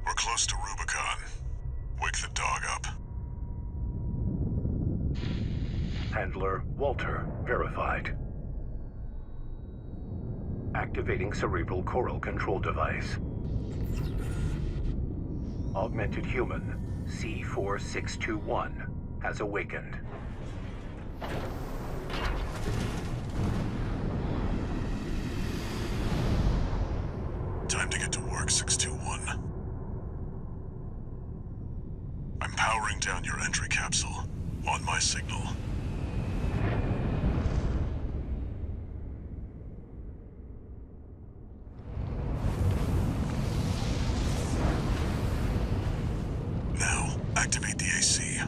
We're close to Rubicon. Wake the dog up. Handler Walter verified. Activating cerebral coral control device. Augmented human C4621 has awakened. Time to get to work, 621. I'm powering down your entry capsule. On my signal. Now, activate the AC.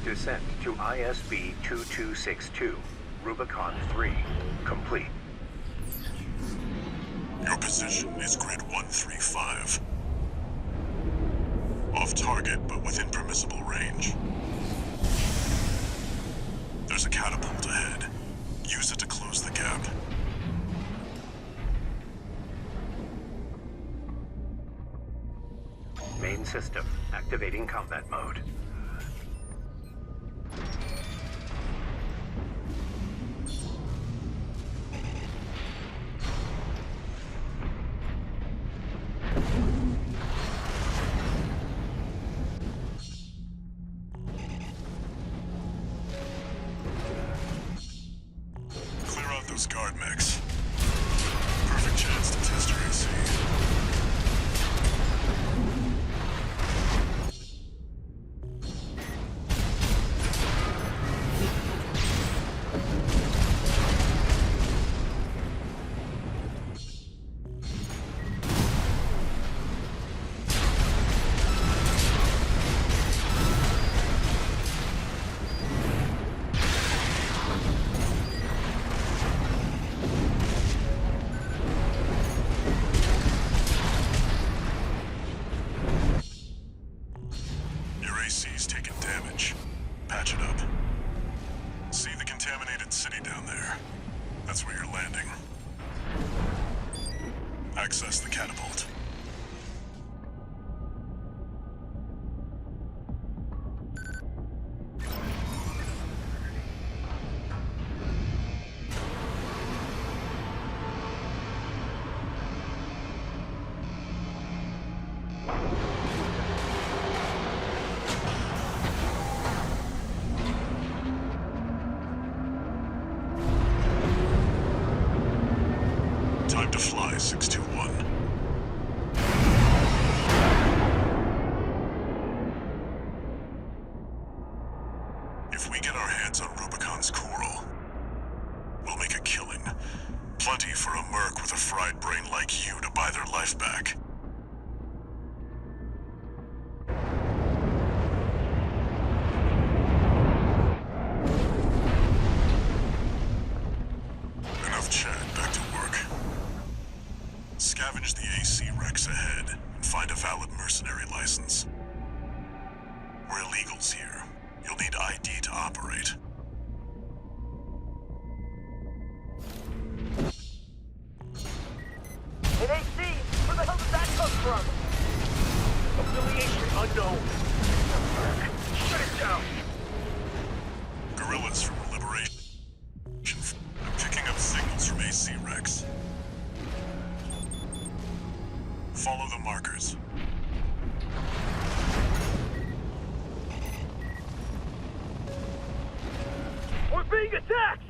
Descent to ISB 2262, Rubicon 3, complete. Your position is grid 135. Off target, but within permissible range. There's a catapult ahead. Use it to close the gap. Main system activating combat mode. Clear out those guard mechs. Perfect chance to test your AC. AC's taking damage. Patch it up. See the contaminated city down there? That's where you're landing. Access the catapult. Time to fly, 621. If we get our hands on Rubicon's coral, we'll make a killing. Plenty for a merc with a fried brain like you to buy their life back. Enough chat, back to work. Scavenge the AC wrecks ahead and find a valid mercenary license. We're illegals here. You'll need ID to operate. An AC? Where the hell did that come from? Affiliation unknown. Shut it down. Guerrillas from Liberation Front. I'm picking up signals from AC wrecks. Follow the markers. We're being attacked!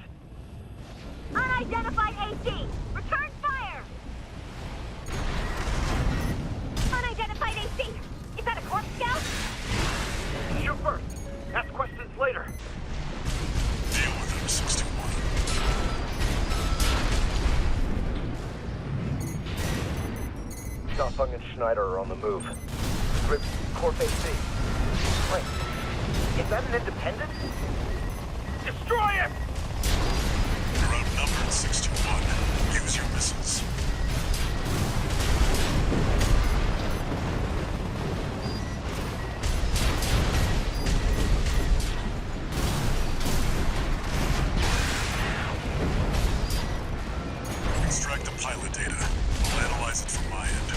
Unidentified AC! Return fire! Unidentified AC! Is that a corpse scout? Shoot first. Ask questions later. Deal with him, 621. Stoffung and Schneider are on the move. Corp AC. Wait, is that an independent? Destroy it! You're outnumbered, 621. Use your missiles. Extract the pilot data. I'll analyze it from my end.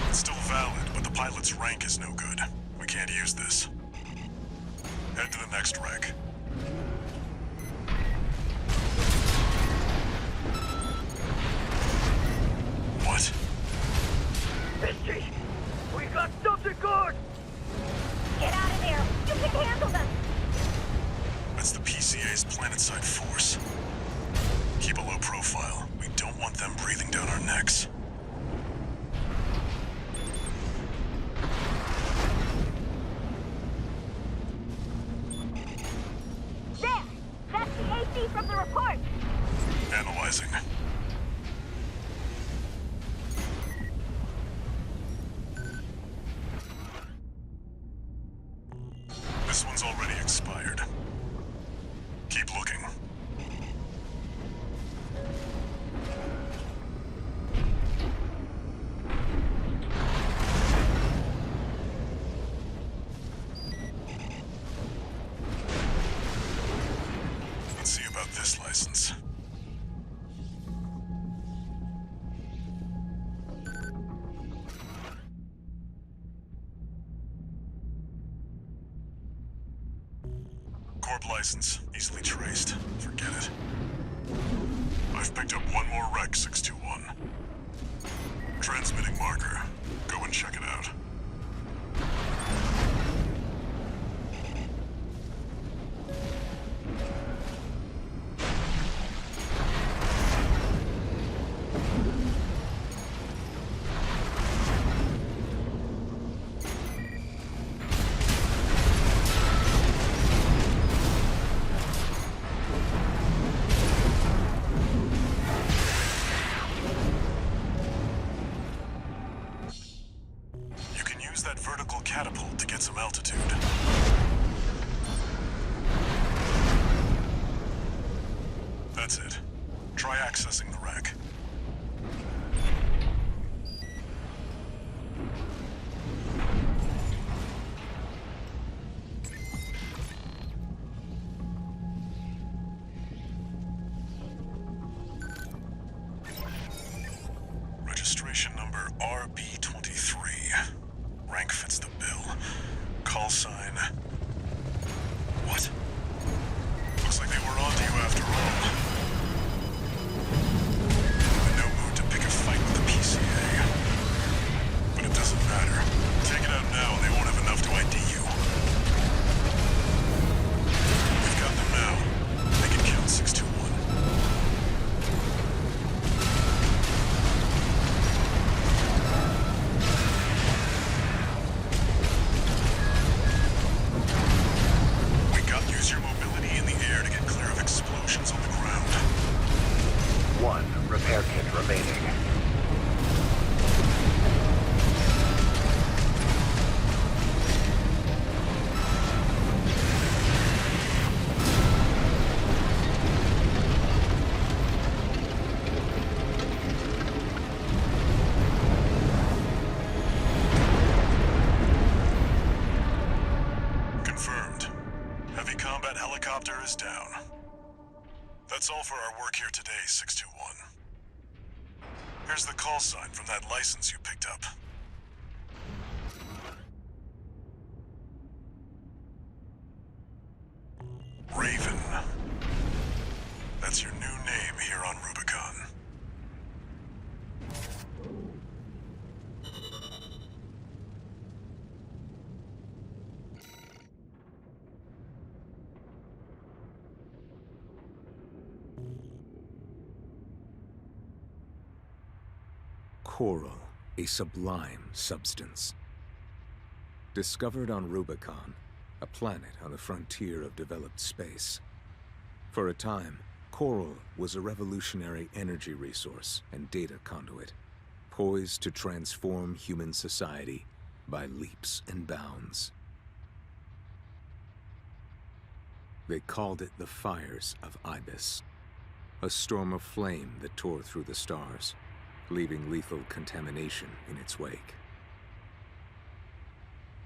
It's still valid, but the pilot's rank is no good. We can't use this. Head to the next wreck. What? SG, we got something good! Get out of there! You can handle them! That's the PCA's planetside force. Keep a low profile. We don't want them breathing down our necks. There! That's the AC from the report! Analyzing. This one's already expired. Keep looking. Let's see about this license. Corp license, easily traced. Forget it. I've picked up one more wreck, 621. Transmitting marker. Go and check it out. You can use that vertical catapult to get some altitude. That's it. Try accessing the wreck. Registration number RB23. Rank fits the bill. Call sign. What? Looks like they were onto you after all. In no mood to pick a fight with the PCA. But it doesn't matter. Take it out now and they won't have enough to ID you. We've got them now. They can count 621. Use your mobility in the air to get clear of explosions on the ground. One repair kit remaining. Confirmed. Heavy combat helicopter is down. That's all for our work here today, 621. Here's the call sign from that license you picked up. Raven. That's your new name here on Rubicon. Coral, a sublime substance. Discovered on Rubicon, a planet on the frontier of developed space. For a time, coral was a revolutionary energy resource and data conduit, poised to transform human society by leaps and bounds. They called it the Fires of Ibis, a storm of flame that tore through the stars, leaving lethal contamination in its wake.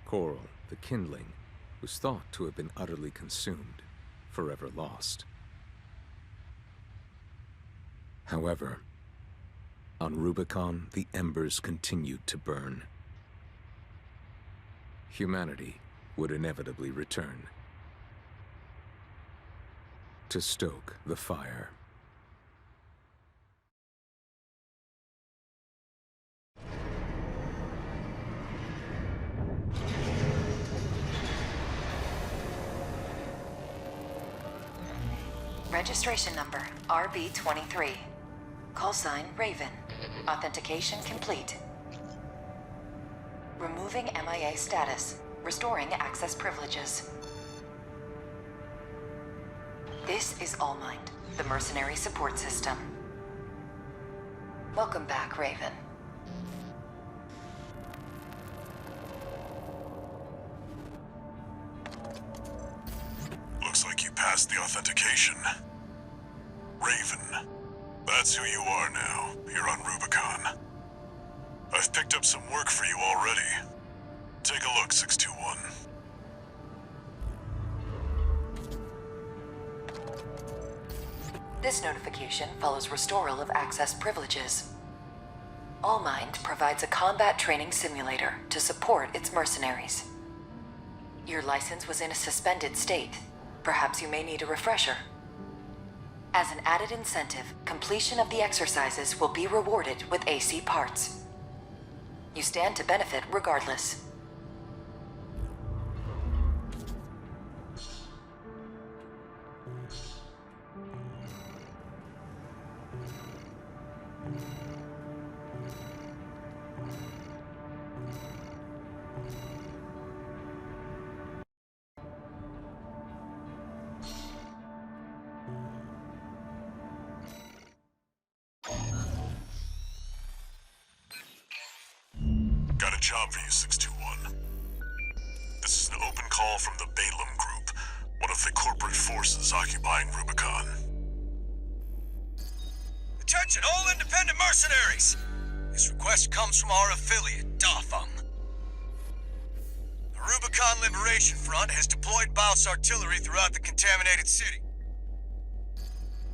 Coral, the kindling, was thought to have been utterly consumed, forever lost. However, on Rubicon, the embers continued to burn. Humanity would inevitably return to stoke the fire. Registration number RB23. Call sign Raven. Authentication complete. Removing MIA status. Restoring access privileges. This is AMHmind, the mercenary support system. Welcome back, Raven. Looks like you passed the authentication. Raven. That's who you are now, here on Rubicon. I've picked up some work for you already. Take a look, 621. This notification follows restoral of access privileges. AMHmind provides a combat training simulator to support its mercenaries. Your license was in a suspended state. Perhaps you may need a refresher. As an added incentive, completion of the exercises will be rewarded with AC parts. You stand to benefit regardless. Got a job for you, 621. This is an open call from the Balaam Group, one of the corporate forces occupying Rubicon. Attention all independent mercenaries! This request comes from our affiliate, Dafeng. The Rubicon Liberation Front has deployed Baus artillery throughout the contaminated city.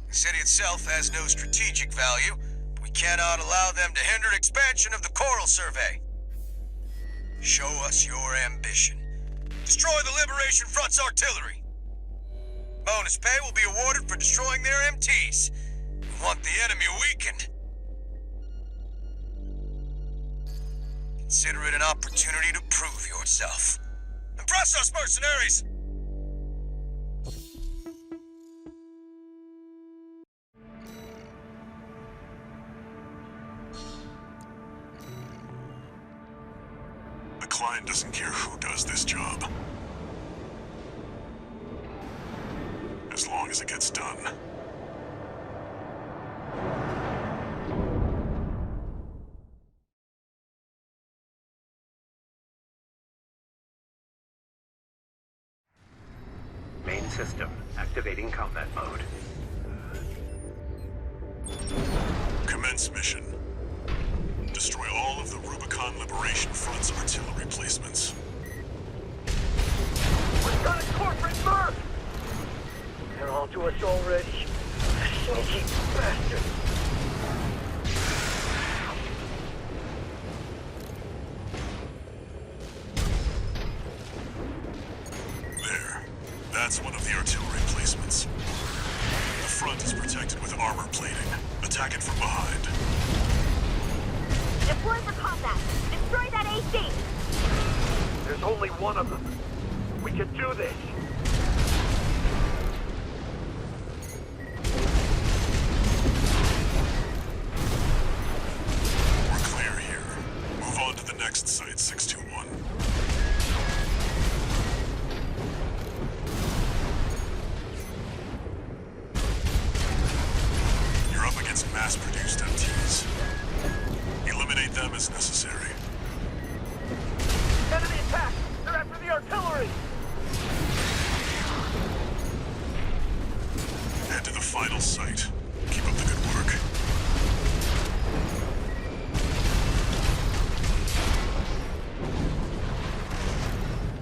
The city itself has no strategic value, but we cannot allow them to hinder expansion of the Coral Survey. Show us your ambition. Destroy the Liberation Front's artillery. Bonus pay will be awarded for destroying their MTs. We want the enemy weakened. Consider it an opportunity to prove yourself. Impress us, mercenaries! The client doesn't care who does this job, as long as it gets done. Main system activating combat mode. Commence mission. Destroy all of the Rubicon Liberation Front's artillery placements. We've got a corporate merc! They're all to us already. Sneaky bastard! There. That's one of the artillery placements. The front is protected with armor plating. Attack it from behind. Deploy for combat. Destroy that AC. There's only one of them. We can do this. We're clear. mass-produced MTs. Eliminate them as necessary. Enemy attack! They're after the artillery! Head to the final site. Keep up the good work.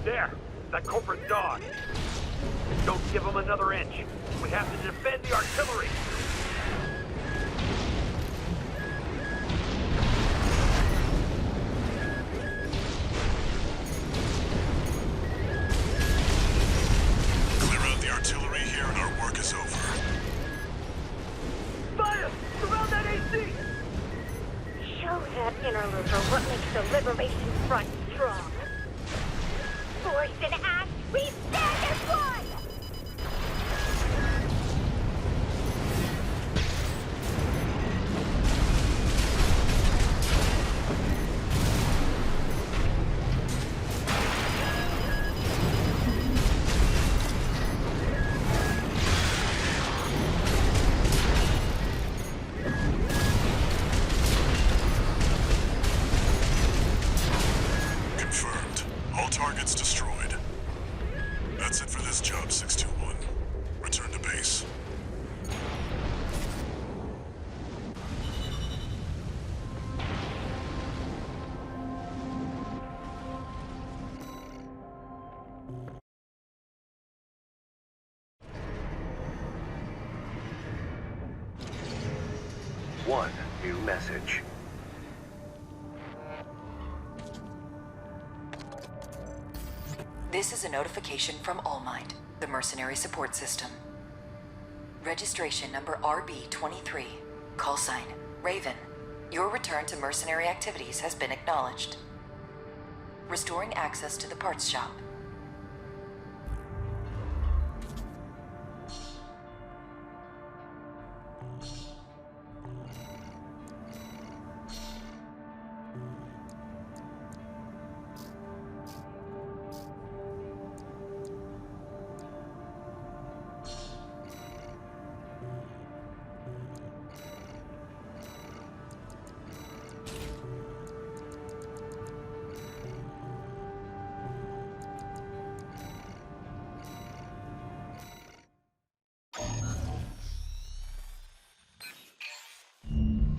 There! That corporate dog! Don't give them another inch. We have to defend the artillery! Clear out the artillery here and our work is over. Fire! Surround that AC! Show that interloper what makes the Liberation Front strong. Force and act, we stand as one! Confirmed. All targets destroyed. That's it for this job, 621. Return to base. One new message. This is a notification from Allmind, the mercenary support system. Registration number RB23, call sign Raven. Your return to mercenary activities has been acknowledged. Restoring access to the parts shop.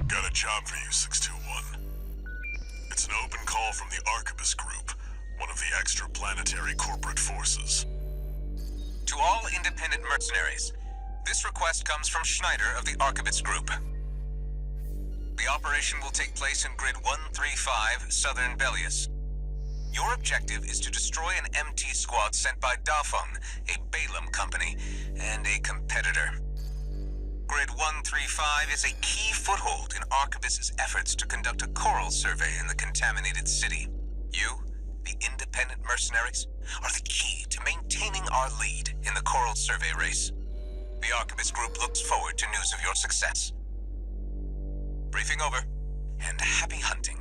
Got a job for you, 621. It's an open call from the Arquebus Group, one of the extra-planetary corporate forces. To all independent mercenaries, this request comes from Schneider of the Arquebus Group. The operation will take place in Grid 135, Southern Belius. Your objective is to destroy an MT squad sent by Dafeng, a Balaam company, and a competitor. Grid 135 is a key foothold in Arquebus's efforts to conduct a coral survey in the contaminated city. You, the independent mercenaries, are the key to maintaining our lead in the coral survey race. The Arquebus Group looks forward to news of your success. Briefing over, and happy hunting.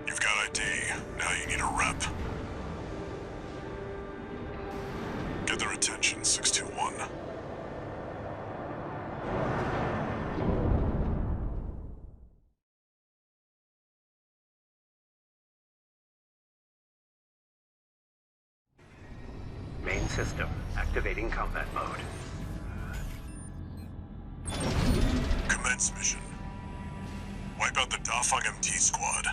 You've got ID. Now you need a rep. Get their attention, 621. Main system activating combat mode. Commence mission. Wipe out the Dafeng MT squad.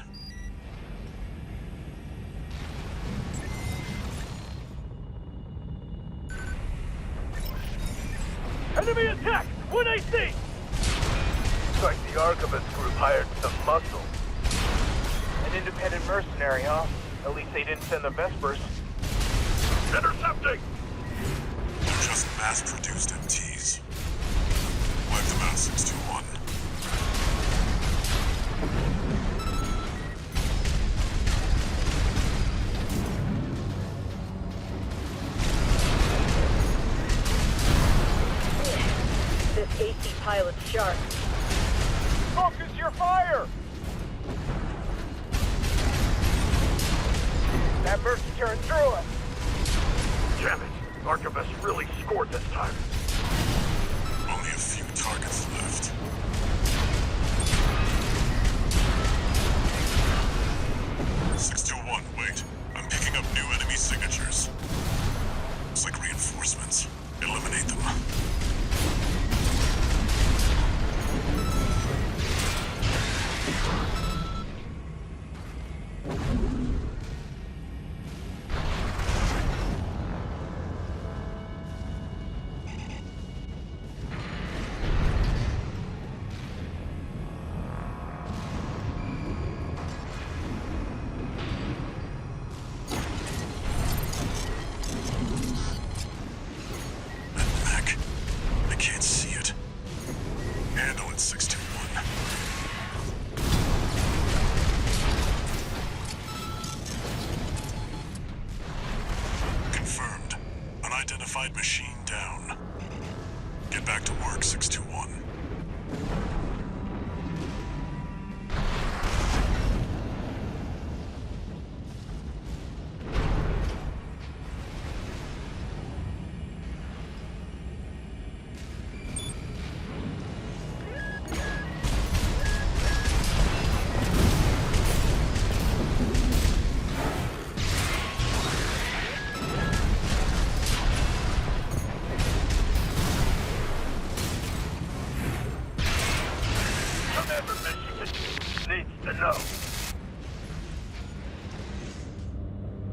Enemy attack! 1 AC! Looks like the Arquebus Group hired some muscle. An independent mercenary, huh? At least they didn't send the Vespers. Intercepting! They're just mass-produced MTs. Wipe them out, 621. This AC pilot's sharp. Focus your fire! that merc tearing through us. Damn it. Archivist really scored this time. Only a few targets left. (621), wait. I'm picking up new enemy signatures. Looks like reinforcements. Eliminate them. Machine down. Get back to work, 621.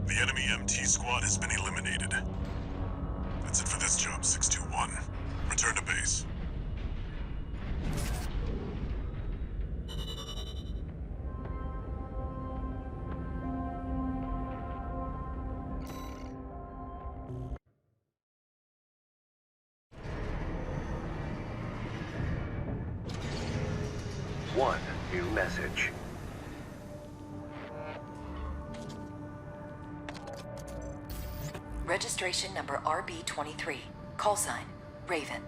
The enemy MT squad has been eliminated. That's it for this job, 621. Return to base. One new message. Registration number RB23. Call sign, Raven.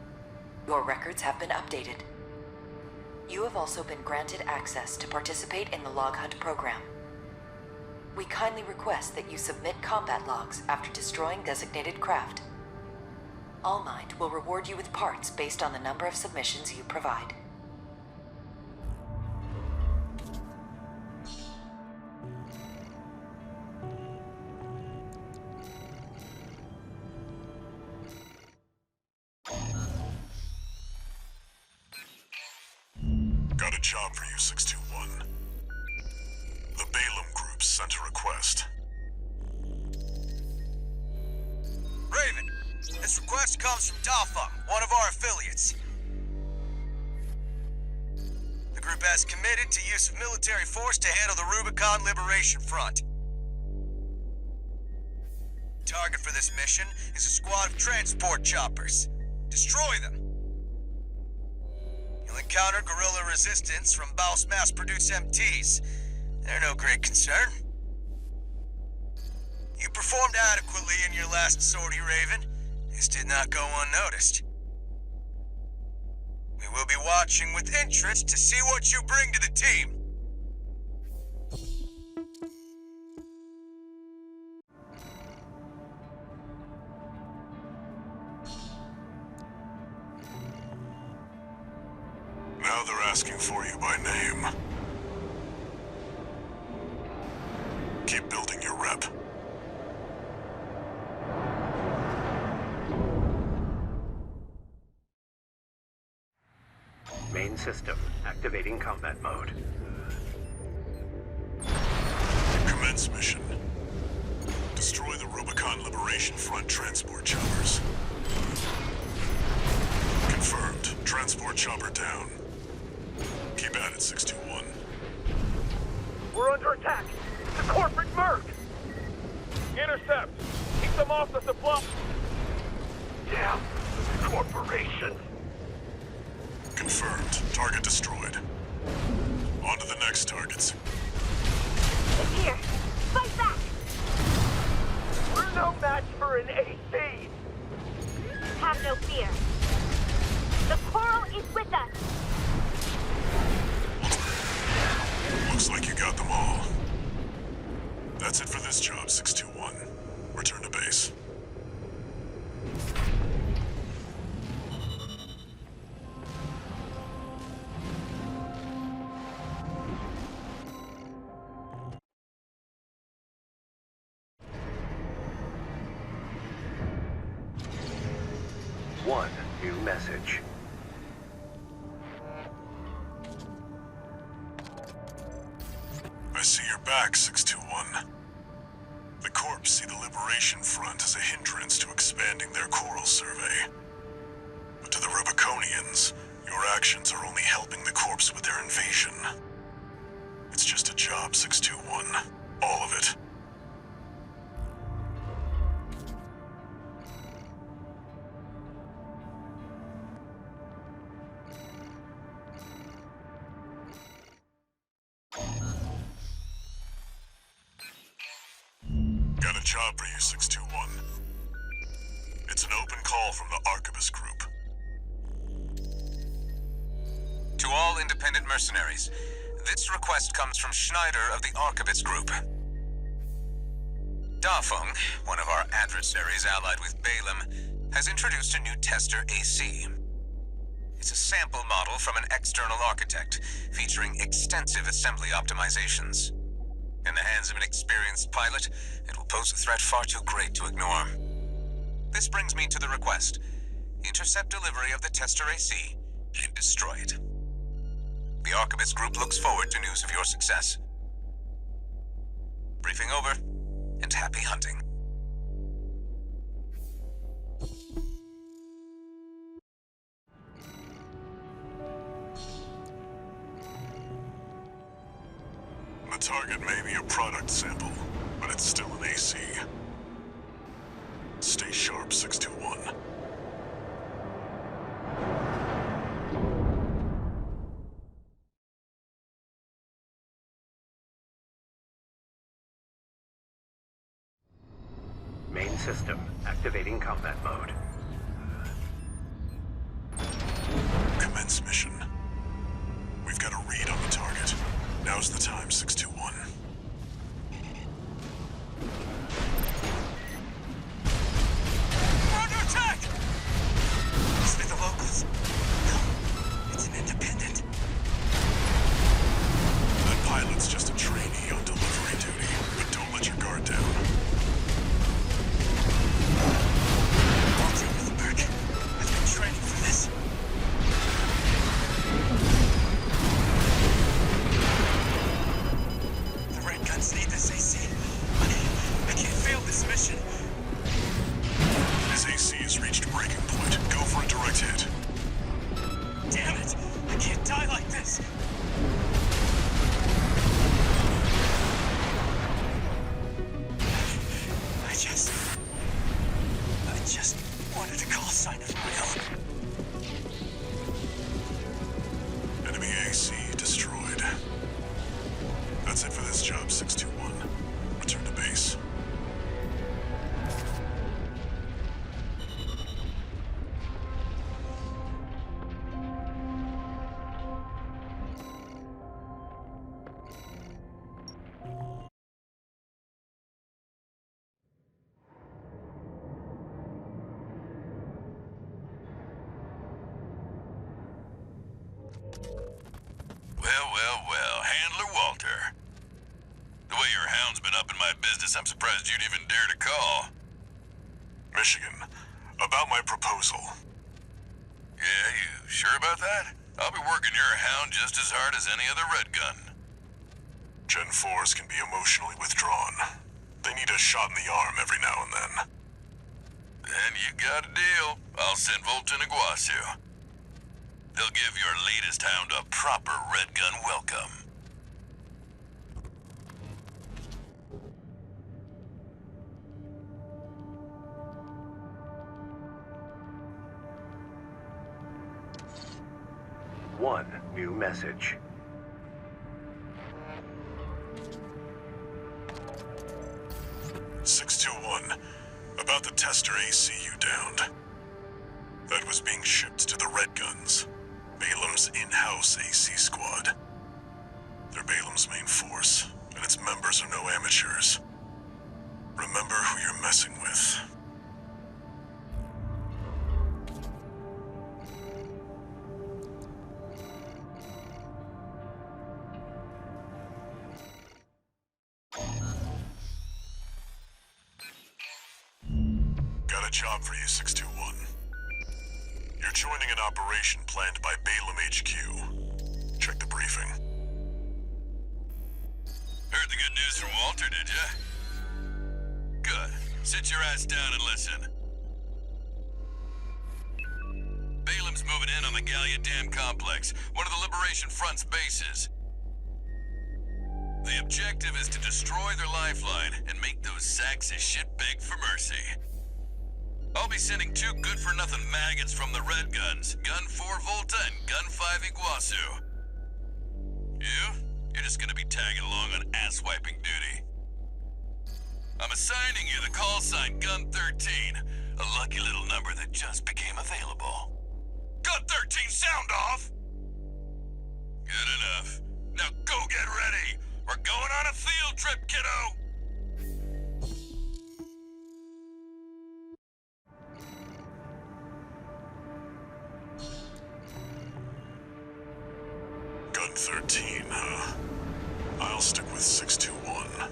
Your records have been updated. You have also been granted access to participate in the log hunt program. We kindly request that you submit combat logs after destroying designated craft. AllMind will reward you with parts based on the number of submissions you provide. Got a job for you, 621. The Balaam Group sent a request. Raven, this request comes from Dafa, one of our affiliates. The group has committed to use of military force to handle the Rubicon Liberation Front. The target for this mission is a squad of transport choppers. Destroy them. You'll encounter guerrilla resistance from Baus mass-produced MTs. They're no great concern. You performed adequately in your last sortie, Raven. This did not go unnoticed. We will be watching with interest to see what you bring to the team. Now they're asking for you by name. Keep building your rep. Main system activating combat mode. Commence mission. Destroy the Rubicon Liberation Front transport choppers. Confirmed. Transport chopper down. Keep at it, 621. We're under attack! It's a corporate merc! Intercept! Keep them off the supply! Damn! Corporations! Confirmed. Target destroyed. On to the next targets. It's here. Fight back! We're no match for an AC! Have no fear. The Coral is with us. Looks like you got them all. That's That's it for this job, 621. Return to base. One new message. I see you're back, 621. The Corps see the Liberation Front as a hindrance to expanding their coral survey. But to the Rubiconians, your actions are only helping the Corps with their invasion. It's just a job, 621. All of it. Got a job for you, 621. It's an open call from the Arquebus Group. To all independent mercenaries, this request comes from Schneider of the Arquebus Group. Dafeng, one of our adversaries allied with Balaam, has introduced a new tester AC. It's a sample model from an external architect, featuring extensive assembly optimizations. In the hands of an experienced pilot, it will pose a threat far too great to ignore. This brings me to the request. Intercept delivery of the tester AC and destroy it. The Arquebus Group looks forward to news of your success. Briefing over, and happy hunting. The target may be a product sample, but it's still an AC. Stay sharp, 621. Main system activating combat mode. Commence mission. We've got a read on the target. Now's the time, 621. We're under attack! Must be the locals. No, it's an independent. That pilot's just a trainee on delivery duty, but don't let your guard down. Walter Willenberg. I've been training for this. The red guns need this AC. I can't fail this mission. His AC has reached breaking point. Go for a direct hit. Damn it! I can't die like this. I just wanted a call sign of my own. Enemy AC destroyed. That's it for this job, 621. Return to base. Well, Handler Walter. The way your hound's been up in my business, I'm surprised you'd even dare to call. Michigan, about my proposal. Yeah, you sure about that? I'll be working your hound just as hard as any other red gun. Gen 4s can be emotionally withdrawn. They need a shot in the arm every now and then. Then you got a deal. I'll send Volt and Iguazu. They'll give your latest hound a proper red gun welcome. One new message. About the tester AC you downed. That was being shipped to the Red Guns, Balaam's in-house AC squad. They're Balaam's main force, and its members are no amateurs. Remember who you're messing with. Got a job for you, 621. You're joining an operation planned by Balaam HQ. Check the briefing. Heard the good news from Walter, did ya? Good. Sit your ass down and listen. Balaam's moving in on the Gallia Dam complex, one of the Liberation Front's bases. The objective is to destroy their lifeline and make those sacks of shit beg for mercy. I'll be sending 2 good-for-nothing maggots from the Red Guns, Gun 4 Volta and Gun 5 Iguazu. You're just gonna be tagging along on ass-wiping duty. I'm assigning you the call sign Gun 13, a lucky little number that just became available. Gun 13, sound off! Good enough. Now go get ready! We're going on a field trip, kiddo! Gun 13, huh? I'll stick with 621.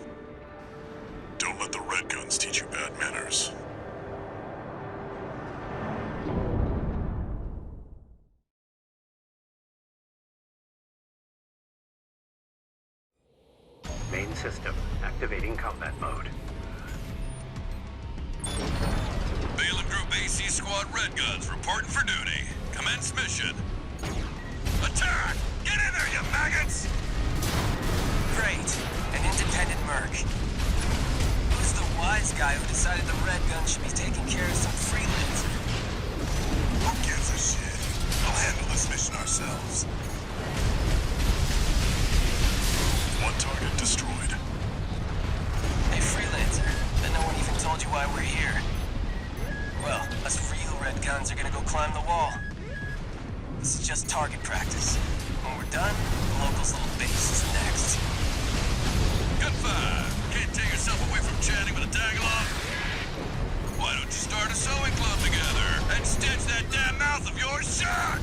Don't let the Red Guns teach you bad manners. Main system activating combat mode. Balaam Group AC Squad Red Guns reporting for duty. Commence mission. Attack! Get in there, you maggots! Great. An independent merc. Who's the wise guy who decided the Red Gun should be taking care of some freelancer? Who gives a shit? We'll handle this mission ourselves. One target destroyed. Hey, freelancer. Then no one even told you why we're here. Well, us real Red Guns are gonna go climb the wall. This is just target practice. When we're done, the locals' little base is next. Gun 5! Can't take yourself away from chatting with a tag-along? Why don't you start a sewing club together and stitch that damn mouth of yours shut?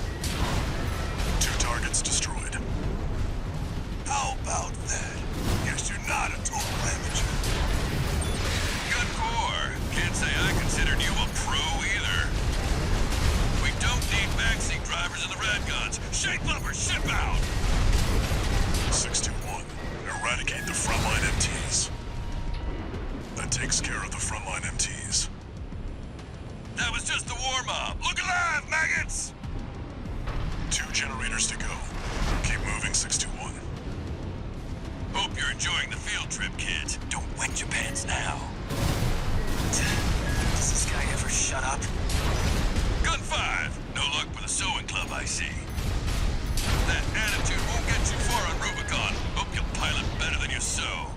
2 targets destroyed. How about that? Guess you're not a total amateur. Gun 4! Can't say I considered you a pro either. We don't need backseat drivers in the Red Guns. Shape up or ship out! 621. Eradicate the frontline MTs. That takes care of the frontline MTs. That was just the warm-up. Look alive, maggots! 2 generators to go. Keep moving, 621. Hope you're enjoying the field trip, kids. Don't wet your pants now. Does this guy ever shut up? Gun 5! No luck with the sewing club, I see. That attitude won't get you far on Rubicon. Hope you'll pilot better than you sew.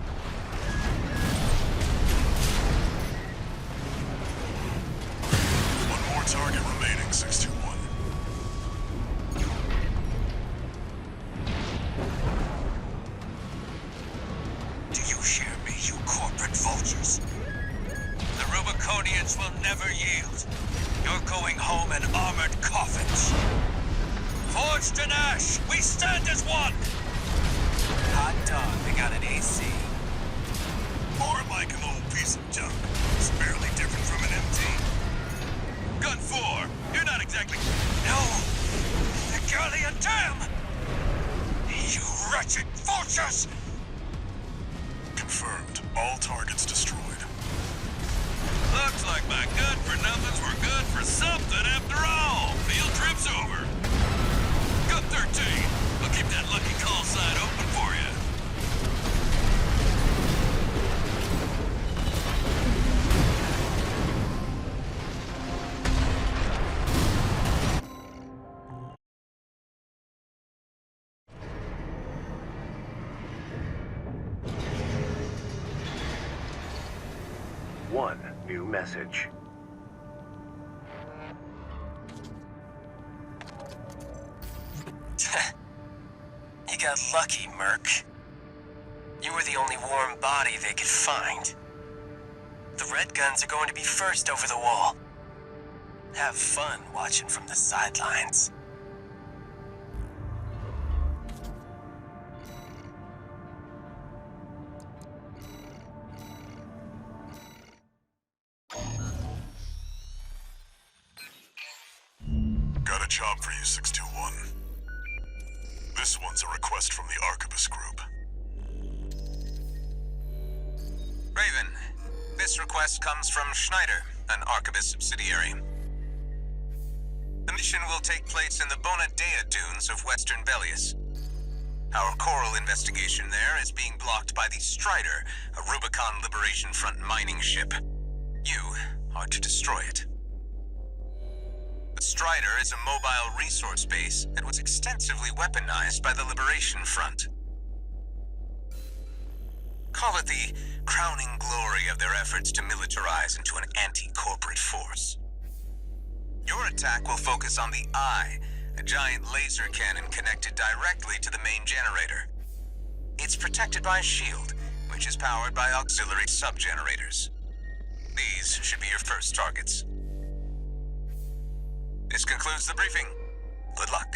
One more target remaining, 621. Do you hear me, you corporate vultures? The Rubiconians will never yield. You're going home in armored coffins. Forged in ash, we stand as one! Hot dog, they got an AC. More like an old piece of junk. It's barely different from an MT. Gun 4, you're not exactly... No! The Gallia Dam! You wretched vultures! Confirmed. All targets destroyed. Looks like my good-for-nothings were good for something after all. Field trip's over. Gun 13, I'll keep that lucky call sign open for you. One new message. You got lucky, Merc. You were the only warm body they could find. The Red Guns are going to be first over the wall. Have fun watching from the sidelines. Got a job for you, 621. This one's a request from the Arquebus Group. Raven, this request comes from Schneider, an Arquebus subsidiary. The mission will take place in the Bonadea dunes of western Belius. Our coral investigation there is being blocked by the Strider, a Rubicon Liberation Front mining ship. You are to destroy it. The Strider is a mobile resource base that was extensively weaponized by the Liberation Front. Call it the crowning glory of their efforts to militarize into an anti-corporate force. Your attack will focus on the Eye, a giant laser cannon connected directly to the main generator. It's protected by a shield, which is powered by auxiliary sub-generators. These should be your first targets. This concludes the briefing. Good luck.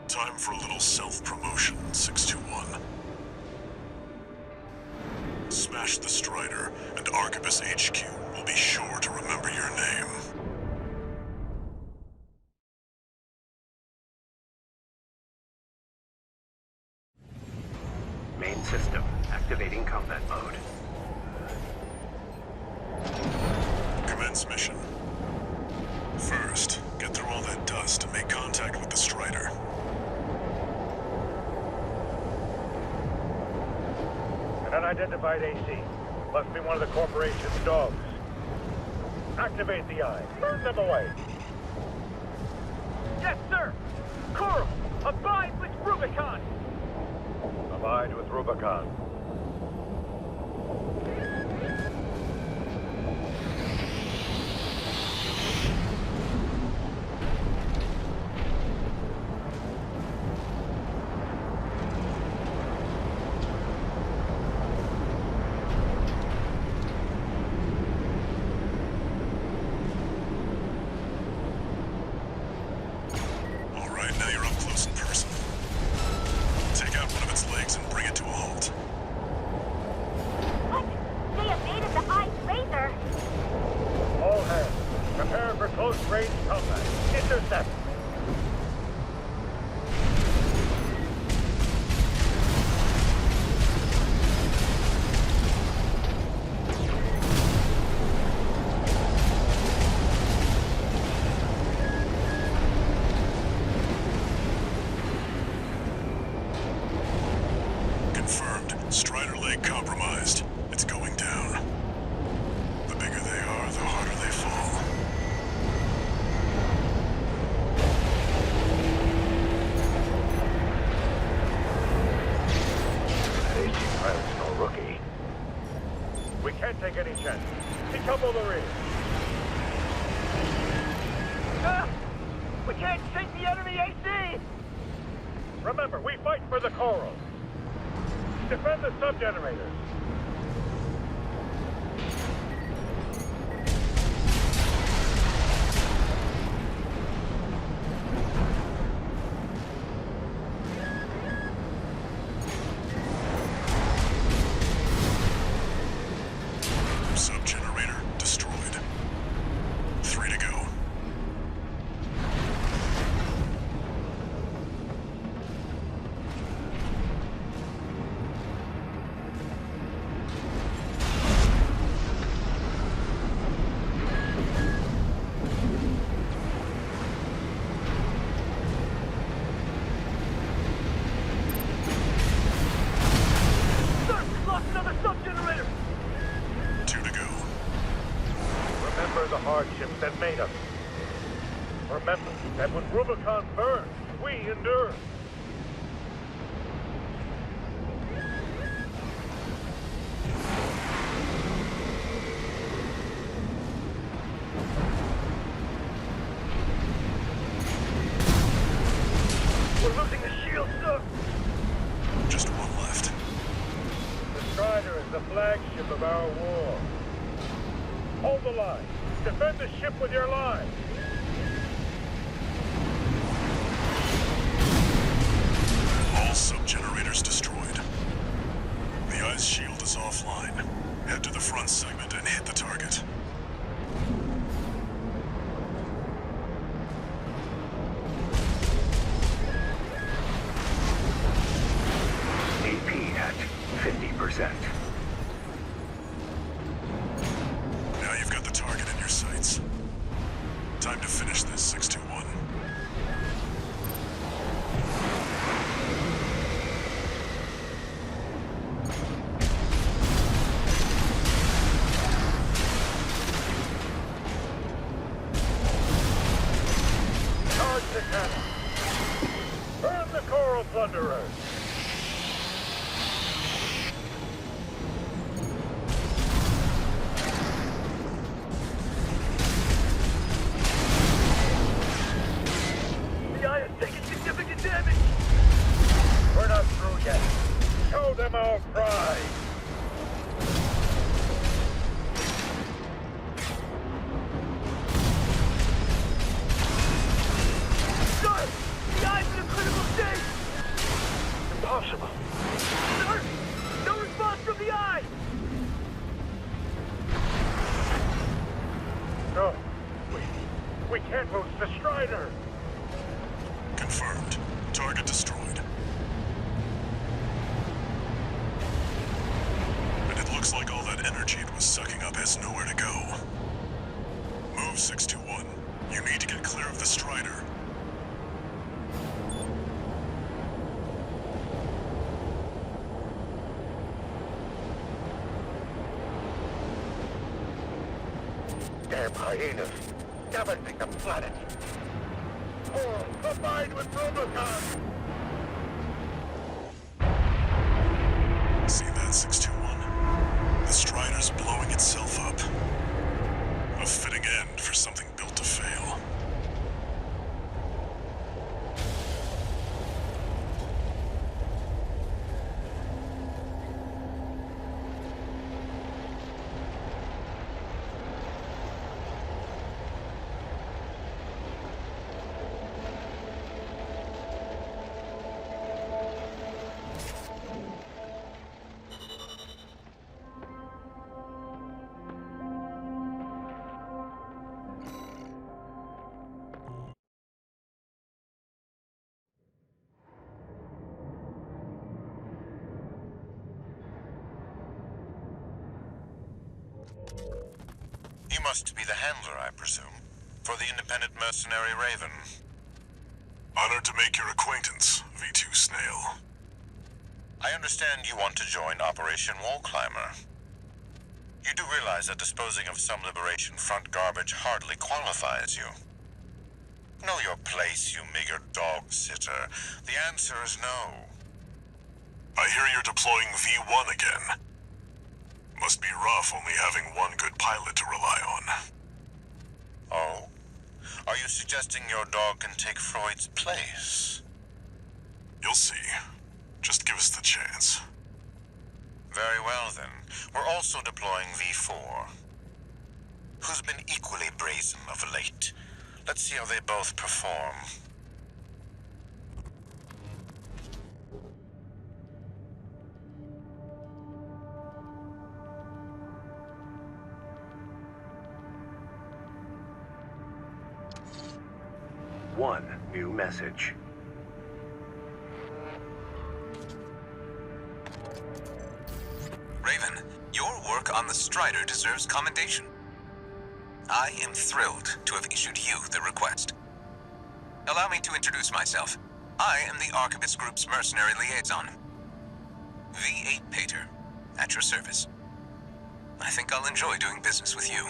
Time for a little self-promotion, 621. Smash the Strider, and Arquebus HQ will be sure to remember your name. Main system, activating combat mode. Commence mission. First, get through all that dust and make contact with the Strider. An unidentified AC. Must be one of the corporation's dogs. Activate the Eye. Burn them away. Yes, sir! Coral, abide with Rubicon! Abide with Rubicon. Now you're up close and personal. Take out one of its legs and bring it to a halt. What? They evaded the Eye's laser! All hands, prepare for close-range combat. Intercept! Confirmed. Strider leg compromised. It's going down. The bigger they are, the harder they fall. That AC pilot's no rookie. We can't take any chances. Decouple the rear. We can't sink the enemy AC! Remember, we fight for the coral. Defend the sub-generators. Sub-generator destroyed. 3 to go. Sir, lost another sub-generator! 2 to go. Remember the hardships that made us. Remember that when Rubicon burns, we endure. flagship of our war. Hold the line. Defend the ship with your line. All sub-generators destroyed. The ice shield is offline. Head to the front segment and hit the target. AP at 50%. Now you've got the target in your sights. Time to finish this, 621. Charge the cannon. Burn the coral plunderers. The eye has taken significant damage. We're not through yet. Show them our pride. Sir! The eye's in a critical state! Impossible. Sir! No response from the eye! No. We can't lose the Strider! Confirmed. Target destroyed. And it looks like all that energy it was sucking up has nowhere to go. Move, 621. You need to get clear of the Strider. Damn hyenas! Devastate the planet! Oh, combined with Rubicon! See that, 621? The Strider's blowing itself up. A fitting end for something built to fail. You must be the handler, I presume, for the independent mercenary Raven. Honored to make your acquaintance, V2 Snail. I understand you want to join Operation Wall Climber. You do realize that disposing of some Liberation Front garbage hardly qualifies you. Know your place, you meager dog-sitter. The answer is no. I hear you're deploying V1 again. Must be rough only having one good pilot to rely on. Oh? Are you suggesting your dog can take Freud's place? You'll see. Just give us the chance. Very well, then. We're also deploying V4. Who's been equally brazen of late. Let's see how they both perform. One new message. Raven, your work on the Strider deserves commendation. I am thrilled to have issued you the request. Allow me to introduce myself. I am the Arquebus Group's mercenary liaison. V8 Pater, at your service. I think I'll enjoy doing business with you.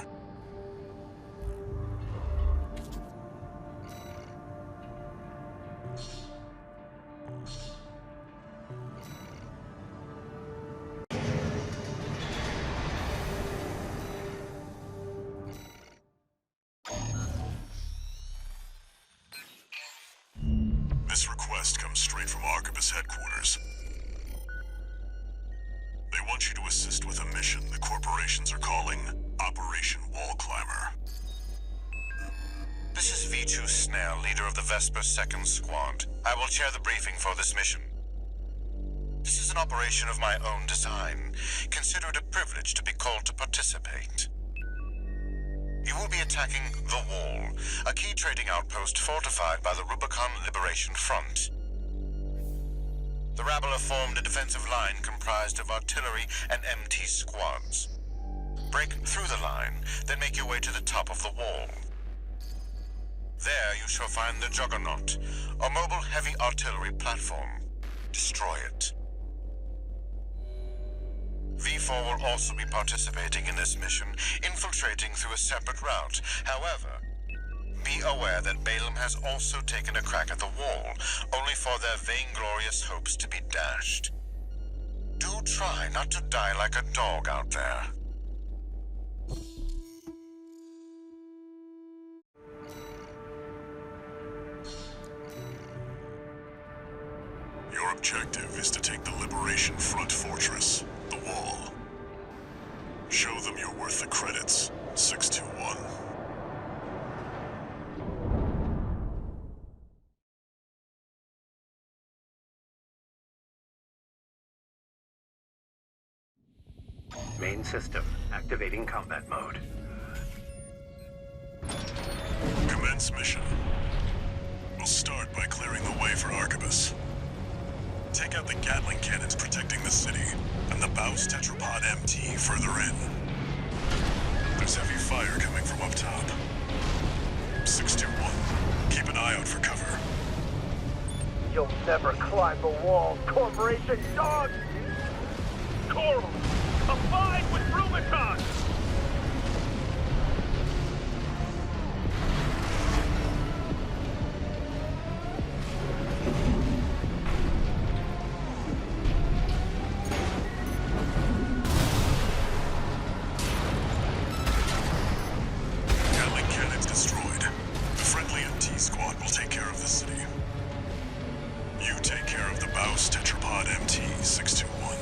This request comes straight from Arquebus headquarters. They want you to assist with a mission the corporations are calling Operation Wall Climber. This is V2 Snell, leader of the Vesper 2nd Squad. I will chair the briefing for this mission. This is an operation of my own design. Consider it a privilege to be called to participate. You will be attacking the Wall, a key trading outpost fortified by the Rubicon Liberation Front. The rabble have formed a defensive line comprised of artillery and MT squads. Break through the line, then make your way to the top of the wall. There you shall find the Juggernaut, a mobile heavy artillery platform. Destroy it. V4 will also be participating in this mission, infiltrating through a separate route. However, be aware that Balaam has also taken a crack at the wall, only for their vainglorious hopes to be dashed. Do try not to die like a dog out there. Your objective is to take the Liberation Front fortress, the Wall. Show them you're worth the credits, 621. Main system activating combat mode. Commence mission. We'll start by clearing the way for Arquebus. Take out the Gatling cannons protecting the city, and the Baus Tetrapod MT further in. There's heavy fire coming from up top. 621, keep an eye out for cover. You'll never climb the wall, Corporation dog! Coral, combine with Rubicon! Gatling cannons destroyed. The friendly MT squad will take care of the city. You take care of the Baus Tetrapod MT 621.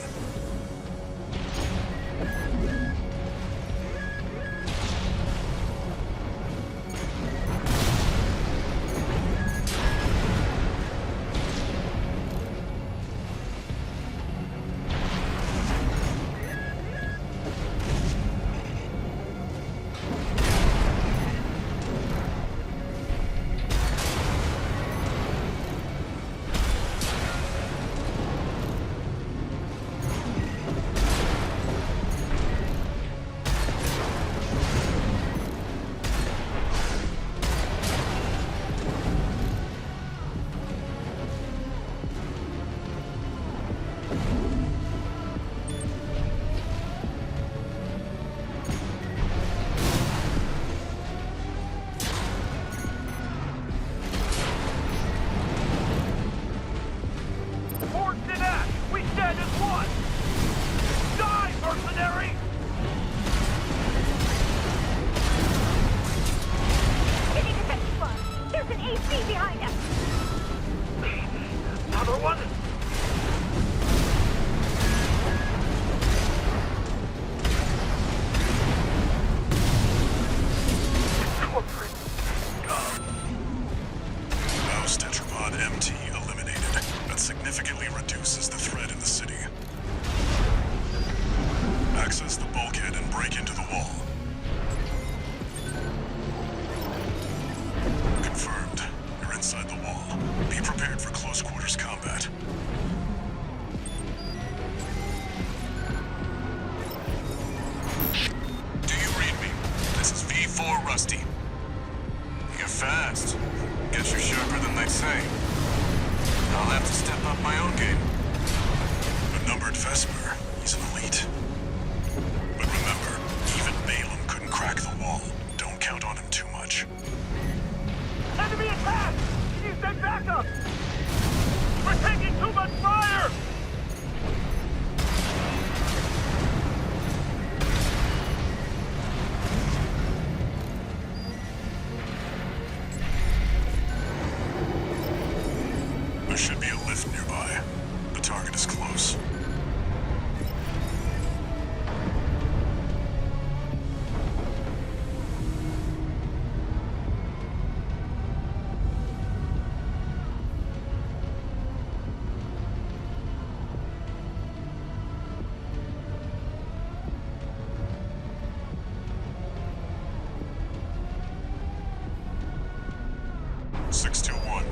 621.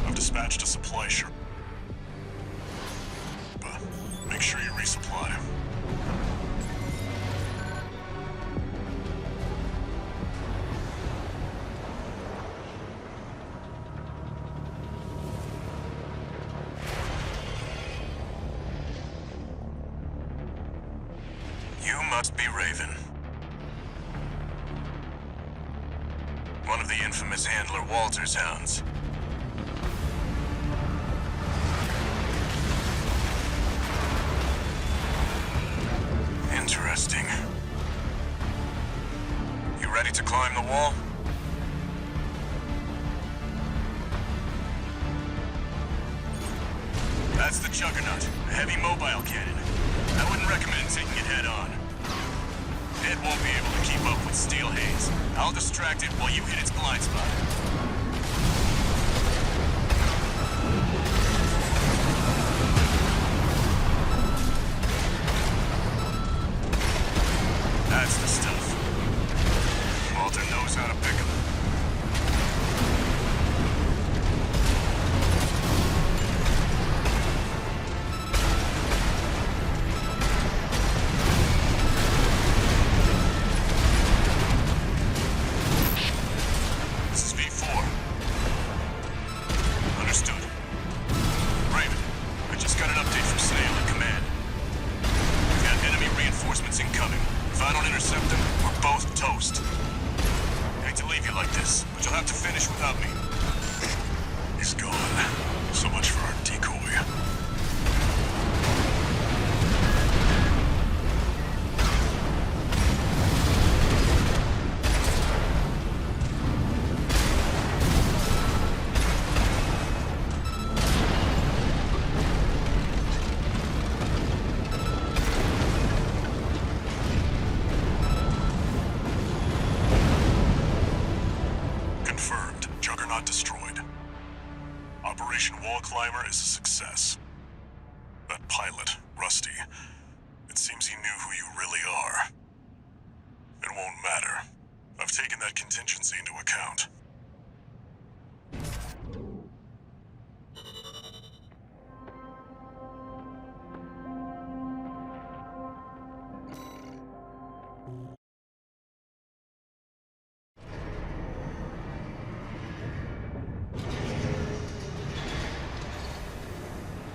I've dispatched a supply ship. But make sure you resupply. You must be Raven. One of the infamous handler Walter's hounds. Interesting. You ready to climb the wall? That's the Juggernaut, a heavy mobile cannon. I wouldn't recommend taking it head on. It won't be able to keep up with Steel Haze. I'll distract it while you hit its blind spot. That's the stuff. Walter knows how to pick 'em. This is V4. Understood. Raven, I just got an update from Snail at command. We've got enemy reinforcements incoming. If I don't intercept them, we're both toast. I hate to leave you like this, but you'll have to finish without me. He's gone. So much for our decoy. Confirmed. Juggernaut destroyed. Operation Wall Climber is a success. That pilot, Rusty, it seems he knew who you really are. It won't matter. I've taken that contingency into account.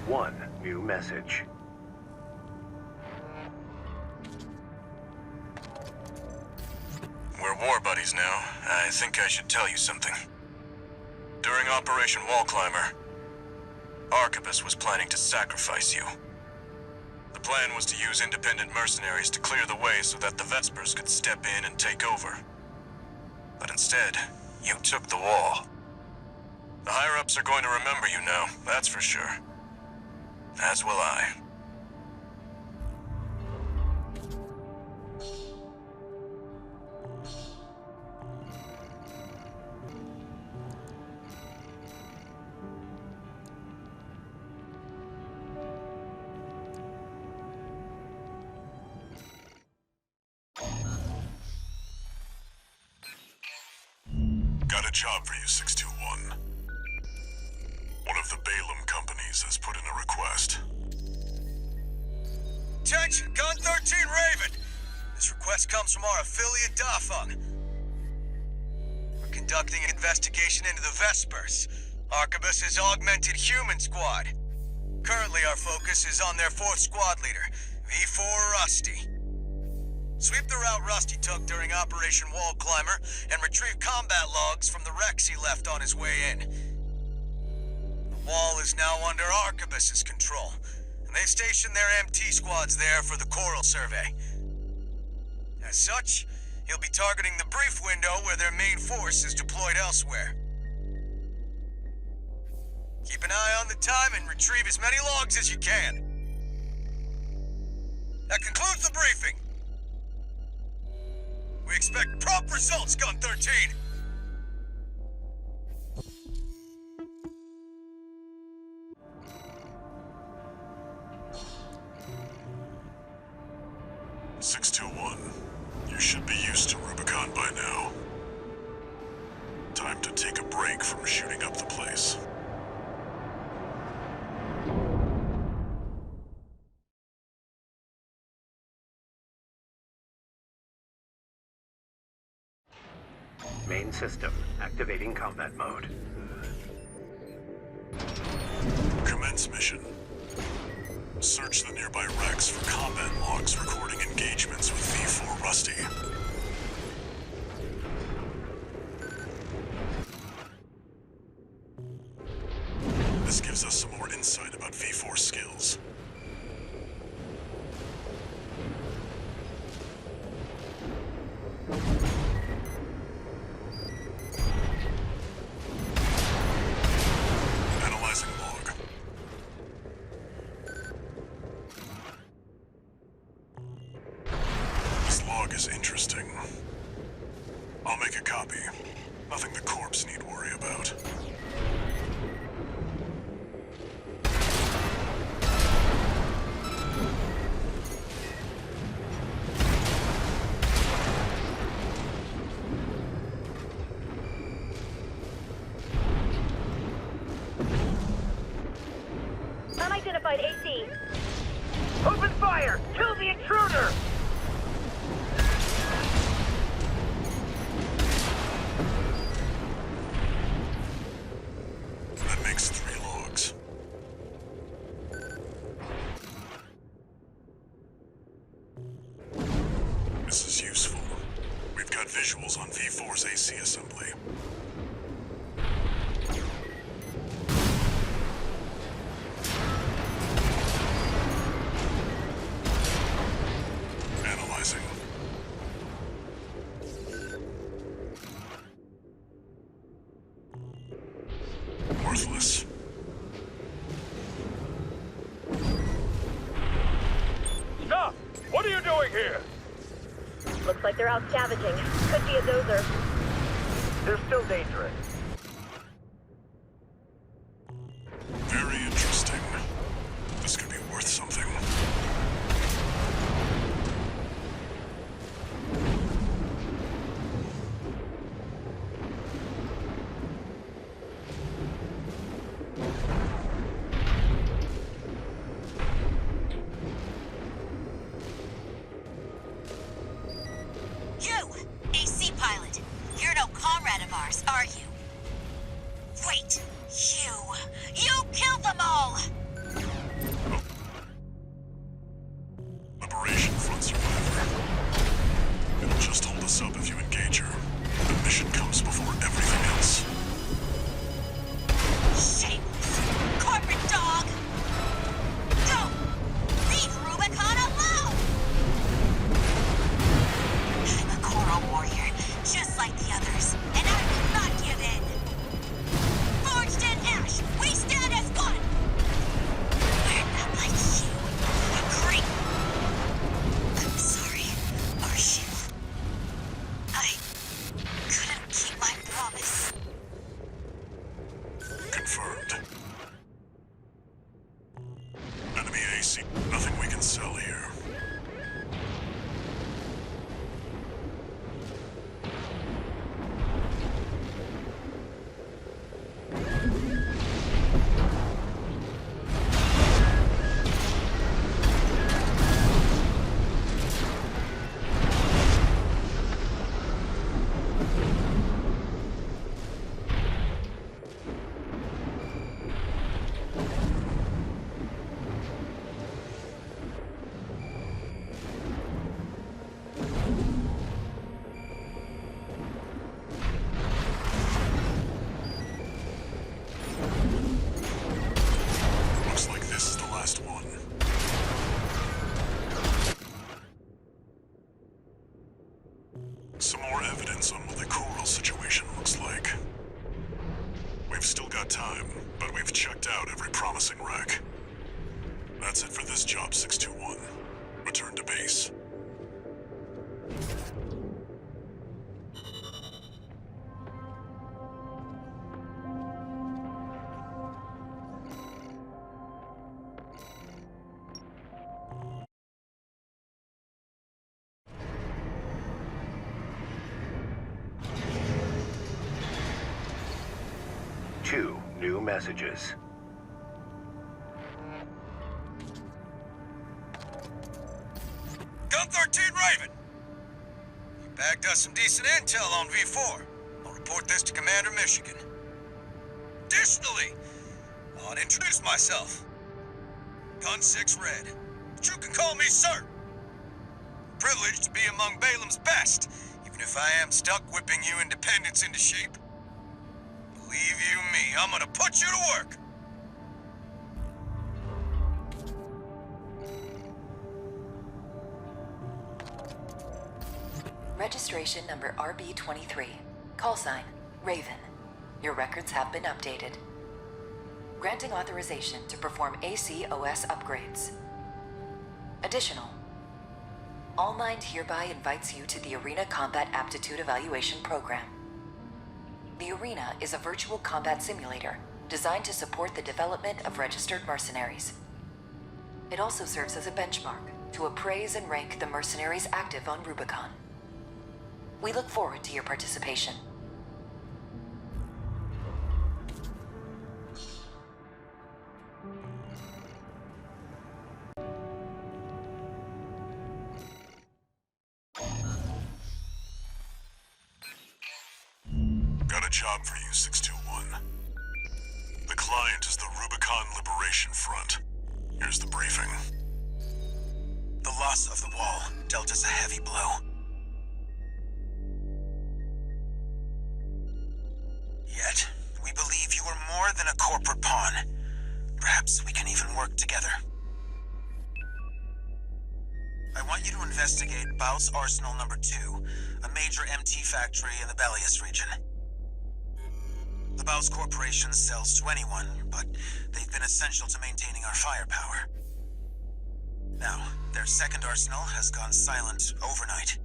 One new message. We're war buddies now. I think I should tell you something. During Operation Wall Climber, Arquebus was planning to sacrifice you. The plan was to use independent mercenaries to clear the way so that the Vespers could step in and take over. But instead, you took the wall. The higher-ups are going to remember you now, that's for sure. As will I. Got a job for you, 621. One of the Balaam companies has put in a request. Attention, Gun 13 Raven! This request comes from our affiliate Dafeng. We're conducting an investigation into the Vespers, Arquebus' augmented human squad. Currently our focus is on their 4th squad leader, V4 Rusty. Sweep the route Rusty took during Operation Wall Climber and retrieve combat logs from the wrecks he left on his way in. The wall is now under Arquebus' control, and they've stationed their MT squads there for the Coral survey. As such, he'll be targeting the brief window where their main force is deployed elsewhere. Keep an eye on the time and retrieve as many logs as you can. That concludes the briefing. We expect prompt results, Gun 13! You should be used to Rubicon by now. Time to take a break from shooting up the place. Main system, activating combat mode. Commence mission. Search the nearby wrecks for combat logs recording engagements with V4 Rusty. This gives us some more insight about V4 skills. Analyzing log. This log is interesting. I'll make a copy. Nothing the corps need worry about. Unidentified AC. Open fire! Kill the intruder! That makes 3 logs. This is useful. We've got visuals on V4's AC assembly. Analyzing. Worthless. Stop! What are you doing here? Looks like they're out scavenging. Could be a dozer. They're still dangerous. Very interesting. This could be worth something. You, AC pilot, you're no comrade of ours, are you? Wait, you killed them all! Liberation Front survivor. It'll just hold us up if you engage her. The mission comes before everything else. Shameless corporate dog! Don't leave Rubicon alone! I'm a coral warrior, just like the others, and I will not give in! Forged in ash, we stand as one! We're not like you, a creep! I'm sorry, Arshil. I couldn't keep my promise. Confirmed. Enemy AC. Nothing we can sell here. Looks like this is the last one. Some more evidence on what the coral situation looks like. We've still got time, but we've checked out every promising wreck. That's it for this job, 621. Return to base. 2 new messages. Gun 13 Raven! You bagged us some decent intel on V4. I'll report this to Commander Michigan. Additionally, I'll introduce myself. Gun 6 Red, but you can call me Sir. Privileged to be among Balaam's best, even if I am stuck whipping you independents into shape. Believe you me, I'm gonna put you to work. Registration number RB23. Call sign, Raven. Your records have been updated. Granting authorization to perform ACOS upgrades. Additional. All Mind hereby invites you to the Arena Combat Aptitude Evaluation Program. The Arena is a virtual combat simulator designed to support the development of registered mercenaries. It also serves as a benchmark to appraise and rank the mercenaries active on Rubicon. We look forward to your participation. Got a job for you, 621. The client is the Rubicon Liberation Front. Here's the briefing. The loss of the wall dealt us a heavy blow. Yet, we believe you are more than a corporate pawn. Perhaps we can even work together. I want you to investigate Baus Arsenal number 2, a major MT factory in the Alias region. The Baus Corporation sells to anyone, but they've been essential to maintaining our firepower. Now, their second arsenal has gone silent overnight.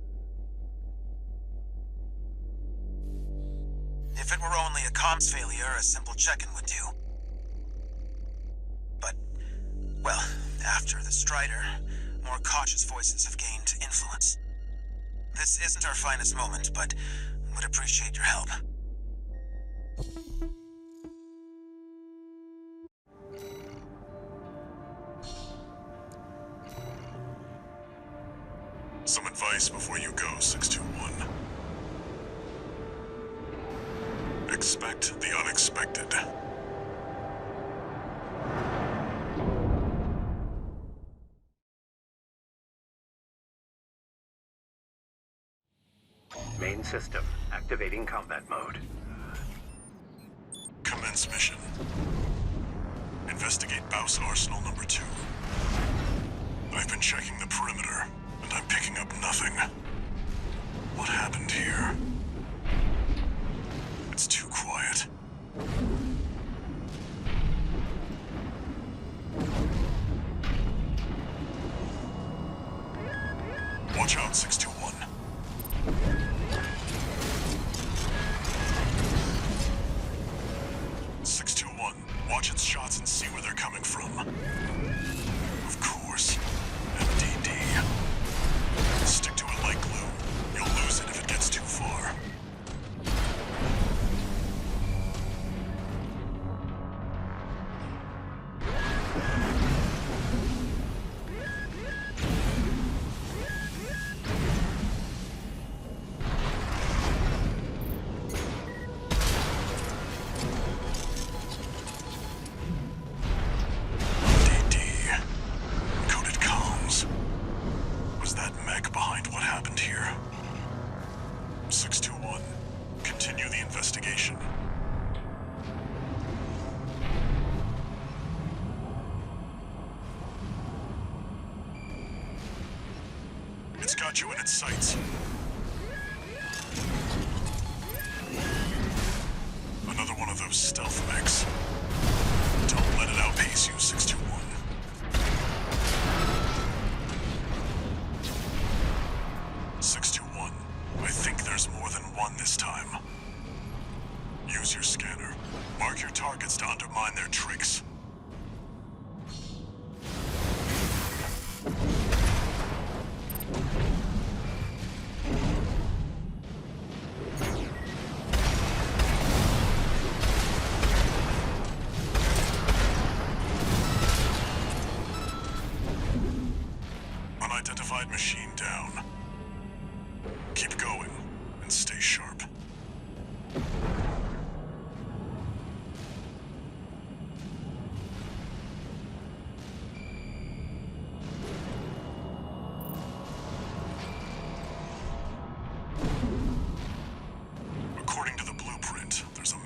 If it were only a comms failure, a simple check-in would do. But, well, after the Strider, more cautious voices have gained influence. This isn't our finest moment, but would appreciate your help. Some advice before you go, 621. Expect the unexpected. Main system activating combat mode. Commence mission. Investigate Baus Arsenal number 2. I've been checking the perimeter, and I'm picking up nothing. What happened here? It's too quiet. Watch out, 621. Watch its shots and see where they're coming from. Of course. MDD. Stick to it like glue. You'll lose it if it gets too far. It's got you in its sights. Another one of those stealth mechs. Don't let it outpace you, 621. I think there's more than one this time. Use your scanner. Mark your targets to undermine their tricks.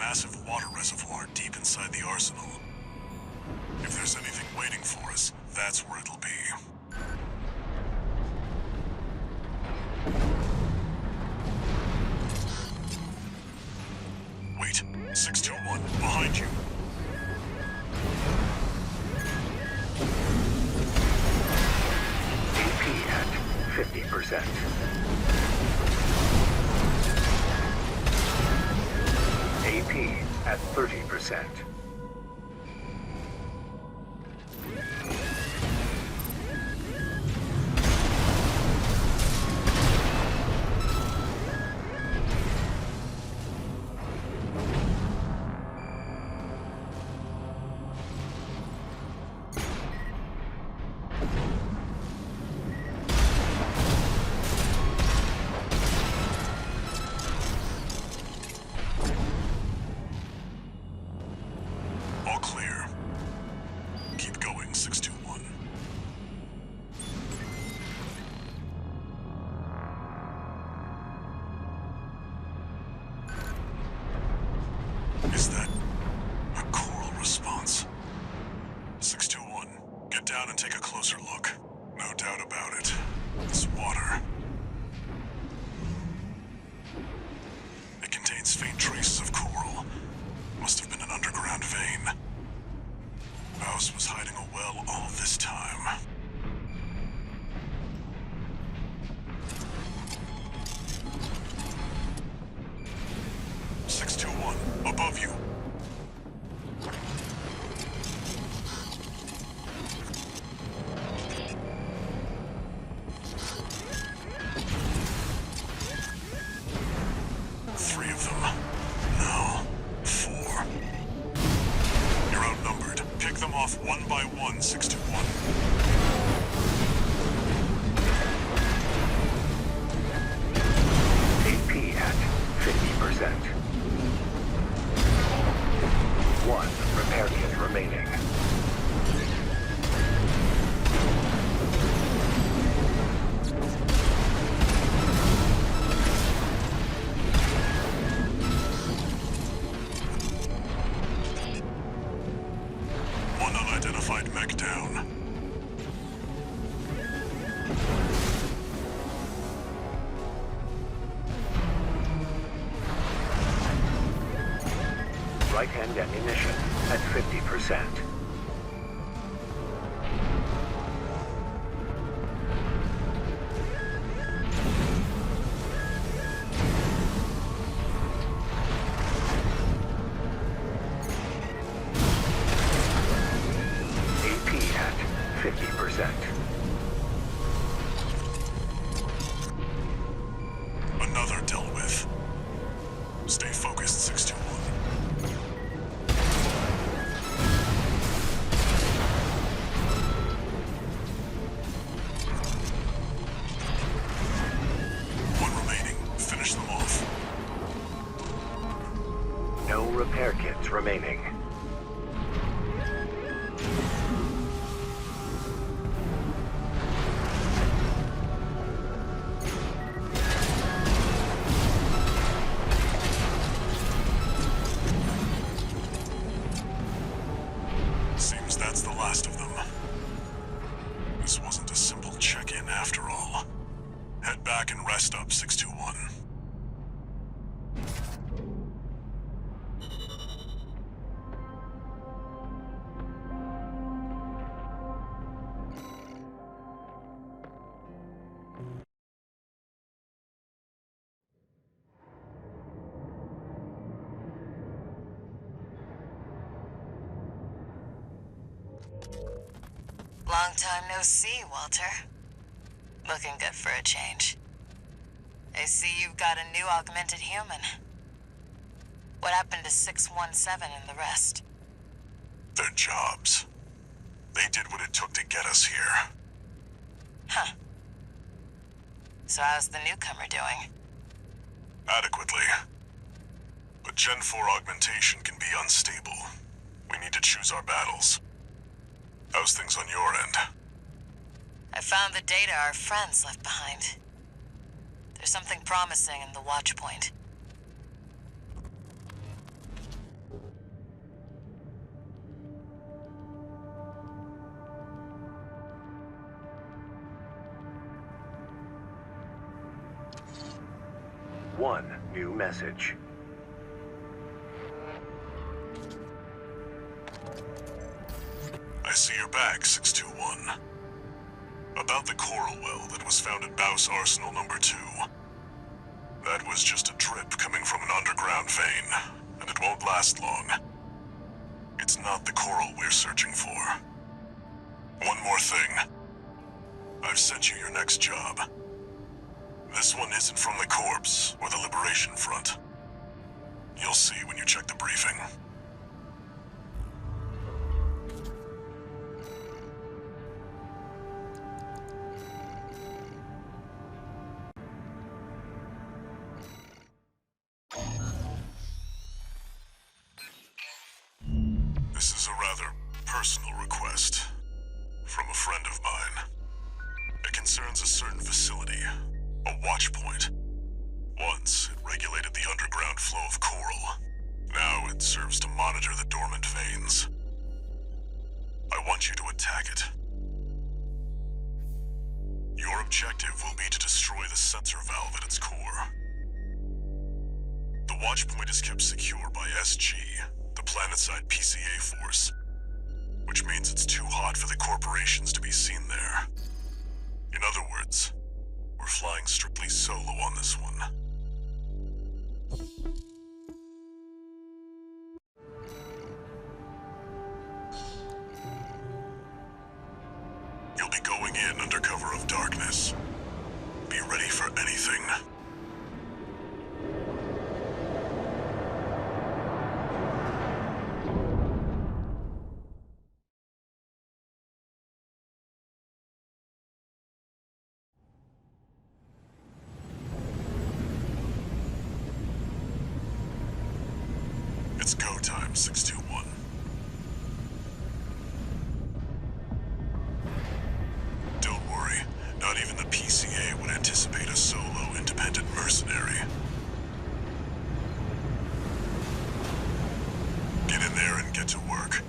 massive water reservoir deep inside the arsenal. If there's anything waiting for us, that's where it'll be. Wait, 621, behind you. AP at 50%. AP at 30%. All clear. Keep going, 621. Is that a coral response? 621, get down and take a closer look. No doubt about it. This water. It contains faint traces of coral. Must have been an underground vein. Mouse was hiding a well all this time. Above you. Three of them. No. Four. You're outnumbered. Pick them off one by one, 621. AP at 50%. One repair kit remaining. One unidentified mech down. Right-hand ammunition at 50%. AP at 50%. Another dealt with. Stay focused, 621. No repair kits remaining. Seems that's the last of them. This wasn't a simple check-in after all. Head back and rest up, 621. Long time no see, Walter. Looking good for a change. I see you've got a new augmented human. What happened to 617 and the rest? Their jobs. They did what it took to get us here. Huh. So how's the newcomer doing? Adequately. But Gen 4 augmentation can be unstable. We need to choose our battles. How's things on your end? I found the data our friends left behind. There's something promising in the watch point. one new message. I see you're back, 621. About the coral well that was found at Baus Arsenal number 2. That was just a drip coming from an underground vein, and it won't last long. It's not the coral we're searching for. One more thing. I've sent you your next job. This one isn't from the Corps or the Liberation Front. You'll see when you check the briefing. This is a rather personal request from a friend of mine. It concerns a certain facility, a watch point. Once, it regulated the underground flow of coral. Now it serves to monitor the dormant veins. I want you to attack it. Your objective will be to destroy the sensor valve at its core. The watch point is kept secure by SG, the planetside PCA force, which means it's too hot for the corporations to be seen there. In other words, we're flying strictly solo on this one. You'll be going in under cover of darkness. Be ready for anything. It's go time, 621. Don't worry, not even the PCA would anticipate a solo independent mercenary. Get in there and get to work.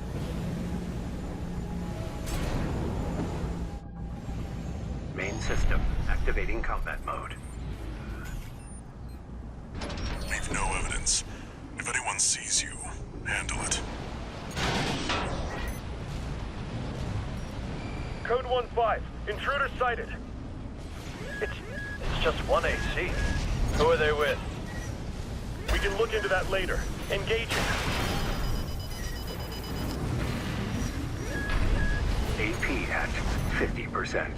Main system activating combat mode. Leave no evidence. If anyone sees you, handle it. Code 1-5. Intruder sighted. It's just one AC. Who are they with? We can look into that later. Engaging. AP at 50%.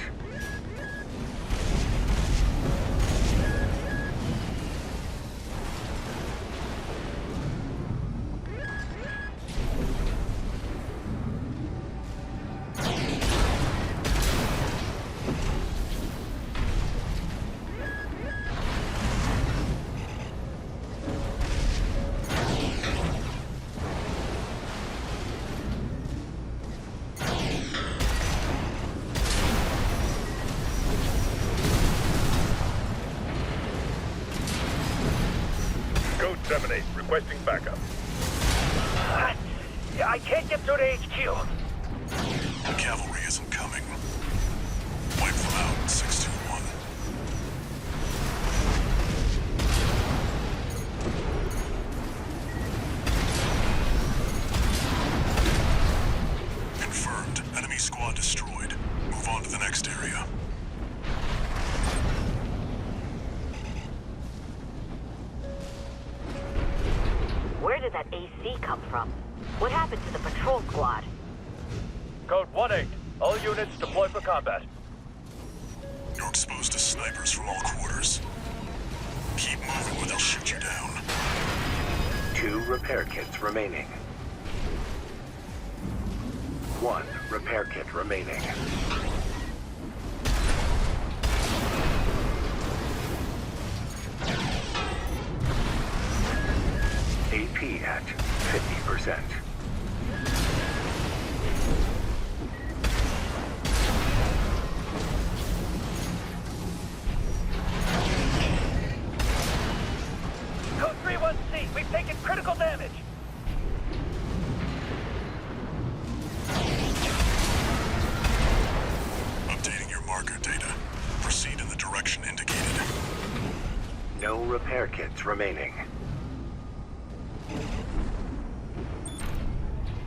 Code 7-8. Requesting backup. I can't get through to HQ. The cavalry isn't coming. Wipe them out, 621. Confirmed. Enemy squad destroyed. Move on to the next area. Where did that AC come from? What happened to the patrol squad? Code 1-8. All units deploy for combat. You're exposed to snipers from all quarters. Keep moving or they'll shoot you down. 2 repair kits remaining. 1 repair kit remaining. AP at 50%. Code 3-1C. We've taken critical damage. Updating your marker data. Proceed in the direction indicated. No repair kits remaining.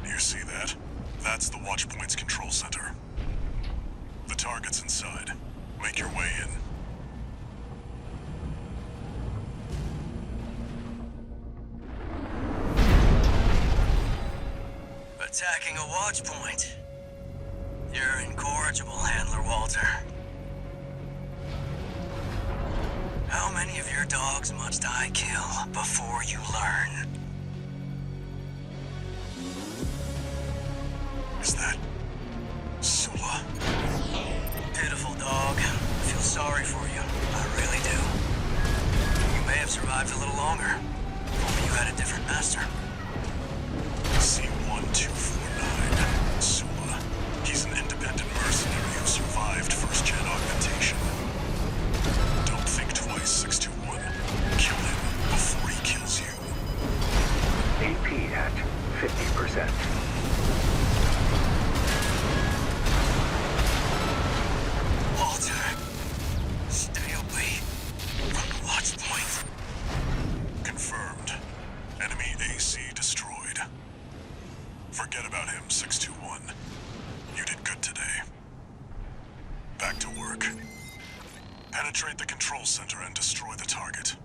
You see that? That's the Watchpoint's control center. The target's inside. Make your way in. Attacking a Watchpoint. You're incorrigible, Handler Walter. How many of your dogs must I kill before you learn? Is that... Sula? Pitiful dog. I feel sorry for you. I really do. You may have survived a little longer. If only you had a different master. C-1249. Sula. He's an independent mercenary who survived first-gen augmentation. Don't think twice, 621. Kill him before he kills you. AP at 50%. Walter, stay away from the Watchpoint. Confirmed. Enemy AC destroyed. Forget about him, 621. You did good today. Back to work. Penetrate the control center and destroy the target.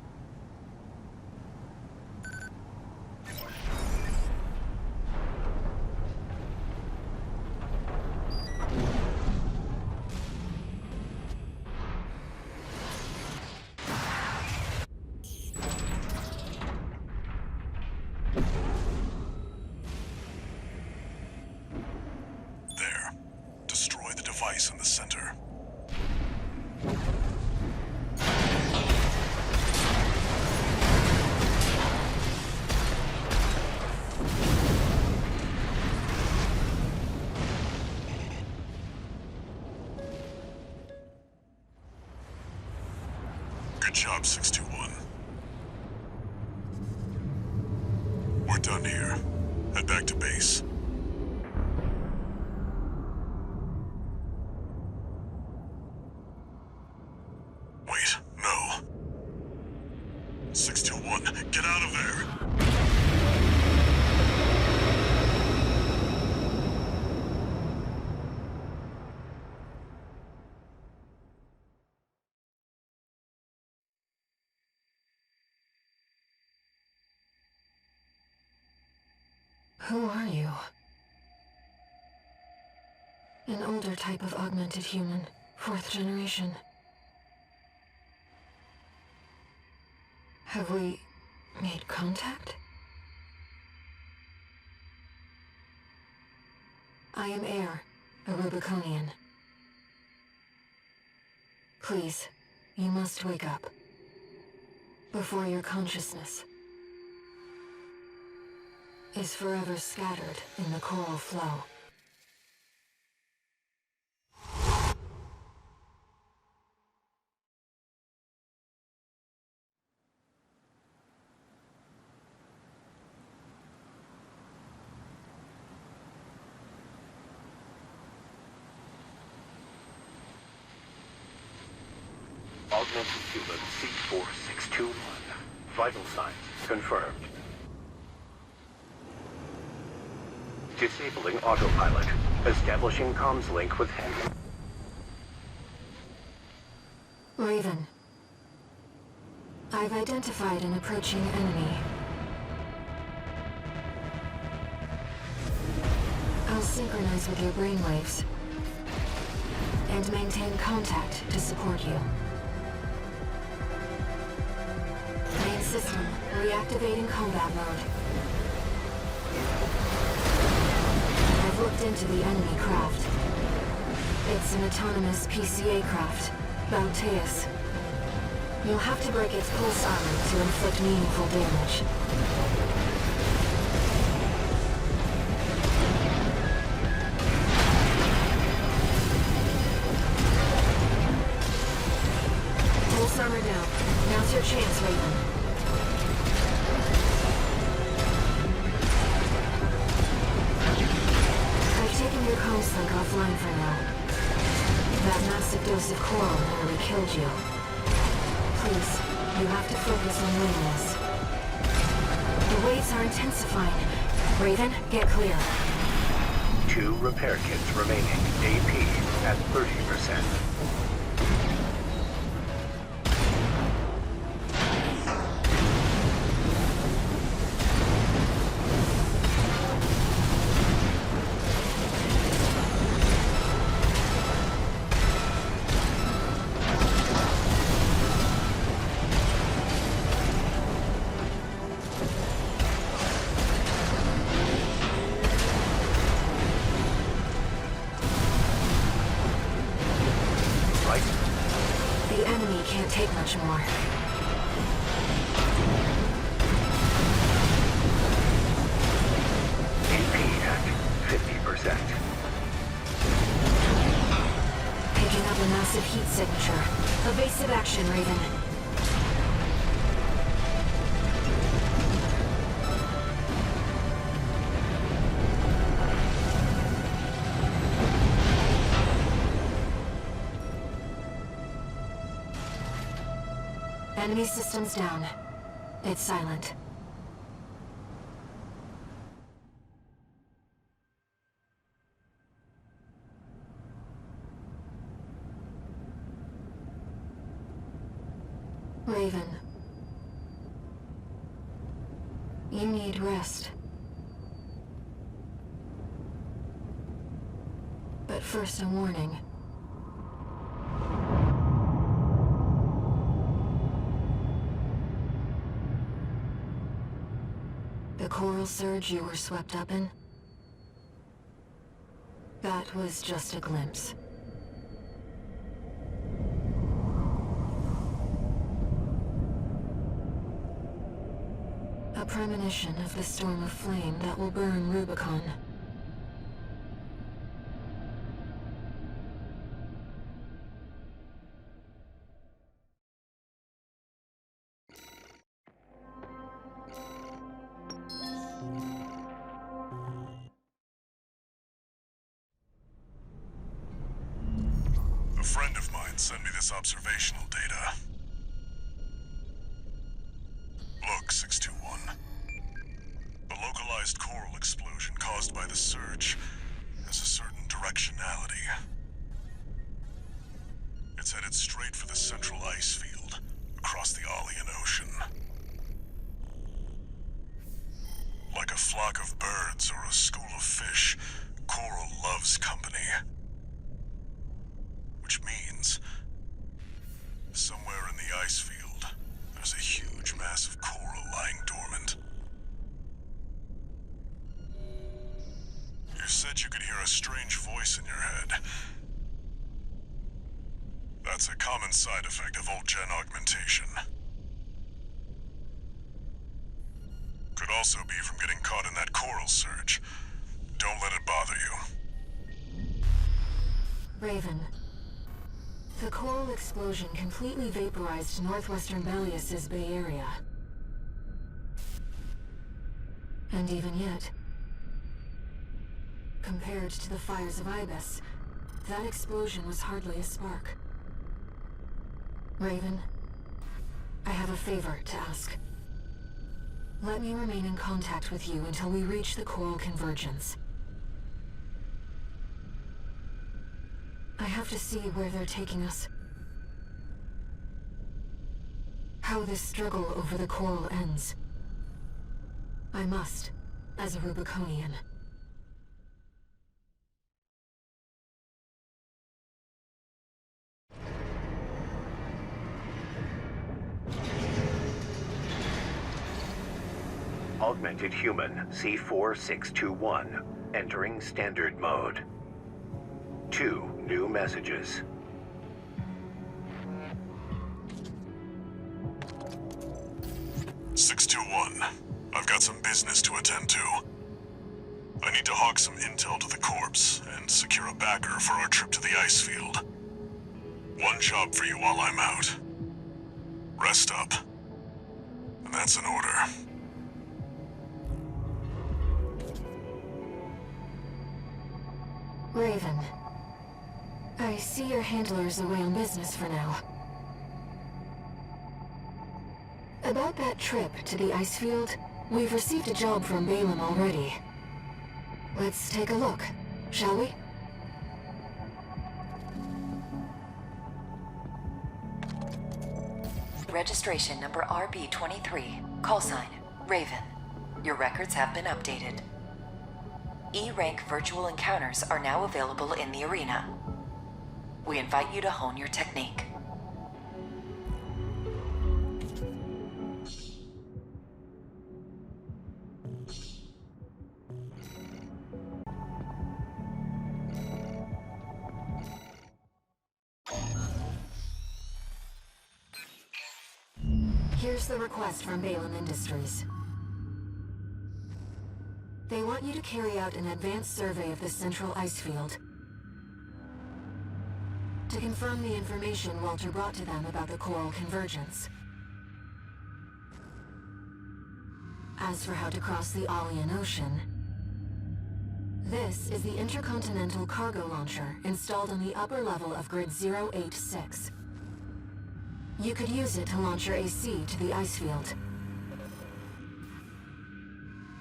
There. Destroy the device in the center. Good job, 621. We're done here. Head back to base. Wait, no. 621, get out of there! Who are you? An older type of augmented human, 4th generation. Have we made contact? I am Air, a Rubiconian. Please, you must wake up. Before your consciousness is forever scattered in the coral flow. Augmented human C4621. Vital signs confirmed. Disabling autopilot. Establishing comms link with Handler. Raven. I've identified an approaching enemy. I'll synchronize with your brainwaves and maintain contact to support you. Main system reactivating combat mode. I've looked into the enemy craft. It's an autonomous PCA craft, Bauteus. You'll have to break its pulse armor to inflict meaningful damage. Pulse armor down. Now's your chance, Raven. I've taken your comms link offline for now. That massive dose of coral nearly killed you. Please, You have to focus on winning this. The waves are intensifying. Raven, get clear. 2 repair kits remaining. AP at 30%. The enemy can't take much more. AP at 50%. Picking up a massive heat signature. Evasive action, Raven. Enemy systems down. It's silent. Raven. You need rest. But first, a warning. The coral surge you were swept up in? That was just a glimpse. A premonition of the storm of flame that will burn Rubicon. A friend of mine sent me this observational data. Look, 621. The localized coral explosion caused by the surge has a certain directionality. It's headed straight for the central ice field, across the Alian Ocean. Like a flock of birds or a school of fish, coral loves company. Which means, somewhere in the ice field, there's a huge mass of coral lying dormant. You said you could hear a strange voice in your head. That's a common side effect of old-gen augmentation. Could also be from getting caught in that coral surge. Don't let it bother you. Raven. The coral explosion completely vaporized northwestern Alias's Bay Area. And even yet, compared to the Fires of Ibis, that explosion was hardly a spark. Raven, I have a favor to ask. Let me remain in contact with you until we reach the coral convergence. I have to see where they're taking us. How this struggle over the coral ends. I must, as a Rubiconian. Augmented human C4621 entering standard mode. 2 new messages. I've got some business to attend to. I need to hawk some intel to the corps and secure a backer for our trip to the ice field. One job for you while I'm out. Rest up. And that's an order. Raven. I see your handler's away on business for now. About that trip to the ice field, we've received a job from Balaam already. Let's take a look, shall we? Registration number RB23, call sign, Raven. Your records have been updated. E-rank virtual encounters are now available in the arena. We invite you to hone your technique. Here's the request from Balaam Industries. They want you to carry out an advanced survey of the central ice field to confirm the information Walter brought to them about the coral convergence. As for how to cross the Alian Ocean, this is the intercontinental cargo launcher installed on the upper level of Grid 086. You could use it to launch your AC to the ice field.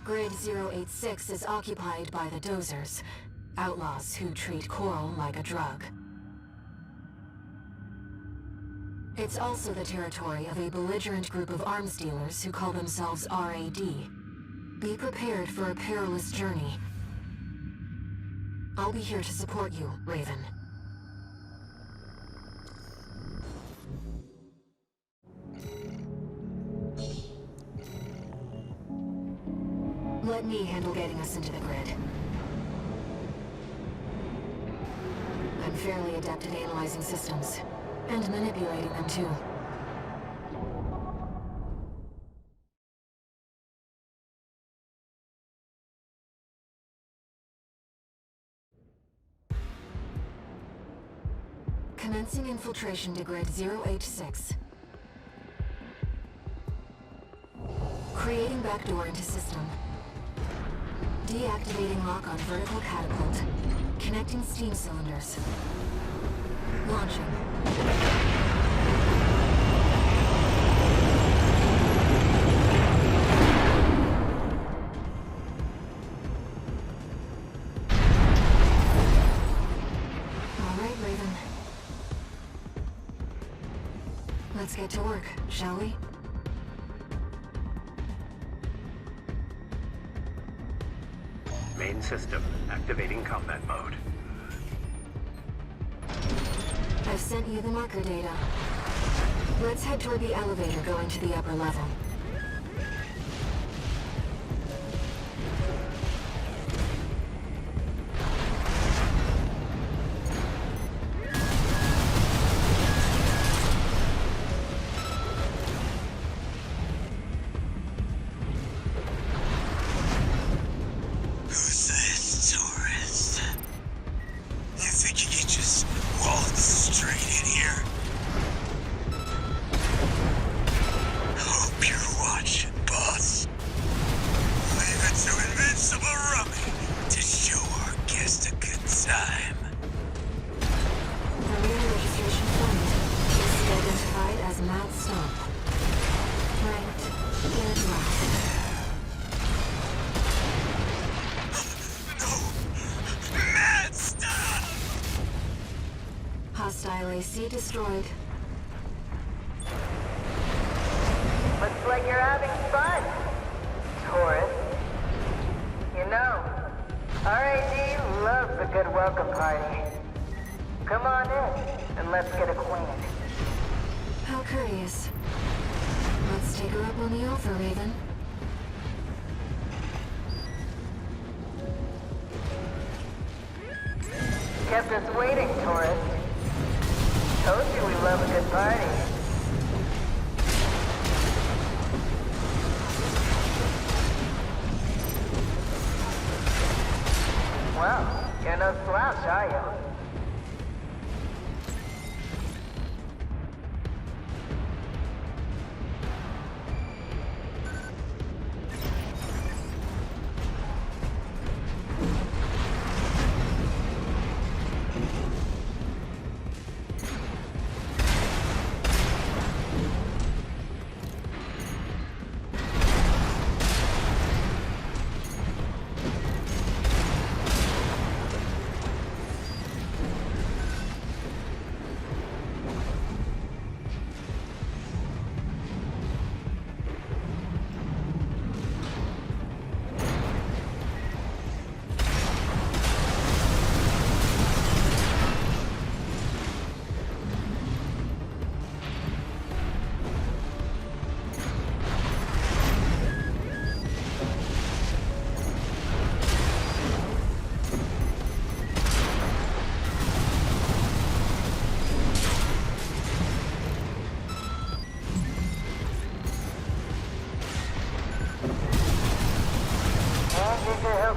Grid 086 is occupied by the Dozers, outlaws who treat coral like a drug. It's also the territory of a belligerent group of arms dealers who call themselves RAD. Be prepared for a perilous journey. I'll be here to support you, Raven. Let me handle getting us into the grid. I'm fairly adept at analyzing systems, and manipulating them too. Commencing infiltration to Grid 086. Creating backdoor into system. Deactivating lock on vertical catapult. Connecting steam cylinders. Launching. All right, Raven. Let's get to work, shall we? Main system activating combat mode. I've sent you the marker data. Let's head toward the elevator going to the upper level. Hostile AC destroyed. Looks like you're having fun, Taurus. You know, RAD loves a good welcome party. Come on in, and let's get acquainted. How courteous. Let's take her up on the offer, Raven. Kept us waiting, Taurus. Told you we love a good party. Well, you're no slouch, are you?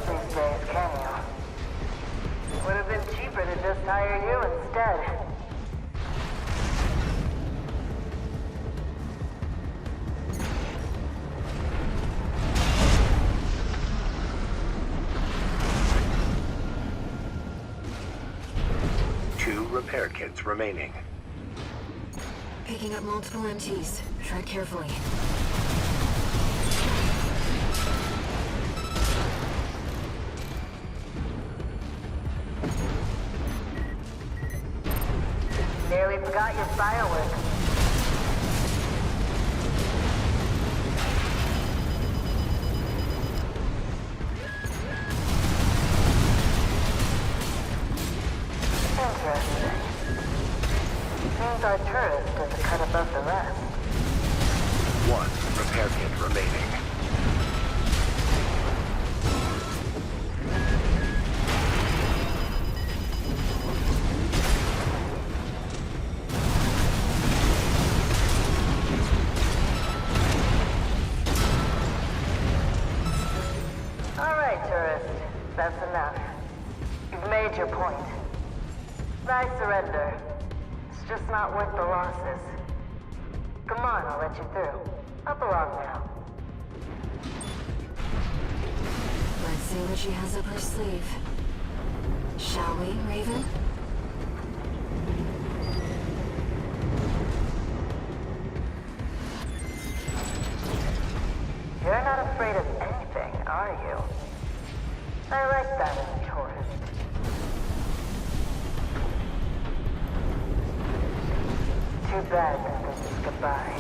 bills these days, can you? Would have been cheaper to just hire you instead. Two repair kits remaining. Picking up multiple MTs. Tread carefully. Nearly forgot your fireworks. Interesting. Seems our tourist is a cut above the rest. One repair kit remaining. All right, tourist. That's enough. You've made your point. I surrender. It's just not worth the losses. Come on, I'll let you through. Up along now. Let's see what she has up her sleeve. Shall we, Raven? You're not afraid of anything, are you? I like that in a tourist. Too bad that this is goodbye.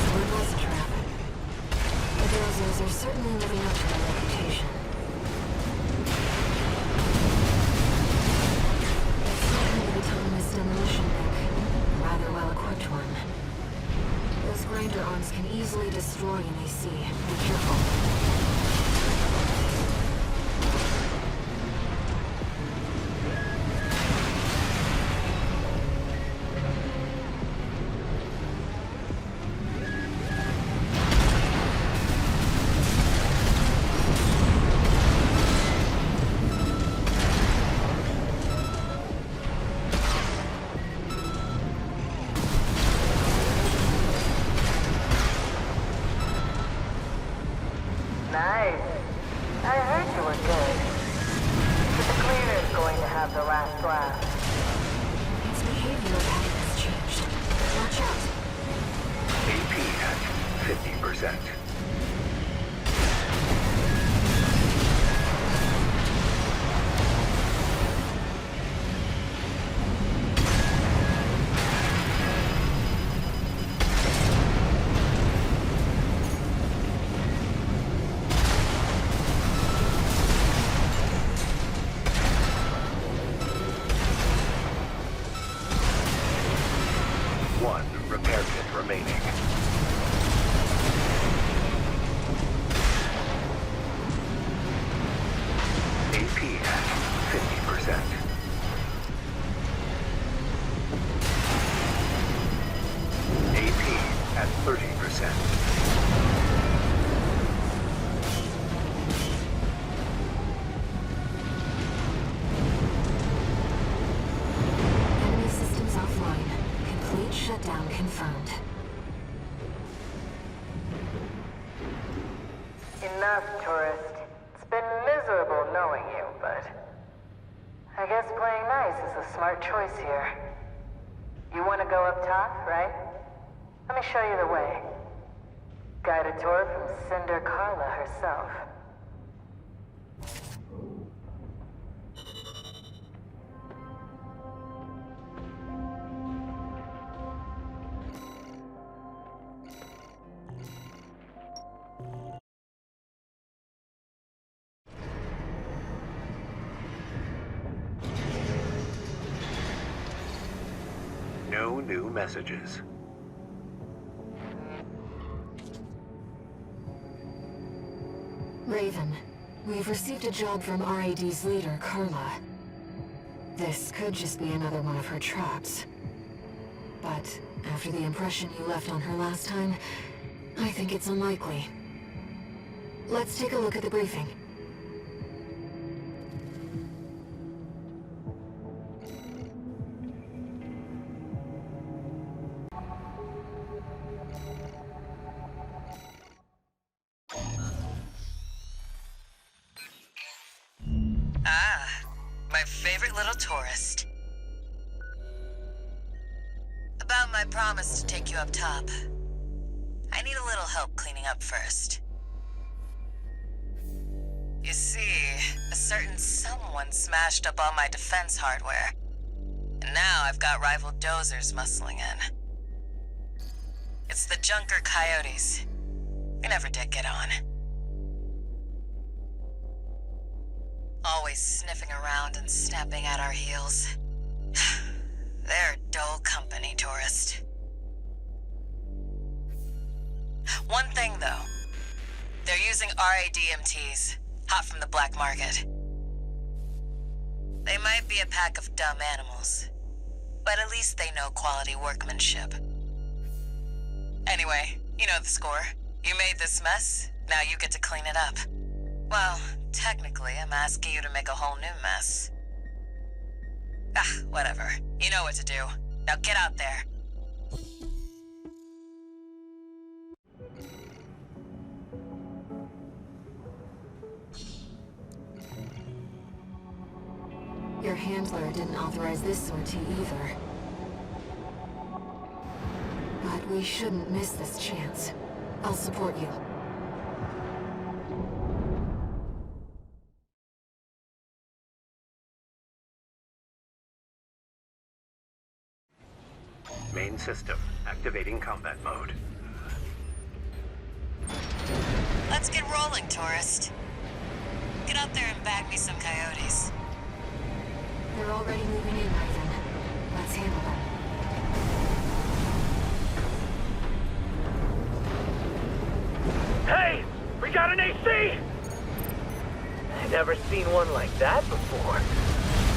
So it was a trap. The Dozers are certainly living up to their reputation. It's not kind of autonomous demolition rig. Rather well-equipped one. Those grinder arms can easily destroy an AC. Be careful. Nice. I heard you were good. But the cleaner's going to have the last laugh. Its behavioral pattern has changed. Watch out. AP at 50%. One repair kit remaining. AP at 50%. AP at 30%. Enemy systems offline. Complete shutdown confirmed. Enough, tourist. It's been miserable knowing you, but I guess playing nice is a smart choice here. You want to go up top, right? Let me show you the way. Guided tour from Cinder Carla herself. No new messages. Raven, we've received a job from RAD's leader, Carla. This could just be another one of her traps. But after the impression you left on her last time, I think it's unlikely. Let's take a look at the briefing. favorite little tourist. About my promise to take you up top. I need a little help cleaning up first. You see, a certain someone smashed up all my defense hardware. And now I've got rival dozers muscling in. It's the Junker Coyotes. We never did get on. Always sniffing around and snapping at our heels. They're dull company, tourist. One thing, though. They're using RADMTs, hot from the black market. They might be a pack of dumb animals, but at least they know quality workmanship. Anyway, you know the score. You made this mess, now you get to clean it up. Well, technically, I'm asking you to make a whole new mess. Ah, whatever. You know what to do. Now get out there. Your handler didn't authorize this sortie either. But we shouldn't miss this chance. I'll support you. Main system, activating combat mode. Let's get rolling, tourist. Get out there and bag me some coyotes. They're already moving in, Raven. Let's handle them. Hey! We got an AC! I've never seen one like that before.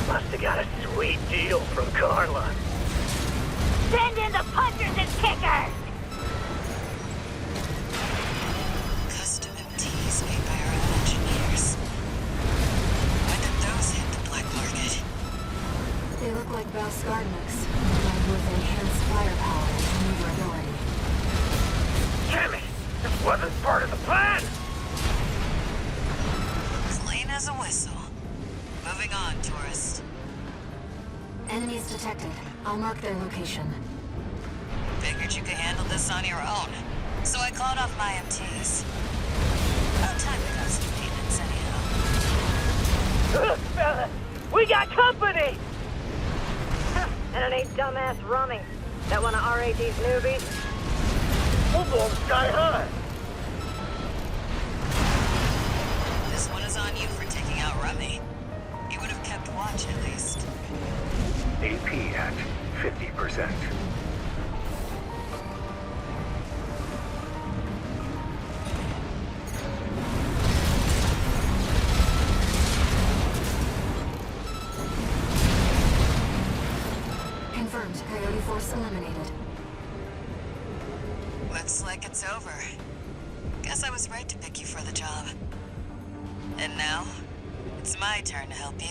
Must have got a sweet deal from Carla. Send in the punchers and kickers! Custom MTs made by our own engineers. When did those hit the black market? They look like Valskarniks, but with enhanced firepower and maneuverability. Damn it! This wasn't part of the plan! Clean as a whistle. Moving on, tourist. Enemies detected. I'll mark their location. Figured you could handle this on your own, so I called off my MTs. About time we got some maintenance anyhow. Look, fella! We got company! And it ain't dumbass Rummy. That one of RAD's newbies? We'll blow them sky high! This one is on you for taking out Rummy. You would have kept watch at least. AP at 50%. Confirmed. Coyote Force eliminated. Looks like it's over. Guess I was right to pick you for the job. And now, it's my turn to help you.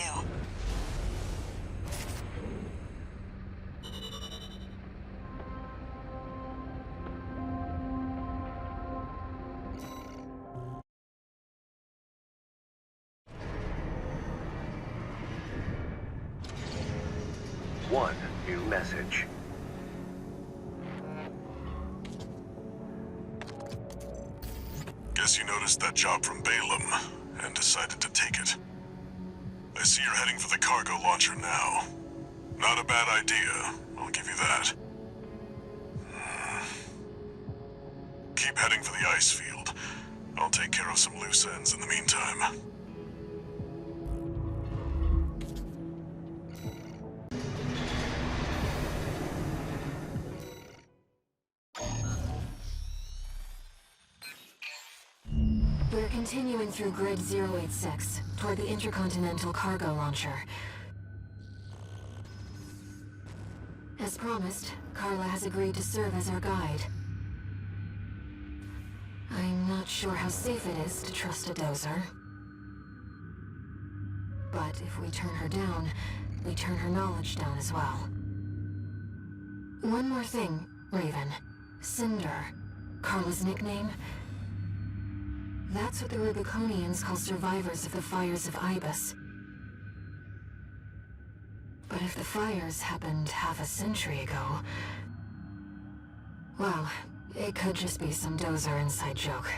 One new message. Guess you noticed that job from Balaam and decided to take it. I see you're heading for the cargo launcher now. Not a bad idea, I'll give you that. Keep heading for the ice field. I'll take care of some loose ends in the meantime. We're continuing through Grid 086, toward the Intercontinental Cargo Launcher. As promised, Carla has agreed to serve as our guide. I'm not sure how safe it is to trust a dozer. But if we turn her down, we turn her knowledge down as well. One more thing, Raven. Cinder. Carla's nickname? That's what the Rubiconians call survivors of the Fires of Ibis. But if the fires happened half a century ago... well, it could just be some dozer inside joke.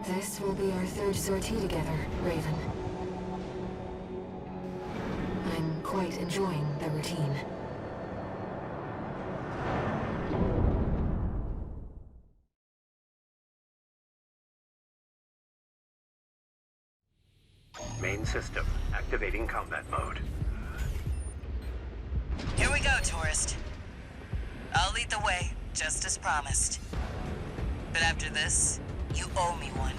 This will be our third sortie together, Raven. I'm quite enjoying the routine. Main system, activating combat mode. Here we go, tourist. I'll lead the way, just as promised. But after this, you owe me one.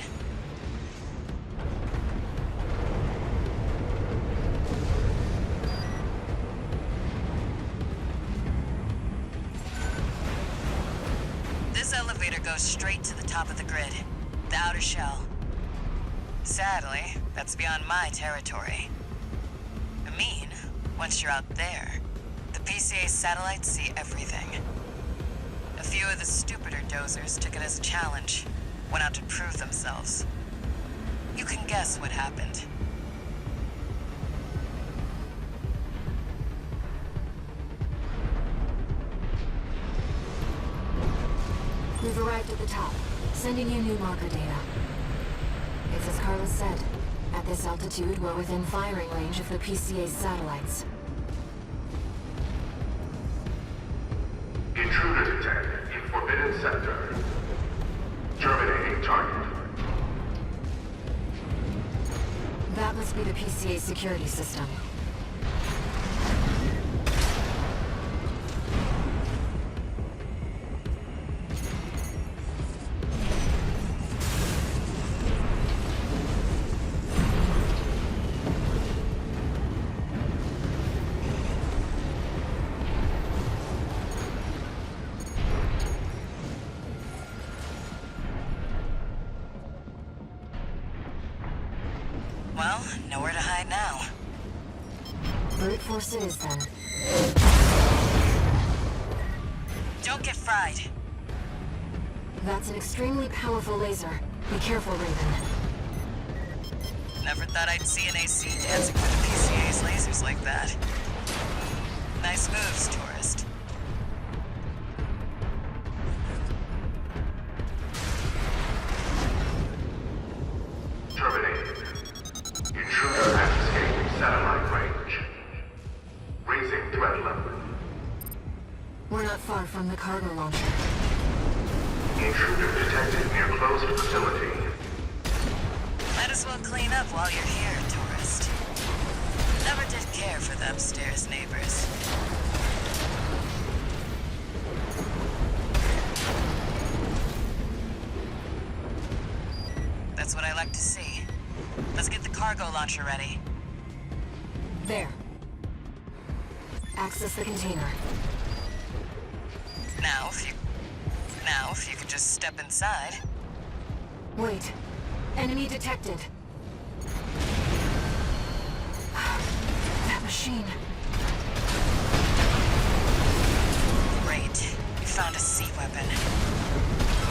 This elevator goes straight to the top of the grid, the outer shell. Sadly, that's beyond my territory. I mean, once you're out there, the PCA satellites see everything. A few of the stupider dozers took it as a challenge, went out to prove themselves. You can guess what happened. We've arrived at the top, sending you new marker data. It's as Carla said. At this altitude, we're within firing range of the PCA's satellites. Intruder detected in Forbidden Sector. Terminating target. That must be the PCA security system. Well, nowhere to hide now. Brute force it is, then. Don't get fried. That's an extremely powerful laser. Be careful, Raven. Never thought I'd see an AC dancing with the PCA's lasers like that. Nice moves, tourist. Terminated. Intruder has escaped satellite range. Raising threat level. We're not far from the cargo launcher. Intruder detected near closed facility. Might as well clean up while you're here, tourist. Never did care for the upstairs neighbors. That's what I like to see. Let's get the cargo launcher ready. There. Access the container. Now, if you could just step inside. Wait. Enemy detected. That machine. Great. You found a sea weapon.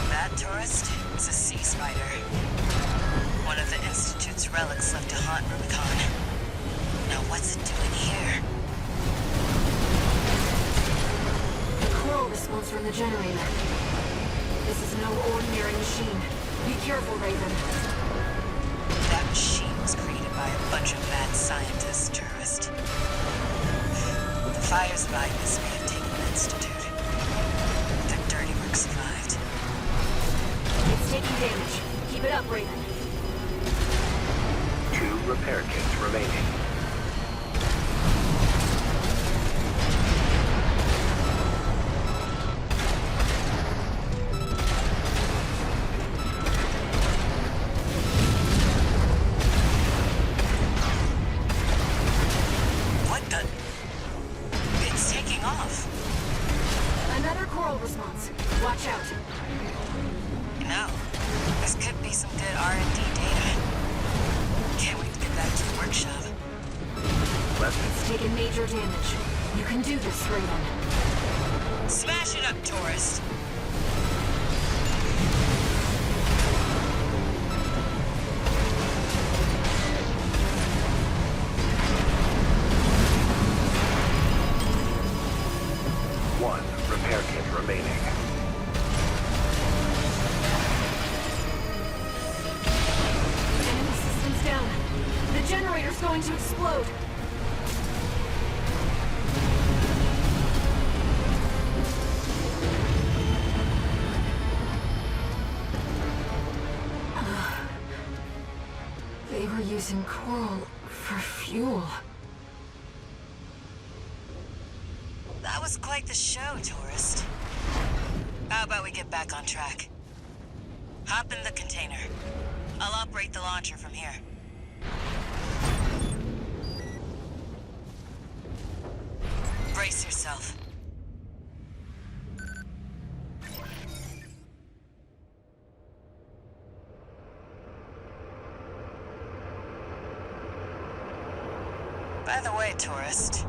That, tourist, is a sea spider. One of the Institute's relics left to haunt Rubicon. Now what's it doing here? Coral response from the generator. This is no ordinary machine. Be careful, Raven. That machine was created by a bunch of mad scientists, tourist. The Fires of Ibis may have taken the Institute. Their dirty work survived. It's taking damage. Keep it up, Raven. 2 repair kits remaining. What the? It's taking off. Another coral response. Watch out. You know, this could be some good R&D data. Can't wait to get back to the workshop. It's taken major damage. You can do this, Raven. Smash it up, tourist. repair kit remaining. Enemy systems down. The generator's going to explode. They were using coral for fuel. That was quite the show, tourist. How about we get back on track? Hop in the container. I'll operate the launcher from here. Brace yourself. By the way, tourist,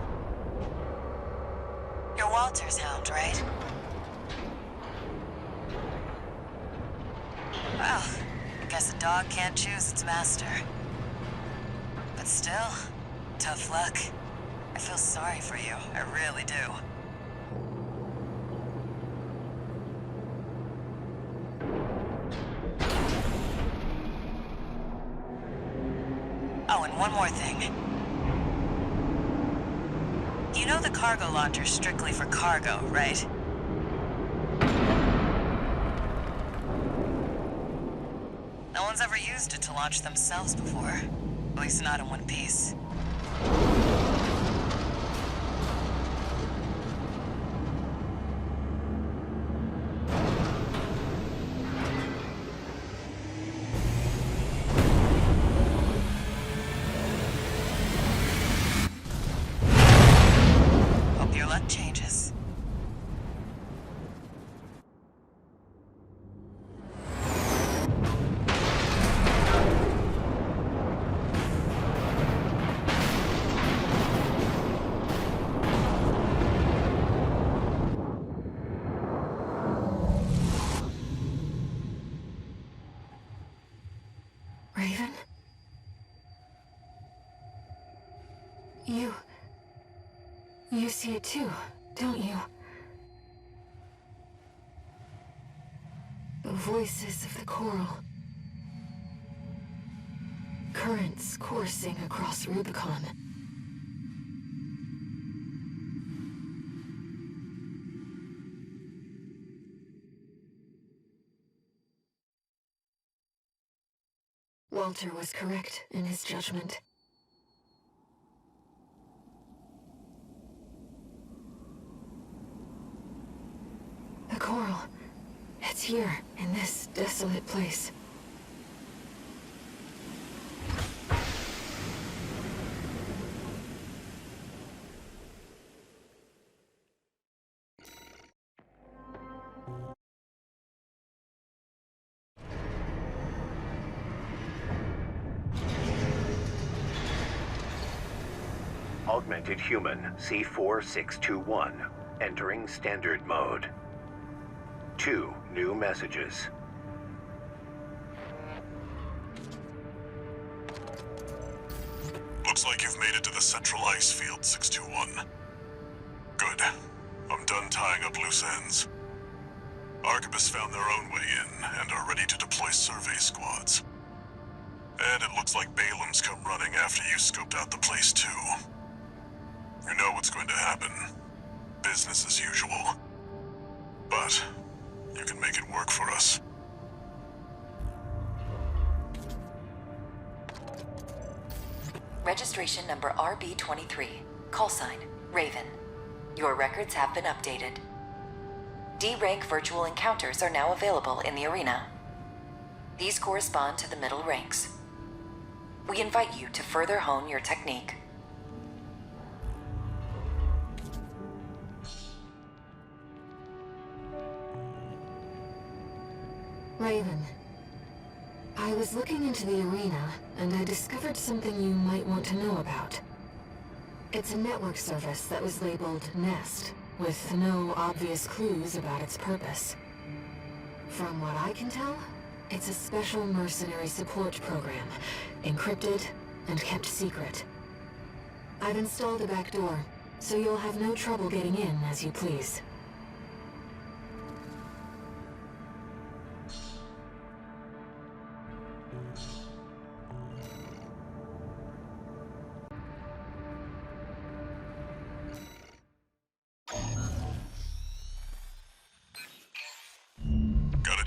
you're Walter's hound, right? Well, I guess a dog can't choose its master. But still, tough luck. I feel sorry for you, I really do. Oh, and one more thing. You know the cargo launcher's strictly for cargo, right? No one's ever used it to launch themselves before. At least not in one piece. Hope your luck changes. Raven? You see it too, don't you? The voices of the coral. Currents coursing across Rubicon. Walter was correct in his judgment. The coral. It's here, in this desolate place. Augmented human C4621, entering standard mode. 2 new messages. Looks like you've made it to the central ice field, 621. Good. I'm done tying up loose ends. Arquebus found their own way in and are ready to deploy survey squads. And it looks like Balam's come running after you scoped out the place too. You know what's going to happen. Business as usual. But you can make it work for us. Registration number RB23. Call sign, Raven. Your records have been updated. D-rank virtual encounters are now available in the arena. These correspond to the middle ranks. We invite you to further hone your technique. Raven, I was looking into the arena, and I discovered something you might want to know about. It's a network service that was labeled Nest, with no obvious clues about its purpose. From what I can tell, it's a special mercenary support program, encrypted and kept secret. I've installed a backdoor, so you'll have no trouble getting in as you please.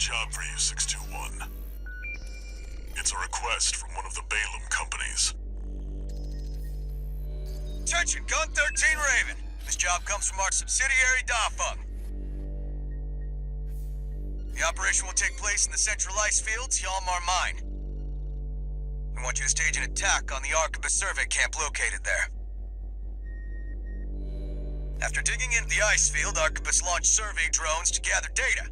job for you, 621. It's a request from one of the Balaam companies. Attention, Gun 13 Raven. This job comes from our subsidiary, Dafeng. The operation will take place in the central ice fields, Yalmar Mine. We want you to stage an attack on the Arquebus survey camp located there. After digging into the ice field, Arquebus launched survey drones to gather data.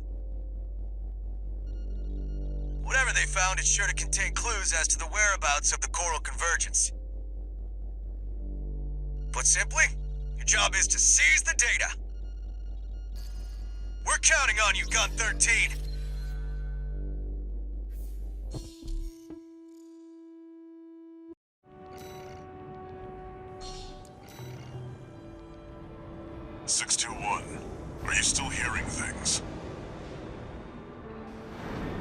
Whatever they found is sure to contain clues as to the whereabouts of the Coral Convergence. Put simply, your job is to seize the data. We're counting on you, Gun 13. Are you still hearing things?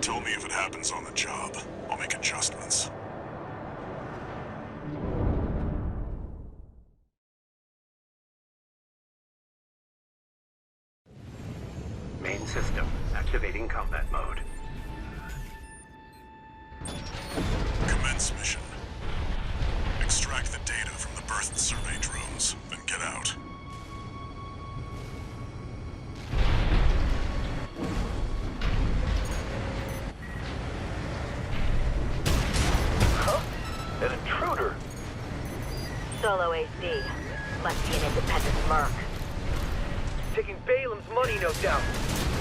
Tell me if it happens on the job. I'll make adjustments. Main system activating combat mode. Commence mission. Extract the data from the birth survey drones, then get out. An intruder? Solo AC. Must be an independent merc. Taking Balaam's money, no doubt.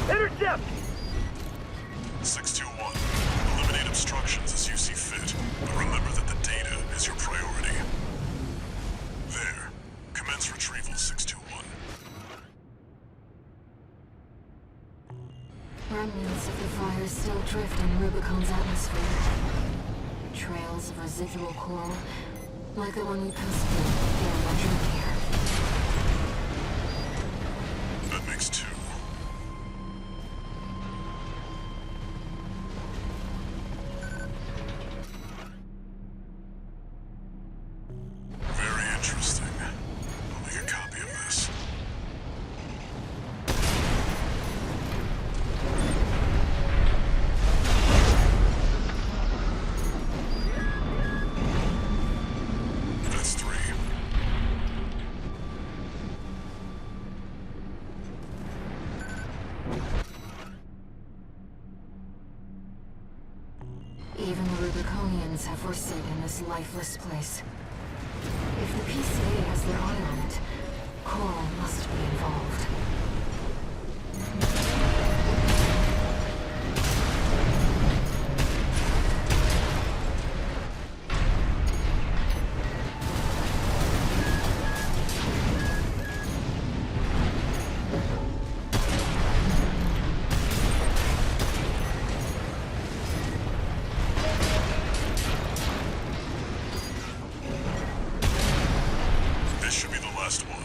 Intercept! 621. Eliminate obstructions as you see fit, but remember that the data is your priority. There. Commence retrieval, 621. Remnants of the fire still drift in Rubicon's atmosphere. Trails of residual coral, like the one we passed through during our journey here. That makes two. Very interesting. I'll make a copy of this. That's three. Even the Rubiconians have forsaken this lifeless place. If the PCA has their eye on it, Coral must be involved. This should be the last one.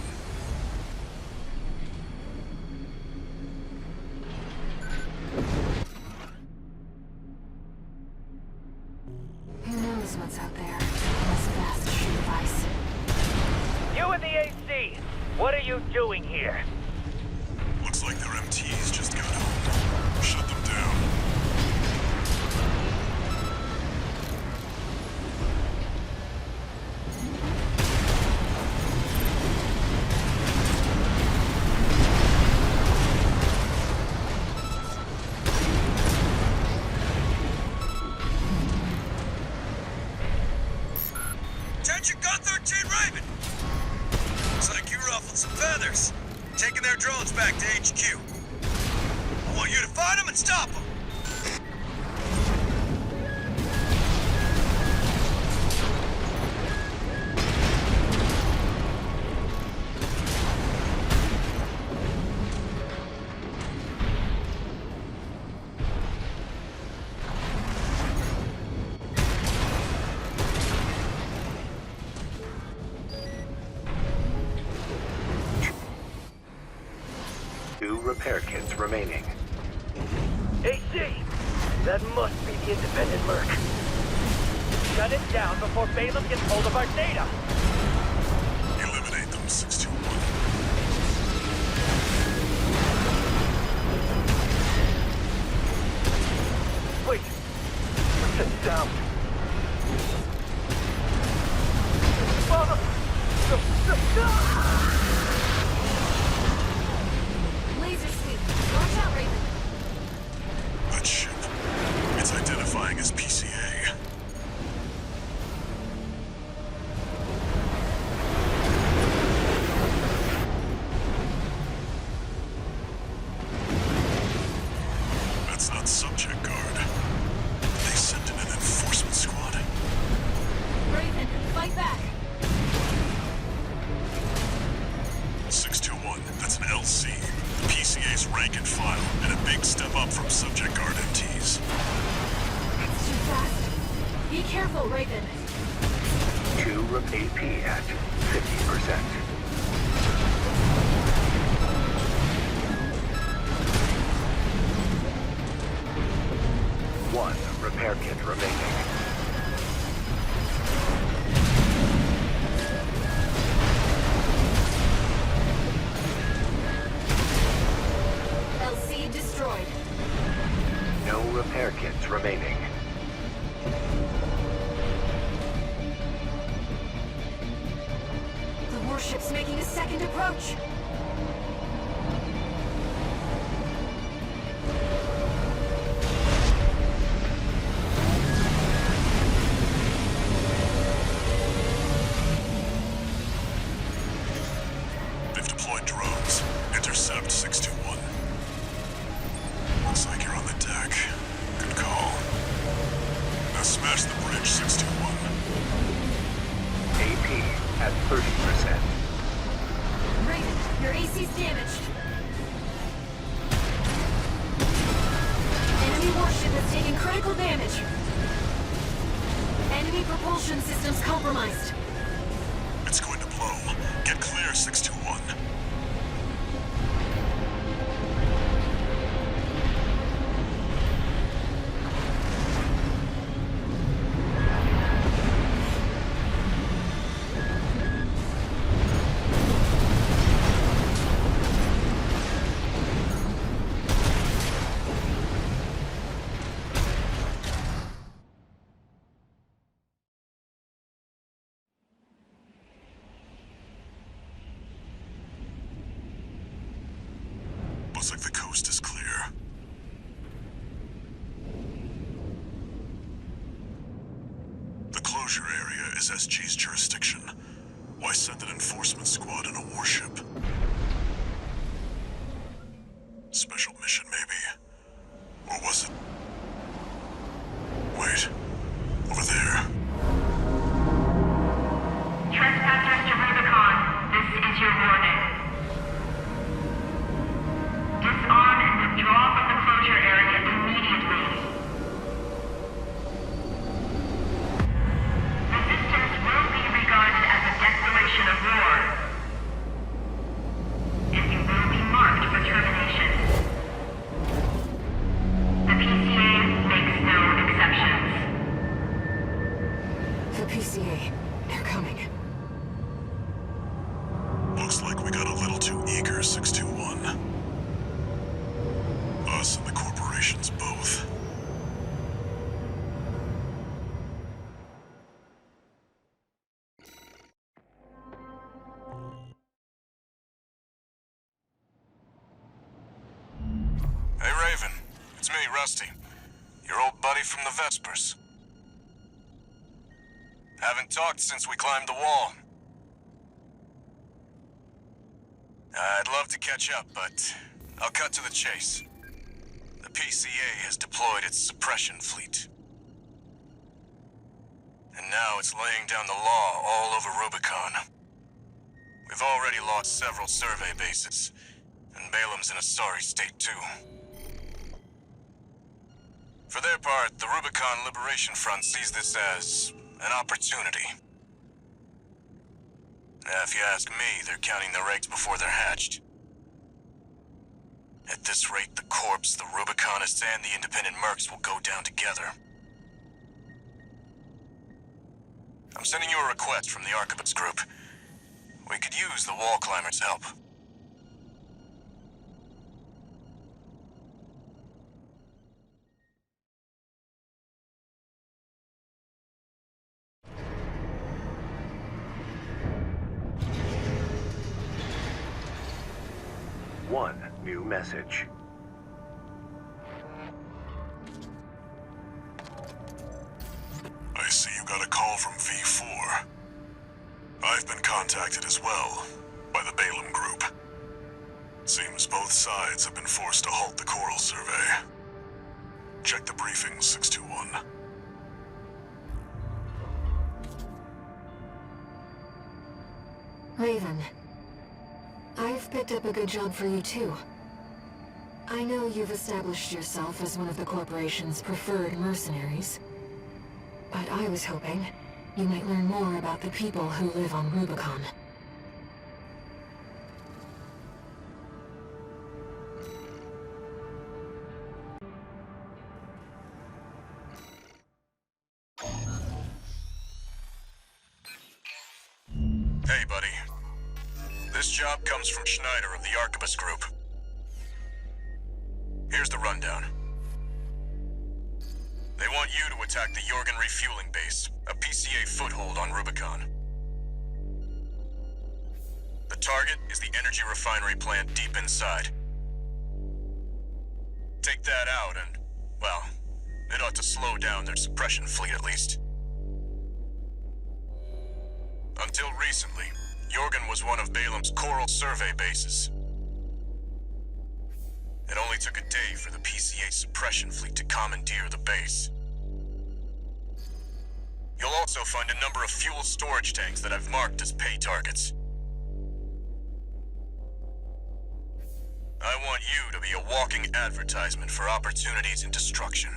Who knows what's out there in this vast sheet of ice? You and the AC! What are you doing here? Looks like their MTs just got home. Shut them down. Attention, Gun 13 Raven! Looks like you ruffled some feathers. Taking their drones back to HQ. I want you to find them and stop them. Two repair kits remaining. AC! That must be the independent merc. Shut it down before Balaam gets hold of our data! Eliminate them, 621. That's not subject guard. They sent in an enforcement squad? Raven, fight back! 621, that's an LC. The PCA's rank and file, and a big step up from subject guard MTs. It's too fast. Be careful, Raven. 2 AP at 50%. One repair kit remaining. LC destroyed. No repair kits remaining. The warship's making a second approach. They've deployed drones. Intercept 621. Looks like you're on the deck. Good call. Now smash the bridge, 621. AP at 30%. Raven, your AC's damaged. Enemy warship has taken critical damage. Enemy propulsion systems compromised. It's going to blow. Get clear, 621. Looks like the coast is clear. The closure area is SG's jurisdiction. Why send an enforcement squad in a warship? Special mission, maybe? Or was it? Wait. Over there. Trespassers to Rubicon, this is your warning. Disarm and withdraw from the closure area immediately. Resistance will be regarded as a declaration of war, and you will be marked for termination. The PCA makes no exceptions. The PCA, they're coming. Looks like we got a little too eager, 621. Us and the corporations both. Hey, Raven. It's me, Rusty. Your old buddy from the Vespers. Haven't talked since we climbed the wall. I'd love to catch up, but I'll cut to the chase. The PCA has deployed its suppression fleet. And now it's laying down the law all over Rubicon. We've already lost several survey bases, and Balam's in a sorry state too. For their part, the Rubicon Liberation Front sees this as an opportunity. If you ask me, they're counting their eggs before they're hatched. At this rate, the Corps, the Rubiconists, and the independent mercs will go down together. I'm sending you a request from the Archibus group. We could use the wall climbers' help. One new message. I see you got a call from V4. I've been contacted as well, by the Balam group. Seems both sides have been forced to halt the coral survey. Check the briefing, 621. Raven, I've picked up a good job for you too. I know you've established yourself as one of the corporation's preferred mercenaries, but I was hoping you might learn more about the people who live on Rubicon. Hey, buddy. This job comes from Schneider of the Arquebus Group. Here's the rundown. They want you to attack the Jorgen refueling base, a PCA foothold on Rubicon. The target is the energy refinery plant deep inside. Take that out and, well, it ought to slow down their suppression fleet at least. Until recently, Jorgen was one of Balam's Coral survey bases. It only took a day for the PCA suppression fleet to commandeer the base. You'll also find a number of fuel storage tanks that I've marked as pay targets. I want you to be a walking advertisement for opportunities in destruction.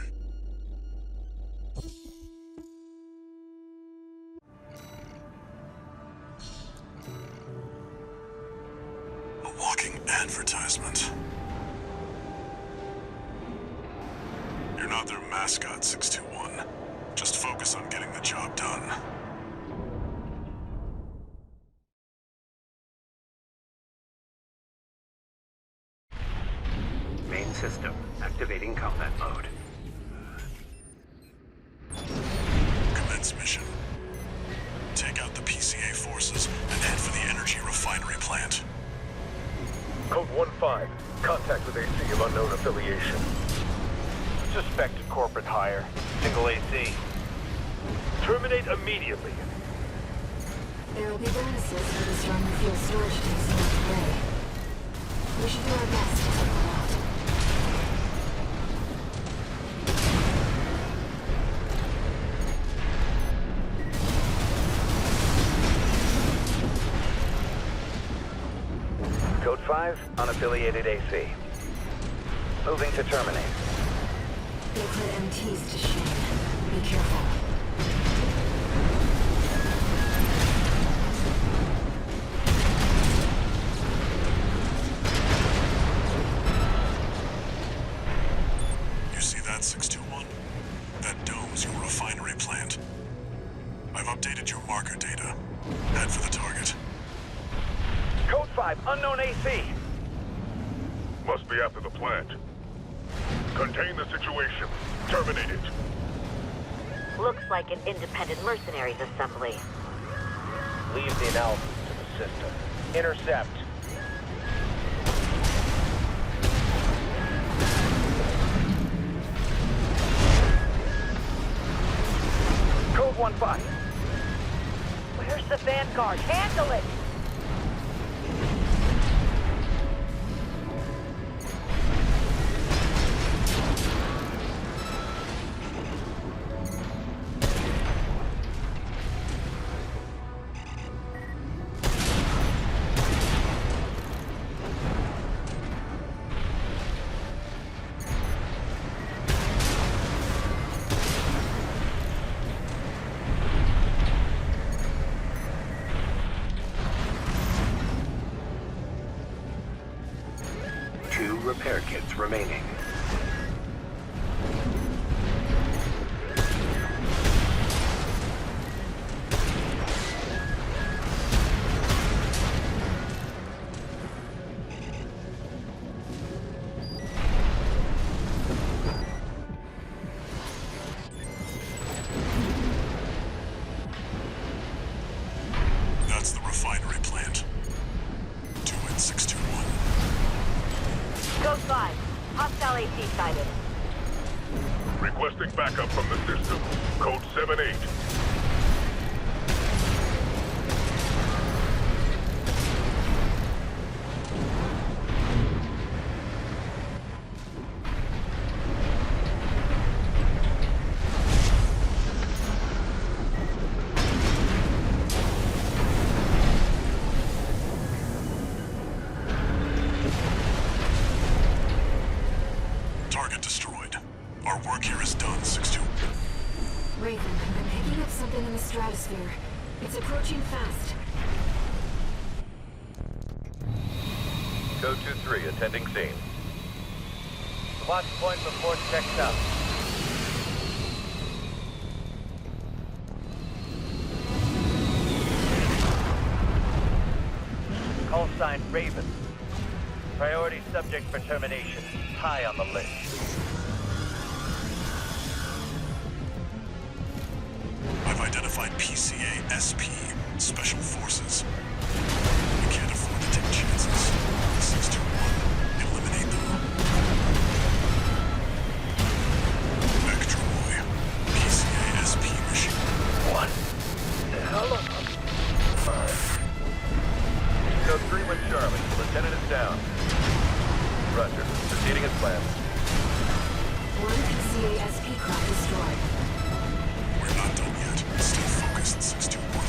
A walking advertisement. You're not their mascot, 621. Just focus on getting the job done. Main system activating combat mode. Commence mission. Take out the PCA forces and head for the energy refinery plant. Code 1-5. Contact with AC of unknown affiliation. Suspected corporate hire. Single AC. Terminate immediately. There will be bonuses for destroying the fuel storage tanks throughout the day. We should do our best to take them out. Code 5, unaffiliated AC. Moving to terminate. They put MTs to shame. Be careful. You see that, 621? That dome's your refinery plant. I've updated your marker data. Head for the target. Code 5, unknown AC. Must be after the plant. Contain the situation. Terminate it. Looks like an independent mercenaries assembly. Leave the analysis to the system. Intercept. Code 1-5. Where's the Vanguard? Handle it! Repair kits remaining. That's the refinery plant. 2N621. Code 5. Hostile AC sighted. Requesting backup from the system. Code 7-8. Our work here is done, 6-2. Raven, I'm picking up something in the stratosphere. It's approaching fast. Code 2-3, attending scene. Launch point before checked out. Call sign Raven. Priority subject for termination. High on the list. I've identified PCA SP, Special Forces. We can't afford to take chances. 621, eliminate them. Vector Boy, PCA SP machine. What the hell of a... Code 3 with Charlie. Lieutenant is down. Roger. Proceeding as planned. One PCA SP craft destroyed. We're not done yet. Stay focused, 621.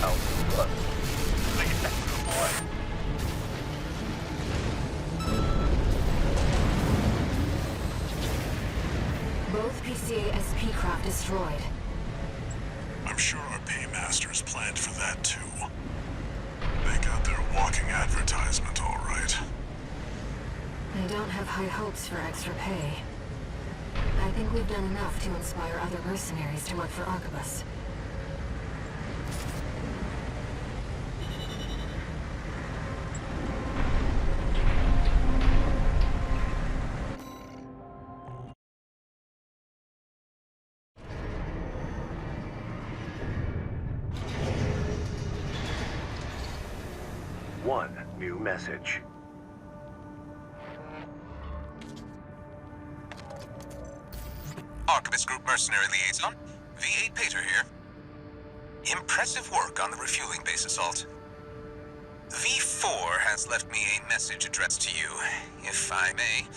Out. Look. Look at that little boy. Both PCA SP craft destroyed. I'm sure our paymasters planned for that too. They got their walking advertisement all right. I don't have high hopes for extra pay. I think we've done enough to inspire other mercenaries to work for Arquebus. One new message. Arquebus Group Mercenary Liaison, V8 Pater here. Impressive work on the refueling base assault. V4 has left me a message addressed to you, if I may.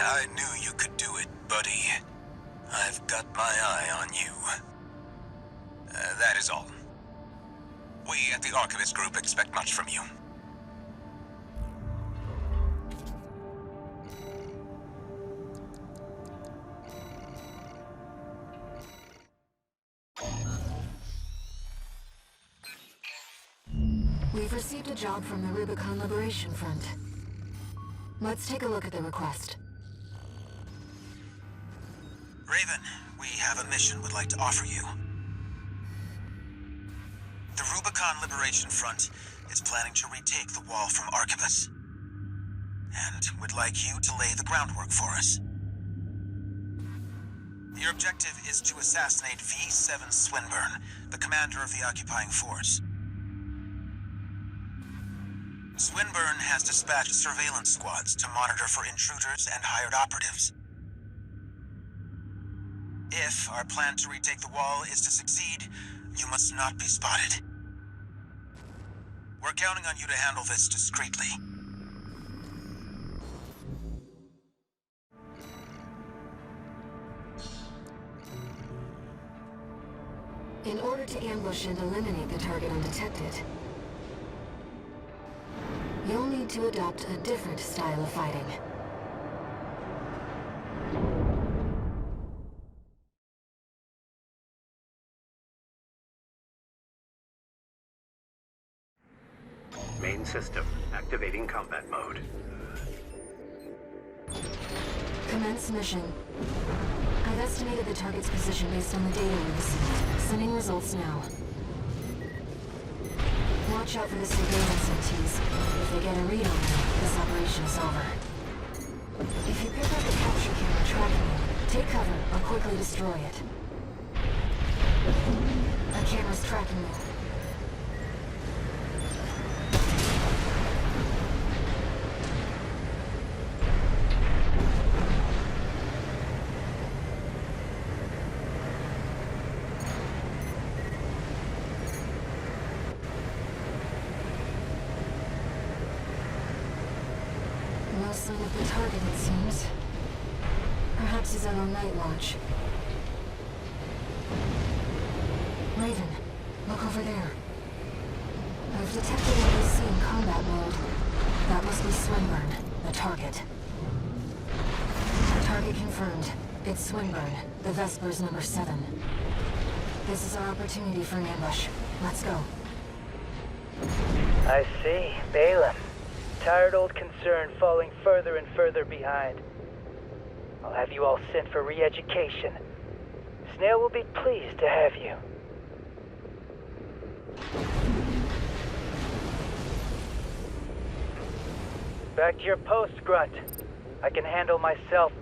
I knew you could do it, buddy. I've got my eye on you. That is all. We at the Arquebus Group expect much from you. We've received a job from the Rubicon Liberation Front. Let's take a look at the request. Raven, we have a mission we'd like to offer you. The Rubicon Liberation Front is planning to retake the wall from Arquebus. And would like you to lay the groundwork for us. Your objective is to assassinate V7 Swinburne, the commander of the occupying force. Swinburne has dispatched surveillance squads to monitor for intruders and hired operatives. If our plan to retake the wall is to succeed, you must not be spotted. We're counting on you to handle this discreetly. In order to ambush and eliminate the target undetected, you'll need to adopt a different style of fighting. Main system activating combat mode. Commence mission. I've estimated the target's position based on the data we received. Sending results now. Watch out for the surveillance MTs. If they get a read on them, this operation is over. If you pick up the capture camera tracking you, take cover or quickly destroy it. That camera's tracking you. No sign of the target, it seems. Perhaps he's out on night watch. Raven, look over there. I've detected an AC in combat mode. That must be Swinburne, the target. Target confirmed. It's Swinburne, the Vespers number 7. This is our opportunity for an ambush. Let's go. I see. Balaam. Tired old concern falling further and further behind. I'll have you all sent for re-education. Snail will be pleased to have you. Back to your post, Grunt. I can handle myself,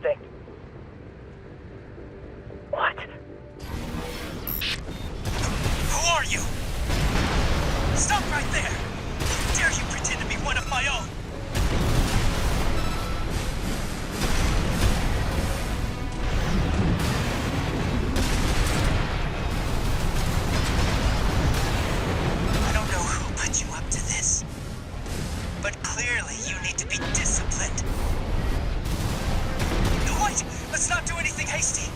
What? Who are you? Stop right there! How dare you pretend to be one of my own? I don't know who put you up to this, but clearly you need to be disciplined. No, wait! Let's not do anything hasty.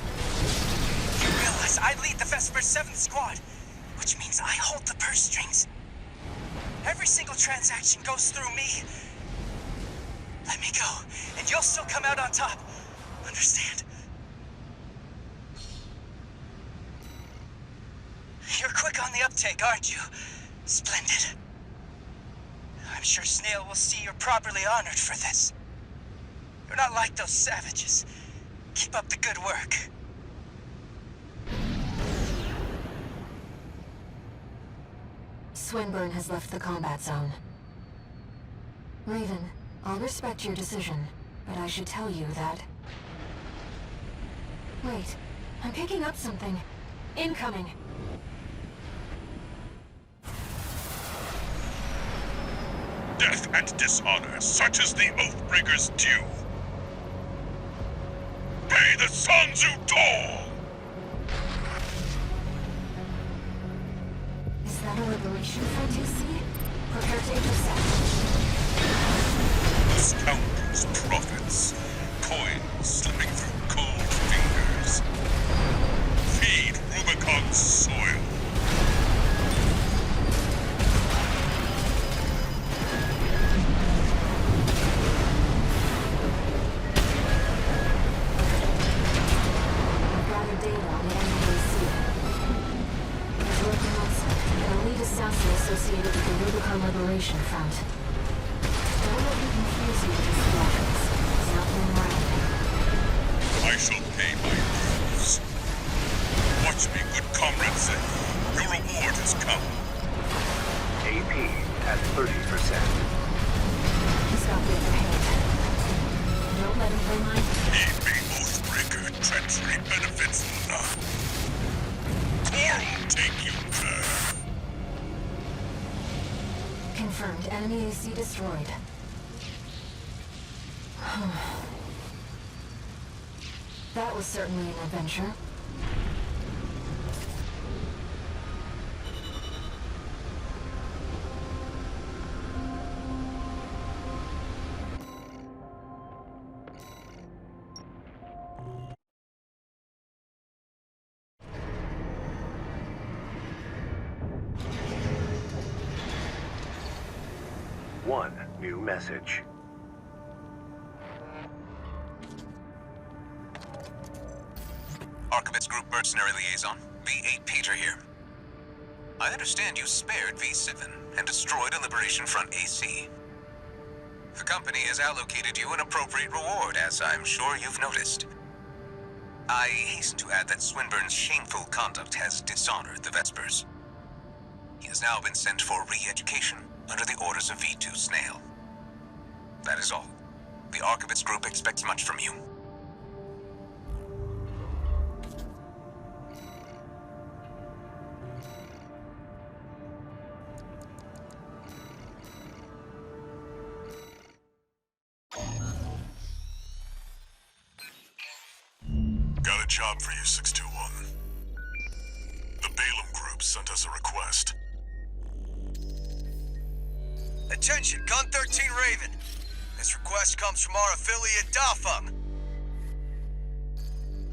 You realize I lead the Vesper's 7th Squad, which means I hold the purse strings. Every single transaction goes through me. Let me go, and you'll still come out on top. Understand? You're quick on the uptake, aren't you? Splendid. I'm sure Snail will see you're properly honored for this. You're not like those savages. Keep up the good work. Swinburne has left the combat zone. Raven, I'll respect your decision, but I should tell you that... Wait, I'm picking up something. Incoming! Death and dishonor, such as the Oathbreaker's due. Pay the sons who toll! Is that a liberation front you see? Prepare to intercept. Scoundrels, prophets, coins slipping through cold fingers. Feed Rubicon's soil. I've gathered data on the AMHarbinger. There's Rubicon an elite assassin associated with the Rubicon Liberation Front. Don't let me confuse you with his weapons. He's not playing around. I shall pay my dues. Watch me, good comrades. Your reward has come. AP at 30%. He's got the upper hand. Don't let him play mine. Heed me, Oathbreaker. Treachery benefits none. Coral, take you there. Confirmed. Enemy AC destroyed. That was certainly an adventure. One new message. Archibald's Group Mercenary Liaison, V8 Peter here. I understand you spared V7 and destroyed a Liberation Front AC. The company has allocated you an appropriate reward, as I'm sure you've noticed. I hasten to add that Swinburne's shameful conduct has dishonored the Vespers. He has now been sent for re-education under the orders of V2 Snail. That is all. The Archibald's Group expects much from you. Got a job for you, 621. The Balaam Group sent us a request. Attention, Gun 13 Raven. This request comes from our affiliate Dafeng.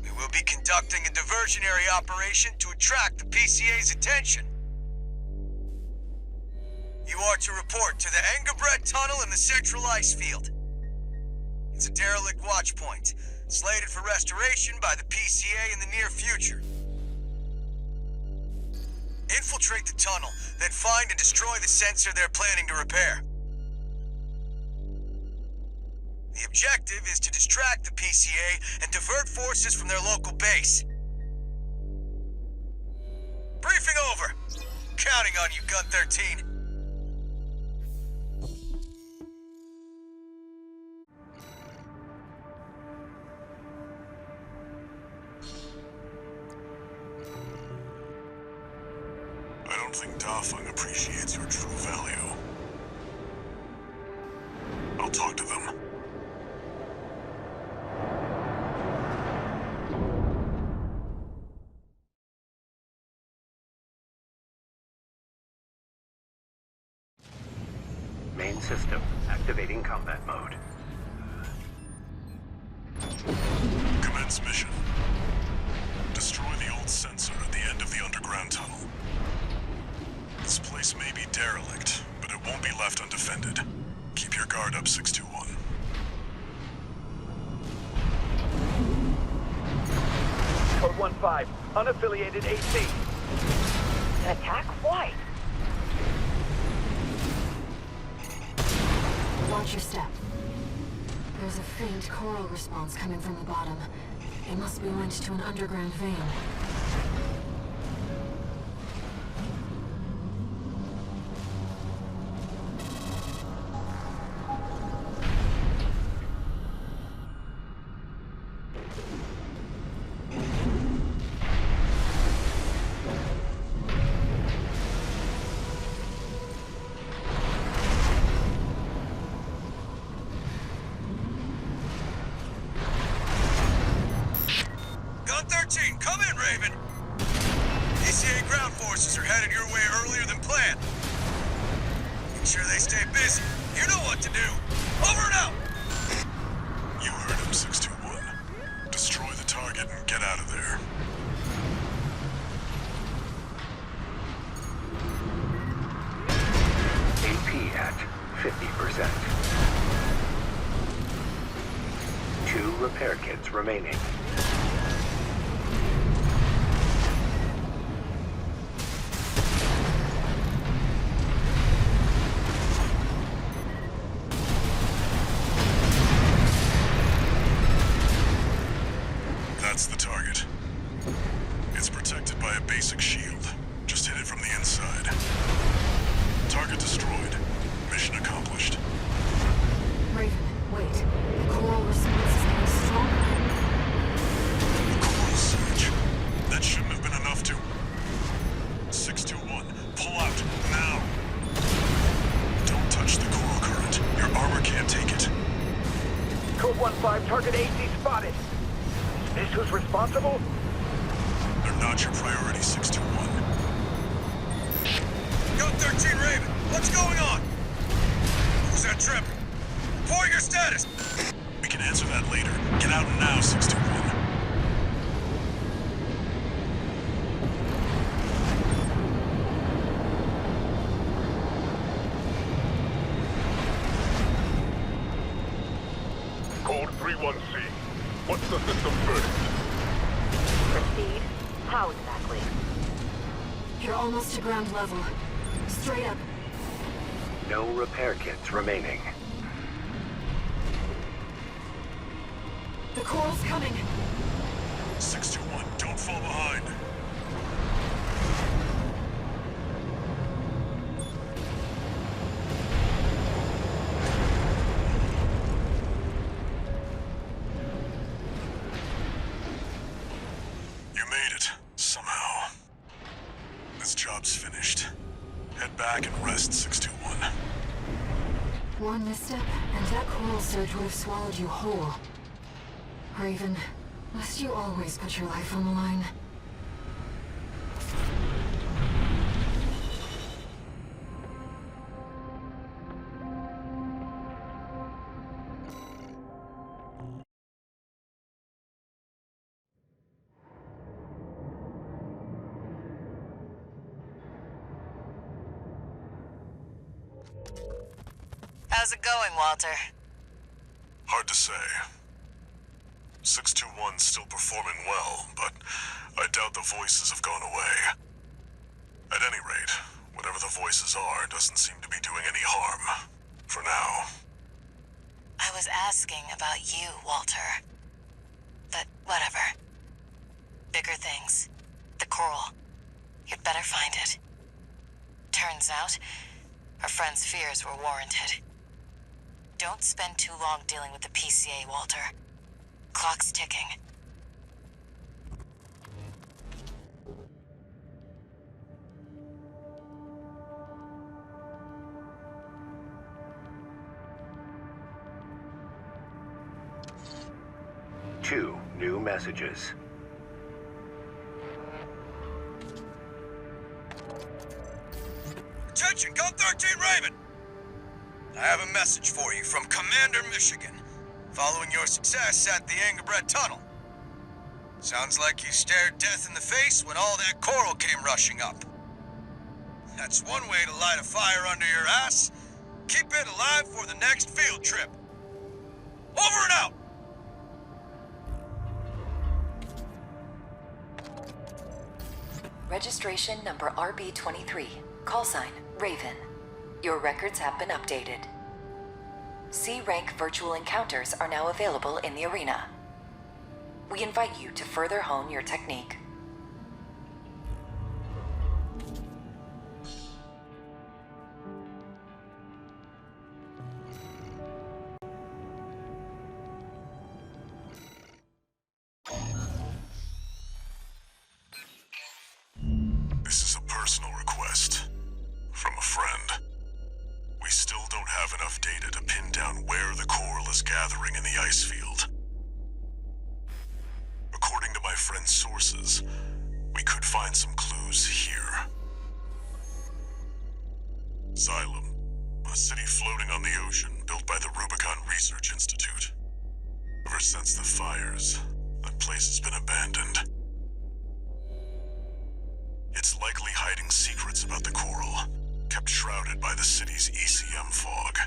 We will be conducting a diversionary operation to attract the PCA's attention. You are to report to the Engebret Tunnel in the Central Ice Field. It's a derelict watch point, slated for restoration by the PCA in the near future. Infiltrate the tunnel, then find and destroy the sensor they're planning to repair. The objective is to distract the PCA and divert forces from their local base. Briefing over. Counting on you, Gun 13. I don't think Dafeng appreciates your true value. I'll talk to them. Main system activating combat mode. Commence mission. Destroy the old sensor at the end of the underground tunnel. This place may be derelict, but it won't be left undefended. Keep your guard up, 621. Code 1-5, unaffiliated AC. An attack? Why? Watch your step. There's a faint choral response coming from the bottom. It must be linked to an underground vein. Gun 13, come in, Raven. PCA ground forces are headed your way earlier than planned. Make sure they stay busy. You know what to do. Over and out! You heard him, 621. Destroy the target and get out of there. AP at 50%. 2 repair kits remaining. That's the target. It's protected by a basic shield. Just hit it from the inside. Target destroyed. Mission accomplished. Raven, wait. The choral response is getting stronger. A coral surge. That shouldn't have been enough to... 621, pull out, now! Don't touch the coral current. Your armor can't take it. Code 1-5, target AC spotted. Is this who's responsible? They're not your priority, 621. Gun 13, Raven, what's going on? Who's that trip? Report your status. We can answer that later. Get out now, 621. Code 31C. What's the system verdict? Proceed? How exactly? You're almost to ground level. Straight up. No repair kits remaining. The coral's coming. 621, don't fall behind. You made it, somehow. This job's finished. Head back and rest, 621. One misstep, and that coral surge would have swallowed you whole. Raven, must you always put your life on the line? How's it going, Walter? Hard to say. 621's still performing well, but I doubt the voices have gone away. At any rate, whatever the voices are doesn't seem to be doing any harm. For now. I was asking about you, Walter. But whatever. Bigger things. The coral. You'd better find it. Turns out, our friend's fears were warranted. Don't spend too long dealing with the PCA, Walter. Clock's ticking. Two new messages. Attention, Gun 13 Raven! I have a message for you from Commander Michigan, following your success at the Engelbrecht Tunnel. Sounds like you stared death in the face when all that coral came rushing up. That's one way to light a fire under your ass. Keep it alive for the next field trip. Over and out! Registration number RB23. Call sign, Raven. Your records have been updated. C-rank virtual encounters are now available in the arena. We invite you to further hone your technique. This is a personal request. From a friend. We still don't have enough data to pin down where the coral is gathering in the ice field. According to my friend's sources, we could find some clues here. Xylem, a city floating on the ocean built by the Rubicon Research Institute. Ever since the fires, that place has been abandoned. It's likely hiding secrets about the coral, kept shrouded by the city's ECM fog.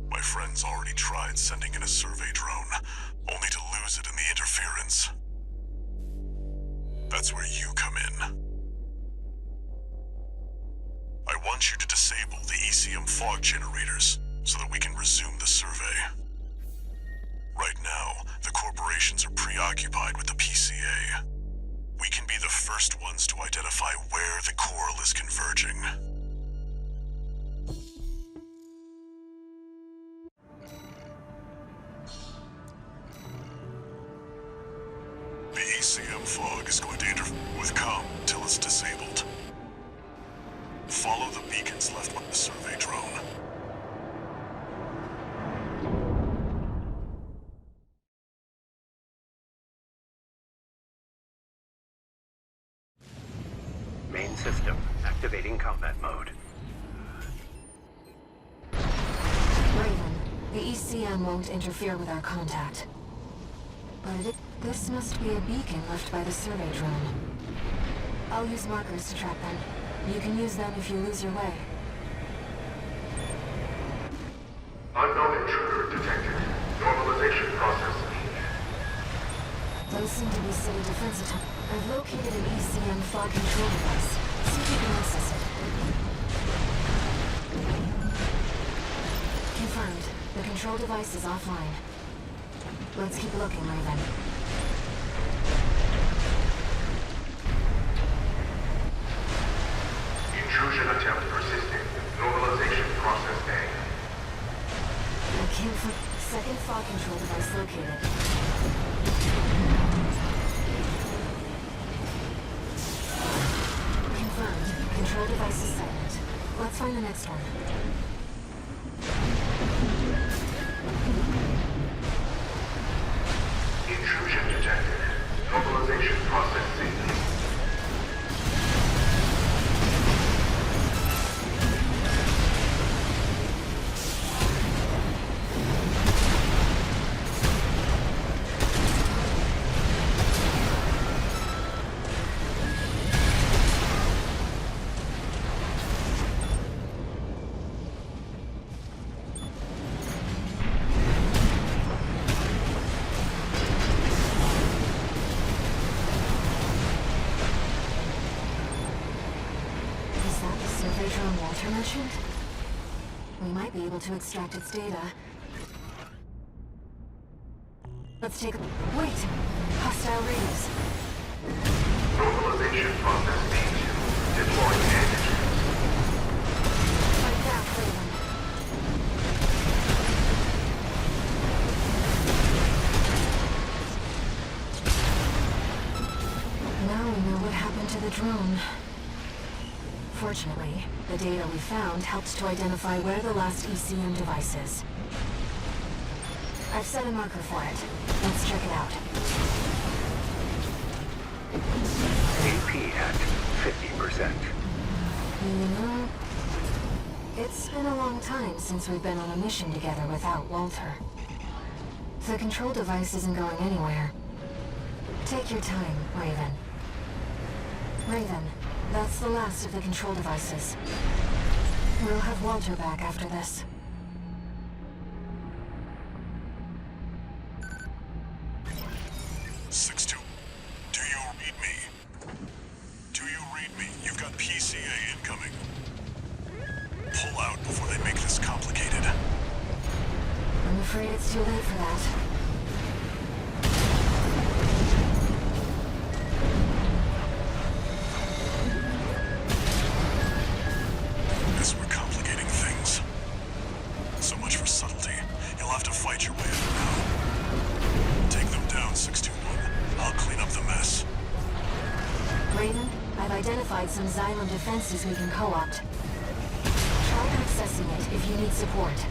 My friend's already tried sending in a survey drone, only to lose it in the interference. That's where you come in. I want you to disable the ECM fog generators so that we can resume the survey. Right now, the corporations are preoccupied with the PCA. We can be the first ones to identify where the coral is converging. The ECM fog is going to interfere with comm until it's disabled. Follow the beacons left by the survey drone. Main system activating combat mode. Raven, the ECM won't interfere with our contact. But this must be a beacon left by the survey drone. I'll use markers to track them. You can use them if you lose your way. Unknown intruder detected. Normalization process. Those seem to be city defense attacks. I've located an ECM fog control device. See if you can access it. Confirmed. The control device is offline. Let's keep looking, Raven. Intrusion attempt persisting. Normalization process A. I can't find... Second fog control device located. Confirmed. Control device is silent. Let's find the next one. Intrusion detected. Normalization process C. mentioned? We might be able to extract its data. Let's take a... Wait! Hostile rays. Localization process B2. Deploying antigen. Like that, Raven. Now we know what happened to the drone. Fortunately, the data we found helped to identify where the last ECM device is. I've set a marker for it. Let's check it out. AP at 50%. You know, it's been a long time since we've been on a mission together without Walter. The control device isn't going anywhere. Take your time, Raven. Raven, that's the last of the control devices. We'll have Walter back after this. Do you read me? Do you read me? You've got PCA incoming. Pull out before they make this complicated. I'm afraid it's too late for that. Guess we're complicating things. So much for subtlety. You'll have to fight your way out now. Take them down, 621. I'll clean up the mess. Raven, I've identified some Xylem defenses we can co-opt. Try accessing it if you need support.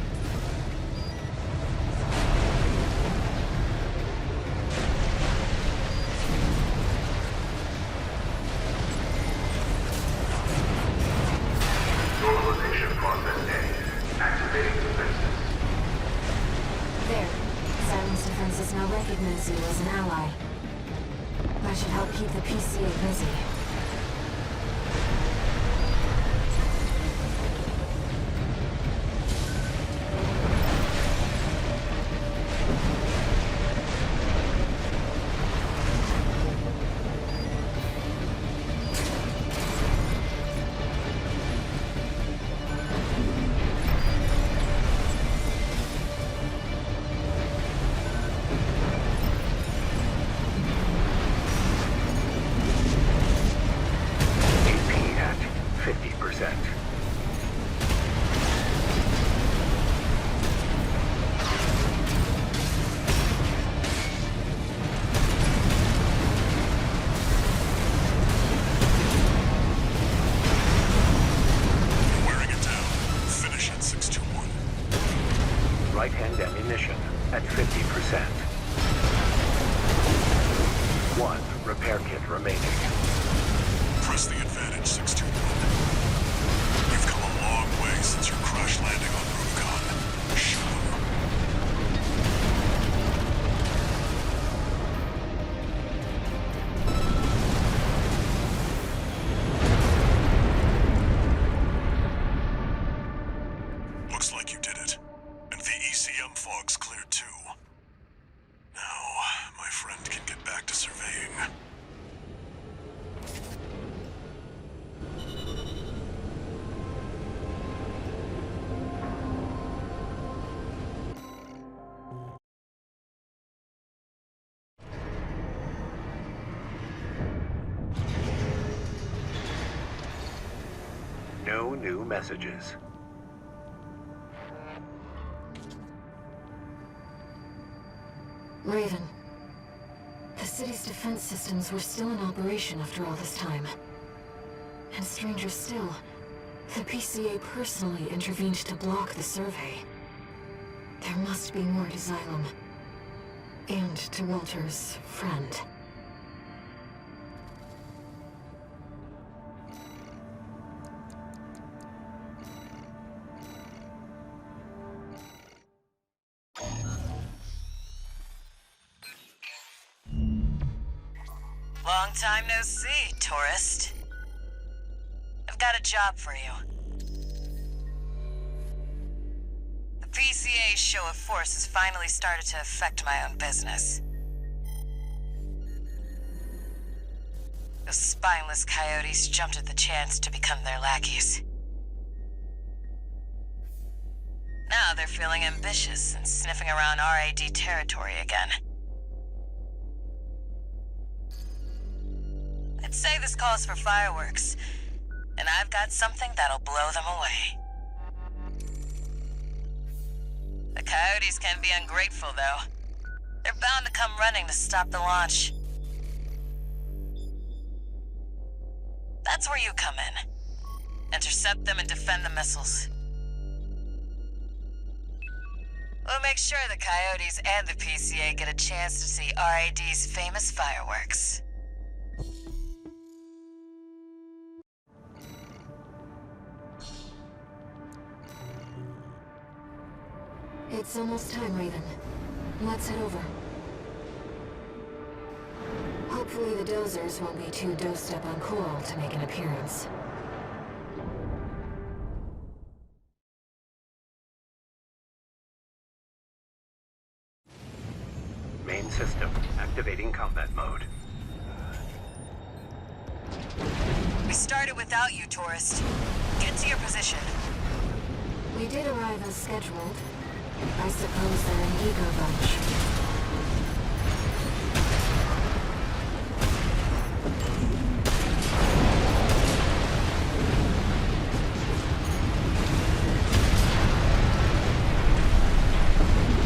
Localization process A. Activating defenses. There. Xylem's defenses now recognize you as an ally. That should help keep the PCA busy. AP at 50%. You're wearing it down. Finish it, 621. Right-hand ammunition at 50%. 1 repair kit remaining. Press the advantage, 621. You've come a long way since your crash landing on Rubicon. Show 'em. Looks like you did it. And the ECM fog's cleared too. Now, my friend can get back to surveying. No new messages. Raven. The city's defense systems were still in operation after all this time. And stranger still, the PCA personally intervened to block the survey. There must be more to Xylem. And to Walter's friend. Long time no see, tourist. I've got a job for you. The PCA's show of force has finally started to affect my own business. Those spineless coyotes jumped at the chance to become their lackeys. Now they're feeling ambitious and sniffing around RAD territory again. I'd say this calls for fireworks, and I've got something that'll blow them away. The coyotes can be ungrateful, though. They're bound to come running to stop the launch. That's where you come in. Intercept them and defend the missiles. We'll make sure the coyotes and the PCA get a chance to see RAD's famous fireworks. It's almost time, Raven. Let's head over. Hopefully the dozers won't be too dosed up on Coral to make an appearance. Main system, activating combat mode. We started without you, tourist. Get to your position. We did arrive as scheduled. I suppose they're an eager bunch.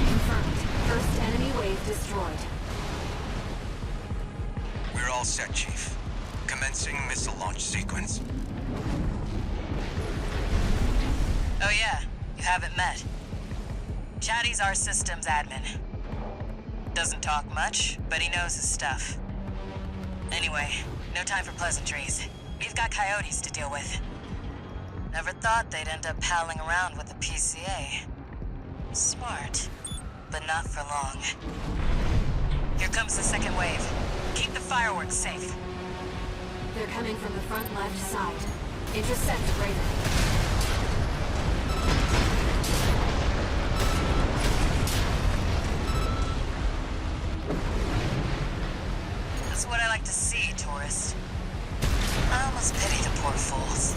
Confirmed. First enemy wave destroyed. We're all set, Chief. Commencing missile launch sequence. Oh yeah, you haven't met. Chatty's our systems admin. Doesn't talk much, but he knows his stuff. Anyway, no time for pleasantries. We've got coyotes to deal with. Never thought they'd end up palling around with the PCA. Smart, but not for long. Here comes the second wave. Keep the fireworks safe. They're coming from the front left side. Intercept Raven. That's what I like to see, tourist. I almost pity the poor fools.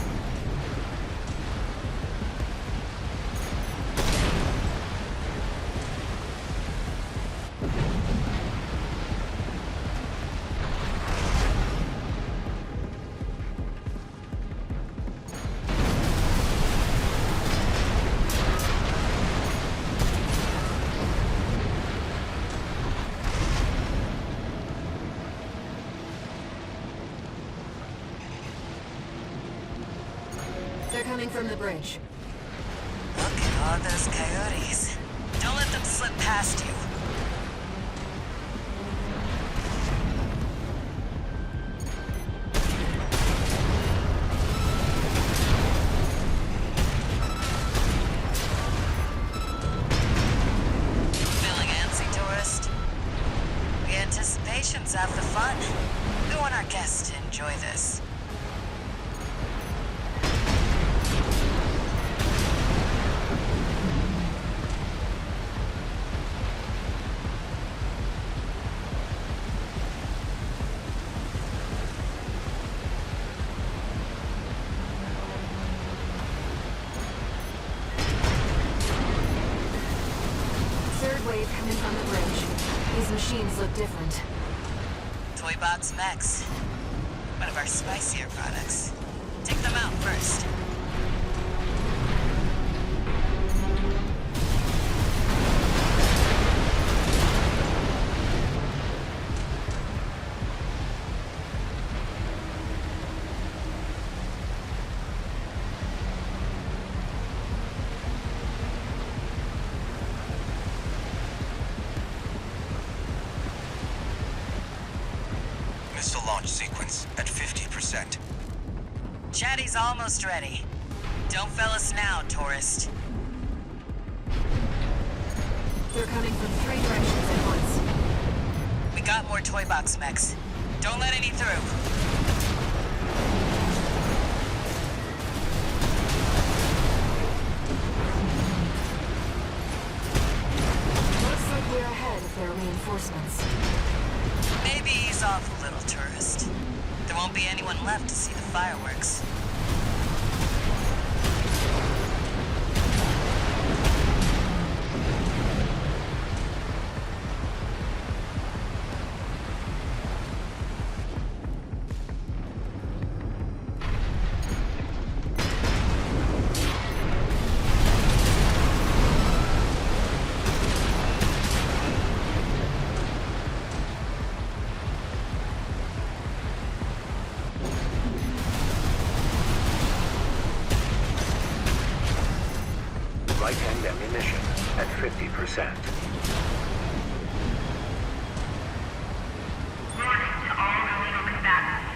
They're coming from the bridge. Look at all those coyotes. Don't let them slip past you. Feeling antsy, tourist? The anticipation's half the fun. We want our guests to enjoy this. Wave coming from the bridge. These machines look different. Toy Box Mechs. One of our spicier products. Take them out first. Missile launch sequence at 50%. Chatty's almost ready. Don't fail us now, tourist. They're coming from 3 directions at once. We got more Toy Box Mechs. Don't let any through. Looks like we're ahead of their reinforcements. Maybe ease off a little, tourist. There won't be anyone left to see the fireworks. light and ammunition at 50%. Warning to all illegal combatants.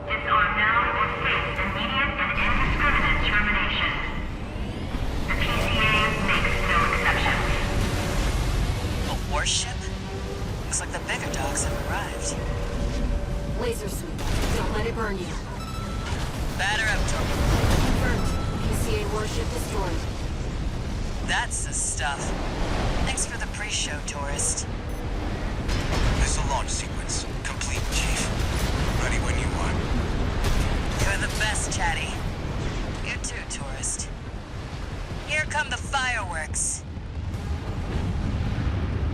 Disarm now or face immediate and indiscriminate termination. The PCA makes no exceptions. A warship? Looks like the bigger dogs have arrived. Laser sweep. Don't let it burn you. Batter up, Torque. Confirmed. PCA warship destroyed. That's the stuff. Thanks for the pre-show, tourist. Missile launch sequence complete, Chief. Ready when you are. You're the best, Chatty. You too, tourist. Here come the fireworks.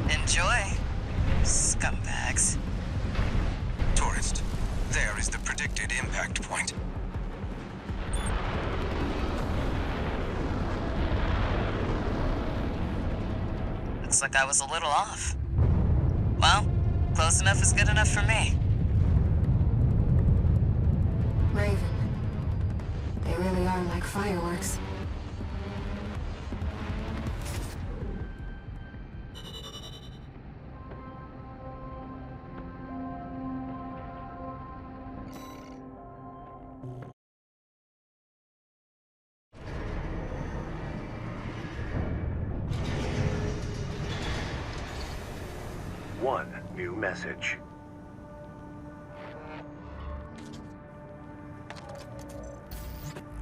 Enjoy, scumbags. Tourist, there is the predicted impact point. Looks like I was a little off. Well, close enough is good enough for me. Raven. They really are like fireworks. One new message.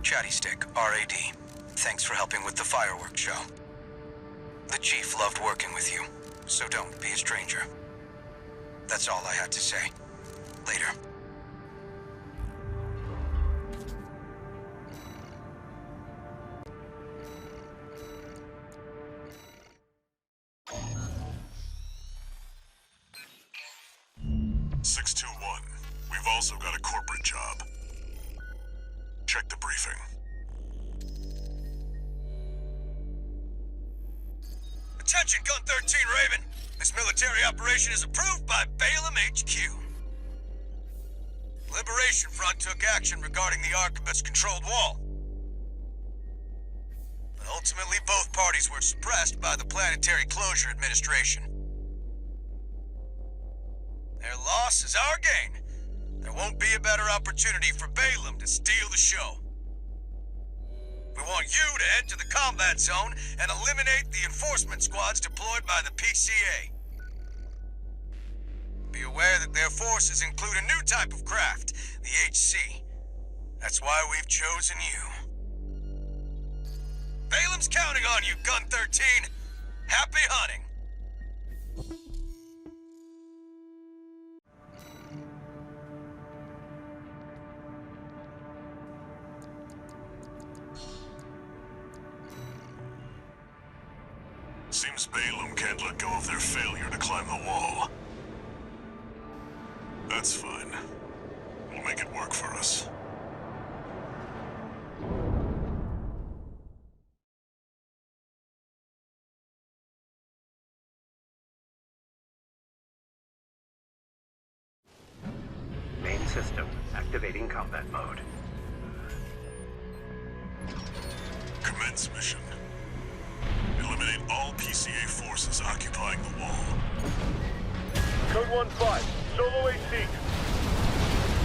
Chatty Stick, RAD. Thanks for helping with the fireworks show. The Chief loved working with you, so don't be a stranger. That's all I had to say. Later. We've also got a corporate job. Check the briefing. Attention, Gun 13 Raven! This military operation is approved by Balaam HQ. Liberation Front took action regarding the Arquebus-controlled wall. But ultimately, both parties were suppressed by the Planetary Closure Administration. Their loss is our gain. There won't be a better opportunity for Balaam to steal the show. We want you to head to the combat zone and eliminate the enforcement squads deployed by the PCA. Be aware that their forces include a new type of craft, the HC. That's why we've chosen you. Balaam's counting on you, Gun 13. Happy hunting. Seems Balaam can't let go of their failure to climb the wall. That's fine. We'll make it work for us. Main system activating combat mode. Commence mission. Eliminate all PCA forces occupying the wall. Code 1-5, solo AC.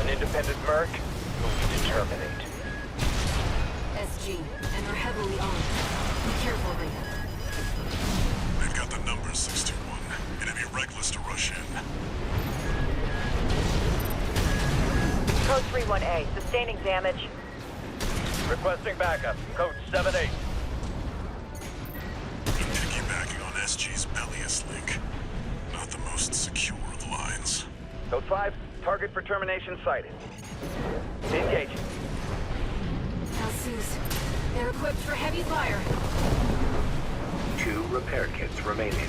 An independent merc moving to terminate. SG, and they're heavily armed. Be careful, Raven. They've got the numbers, 621. It'd be reckless to rush in. Code 31A, sustaining damage. Requesting backup. Code 7-8. Piggybacking on SG's Alias link. Not the most secure of lines. Code 5, target for termination sighted. Engage. Alsus, they're equipped for heavy fire. 2 repair kits remaining.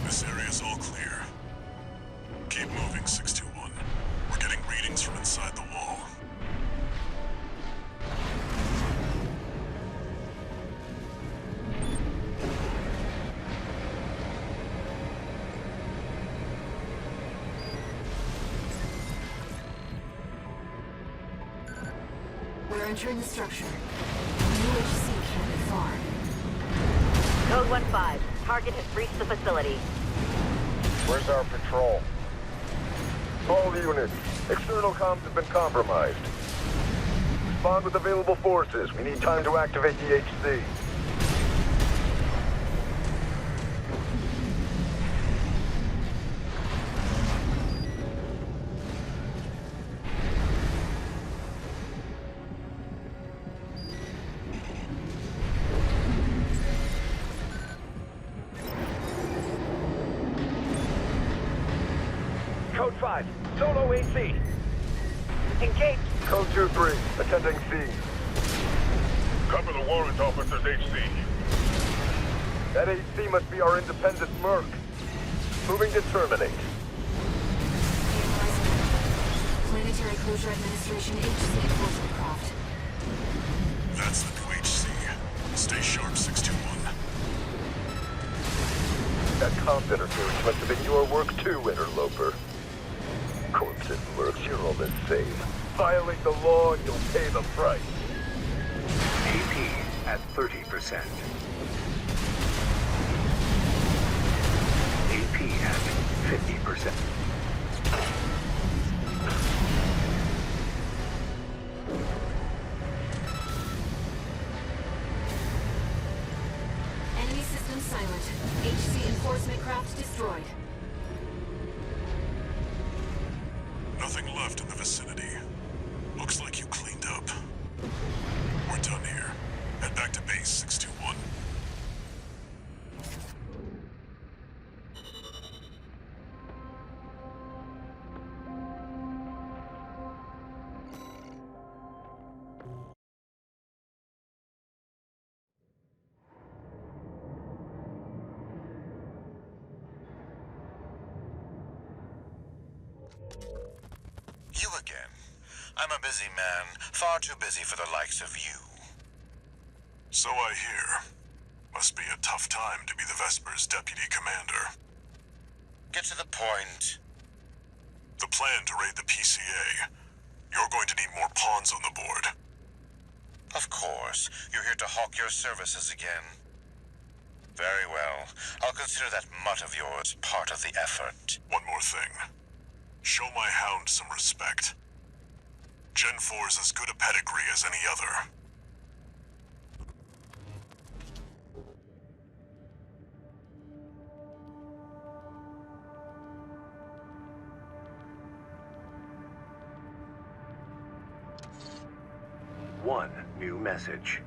This area's all clear. Keep moving, 621. We're entering the structure. UHC can't be far. Code 1-5. Target has breached the facility. Where's our patrol? All units. External comms have been compromised. Respond with available forces. We need time to activate the HC. Code 5. Solo AC. Engage. Code 2-3. Attending C. Cover the warrant officer's HC. That HC must be our independent merc. Moving to terminate. Planetary Closure Administration HC enforcement craft. That's the new HC. Stay sharp, 621. That comms interference must have been your work too, interloper. Corps and mercs, you're all the same. Violate the law and you'll pay the price. AP at 30%. AP at 50%. Enemy system silent. HC enforcement craft destroyed. Nothing left in the vicinity. Looks like you cleaned up. We're done here. Head back to base 621. You again. I'm a busy man, far too busy for the likes of you. So I hear. Must be a tough time to be the Vesper's deputy commander. Get to the point. The plan to raid the PCA. You're going to need more pawns on the board. Of course. You're here to hawk your services again. Very well. I'll consider that mutt of yours part of the effort. One more thing. Show my hound some respect. Gen 4's as good a pedigree as any other. One new message.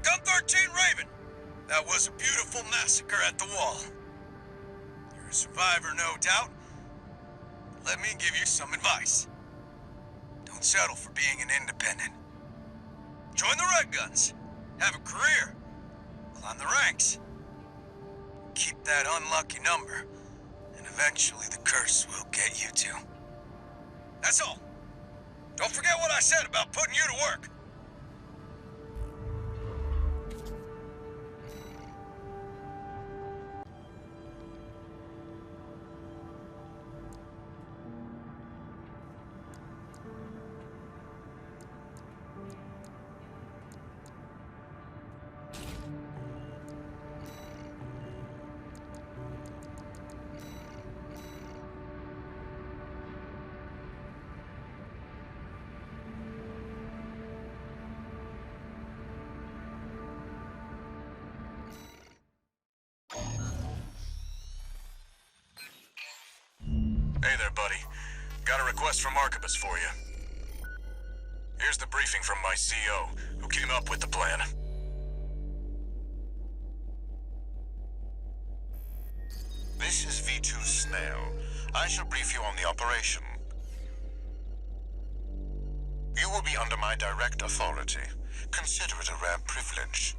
Gun 13 Raven. That was a beautiful massacre at the wall. You're a survivor, no doubt. Let me give you some advice. Don't settle for being an independent. Join the Red Guns. Have a career. Climb the ranks. Keep that unlucky number, and eventually the curse will get you too. That's all. Don't forget what I said about putting you to work. Hey there, buddy. Got a request from Archibus for you. Here's the briefing from my CO, who came up with the plan. This is V2 Snail. I shall brief you on the operation. You will be under my direct authority. Consider it a rare privilege.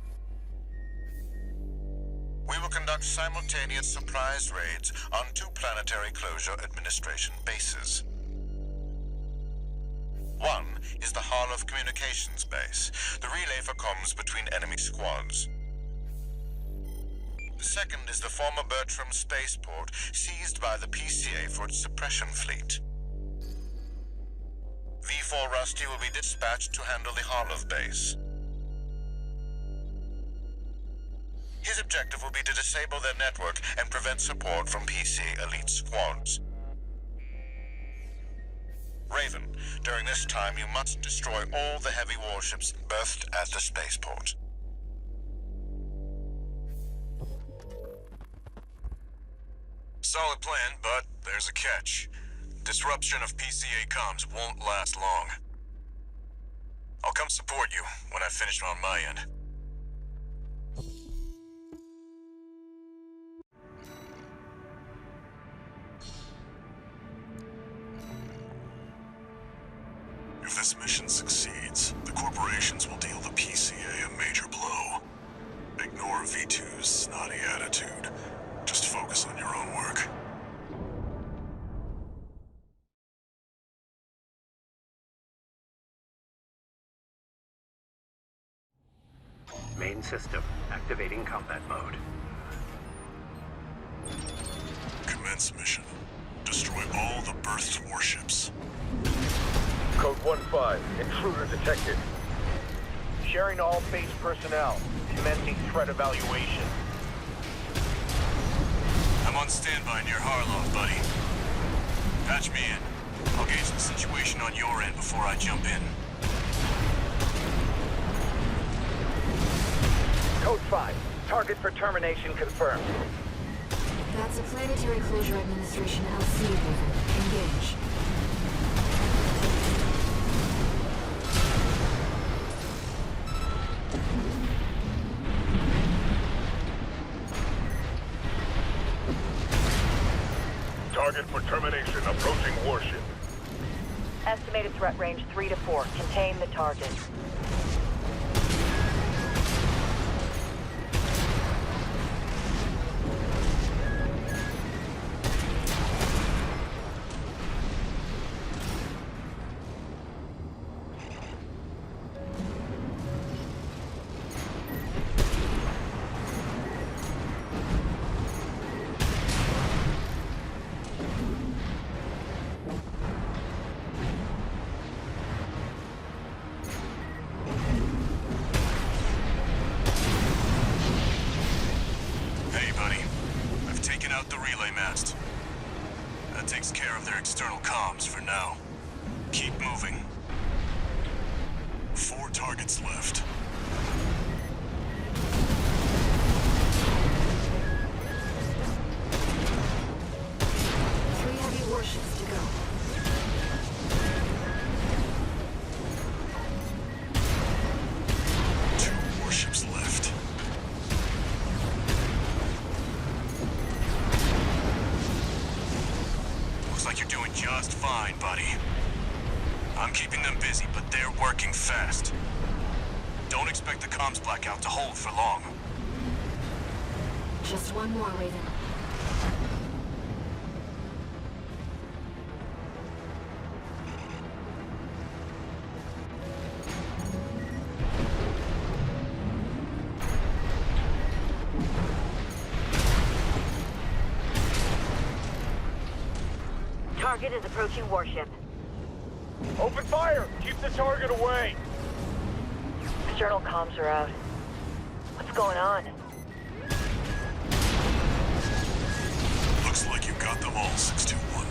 We will conduct simultaneous surprise raids on 2 Planetary Closure Administration bases. One is the Hall of Communications base, the relay for comms between enemy squads. The second is the former Bertram spaceport, seized by the PCA for its suppression fleet. V4 Rusty will be dispatched to handle the Harlov base. His objective will be to disable their network and prevent support from PC elite squads. Raven, during this time you must destroy all the heavy warships berthed at the spaceport. Solid plan, but there's a catch. Disruption of PCA comms won't last long. I'll come support you when I've finished on my end. If this mission succeeds, the corporations will deal the PCA a major blow. Ignore V2's snotty attitude. Just focus on your own work. Main system, activating combat mode. Commence mission. Destroy all the berthed warships. Code 1-5, intruder detected. Sharing all base personnel. Commencing threat evaluation. I'm on standby near Harlov, buddy. Patch me in. I'll gauge the situation on your end before I jump in. Code 5. Target for termination confirmed. That's a Planetary Closure Administration LC movement. Engage. Target for termination approaching warship. Estimated threat range 3 to 4. Contain the target. Out the relay mast. That takes care of their external comms for now. Keep moving. 4 targets left. Three heavy warships to go. Warships left. Looks like you're doing just fine, buddy. I'm keeping them busy, but they're working fast. Don't expect the comms blackout to hold for long. Just one more, Raven. Target is approaching warship. Open fire! Keep the target away! External comms are out. What's going on? Looks like you got them all, 621.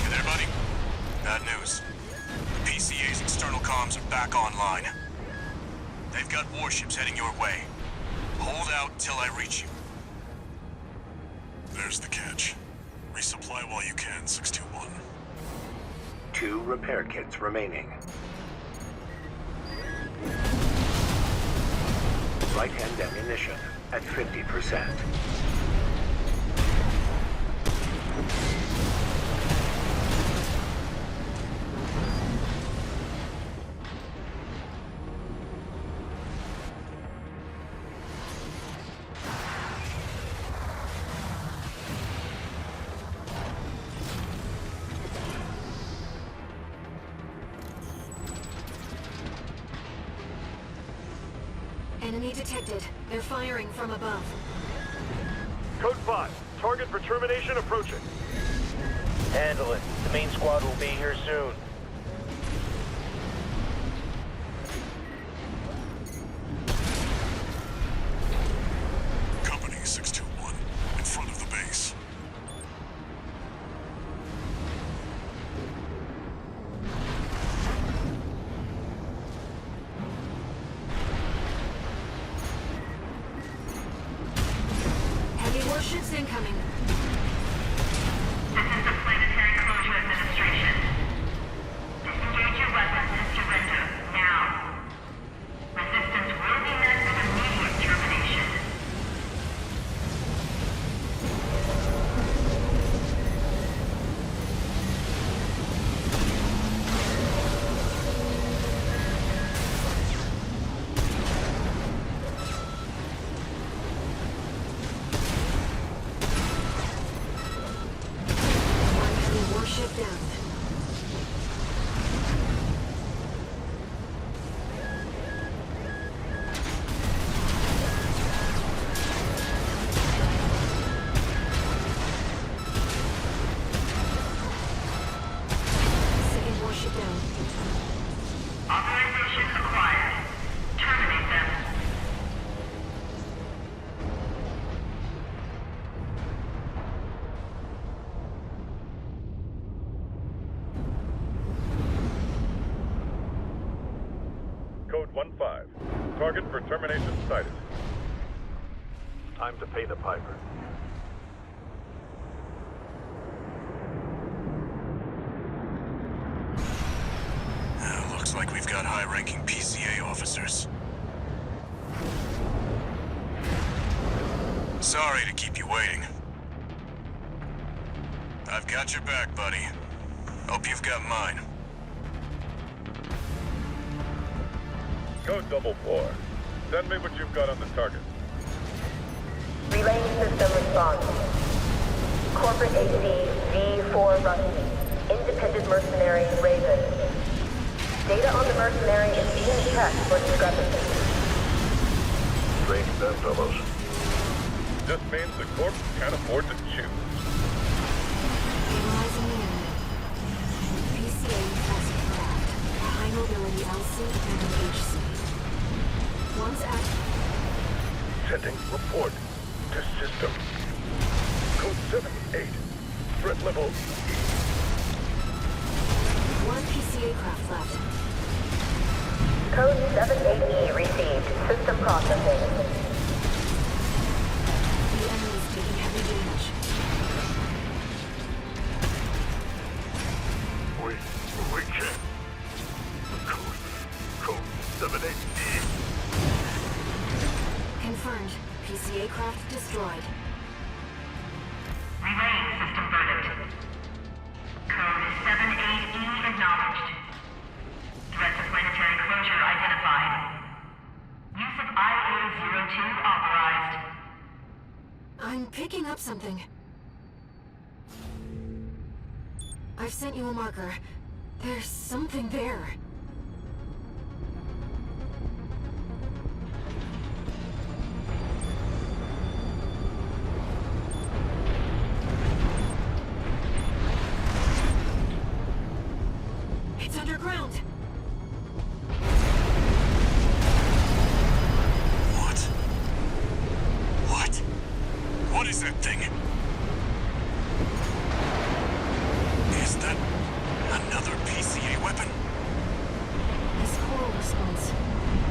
You there, buddy? Bad news. The PCA's external comms are back online. They've got warships heading your way. Hold out till I reach you. There's the catch. Resupply while you can, 621. 2 repair kits remaining. Right-hand ammunition at 50%. Enemy Enemy detected. They're firing from above. Code 5, target for termination approaching. Handle it. The main squad will be here soon. Company 621, in front of the base. Heavy warships incoming. This is the Planetary Closure Administration. Disengage your weapons and surrender, now. Resistance will be met with immediate termination. One heavy warship down. Second warship down. Authorization acquired. Terminate them. Code 1-5. Target for termination sighted. Time to pay the piper. Looks like we've got high-ranking PCA officers. Sorry to keep you waiting. I've got your back, buddy. Hope you've got mine. Code 4. Send me what you've got on the target. Relaying system response. Corporate AC V4 Rusty. Independent mercenary Raven. Data on the mercenary is being checked for discrepancies. Strange bedfellows. Just means the corp can't afford to choose. Analyzing the enemy. PCA fast craft. High mobility LC and HC. Once active. Sending report to system. Code 7-8. Threat level. One PCA craft left. Code 78E received. System processing. The enemy is taking heavy damage. We can't. Code 78E. Confirmed. PCA craft destroyed. Relaying system verdict. Code 78E acknowledged. Threat to planetary closure identified. Use of IA-02 authorized. I'm picking up something. I've sent you a marker. There's something there. It's underground. What is that thing? Is that another PCA weapon? This coral response.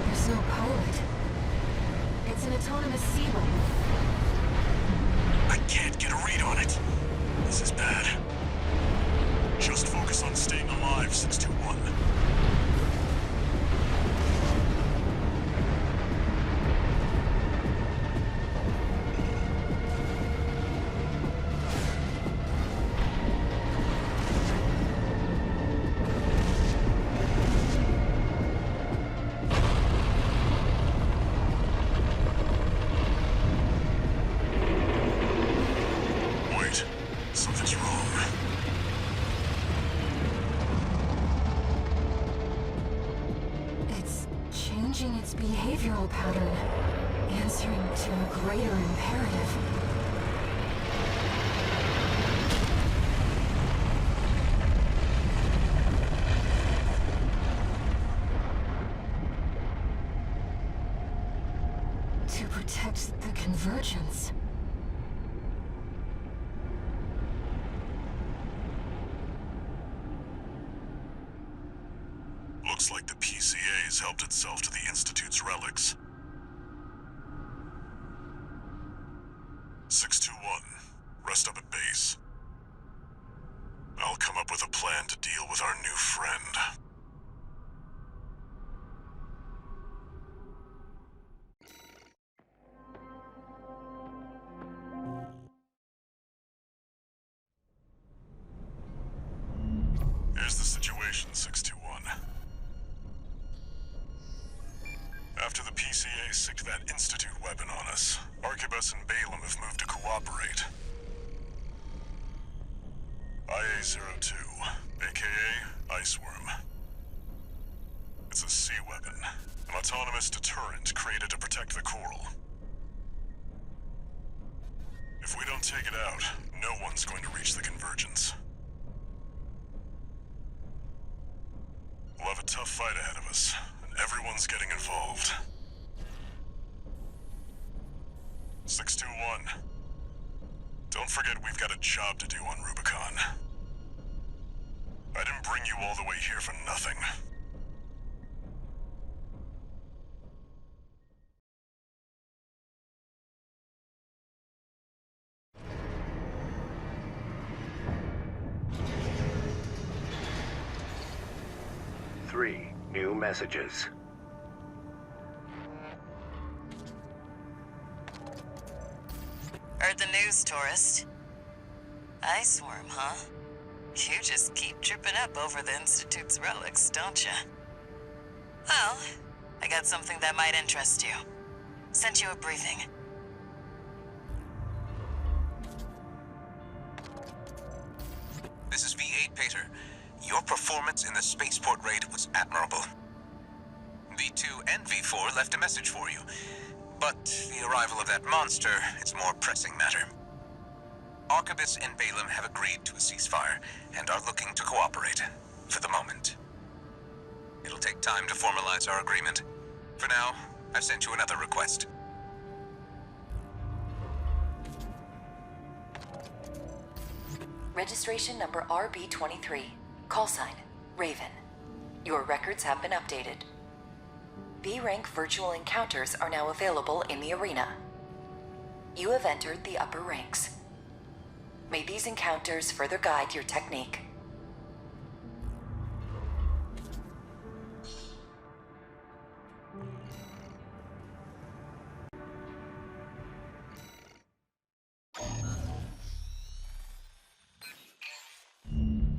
There's no pilot. It's an autonomous sea weapon. I can't get a read on it. This is bad. Just focus on staying alive, 621. Something's wrong. It's changing its behavioral pattern. answering to a greater imperative. To protect the Convergence. Looks like the PCA's helped itself to the Institute's relics. 621, rest up at base. I'll come up with a plan to deal with our new friend. Here's the situation, 621. After the PCA sicked that Institute weapon on us, Arquebus and Balaam have moved to cooperate. IA-02, aka Iceworm. It's a sea weapon, an autonomous deterrent created to protect the coral. If we don't take it out, no one's going to reach the Convergence. We'll have a tough fight ahead of us, and everyone's getting involved. 621. Don't forget we've got a job to do on Rubicon. I didn't bring you all the way here for nothing. Three new messages. Heard the news, tourist. Iceworm, huh? You just keep tripping up over the Institute's relics, don't you? Well, I got something that might interest you. Sent you a briefing. This is V8 Pater. Your performance in the spaceport raid was admirable. V2 and V4 left a message for you. But the arrival of that monster is a more pressing matter. Arquebus and Balaam have agreed to a ceasefire and are looking to cooperate, for the moment. It'll take time to formalize our agreement. For now, I've sent you another request. Registration number RB23. Call sign, Raven. Your records have been updated. B-rank virtual encounters are now available in the arena. You have entered the upper ranks. May these encounters further guide your technique.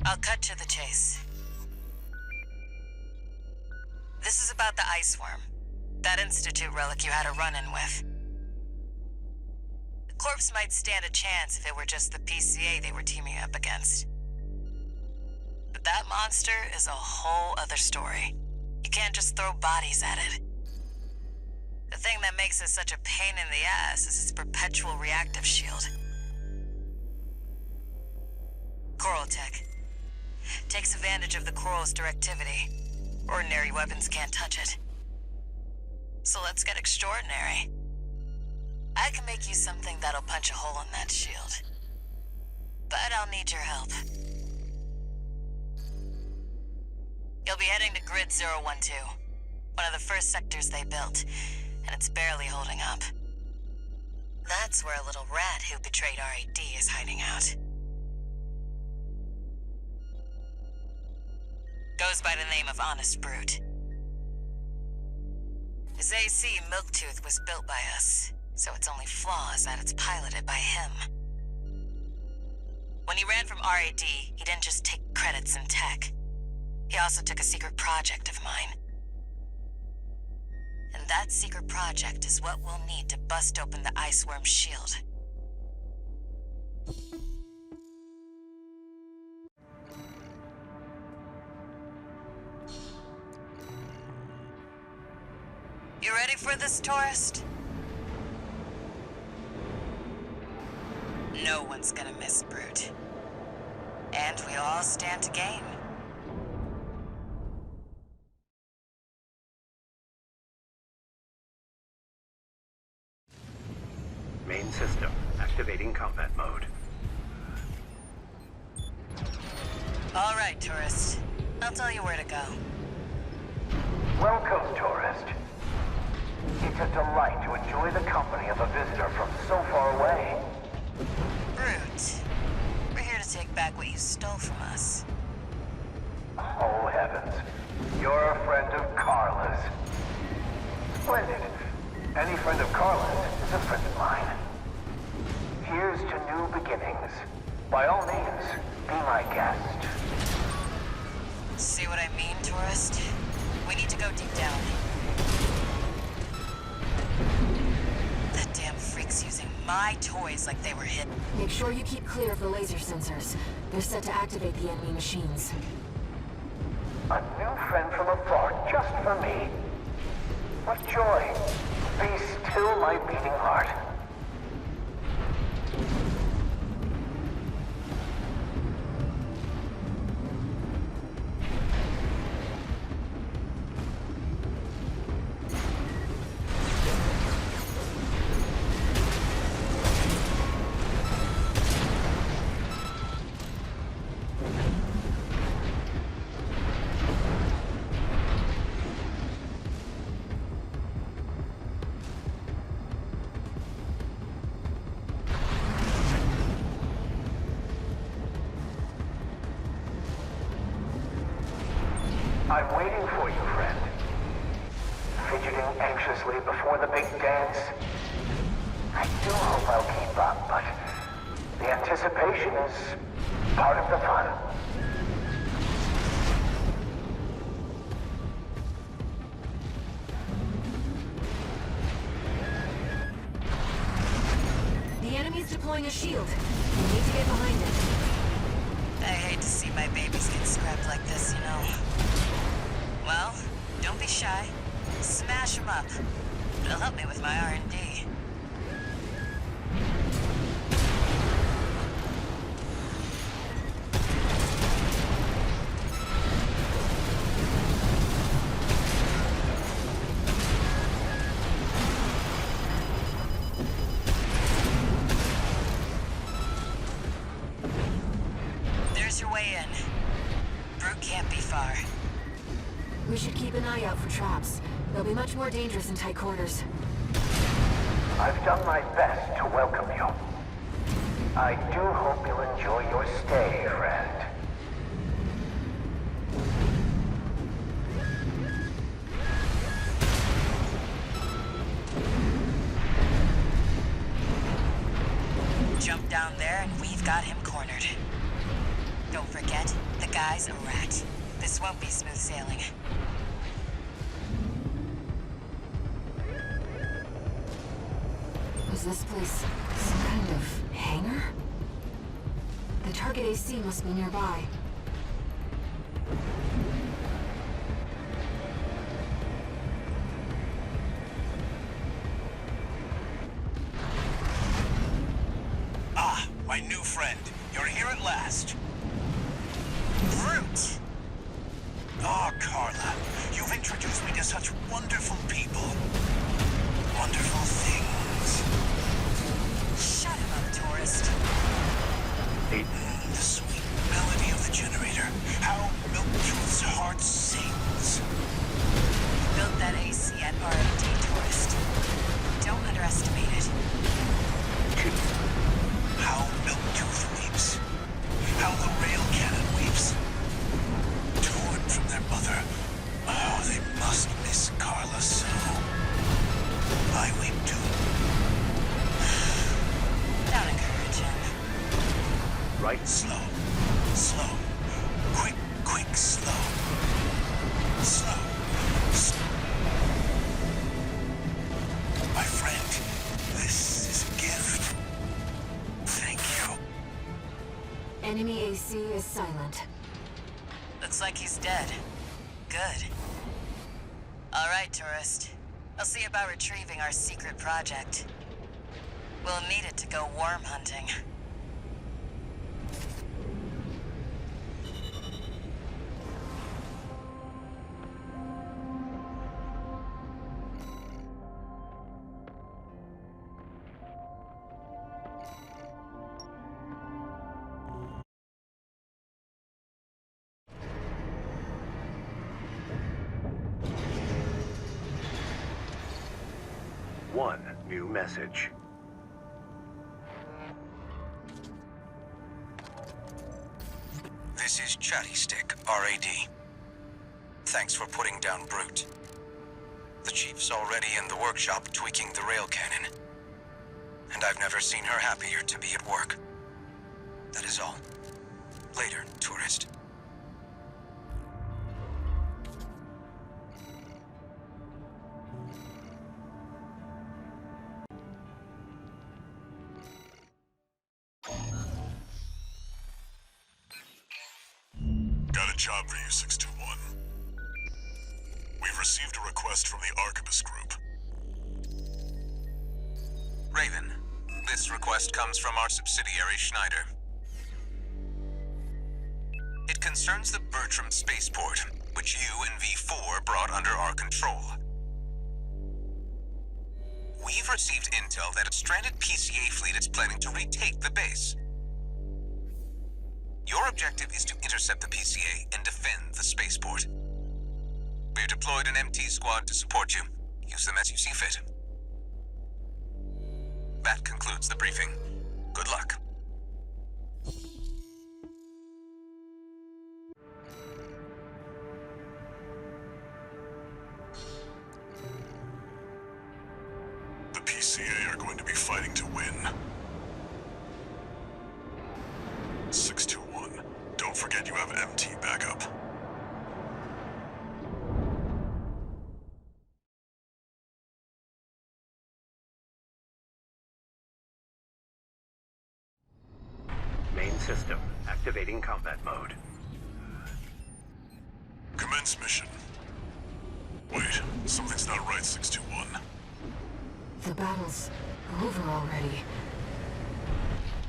I'll cut to the chase. This is about the Iceworm. That Institute relic you had a run-in with. The corpse might stand a chance if it were just the PCA they were teaming up against. But that monster is a whole other story. You can't just throw bodies at it. The thing that makes it such a pain in the ass is its perpetual reactive shield. Coral tech. Takes advantage of the coral's directivity. Ordinary weapons can't touch it. So let's get extraordinary. I can make you something that'll punch a hole in that shield. But I'll need your help. You'll be heading to Grid 012, one of the first sectors they built, and it's barely holding up. That's where a little rat who betrayed RAD is hiding out. Goes by the name of Honest Brute. His AC, Milktooth, was built by us, so its only flaw is that it's piloted by him. When he ran from RAD, he didn't just take credits in tech. He also took a secret project of mine. And that secret project is what we'll need to bust open the Iceworm shield. You ready for this, tourist? No one's gonna miss Brute. And we all stand to gain. Main system, activating combat mode. All right, tourist. I'll tell you where to go. Welcome, tourist. It's a delight to enjoy the company of a visitor from so far away. Brute. We're here to take back what you stole from us. Oh, heavens. You're a friend of Carla's. Splendid. Any friend of Carla's is a friend of mine. Here's to new beginnings. By all means, be my guest. See what I mean, tourist? We need to go deep down. That damn freak's using my toys like they were hidden. Make sure you keep clear of the laser sensors. They're set to activate the enemy machines. A new friend from afar, just for me. What joy. Be still my beating heart. I'm waiting for you, friend. Fidgeting anxiously before the big dance. I do hope I'll keep up, but the anticipation is part of the fun. The enemy's deploying a shield. We need to get behind it. I hate to see my babies get scrapped like this, you know. Well, don't be shy. Smash them up. It'll help me with my R&D. There's your way in. Brute can't be far. We should keep an eye out for traps. They'll be much more dangerous in tight quarters. I've done my best to welcome you. I do hope you'll enjoy your stay, friend. Jump down there and we've got him cornered. Don't forget, the guy's a rat. This won't be smooth sailing. Was this place some kind of hangar? The target AC must be nearby. Ah, my new friend. You're here at last. Brute! Oh, Carla, you've introduced me to such wonderful people. Wonderful things. Shut him up, tourist. The sweet melody of the generator. How Milktooth's heart sings. Built that AC at R&D, tourist. Don't underestimate it. How Milktooth weeps. How the rail cannon weeps. Torn from their mother. Oh, they must miss Carla so. I weep too. Don't encourage him. Right. Slow. Slow. Quick, quick, slow. Slow. My friend, this is a gift. Thank you. Enemy AC is silent. Looks like he's dead. Good. All right, tourist. I'll see about retrieving our secret project. We'll need it to go worm hunting. one new message. This is Chatty Stick, RAD. Thanks for putting down Brute. The Chief's already in the workshop tweaking the rail cannon. And I've never seen her happier to be at work. That is all. Later, tourist. Got a job for you, 621. We've received a request from the Arquebus Group. Raven, this request comes from our subsidiary, Schneider. It concerns the Bertram spaceport, which you and V4 brought under our control. We've received intel that a stranded PCA fleet is planning to retake the base. Your objective is to intercept the PCA and defend the spaceport. We've deployed an MT squad to support you. Use them as you see fit. That concludes the briefing. Good luck. The PCA are going to be fighting to win. 621, don't forget you have MT backup. Main system activating combat mode. Commence mission. Wait, something's not right, 621. The battle's over already.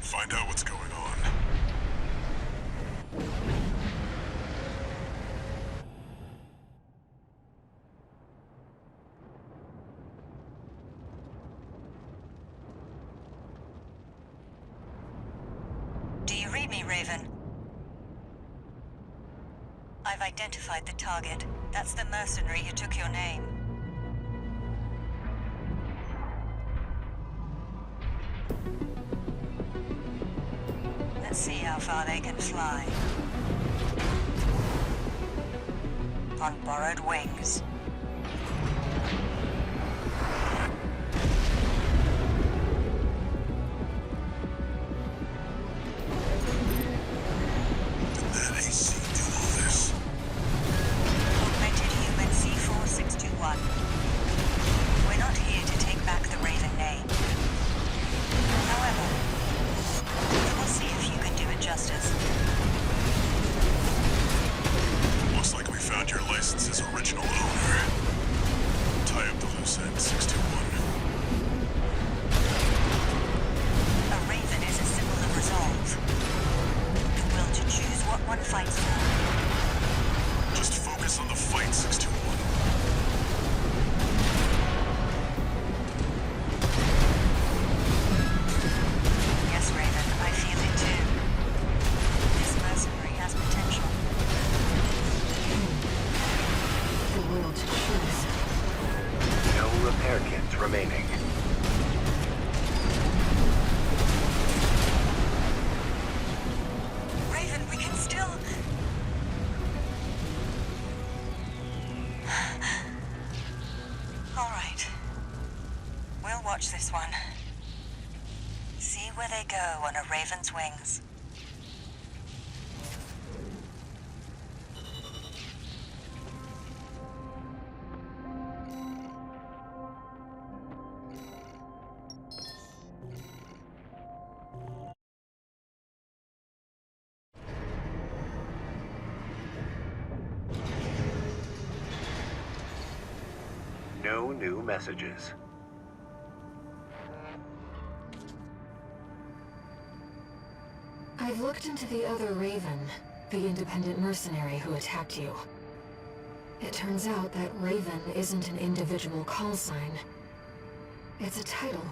Find out what's going on. Do you read me, Raven? I've identified the target. That's the mercenary who took your name. Let's see how far they can fly. On borrowed wings. Did that AC do all this? Augmented human C4621. We're not here to take back the Raven name. However, we'll see if you can do it justice. Looks like we found your license's original owner. Tie up the loose end, 621. A Raven is a symbol of resolve. The will to choose what one fights for. Just focus on the fight, 621. Yes, Raven, I feel it too. This mercenary has potential. The will to choose. No repair kits remaining. Raven, we can still... All right. We'll watch this one. See where they go on a Raven's wings. No new messages. I've looked into the other Raven, the independent mercenary who attacked you. It turns out that Raven isn't an individual call sign. It's a title,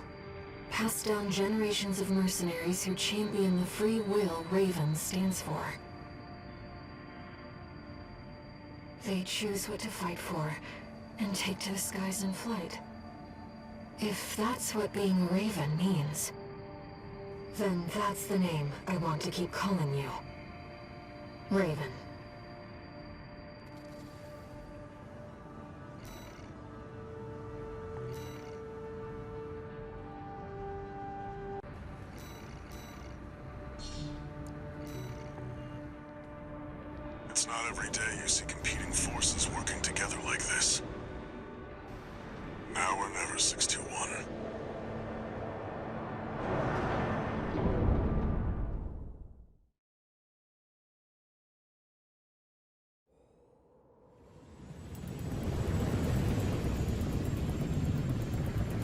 passed down generations of mercenaries who champion the free will Raven stands for. They choose what to fight for, and take to the skies in flight. If that's what being Raven means, then that's the name I want to keep calling you. Raven. It's not every day you see competing forces working together like this. Now or never, 621.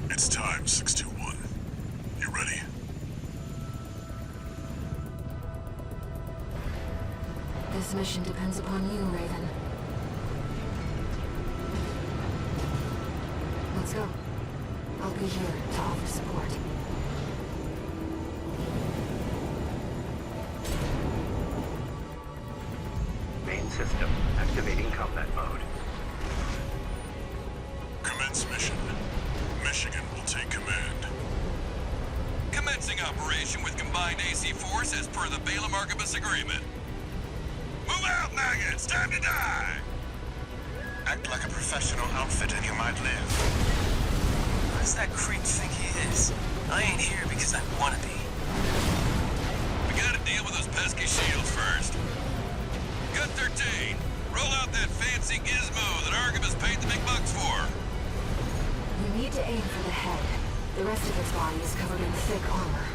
It's time, 621. You ready? This mission depends upon you, Raven. Let's go. I'll be here to offer support. Main system activating combat mode. Commence mission. Michigan will take command. Commencing operation with combined AC force as per the Balaam-Archibus agreement. Move out, maggots! Time to die! Act like a professional outfit and you might live. What does that creep think he is? I ain't here because I wanna be. We gotta deal with those pesky shields first. Gun 13, roll out that fancy gizmo that Archibus paid the big bucks for. You need to aim for the head. The rest of its body is covered in thick armor.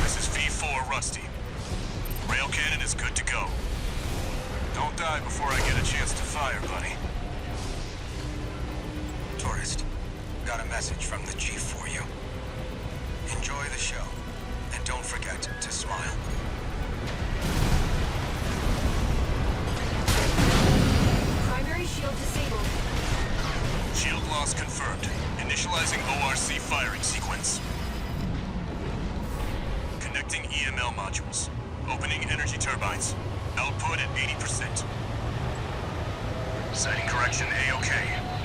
This is V4 Rusty. Rail cannon is good to go. Don't die before I get a chance to fire, buddy. Tourist, got a message from the Chief for you. Enjoy the show, and don't forget to smile. Primary shield disabled. Shield loss confirmed. Initializing ORC firing sequence. Connecting EML modules. Opening energy turbines. Output at 80%. Sighting correction A-OK.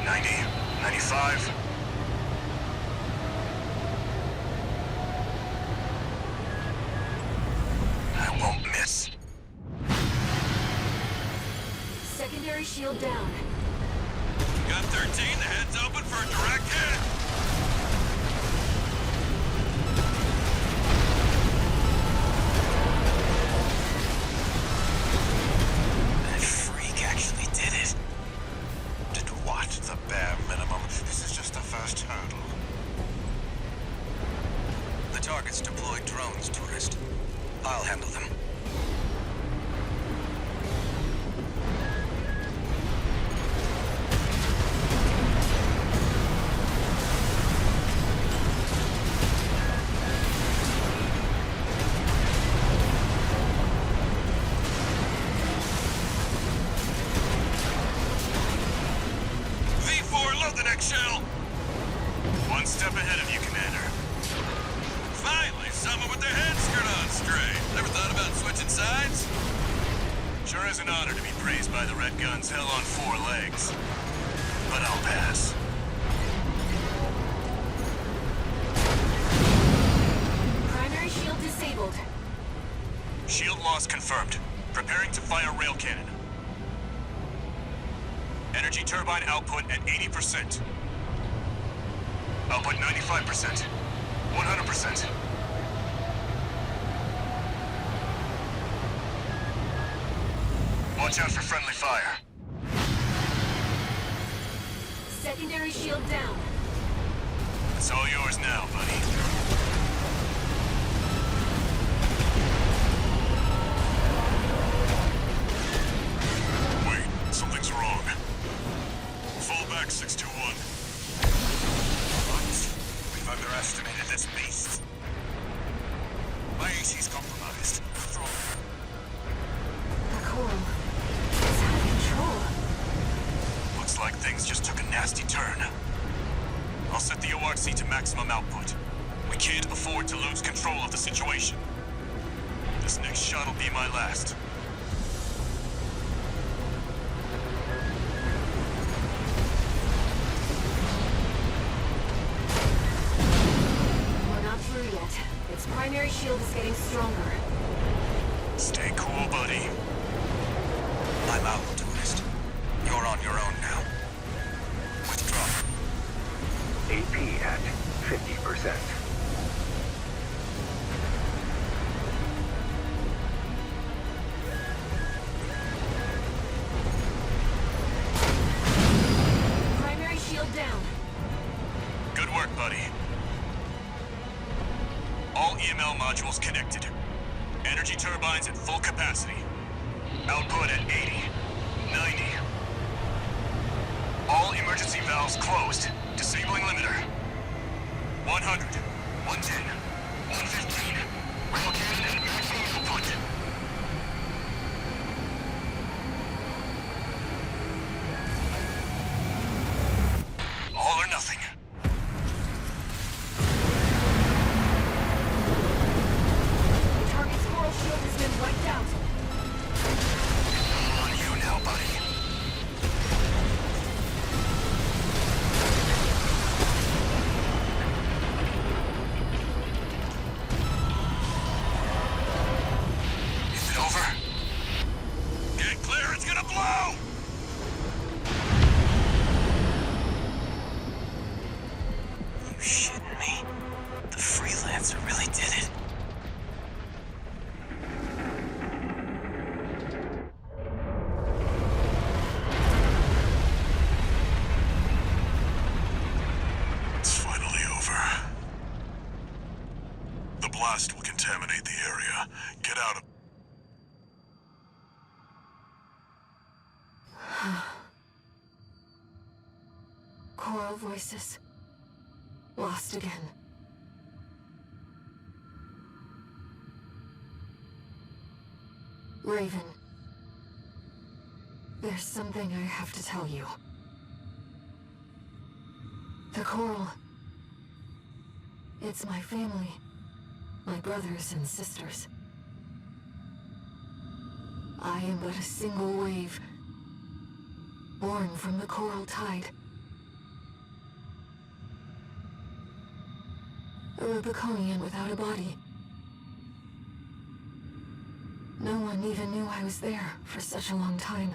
90, 95. I won't miss. Secondary shield down. Gun 13, the head's open for a direct hit. That freak actually did it. Did what? The bare minimum. This is just the first hurdle. The target's deployed drones, Tourist. I'll handle them. V4, load the next shell! One step ahead of you, Commander. Finally, someone with their head skirt on straight. Never thought about switching sides? Sure is an honor to be praised by the Red Guns hell on 4 legs. But I'll pass. Primary shield disabled. Shield loss confirmed. Preparing to fire rail cannon. Energy turbine output at 80%. Output 95%. 100%. Watch out for friendly fire. Secondary shield down. It's all yours now, buddy. Wait, something's wrong. Fall back, 621. What? We've underestimated this beast. My AC's compromised. The coral. It's out of control. Looks like things just took a nasty turn. I'll set the ORC to maximum output. We can't afford to lose control of the situation. This next shot will be my last. His primary shield is getting stronger. Stay cool, buddy. I'm out, tourist. You're on your own now. Withdraw. AP at 50%. Primary shield down. Good work, buddy. All EML modules connected. Energy turbines at full capacity. Output at 80, 90. All emergency valves closed. Disabling limiter. 100, 110, 115. Rail cannon at maximum output. All or nothing. The target's coral shield has been wiped out. On you now, buddy. Is it over? Get clear, it's gonna blow! You shitting me? The freelancer really did it. It's finally over. The blast will contaminate the area. Get out of... Coral voices. Lost again. Raven. There's something I have to tell you. The Coral. It's my family. My brothers and sisters. I am but a single wave. Born from the Coral Tide. A Rubiconian without a body. No one even knew I was there for such a long time.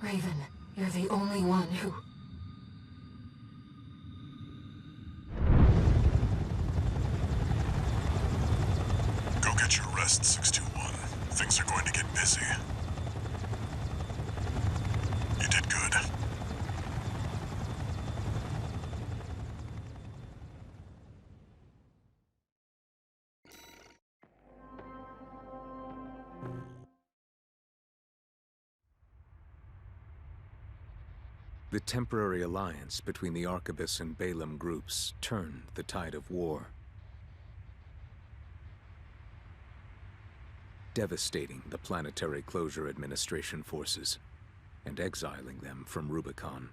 Raven, you're the only one who... Go get your rest, 621. Things are going to get busy. You did good. The temporary alliance between the Arquebus and Balaam groups turned the tide of war, devastating the Planetary Closure Administration forces and exiling them from Rubicon.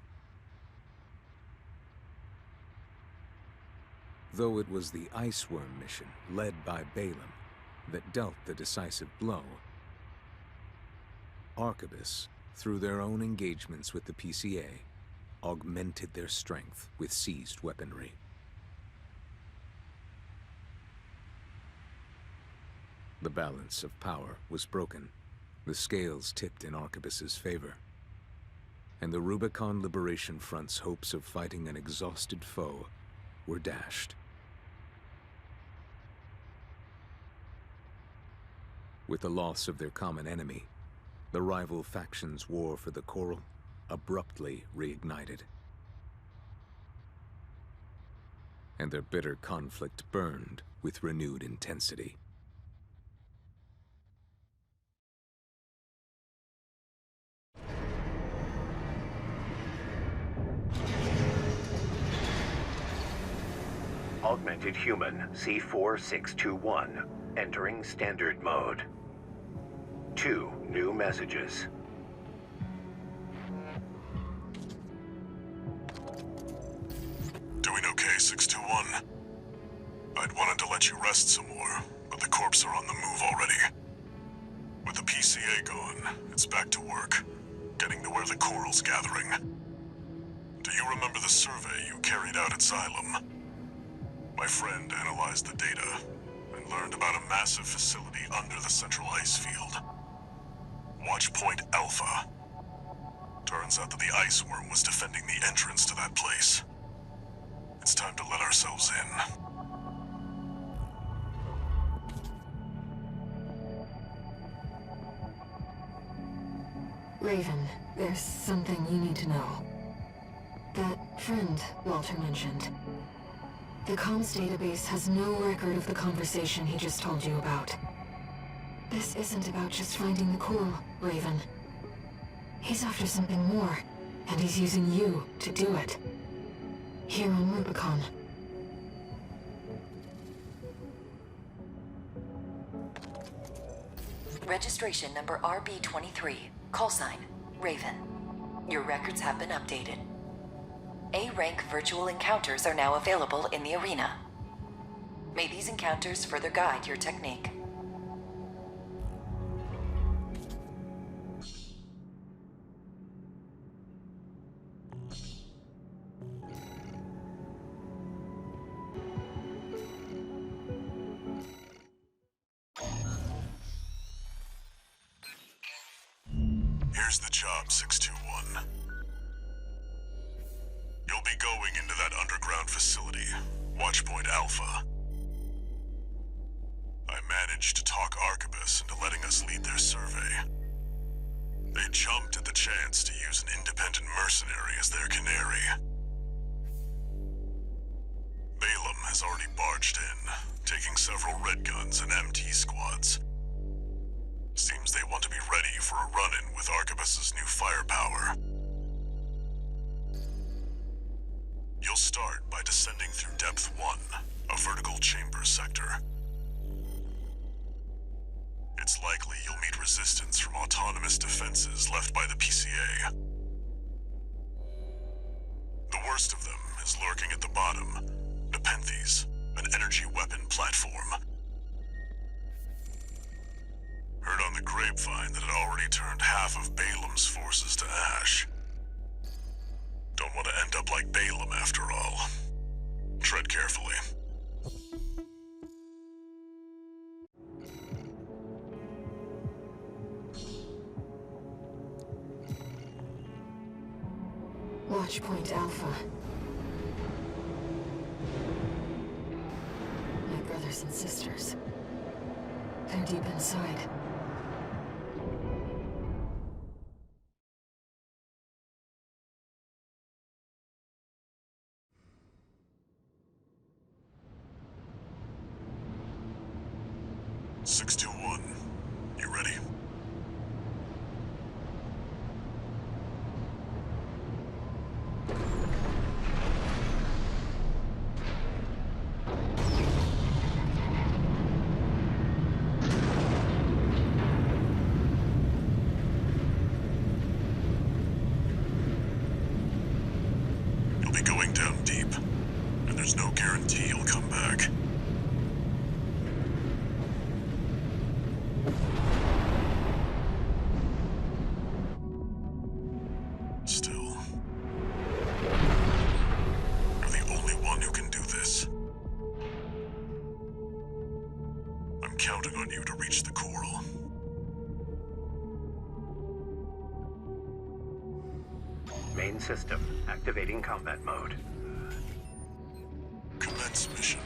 Though it was the Iceworm mission, led by Balaam, that dealt the decisive blow, Arquebus, through their own engagements with the PCA, augmented their strength with seized weaponry. The balance of power was broken, the scales tipped in Arquebus's favor, and the Rubicon Liberation Front's hopes of fighting an exhausted foe were dashed. With the loss of their common enemy, the rival factions' war for the Coral abruptly reignited. And their bitter conflict burned with renewed intensity. Augmented human C4621, entering standard mode. 2 new messages. Doing okay, 621? I'd wanted to let you rest some more, but the corps are on the move already. With the PCA gone, it's back to work, getting to where the Coral's gathering. Do you remember the survey you carried out at Xylem? My friend analyzed the data and learned about a massive facility under the central ice field. Watchpoint Alpha. Turns out that the ice worm was defending the entrance to that place. It's time to let ourselves in. Raven, there's something you need to know. That friend Walter mentioned. The comms database has no record of the conversation he just told you about. This isn't about just finding the coral, Raven. He's after something more, and he's using you to do it. Here on Rubicon. Registration number RB23. Call sign, Raven. Your records have been updated. A-rank virtual encounters are now available in the arena. May these encounters further guide your technique. Here's the job, 621. You'll be going into that underground facility, Watchpoint Alpha. I managed to talk Arquebus into letting us lead their survey. They jumped at the chance to use an independent mercenary as their canary. Balaam has already barged in, taking several red guns and MT squads. Seems they want to be ready for a run-in with Arquebus's new firepower. You'll start by descending through Depth 1, a vertical chamber sector. It's likely you'll meet resistance from autonomous defenses left by the PCA. The worst of them is lurking at the bottom, Nepenthes, an energy weapon platform. Heard on the grapevine that it already turned half of Balaam's forces to ash. Don't want to end up like Balaam after all. Tread carefully. Watchpoint Alpha. My brothers and sisters. They're deep inside. You ready? You'll be going down deep, and there's no guarantee you'll come back. Still, you're the only one who can do this. I'm counting on you to reach the coral. Main system activating combat mode. Commence mission.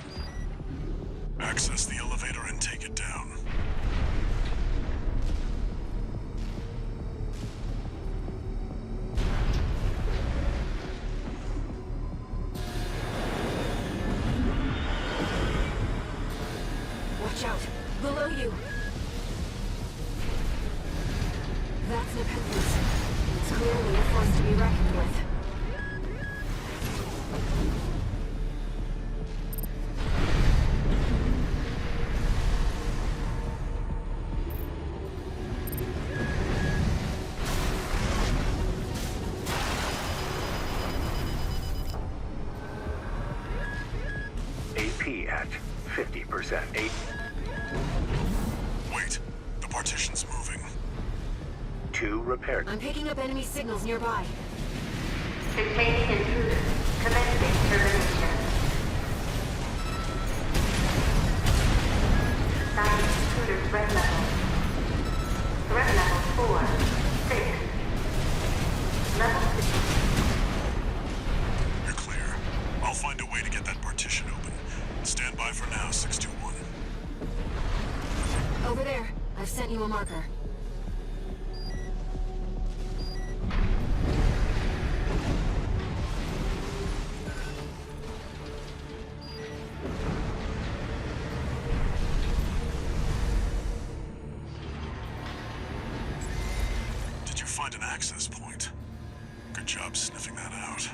Access the elevator and take it down. Watch out! Below you! That's Nepenthes. It's clearly a force to be reckoned with. AP at 50%. Wait, the partition's moving. 2 repaired. I'm picking up enemy signals nearby. Containing intruder. Commencing termination. you a marker. Did you find an access point? Good job sniffing that out.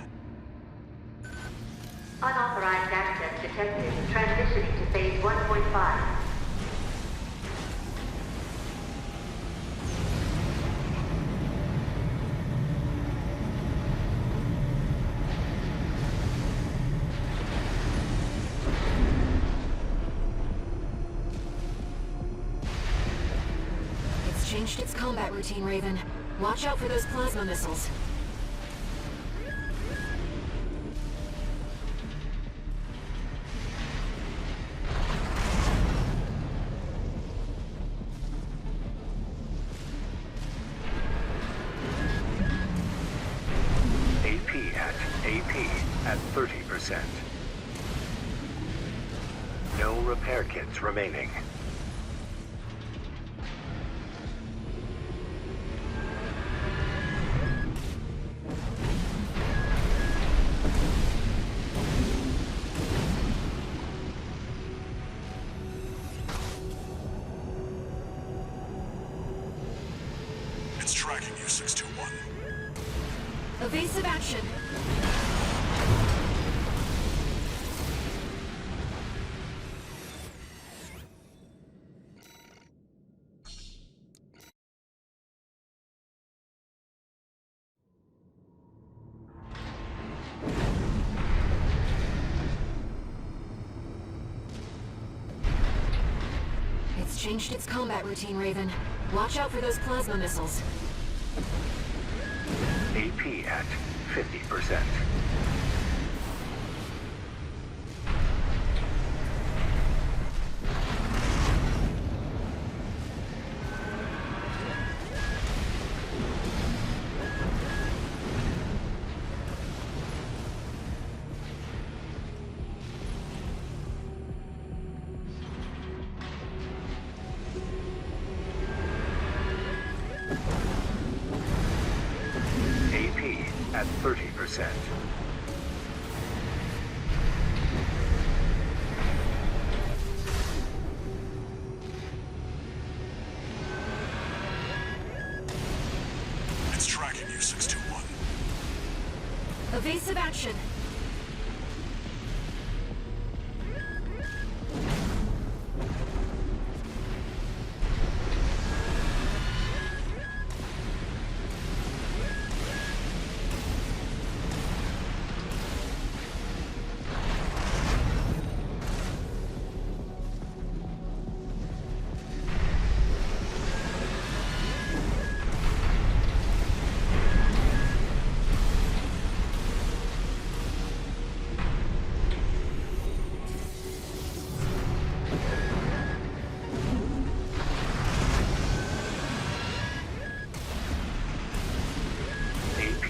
Unauthorized access detected. Transitioning to phase 1.5. It's changed its combat routine, Raven. Watch out for those plasma missiles. AP at 30%. No repair kits remaining. It's tracking you, 621. Evasive action. It's changed its combat routine, Raven. Watch out for those plasma missiles. AP at 50%. At 30%. It's tracking you, 621. Evasive action.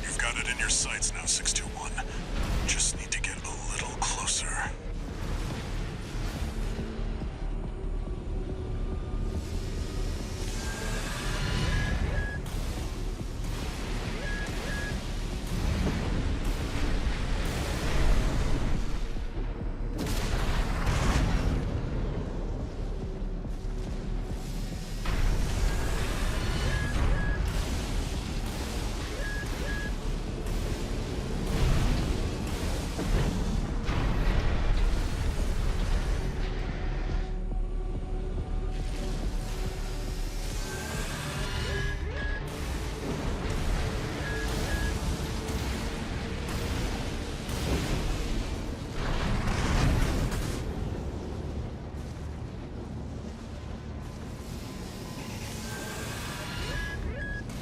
You've got it in your sights now, 621. Just need to get a little closer.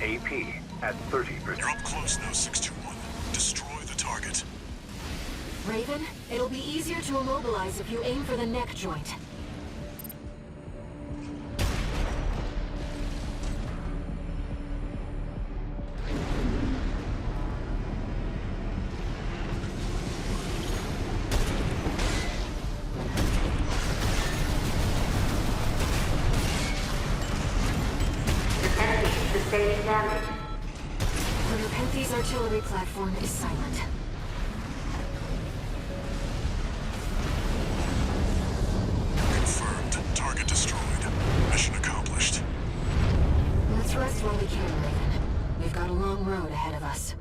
AP at 30%. You're up close now, 621. Destroy the target. Raven, it'll be easier to immobilize if you aim for the neck joint. Sustaining damage. The Nepenthes artillery platform is silent. Confirmed. Target destroyed. Mission accomplished. Let's rest while we can, Raven. We've got a long road ahead of us.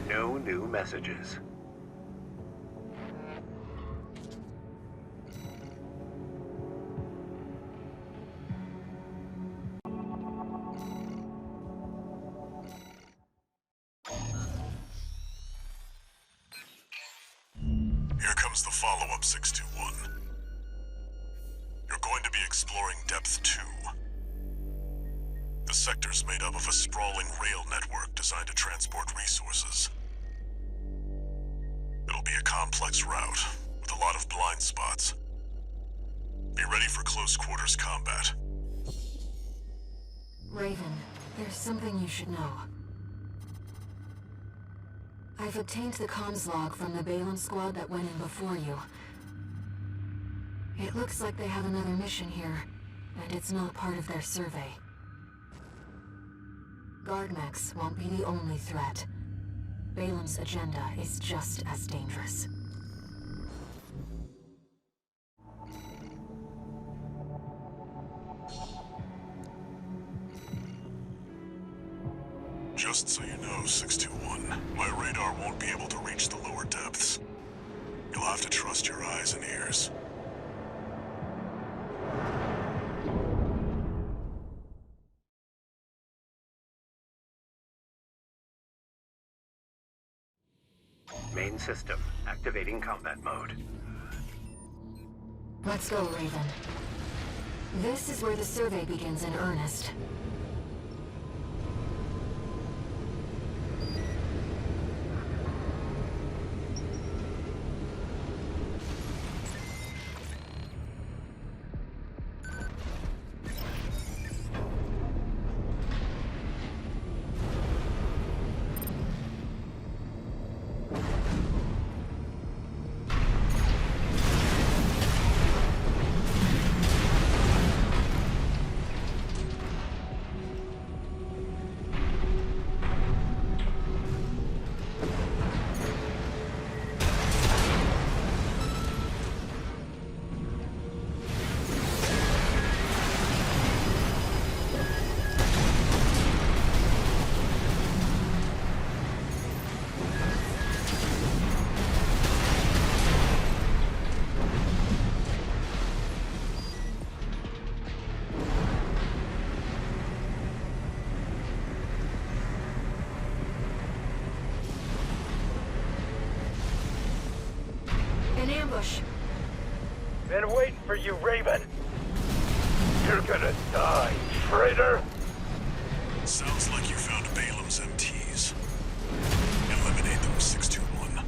No new messages. Here comes the follow-up, 621. You're going to be exploring Depth 2. The sector's made up of a sprawling rail network designed to transport resources. It'll be a complex route, with a lot of blind spots. Be ready for close quarters combat. Raven, there's something you should know. I've obtained the comms log from the Balaam squad that went in before you. It looks like they have another mission here, and it's not part of their survey. Guardmechs won't be the only threat. Balaam's agenda is just as dangerous. Just so you know, 621, my radar won't be able to reach the lower depths. You'll have to trust your eyes and ears. Main system activating combat mode. Let's go, Raven. This is where the survey begins in earnest. An ambush. Been waiting for you, Raven. You're gonna die, traitor. Sounds like you found Balaam's MTs. Eliminate them, 621.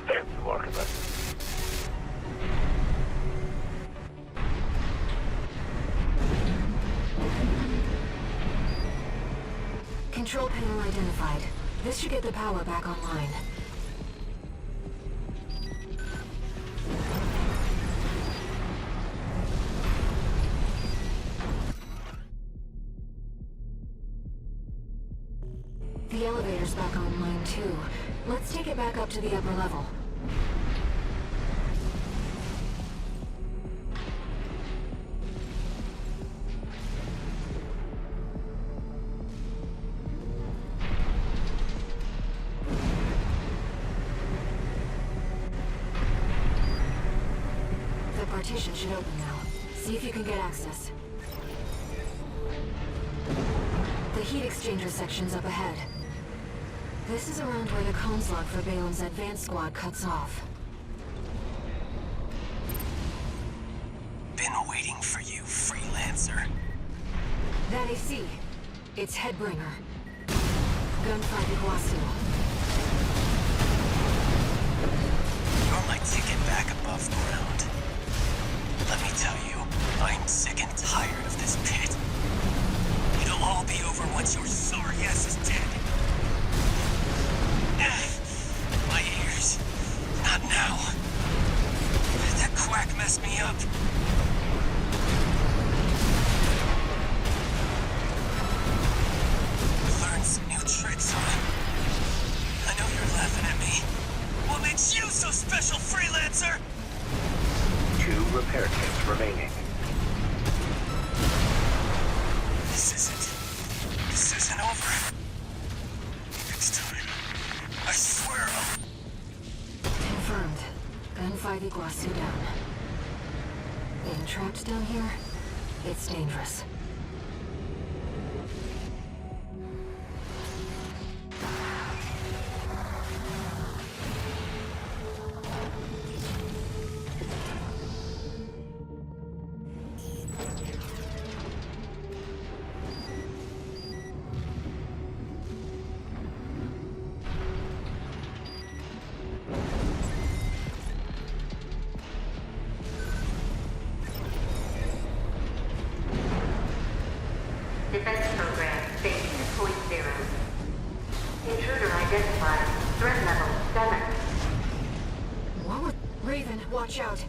There's the archivist. Control panel identified. This should get the power back online. The elevator's back online too. Let's take it back up to the upper level. The partition should open now. See if you can get access. The heat exchanger section's up ahead. This is around where the comms log for Balaam's advanced squad cuts off. Been waiting for you, freelancer. That AC. It's Headbringer. Gunfight Iguazu. You're my ticket back above ground. Let me tell you, I'm sick and tired of this pit. It'll all be over once your sorry ass is dead. My ears. Not now. That quack messed me up. Learned some new tricks, huh? I know you're laughing at me. What makes you so special, freelancer? 2 repair kits remaining. This isn't over. Next time, I swear I'll... Confirmed. Gunfight Iguazu down. Being trapped down here, it's dangerous. Defense program, phase 2.0. Intruder identified. Threat level 7. What would... Raven, watch out!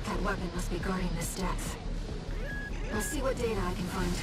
That weapon must be guarding this depth. I'll see what data I can find.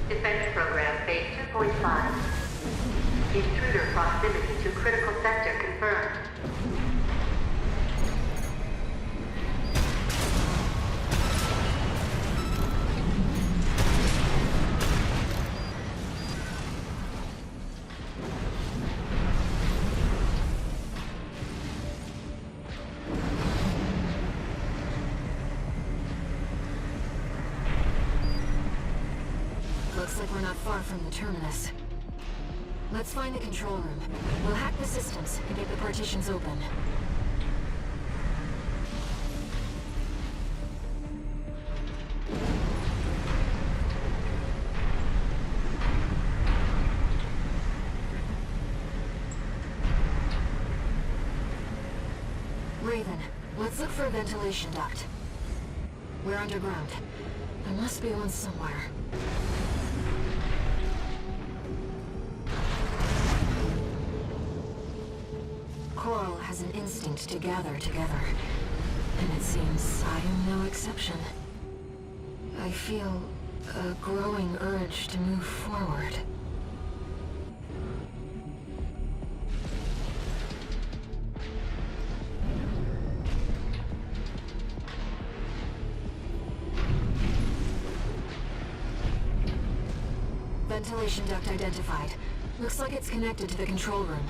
Defense program, phase 2.5. Intruder proximity to critical sector confirmed. Looks like we're not far from the terminus. Let's find the control room. We'll hack the systems and get the partitions open. Raven, let's look for a ventilation duct. We're underground. There must be one somewhere. Coral has an instinct to gather together, and it seems I am no exception. I feel a growing urge to move forward. Ventilation duct identified. Looks like it's connected to the control room.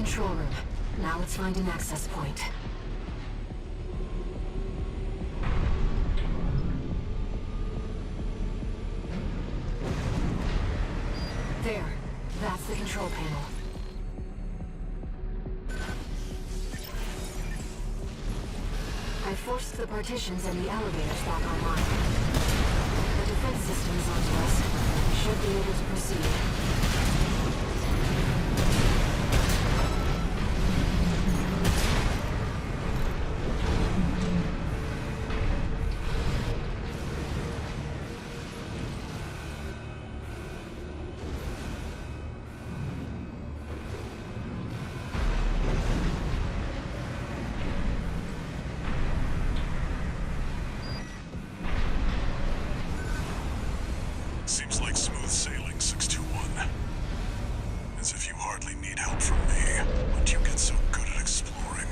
control room. Now let's find an access point. There. That's the control panel. I forced the partitions and the elevators back online. The defense system is onto us. We should be able to proceed. Seems like smooth sailing, 621. As if you hardly need help from me, but you get so good at exploring.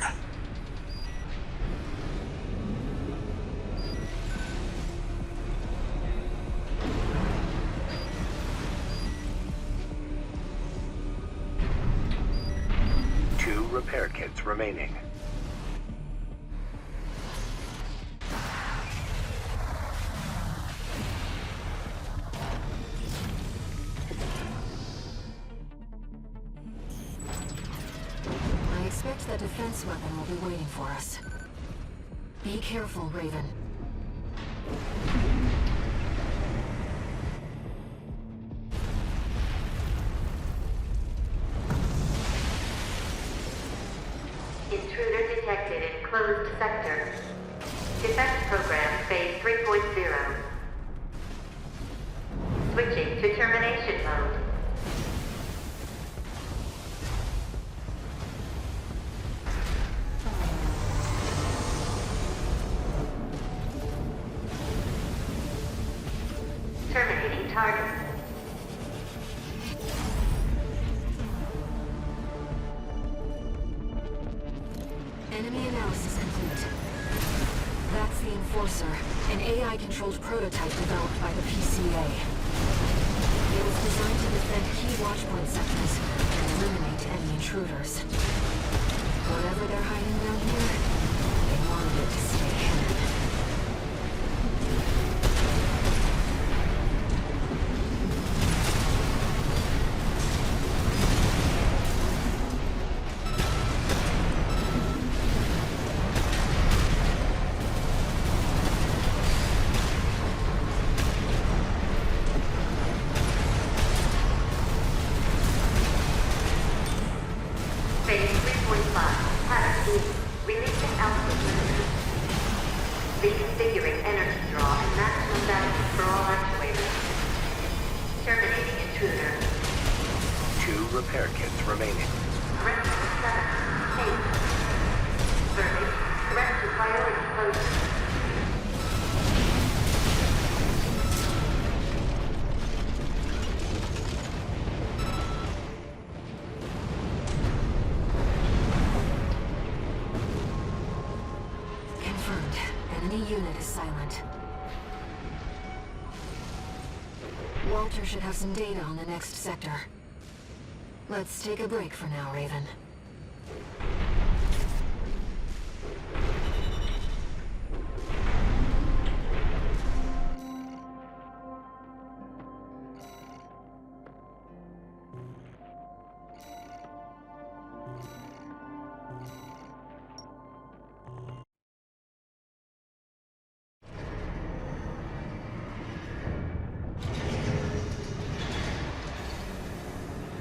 Two repair kits remaining. The defense weapon will be waiting for us. Be careful, Raven. Intruder detected in closed sector. Defense program phase 3.0. Switching to termination mode. Terminating target. Enemy analysis complete. That's the Enforcer, an AI-controlled prototype developed by the PCA. It was designed to defend key watchpoint sectors and eliminate any intruders. Whatever they're hiding down here, they wanted it to stay hidden. Phase 3.5. Pattern E. Releasing alpha limiter. Reconfiguring energy draw and maximum value for all actuators. Terminating intruder. Two repair kits remaining. Threat level 7. 8. Verdict. Threat to priority closure. Enemy unit is silent. Walter should have some data on the next sector. Let's take a break for now, Raven.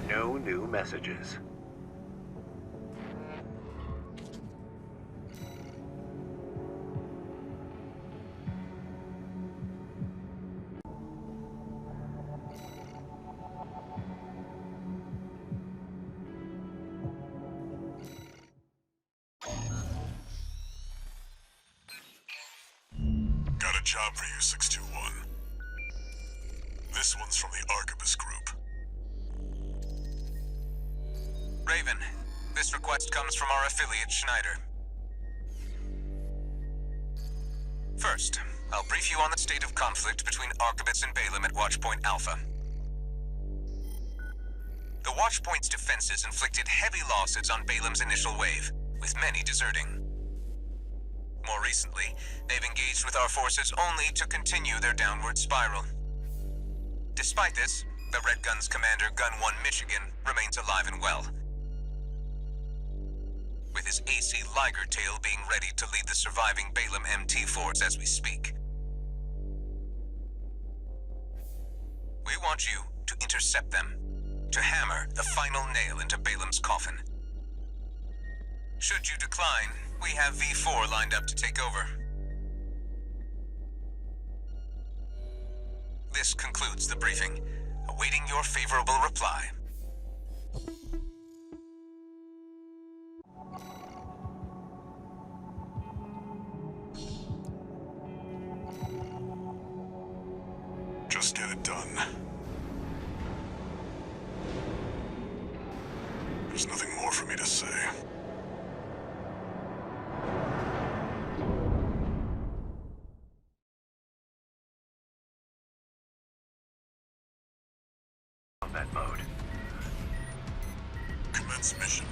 No new messages. Got a job for you, 621. This one's from the Arquebus group. Raven, this request comes from our affiliate, Schneider. First, I'll brief you on the state of conflict between Arquebus and Balaam at Watchpoint Alpha. The Watchpoint's defenses inflicted heavy losses on Balam's initial wave, with many deserting. More recently, they've engaged with our forces only to continue their downward spiral. Despite this, the Red Gun's commander, Gun 1 Michigan, remains alive and well, with his AC Liger Tail being ready to lead the surviving Balam MT force as we speak. We want you to intercept them, to hammer the final nail into Balam's coffin. Should you decline, we have V4 lined up to take over. This concludes the briefing, awaiting your favorable reply. Just get it done. There's nothing more for me to say. Combat mode. Commence mission.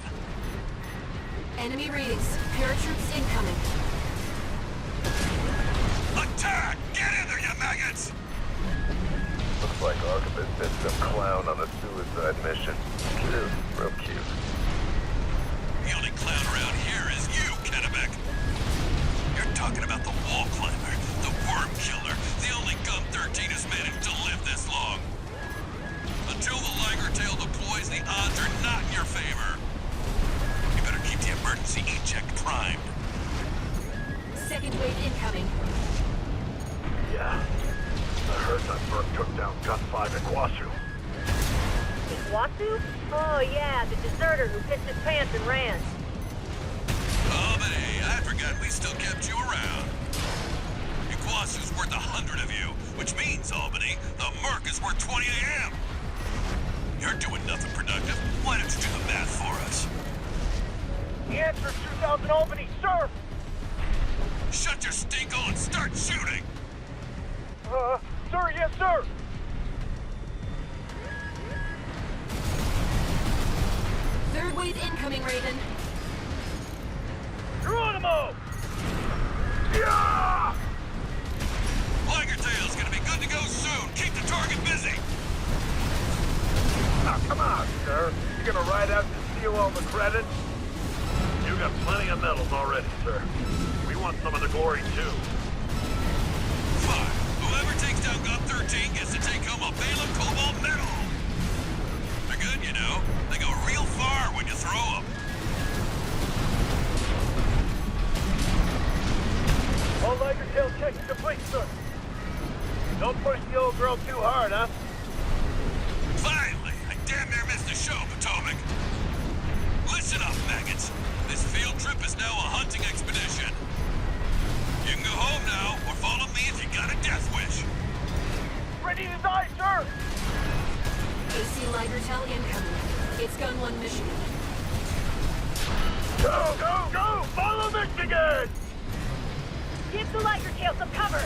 Enemy readings. Paratroops incoming. Attack! Get in there, you maggots! Looks like Archibald bit some clown on a suicide mission. Cute, real cute. The only clown around here is you, Kennebec. You're talking about the wall climber, the worm killer, the only Gun 13 who's managed to live this long. Until the Liger Tail deploys, the odds are not in your favor. You better keep the emergency eject primed. Second wave incoming. Yeah. I heard that Merc took down Gun 5 at Guasu. Iguazu? Oh yeah, the deserter who pissed his pants and ran. Oh, but hey, I forgot we still kept you around. Iguazu's worth 100 of you, which means, Albany, the Merc is worth 20 AM. You're doing nothing productive. Why don't you do the math for us? The answer is 2000 Albany, sir! Shut your stinkhole and start shooting! Sir, yes, sir! Third wave incoming, Raven. Geronimo! Yeah! Liger Tail's gonna be good to go soon. Keep the target busy. Now, come on, sir. You gonna ride out and steal all the credit? You got plenty of medals already, sir. We want some of the glory, too. Fine. Whoever takes down Gun 13 gets to take home a Balam Cobalt medal. They're good, you know. They go real far when you throw them. All Liger Tail checks complete, sir. Don't push the old girl too hard, huh? Finally! I damn near missed the show, Potomac. Listen up, maggots. This field trip is now a hunting expedition. You can go home now, or follow me if you got a death wish. Ready to die, sir! AC Liger Tail incoming. It's Gun 1 Michigan. Go, go, go! Follow Michigan! Give the Liger Tail some cover!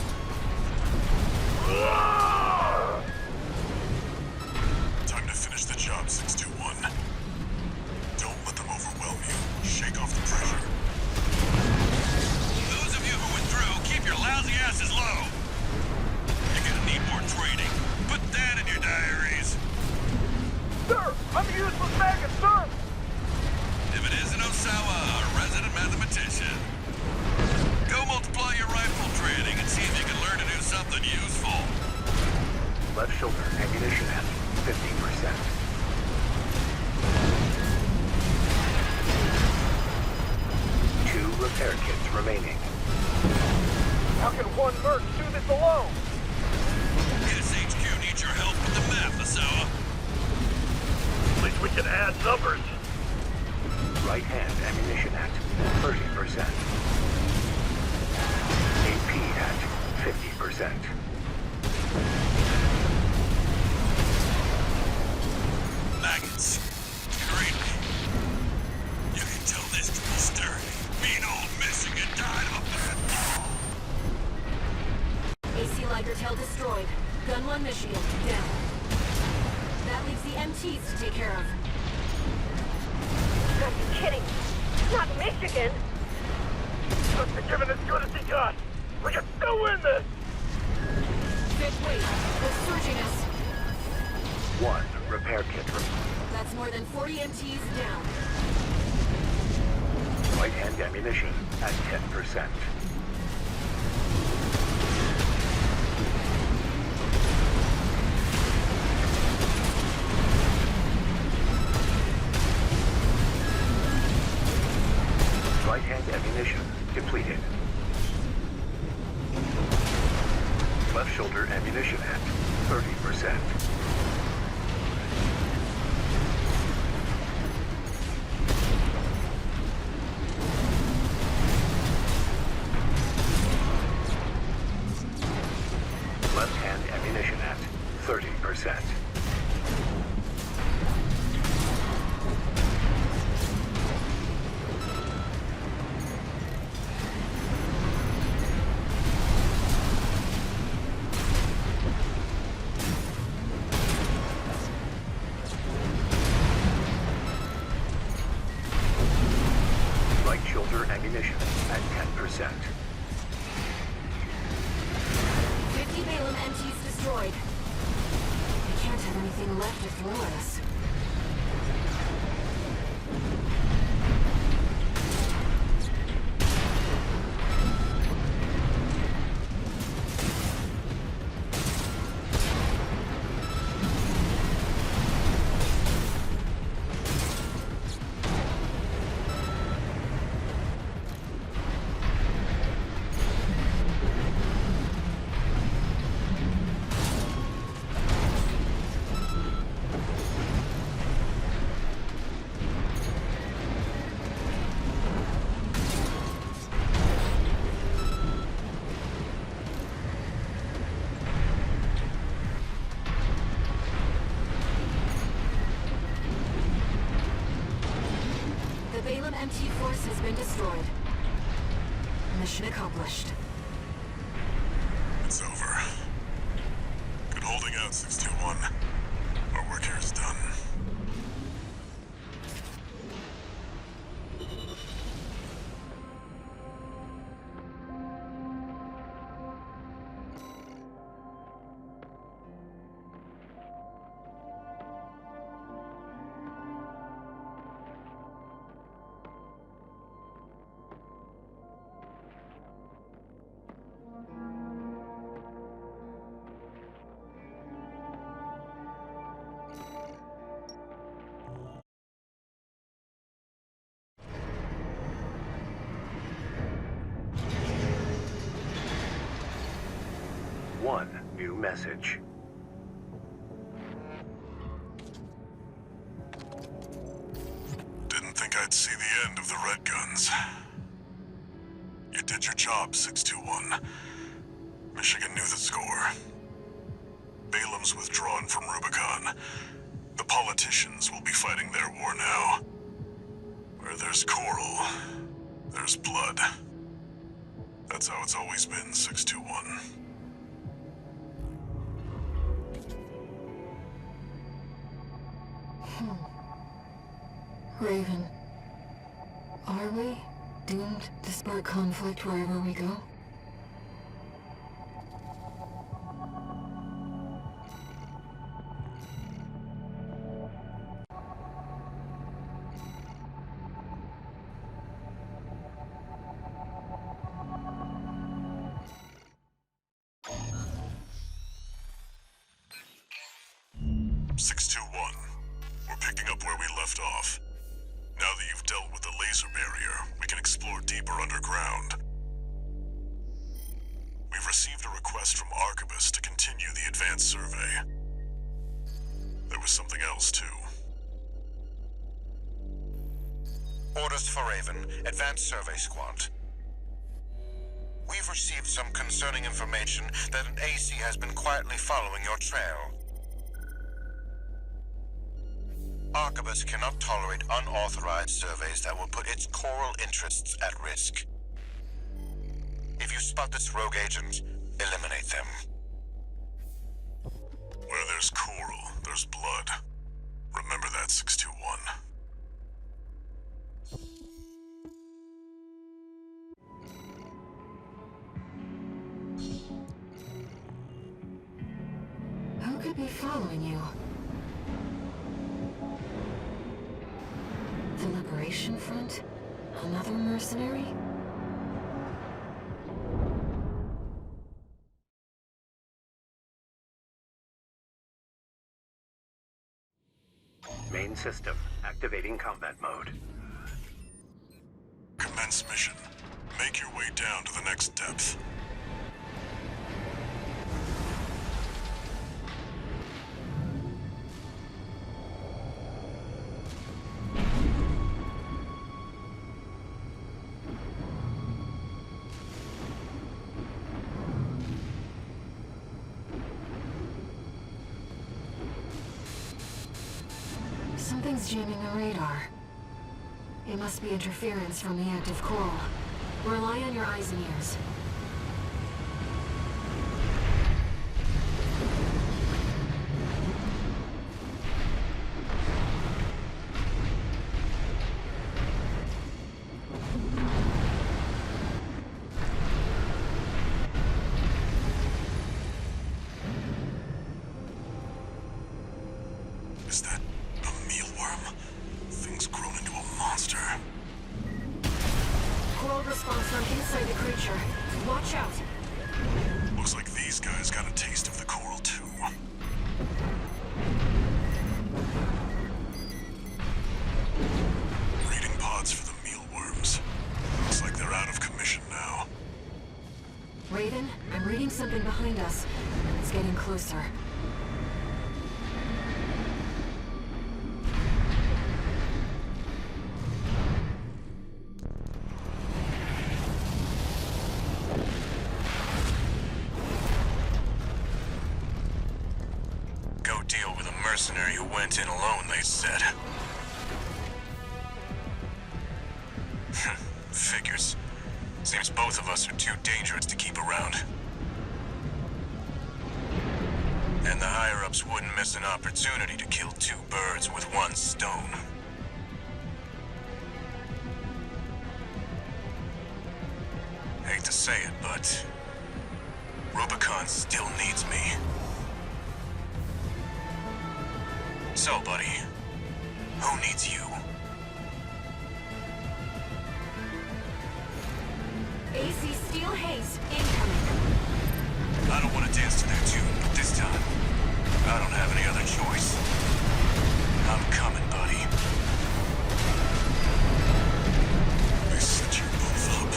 Time to finish the job, 621. Don't let them overwhelm you. Shake off the pressure. Those of you who went through, keep your lousy asses low. You're gonna need more training. Put that in your diaries. Sir, I'm a useless maggot, sir! If it isn't Osawa, our resident mathematician. Go multiply your rifle training and see if you can learn to do something useful. Left shoulder ammunition at 50%. Two repair kits remaining. How can one Merc do this alone? SHQ needs your help with the math, Osawa. At least we can add numbers. Right hand ammunition at 30%. AP at 50%. Maggots. Great. You can tell this to posterity. Mean old Michigan died of a bad fall. AC Liger Tail destroyed. Gun 1 Michigan down. That leaves the MTs to take care of. You gotta be kidding. Not Michigan. Must be giving as good as he got. We can still win this. Fifth wave. They're surging us. 1 repair kit. That's more than 40 MTs down. Right-hand ammunition at 10%. Right-hand ammunition depleted. Left shoulder ammunition at 30%. Left-hand ammunition at 30%. Right shoulder ammunition at 10%. 50 Balaam MTs destroyed. We can't have anything left to throw at us. The Balaam MT force has been destroyed. Mission accomplished. It's over. Good holding out, 621. Our work here is done. One new message. Didn't think I'd see the end of the Red Guns. You did your job, 621. Michigan knew the score. Balaam's withdrawn from Rubicon. The politicians will be fighting their war now. Where there's coral, there's blood. That's how it's always been, 621. Raven, are we doomed to spark conflict wherever we go? We're picking up where we left off. Now that you've dealt with the laser barrier, we can explore deeper underground. We've received a request from Arquebus to continue the advanced survey. There was something else, too. Orders for Raven, Advanced Survey Squad. We've received some concerning information that an AC has been quietly following your trail. Arquebus cannot tolerate unauthorized surveys that will put its coral interests at risk. If you spot this rogue agent, eliminate them. Where there's coral, there's blood. be following you. The Liberation Front? Another mercenary? Main system activating combat mode. Commence mission. Make your way down to the next depth. Something's jamming the radar. It must be interference from the active coral. Rely on your eyes and ears. Is that a mealworm? Thing's grown into a monster. Coral response from inside the creature. Watch out! Looks like these guys got a taste of the coral too. Reading pods for the mealworms. Looks like they're out of commission now. Raven, I'm reading something behind us. It's getting closer. Go deal with a mercenary who went in alone, they said. Figures. Seems both of us are too dangerous to keep around. And the higher-ups wouldn't miss an opportunity to kill two birds with one stone. Hate to say it, but Rubicon still needs me. So, buddy, who needs you? AC Steel Haze incoming. I don't want to dance to their tune, but this time, I don't have any other choice. I'm coming, buddy. They set you both up.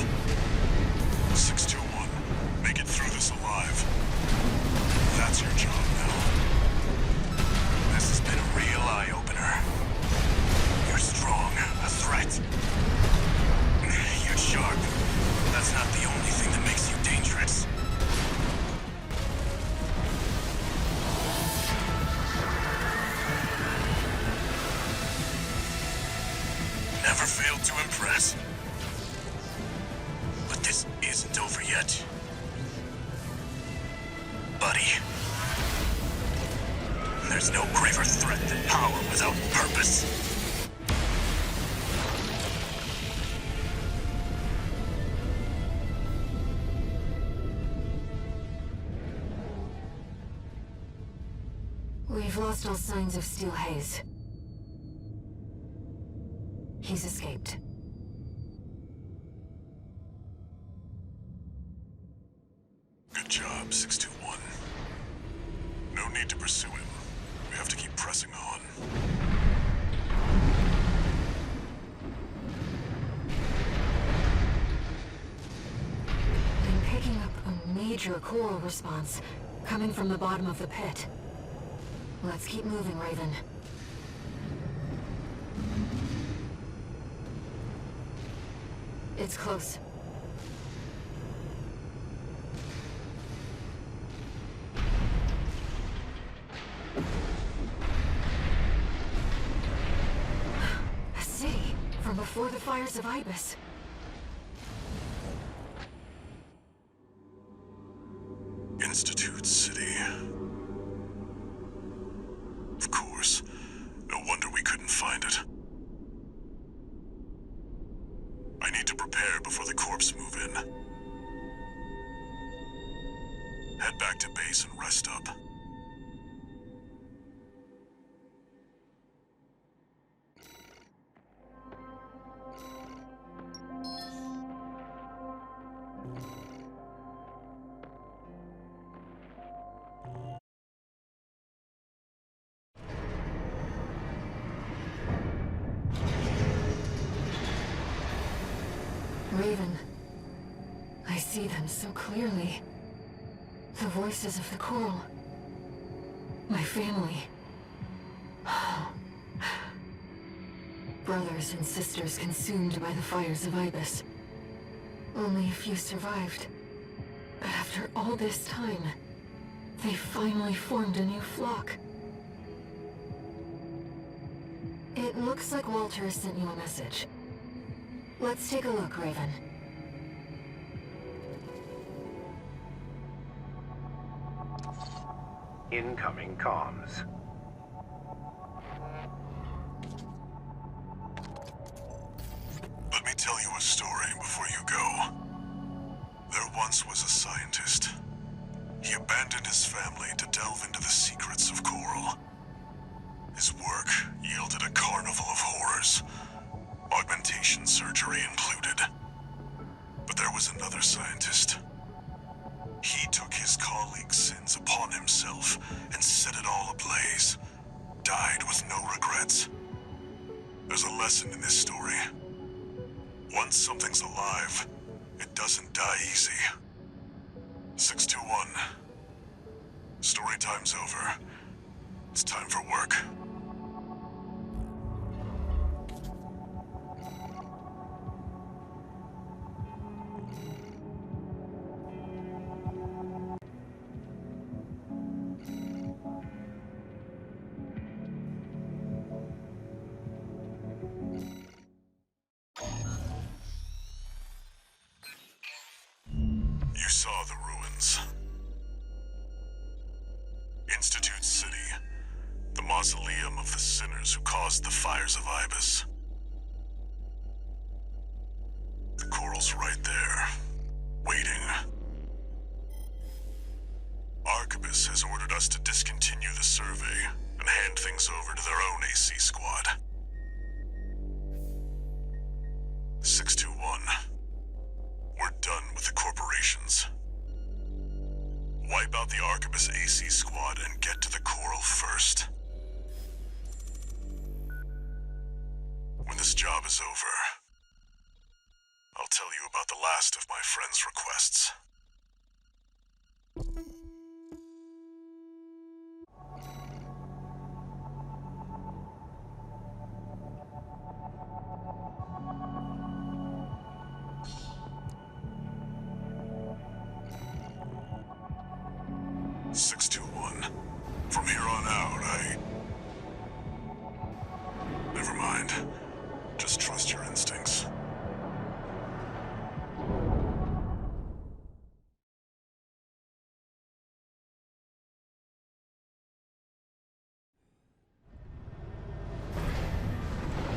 621, make it through this alive. That's your job now. This has been a real eye-opener. You're strong, a threat. You're sharp. That's not the only thing that makes you dangerous. Never failed to impress. But this isn't over yet. Buddy. There's no graver threat than power without purpose. We've lost all signs of Steel Haze. He's escaped. Good job, 621. No need to pursue him. We have to keep pressing on. I'm picking up a major coral response coming from the bottom of the pit. Let's keep moving, Raven. It's close. A city from before the Fires of Ibis. Institute City. Of course. No wonder we couldn't find it. I need to prepare before the corps move in. Head back to base and rest up. Raven. I see them so clearly. The voices of the Coral. My family. Brothers and sisters consumed by the Fires of Ibis. Only a few survived. But after all this time, they finally formed a new flock. It looks like Walter has sent you a message. Let's take a look, Raven. Incoming comms. Let me tell you a story before you go. There once was a scientist. He abandoned his family to delve into the secrets of Coral. His work yielded a carnival of horrors, augmentation surgery included. But there was another scientist. He took his colleagues' sins upon himself and set it all ablaze. Died with no regrets. There's a lesson in this story. Once something's alive, it doesn't die easy. 621. Story time's over. It's time for work. You saw the ruins. Institute City, the mausoleum of the sinners who caused the Fires of Ibis. The Coral's right there, waiting. Arquebus has ordered us to discontinue the survey and hand things over to their own AC squad. 621. We're done with the corporations. Wipe out the Arquebus AC squad and get to the Coral first. When this job is over, I'll tell you about the last of my friend's requests. From here on out, Never mind. Just trust your instincts.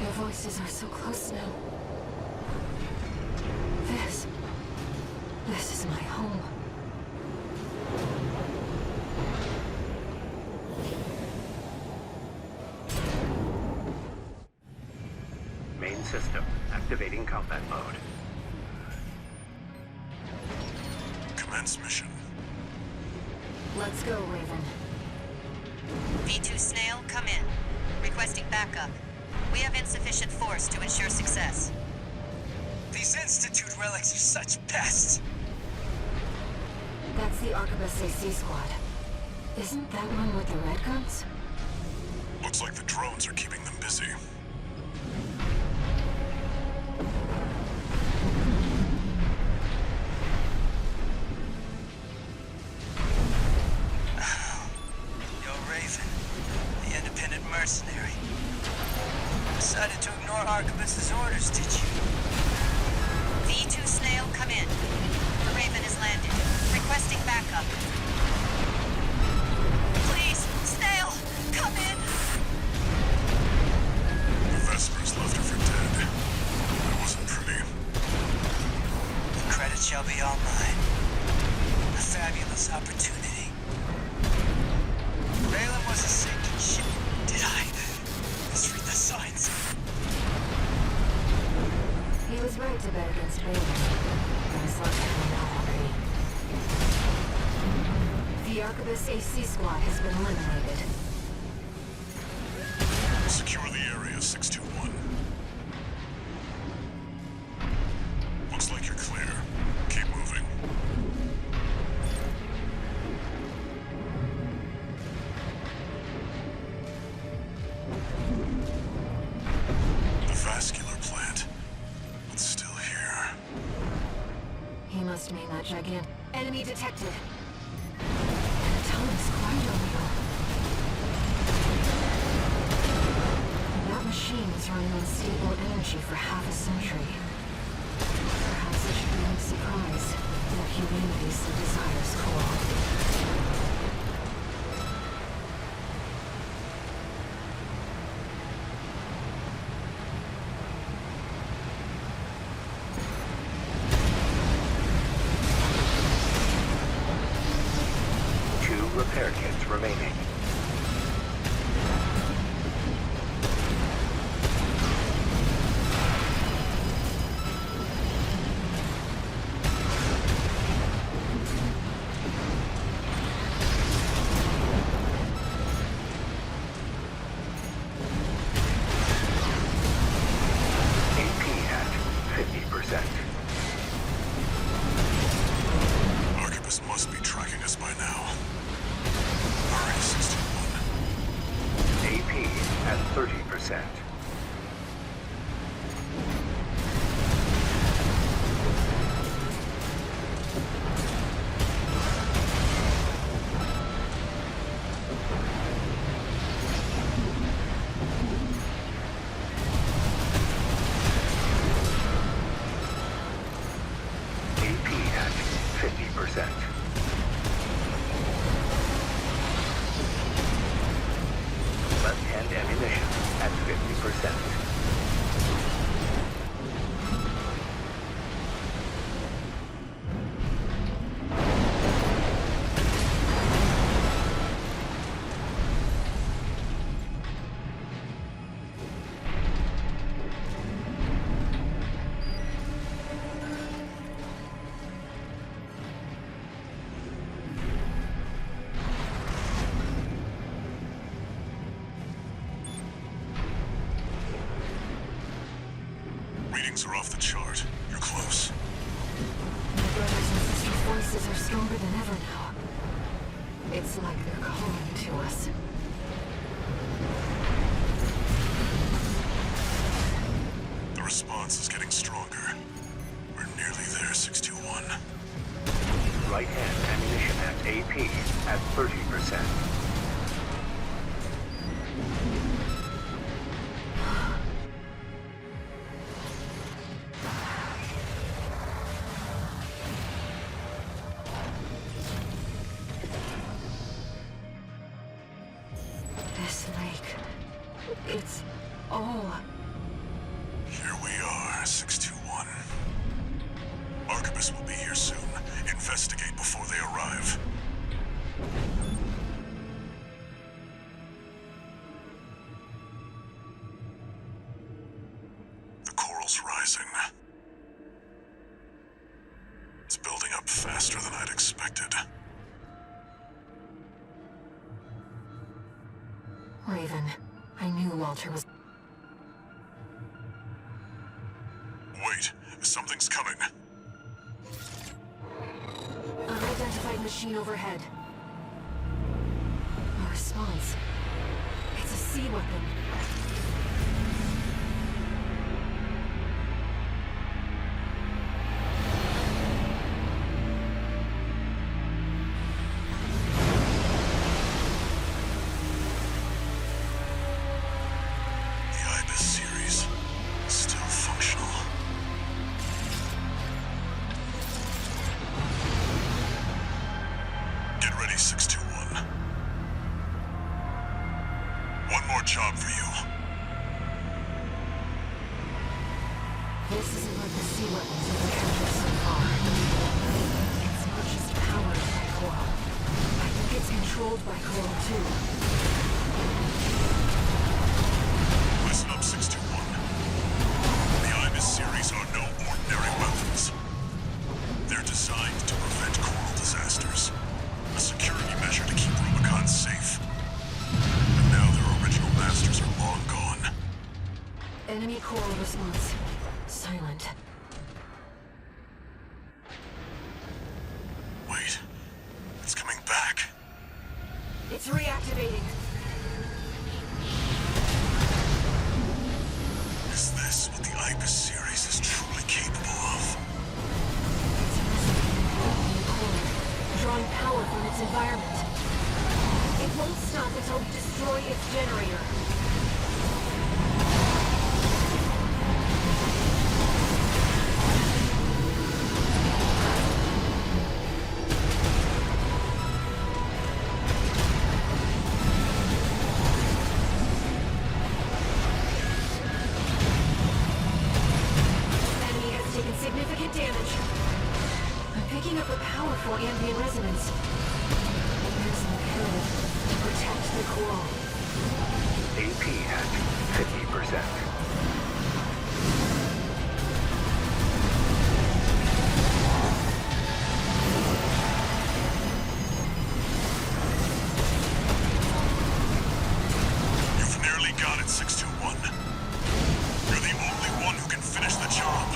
Your voices are so close now. This is my home. Main system activating combat mode. Commence mission. Let's go, Raven. V2 Snail, come in. Requesting backup. We have insufficient force to ensure success. These Institute relics are such pests. That's the Arquebus AC squad. Isn't that one with the red guns? Looks like the drones are keeping them busy. Yo, Raven, the independent mercenary. Decided to ignore Arquebus's orders, did you? V2 Snail, come in. The Raven has landed. Requesting backup. Please, Snail, come in! The Vespers left her for dead. It wasn't pretty. The credit shall be all mine. A fabulous opportunity. Valen was a sinking ship. Did I misread the signs? He was right to bet against Raven. I was lucky to know already. The Arquebus AC squad has been eliminated. Secure the area, 621. Looks like Enemy detected. Thomas Cryo. That machine was running on stable energy for half a century. Perhaps it should be no surprise that humanity so desires coral. Repair kits remaining. AP at 50%. Arquebus must be tracking us by now. Already 61. AP at 30%. AP at 50%. Left-hand ammunition at 50%. Readings are off the chart. You're close. My brothers and sisters' voices are stronger than ever now. It's like they're calling to us. The response is getting stronger. We're nearly there, 621. Right-hand ammunition at AP at 30%. This lake, it's all... Here we are, 621. Arquebus will be here soon. Investigate before they arrive. The coral's rising. It's building up faster than I'd expected. Raven, I knew Walter was... Wait, something's coming. Unidentified machine overhead. A response. It's a sea weapon. The Ibis series, still functional. Get ready, 621. One more job for you. This isn't like the sea weapons we've encountered so far. It's not just powered by coral. I think it's controlled by coral too. Listen up, 621. The Ibis series are no ordinary weapons. They're designed to prevent coral disasters. A security measure to keep Rubicon safe. And now their original masters are long gone. Enemy coral response. Silent. Wait. It's coming back. It's reactivating. Is this what the Ibis series is truly capable of? It's a coral. environment. It won't stop until we destroy its generator. Significant damage. I'm picking up a powerful ambient resonance. There's an imperative to protect the coral. AP at 50%. You've nearly got it, 621. You're the only one who can finish the job.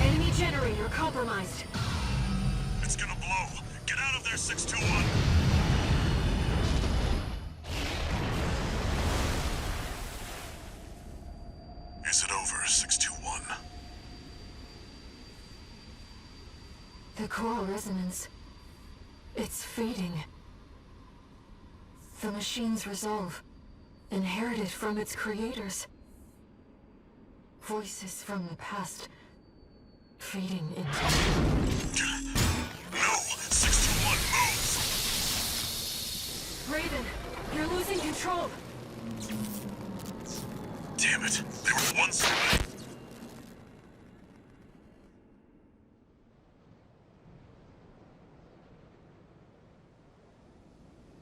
Enemy generator compromised. It's gonna blow. Get out of there, 621. Is it over, 621? The coral resonance. It's fading. The machine's resolve, inherited from its creators. Voices from the past, fading into... No! 621, move! Raven, you're losing control. Damn it! They were one side.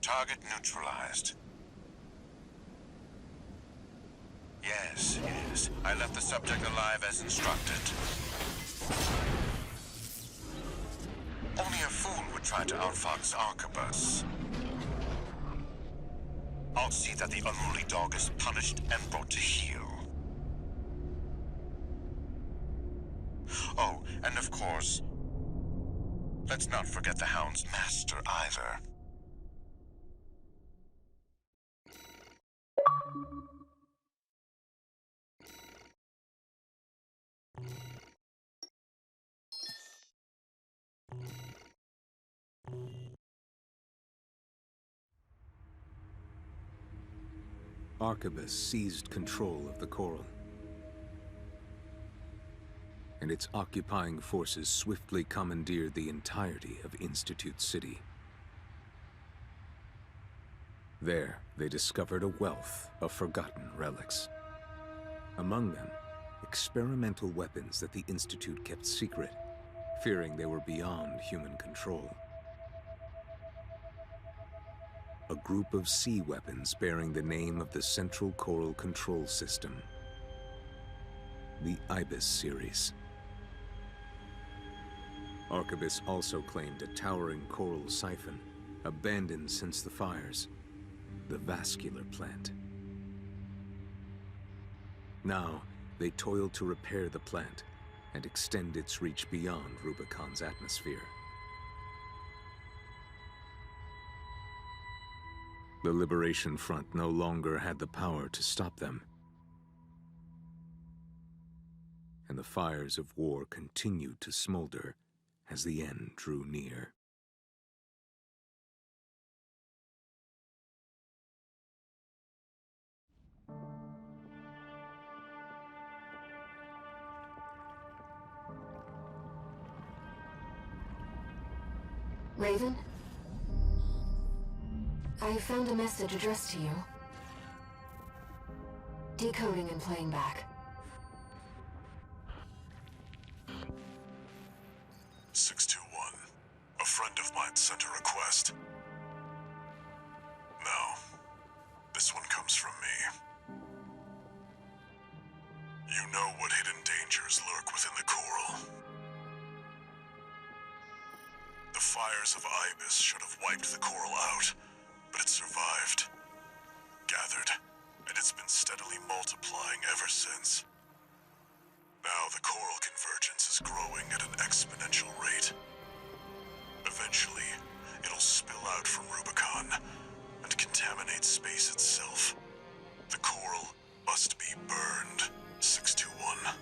Target neutralized. Yes. I left the subject alive as instructed. Only a fool would try to outfox Arquebus. I'll see that the unruly dog is punished and brought to heel. Oh, and of course, let's not forget the Hound's master either. Arquebus seized control of the coral, and its occupying forces swiftly commandeered the entirety of Institute City. There, they discovered a wealth of forgotten relics. Among them, experimental weapons that the Institute kept secret, fearing they were beyond human control. A group of sea weapons bearing the name of the Central Coral Control System, the Ibis series. Arquebus also claimed a towering coral siphon, abandoned since the fires, the vascular plant. Now, they toiled to repair the plant and extend its reach beyond Rubicon's atmosphere. The Liberation Front no longer had the power to stop them, and the fires of war continued to smolder as the end drew near. Raven? I found a message addressed to you. Decoding and playing back. 621. A friend of mine sent a request. Now, this one comes from me. You know what hidden dangers lurk within the coral. The fires of Ibis should have wiped the coral out, but it survived, gathered, and it's been steadily multiplying ever since. Now the coral convergence is growing at an exponential rate. Eventually, it'll spill out from Rubicon and contaminate space itself. The coral must be burned, 621.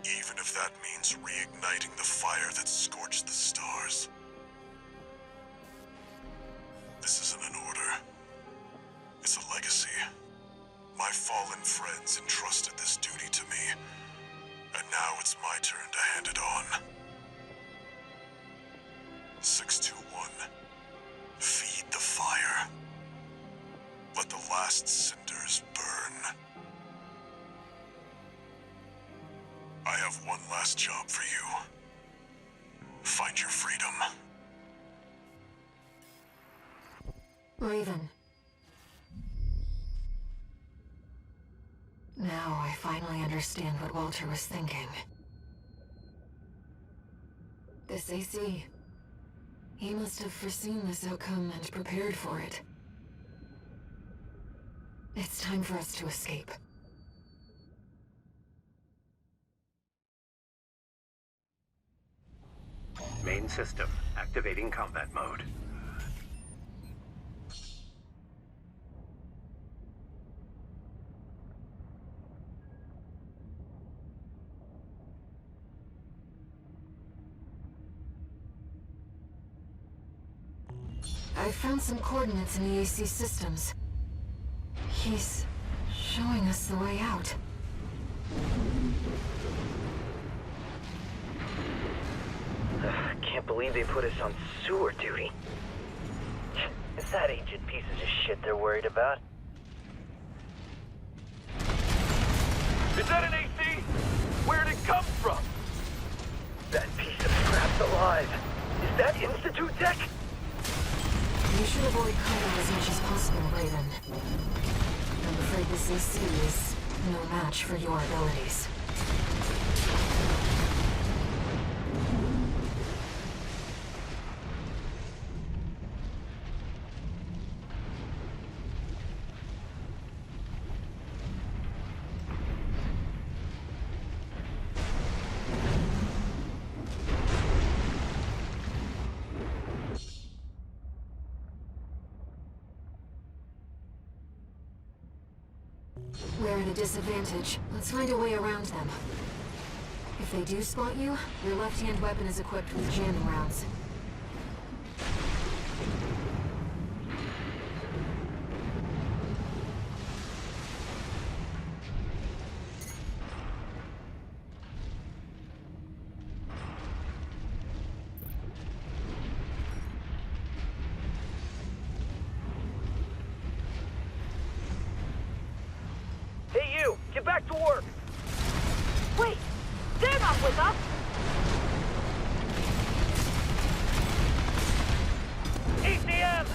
Even if that means reigniting the fire that scorched the stars. This isn't an order. It's a legacy. My fallen friends entrusted this duty to me, and now it's my turn to hand it on. 621. Feed the fire. Let the last cinders burn. I have one last job for you. Find your freedom. Raven. Now I finally understand what Walter was thinking. This AC... he must have foreseen this outcome and prepared for it. It's time for us to escape. Main system, activating combat mode. I found some coordinates in the AC systems. He's showing us the way out. Can't believe they put us on sewer duty. Is that ancient pieces of shit they're worried about? Is that an AC? Where'd it come from? That piece of scrap's alive. Is that Institute tech? You should avoid combat as much as possible, Raven. I'm afraid this AC is no match for your abilities. We're at a disadvantage. Let's find a way around them. If they do spot you, your left-hand weapon is equipped with jamming rounds. Get back to work! Wait! They're not with us! ECM!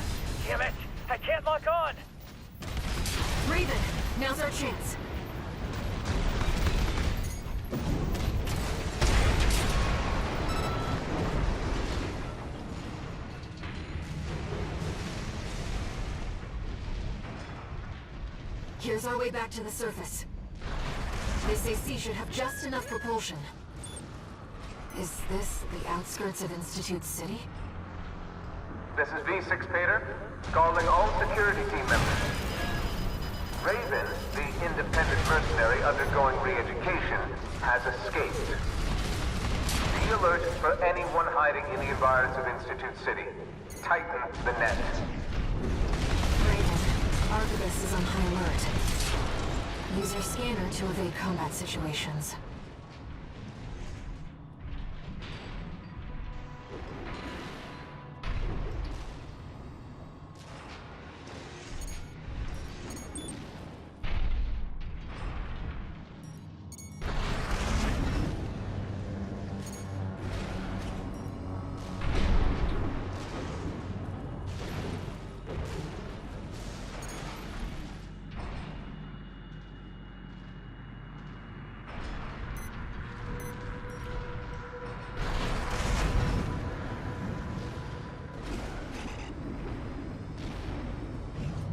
Damn it! I can't lock on! Raven, now's our chance. Here's our way back to the surface. This AC should have just enough propulsion. Is this the outskirts of Institute City? This is V6 Pater, calling all security team members. Raven, the independent mercenary undergoing re-education, has escaped. Be alert for anyone hiding in the environs of Institute City. Tighten the net. Raven, Archibus is on high alert. Use your scanner to evade combat situations.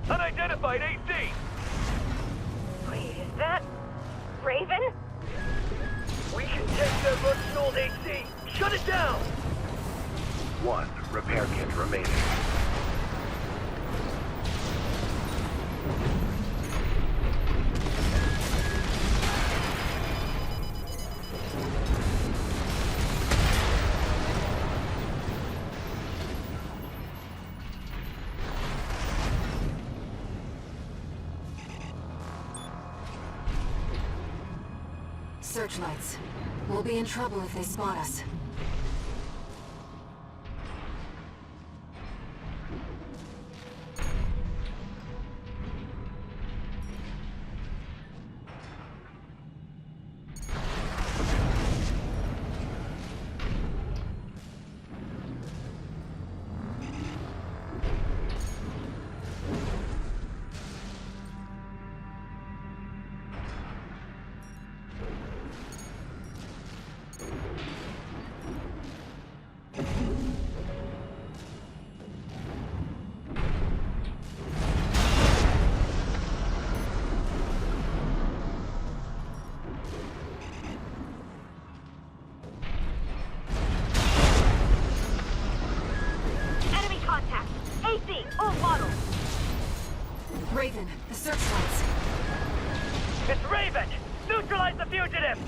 Unidentified AC! Wait, is that... Raven? We can take that rust-fueled AC! Shut it down! 1 repair kit remaining. searchlights. We'll be in trouble if they spot us. Raven, the searchlights. It's Raven! Neutralize the fugitive!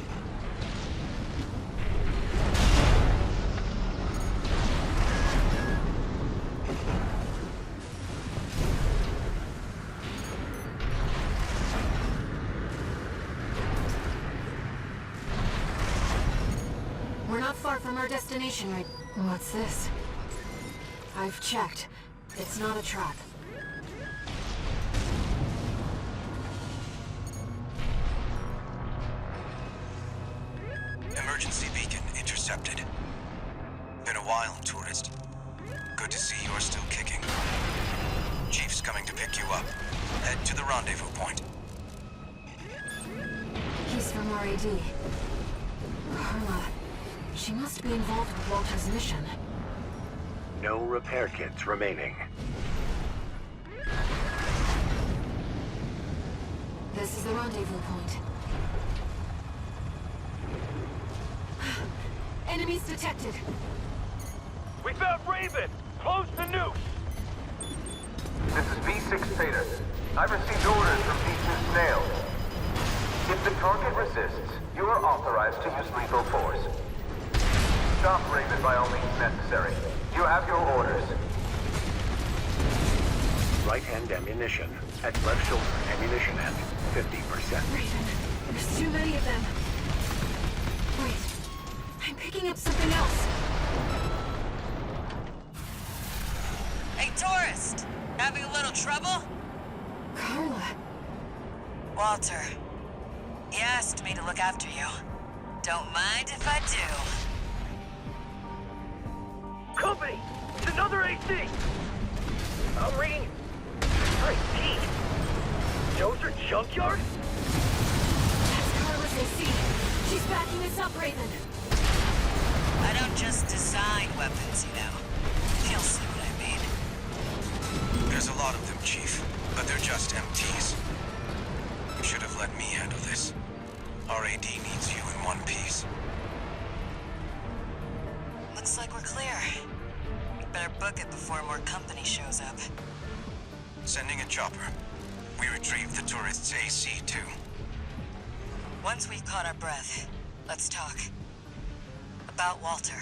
We're not far from our destination, right? What's this? I've checked. It's not a trap. Emergency beacon intercepted. Been a while, tourist. Good to see you're still kicking. Chief's coming to pick you up. Head to the rendezvous point. He's from RAD. Carla. She must be involved with Walter's mission. No repair kits remaining. This is the rendezvous point. Enemies detected. We found Raven! Close the noose! This is V6 Beta. I've received orders from V2 Snail. If the target resists, you are authorized to use lethal force. Stop Raven by all means necessary. You have your orders. Right-hand ammunition. At left shoulder ammunition at 50%. Raven, there's too many of them. Wait, I'm picking up something else. Hey, tourist! Having a little trouble? Carla. Walter. He asked me to look after you. Don't mind if I do. Company! It's another AC! I'm reading... 19. Dozer Junkyard? That's Carla's AC. She's backing us up, Raven. I don't just design weapons, you know. You'll see what I mean. There's a lot of them, Chief, but they're just MTs. You should have let me handle this. RAD needs you in one piece. Looks like we're clear. Better book it before more company shows up. Sending a chopper. We retrieved the tourist's AC, too. Once we've caught our breath, let's talk. About Walter.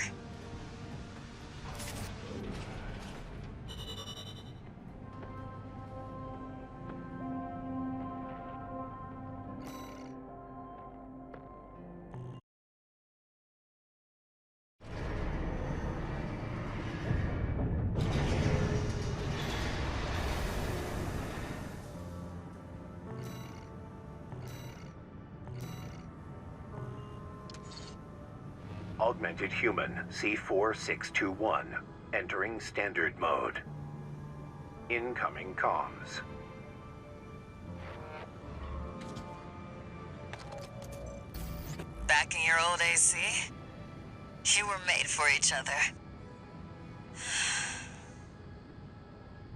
Augmented human C4621. Entering standard mode. Incoming comms. Back in your old AC? You were made for each other.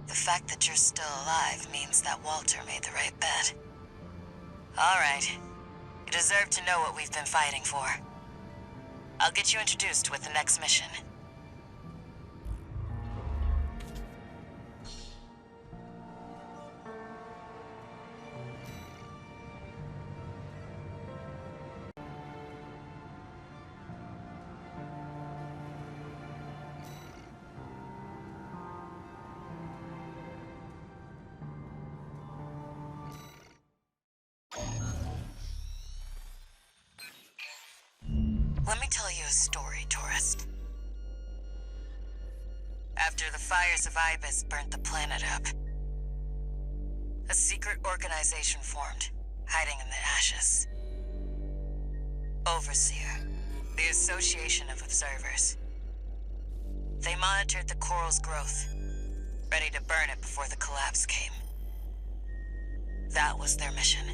The fact that you're still alive means that Walter made the right bet. All right. You deserve to know what we've been fighting for. I'll get you introduced with the next mission. Let me tell you a story, tourist. After the Fires of Ibis burnt the planet up, a secret organization formed, hiding in the ashes. Overseer, the Association of Observers. They monitored the coral's growth, ready to burn it before the collapse came. That was their mission.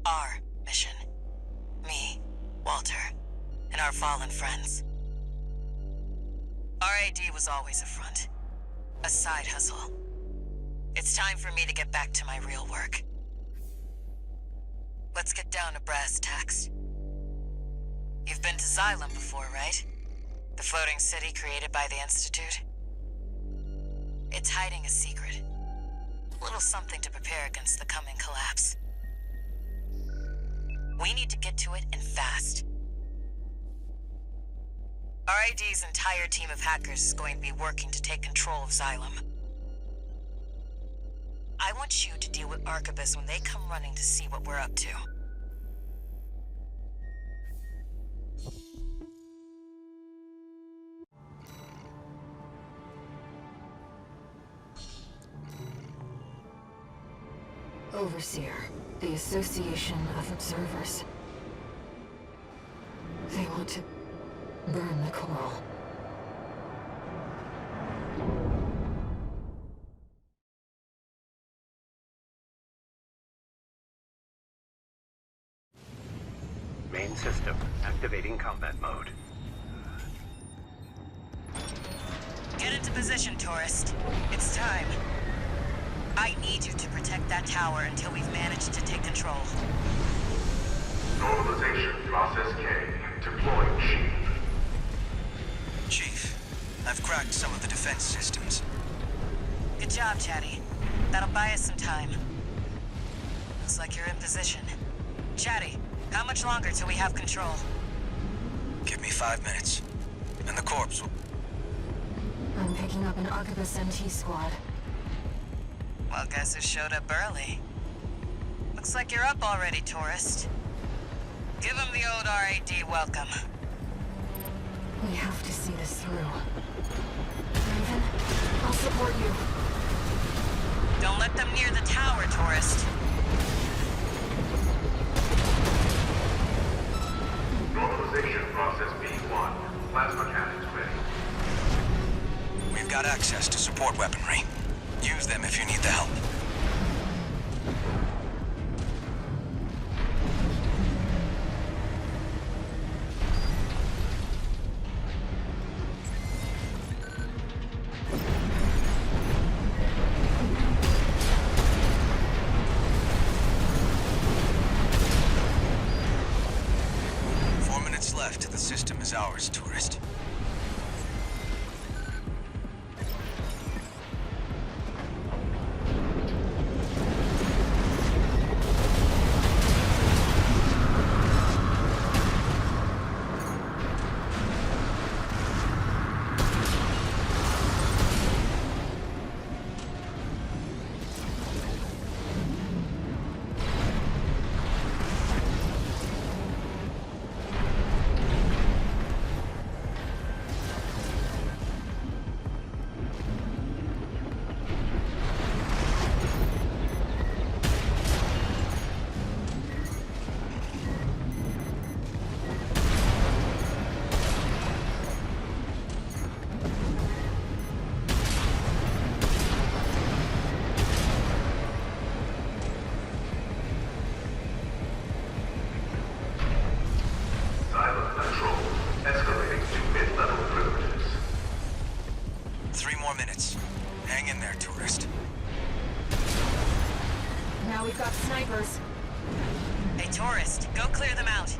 Our mission. Me, Walter, and our fallen friends. RAD was always a front. A side hustle. It's time for me to get back to my real work. Let's get down to brass tacks. You've been to Xylem before, right? The floating city created by the Institute? It's hiding a secret. A little something to prepare against the coming collapse. We need to get to it, and fast. RAD's entire team of hackers is going to be working to take control of Xylem. I want you to deal with Arquebus when they come running to see what we're up to. Overseer, the Association of Observers. They want to burn the coral. Main system activating combat mode. Get into position, tourist. It's time. I need you to protect that tower until we've managed to take control. Normalization process K. Deploying shield. Chief, I've cracked some of the defense systems. Good job, Chatty. That'll buy us some time. Looks like you're in position. Chatty, how much longer till we have control? Give me 5 minutes, and the corpse will... I'm picking up an Arquebus MT squad. Well, guess who showed up early? Looks like you're up already, tourist. Give him the old RAD welcome. We have to see this through. Raven, I'll support you. Don't let them near the tower, tourist. Normalization process B1. Plasma cannons ready. We've got access to support weaponry. Use them if you need the help. Left. The system is ours, tourist. Hey, tourist, go clear them out.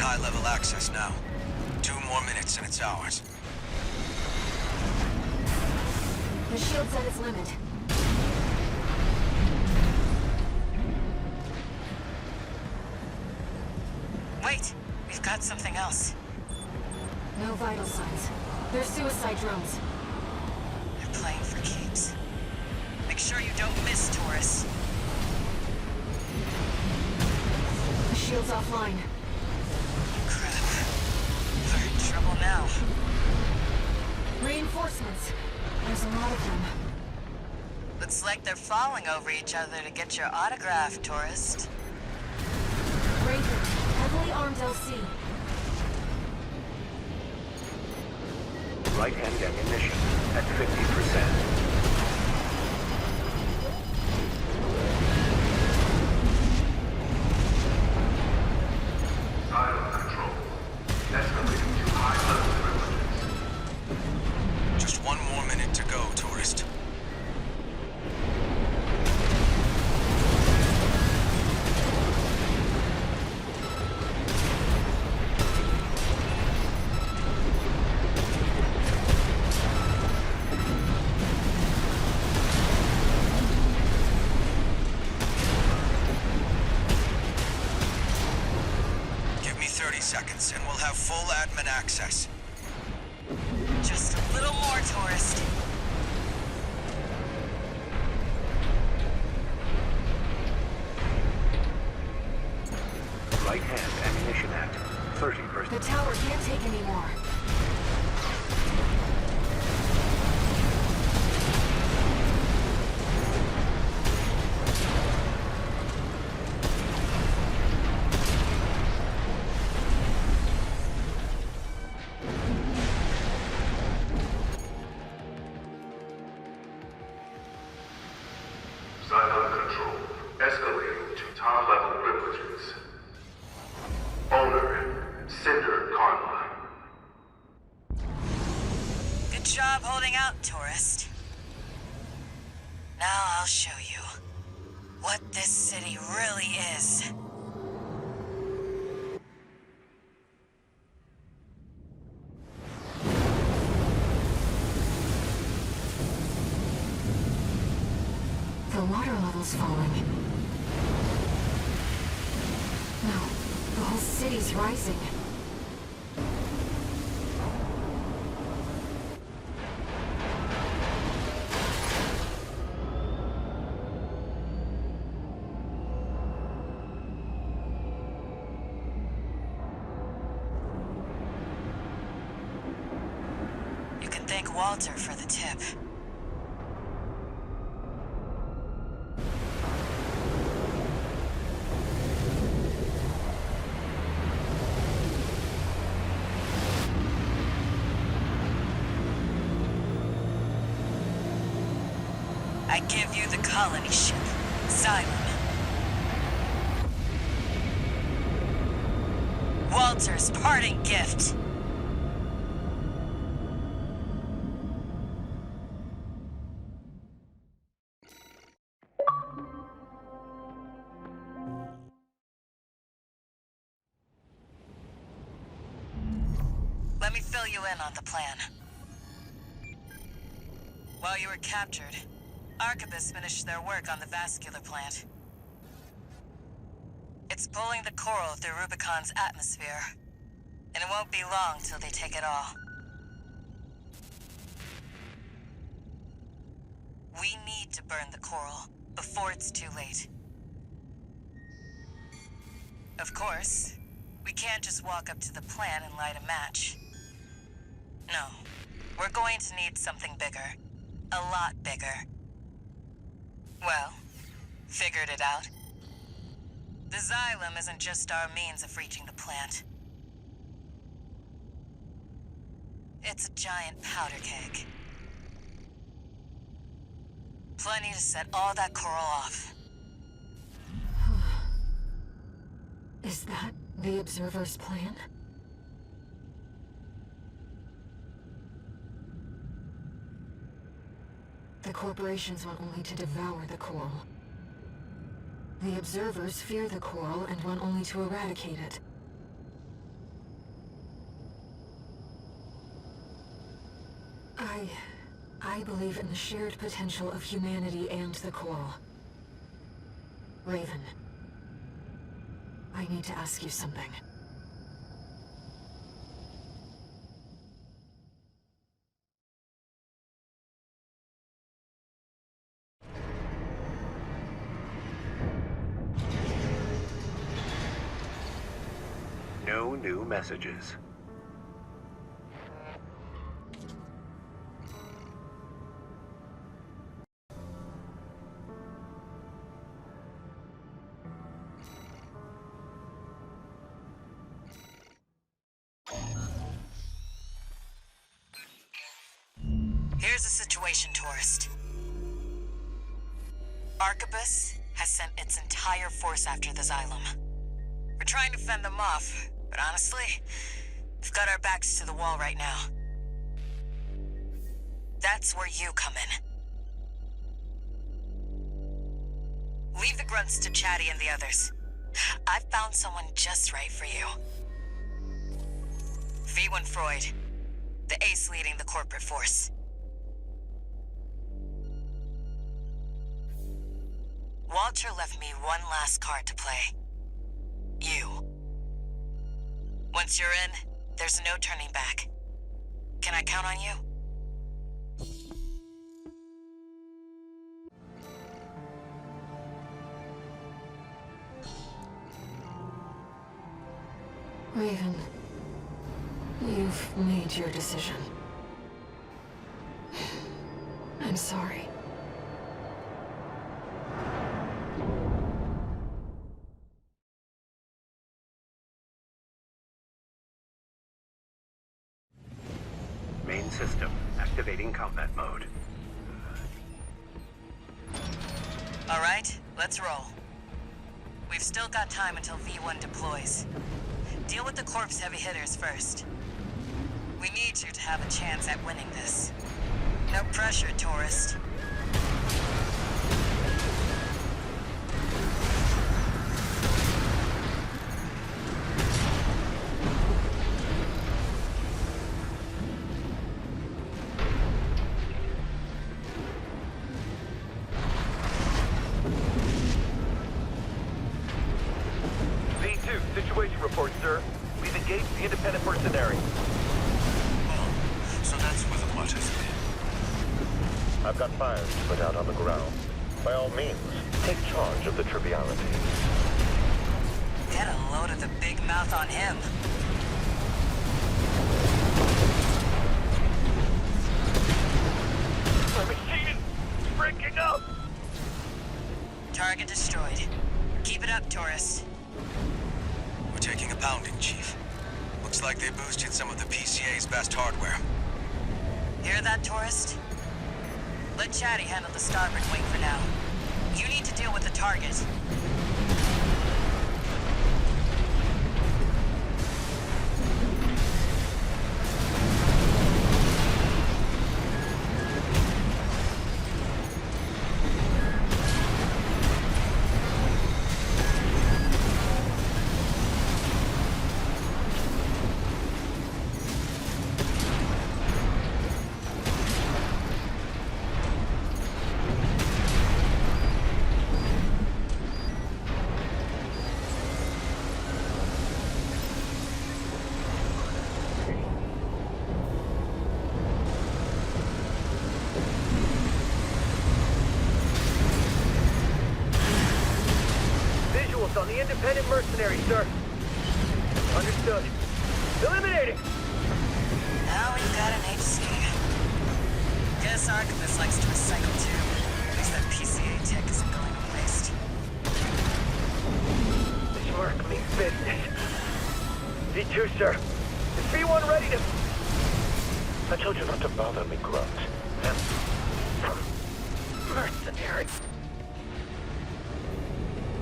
on high-level access now. 2 more minutes and it's ours. The shield's at its limit. Wait, we've got something else. No vital signs. They're suicide drones. They're playing for keeps. Make sure you don't miss, Taurus. The shield's offline. Crap. We're in trouble now. Reinforcements. There's a lot of them. Looks like they're falling over each other to get your autograph, tourist. Raven, heavily armed LC. Right-hand ammunition at 50%. Silo control. Escalating to high-level privileges. Just 1 more minute to go, tourist. Give me 30 seconds and we'll have full admin access. Just a little more, tourist. Right-hand ammunition at 30%. The tower can't take any more. Silo control. Escalating to top-level privileges. Owner, Cinder Karma. Good job holding out, tourist. Now I'll show you what this city really is. The water level's falling. No, the whole city's rising. You can thank Walter for the tip. I give you the colony ship, Xylem. Walter's parting gift. Let me fill you in on the plan. While you were captured, Arquebus finished their work on the vascular plant. It's pulling the coral through Rubicon's atmosphere, and it won't be long till they take it all. We need to burn the coral before it's too late. Of course, we can't just walk up to the plant and light a match. No, we're going to need something bigger. A lot bigger. Well, figured it out. The Xylem isn't just our means of reaching the plant. It's a giant powder keg. Plenty to set all that coral off. Is that the Observer's plan? The corporations want only to devour the coral. The Observers fear the coral and want only to eradicate it. I believe in the shared potential of humanity and the Coral. Raven, I need to ask you something. No new messages. Here's the situation, tourist. Arquebus has sent its entire force after the Xylem. We're trying to fend them off, but honestly, we've got our backs to the wall right now. That's where you come in. Leave the grunts to Chatty and the others. I've found someone just right for you. V1 Freud, the ace leading the corporate force. Walter left me one last card to play. You. Once you're in, there's no turning back. Can I count on you? Raven, you've made your decision. I'm sorry. Main system, activating combat mode. All right, let's roll. We've still got time until V1 deploys. Deal with the Corp's heavy hitters first. We need you to have a chance at winning this. No pressure, tourist. V2, situation report, sir. We've engaged the independent mercenary. So that's where the plot is. I've got fires to put out on the ground. By all means, take charge of the trivialities. Get a load of the big mouth on him. The machine is breaking up! Target destroyed. Keep it up, tourist. We're taking a pounding, Chief. Looks like they boosted some of the PCA's best hardware. Hear that, tourist? Let Chatty handle the starboard wing for now. You need to deal with the target. On the independent mercenary, sir. Understood. Eliminating! Now we've got an HC. Guess Arquebus likes to recycle too. At least that PCA tech isn't going to waste. This work means business. V2, sir. Is V1 ready to... I told you not to bother me, Grunt. Mercenary.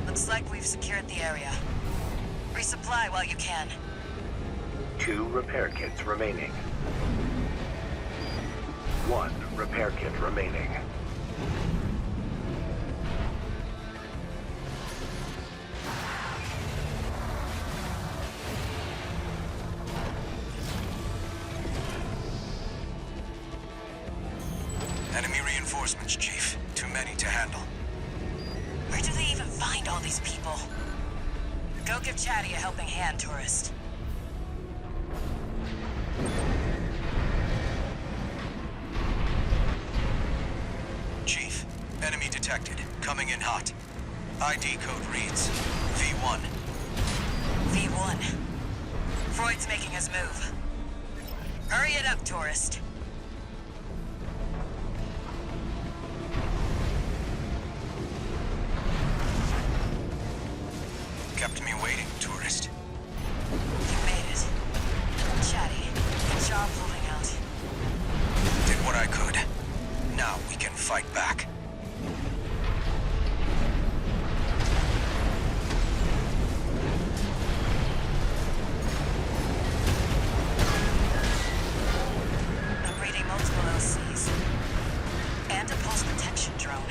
Looks like we've secured the area. Resupply while you can. 2 repair kits remaining. 1 repair kit remaining. reinforcements, Chief. Too many to handle. Where do they even find all these people? Go give Chatty a helping hand, tourist. Chief, enemy detected. Coming in hot. ID code reads V1. V1. Freud's making his move. Hurry it up, tourist. Kept me waiting, tourist. You made it. Chatty, good job holding out. Did what I could. Now we can fight back. I'm reading multiple LCs. And a pulse protection drone.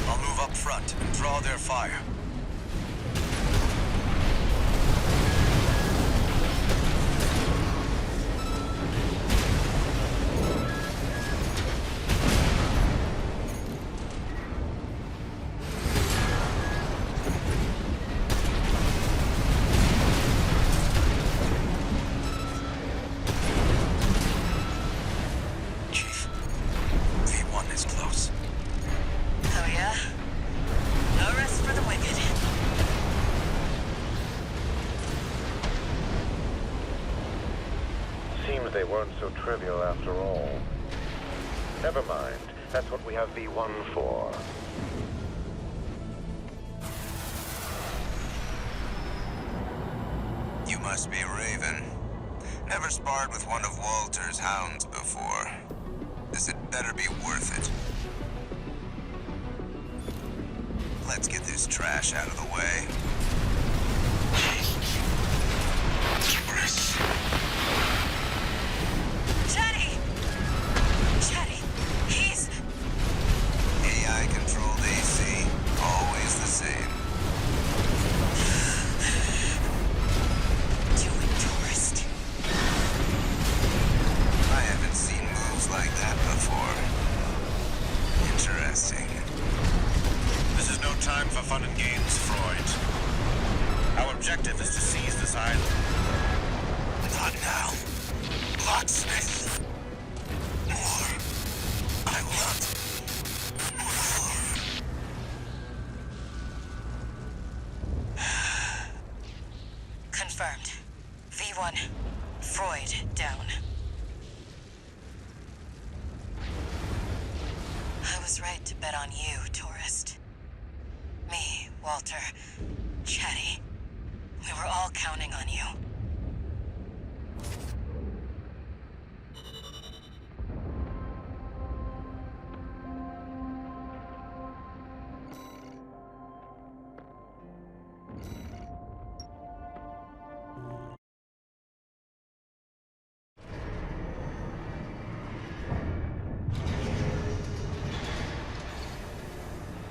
I'll move up front and draw their fire. They weren't so trivial after all. Never mind. That's what we have V1 for. You must be Raven. Never sparred with one of Walter's hounds before. This had better be worth it. Let's get this trash out of the way. Chatty! Chatty, he's... AI-controlled AC, always the same. Do it, tourist. I haven't seen moves like that before. Interesting. This is no time for fun and games, Freud. Our objective is to seize this island. Not now. Locksmith. More. I want more. Confirmed. V1. Freud down. I was right to bet on you, tourist. Me, Walter, Chatty. We were all counting on you.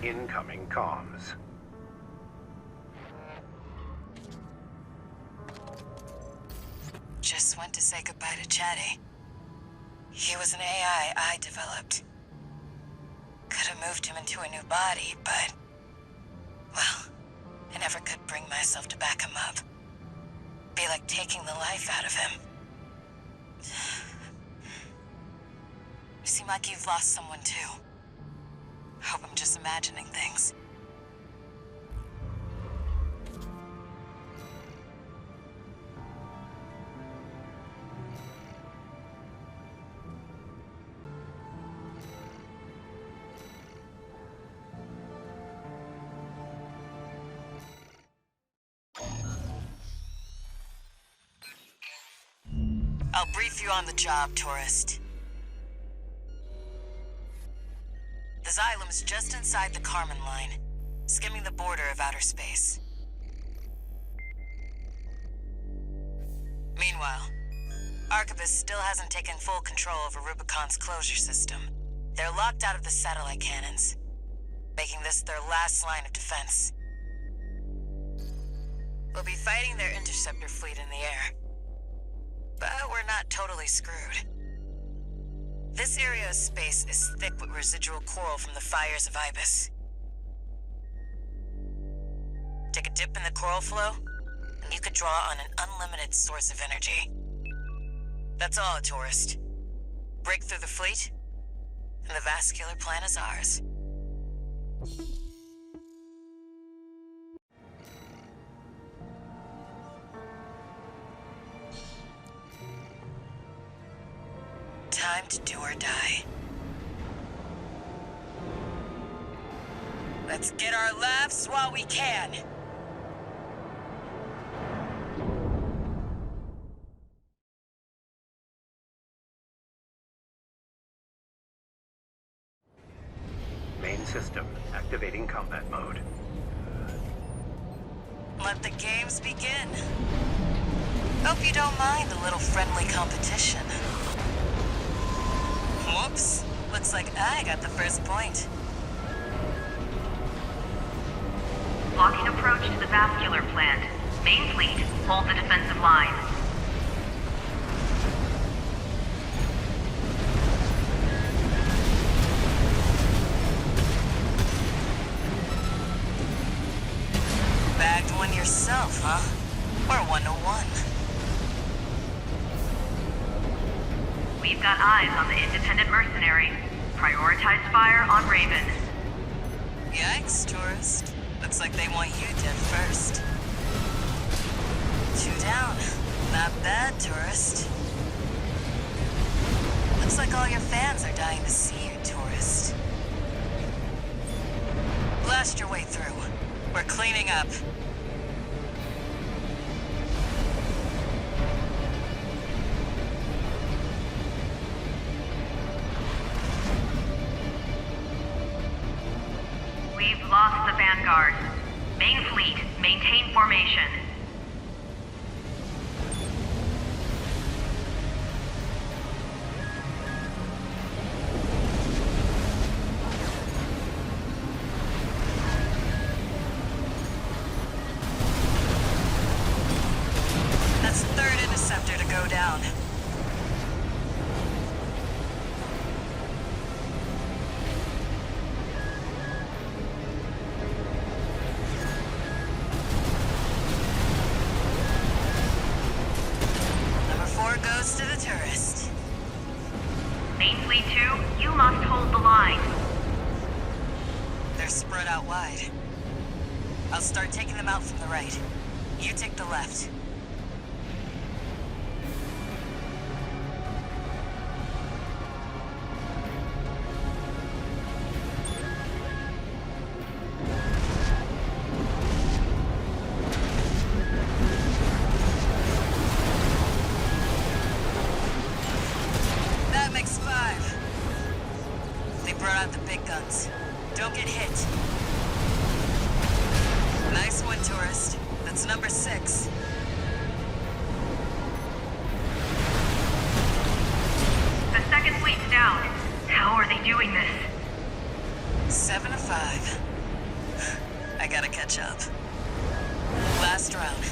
Incoming comms. Just went to say goodbye to Chatty. He was an AI I developed. Could have moved him into a new body, but... well, I never could bring myself to back him up. Be like taking the life out of him. You seem like you've lost someone too. Hope I'm just imagining things. I'll brief you on the job, tourist. The Xylem is just inside the Carmen line, skimming the border of outer space. Meanwhile, Arquebus still hasn't taken full control over Rubicon's closure system. They're locked out of the satellite cannons, making this their last line of defense. We'll be fighting their interceptor fleet in the air. But we're not totally screwed. This area of space is thick with residual coral from the Fires of Ibis. Take a dip in the coral flow, and you could draw on an unlimited source of energy. That's all, tourist. Break through the fleet, and the vascular plan is ours. Time to do or die. Let's get our laughs while we can. Main system activating combat mode. Let the games begin. Hope you don't mind a little friendly competition. Whoops. Looks like I got the first point. Blocking approach to the vascular plant. Main fleet, hold the defensive line. Bagged one yourself, huh? We're 1-1. We've got eyes on the independent mercenary. Prioritize fire on Raven. Yikes, tourist. Looks like they want you dead first. 2 down. Not bad, tourist. Looks like all your fans are dying to see you, tourist. Blast your way through. We're cleaning up. We've lost the vanguard. Main fleet, maintain formation. That's the 3rd interceptor to go down. Number 4 goes to the tourist. Main fleet 2, you must hold the line. They're spread out wide. I'll start taking them out from the right. You take the left. That makes 5. They brought out the big guns. Don't get hit. Nice one, tourist. That's number 6. The second fleet's down. How are they doing this? 7 of 5. I gotta catch up. Last round.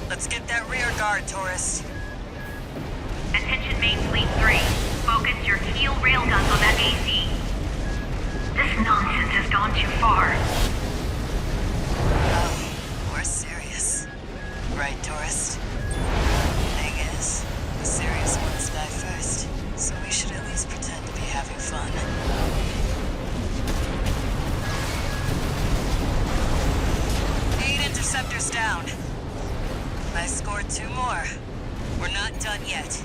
Let's get that rear guard, tourist. Attention Main Fleet 3. Focus your keel railguns on that AC. This nonsense has gone too far. Oh, we're serious. Right, tourist? Thing is, the serious ones die first, so we should at least pretend to be having fun. Eight interceptors down. I scored 2 more. We're not done yet.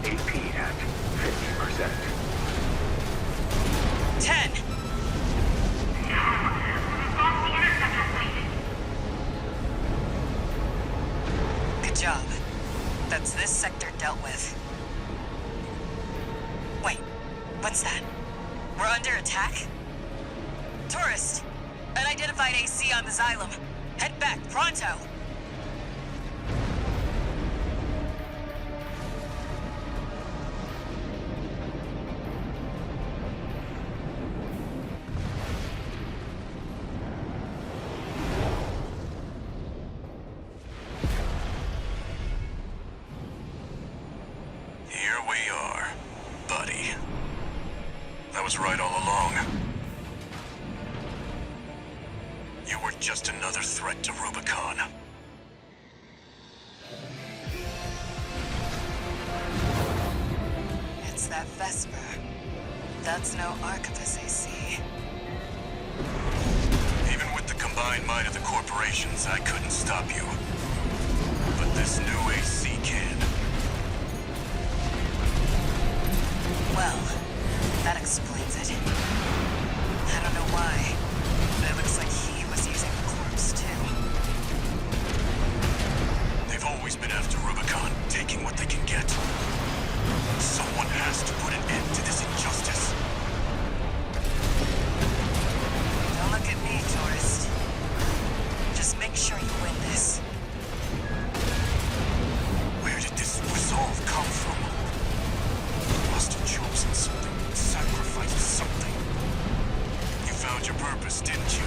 AP at 50%. 10. Good job. That's this sector dealt with. Wait, what's that? We're under attack? Tourist! Unidentified AC on the Xylem. Head back, pronto! was right all along. You were just another threat to Rubicon. It's that Vesper. That's no Archivist, I see. Even with the combined might of the corporations, I couldn't stop you. But this new AC can. Well, that explains it. I don't know why, but it looks like he was using the corpse too. They've always been after Rubicon, taking what they can get. Someone has to put an end to this injustice. Don't look at me, tourist. Just make sure you win this. Where did this resolve come from? You must have chosen something, sacrificed something. You found your purpose, didn't you?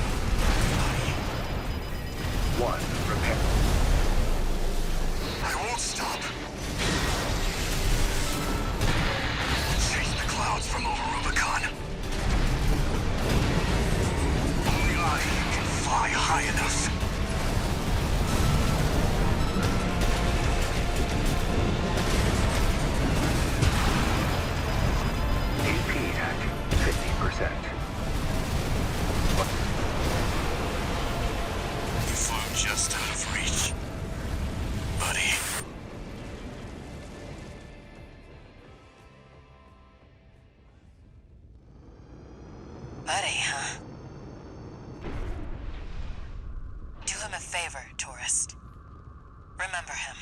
One, repair. I won't stop. Chase the clouds from over Rubicon. Only I can fly high enough. AP at 50%. You flew just out of reach, buddy. Buddy, huh? Do him a favor, tourist. Remember him.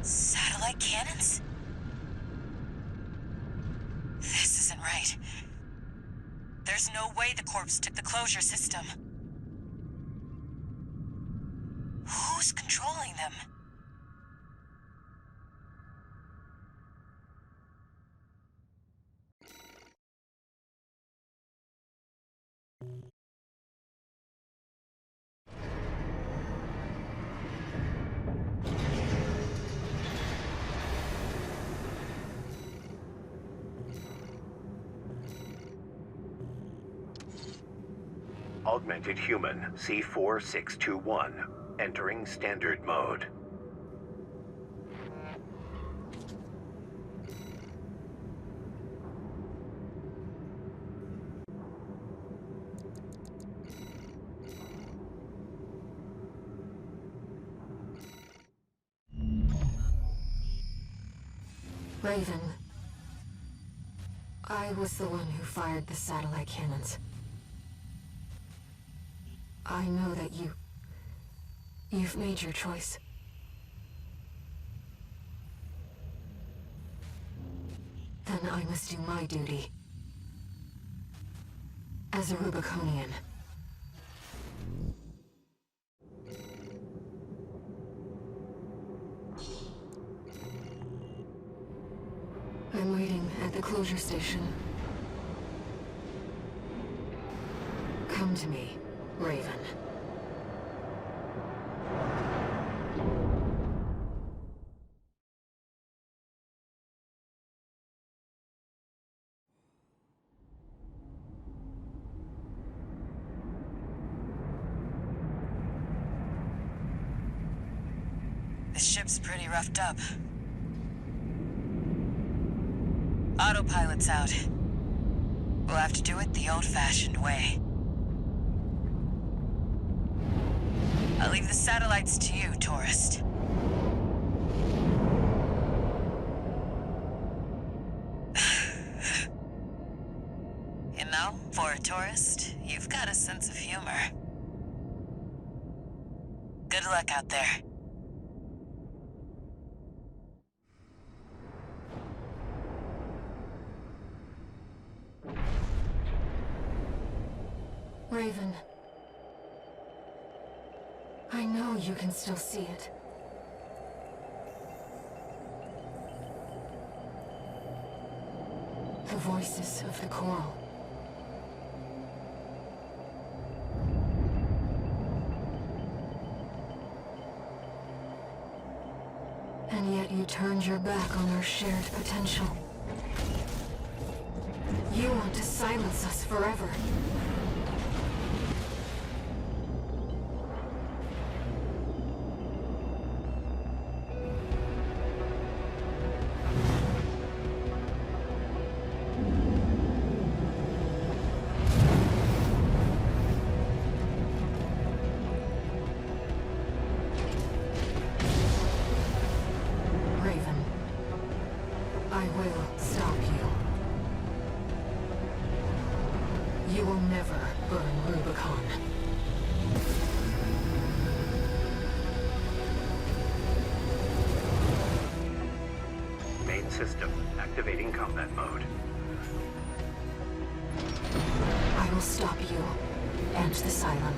Satellite cannons? This isn't right. There's no way the corpse took the closure system. Who's controlling them? Augmented human C4621. Entering standard mode. Raven. I was the one who fired the satellite cannons. I know that you've made your choice. Then I must do my duty. As a Rubiconian. I'm waiting at the closure station. Come to me, Raven. This ship's pretty roughed up. Autopilot's out. We'll have to do it the old-fashioned way. I'll leave the satellites to you, tourist. You know, for a tourist, you've got a sense of humor. Good luck out there. Raven. I know you can still see it. The voices of the coral. And yet you turned your back on our shared potential. You want to silence us forever. I will stop you. You will never burn Rubicon. Main system activating combat mode. I will stop you and the Cylon,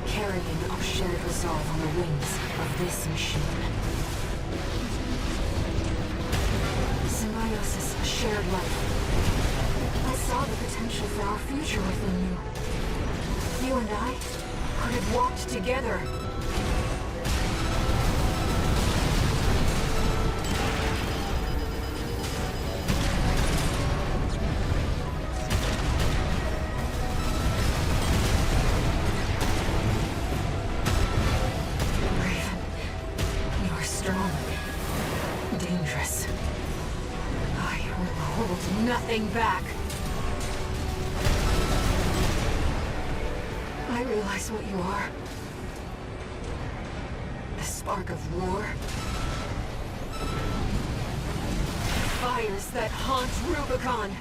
carrying our shared resolve on the wings of this machine. Symbiosis, a shared life. I saw the potential for our future within you. You and I could have walked together. Raven, you are strong, dangerous. I will hold nothing back. I realize what you are. The spark of war. Fires that haunt Rubicon.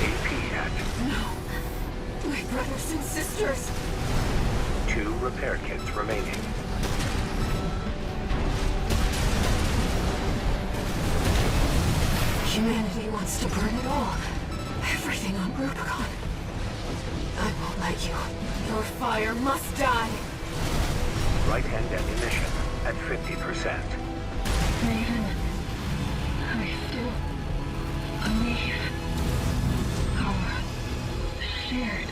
AP at No. My brothers and sisters. 2 repair kits remaining. Humanity wants to burn it all. Everything on Rubicon. I won't let you. Your fire must die. Right-hand ammunition at 50%. Raven, I still believe our shared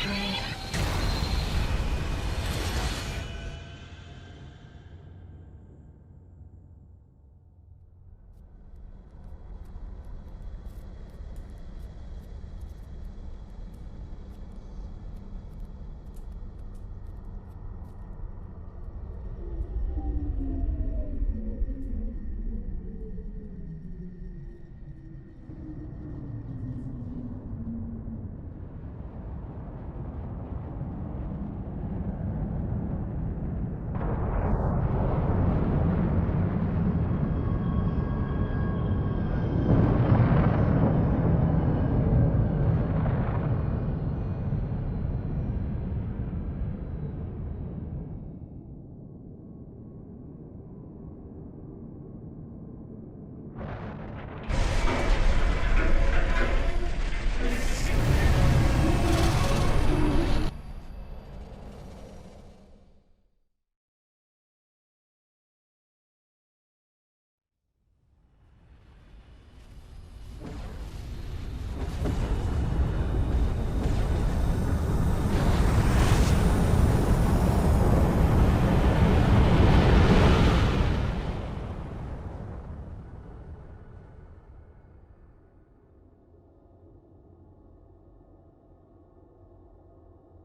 dream.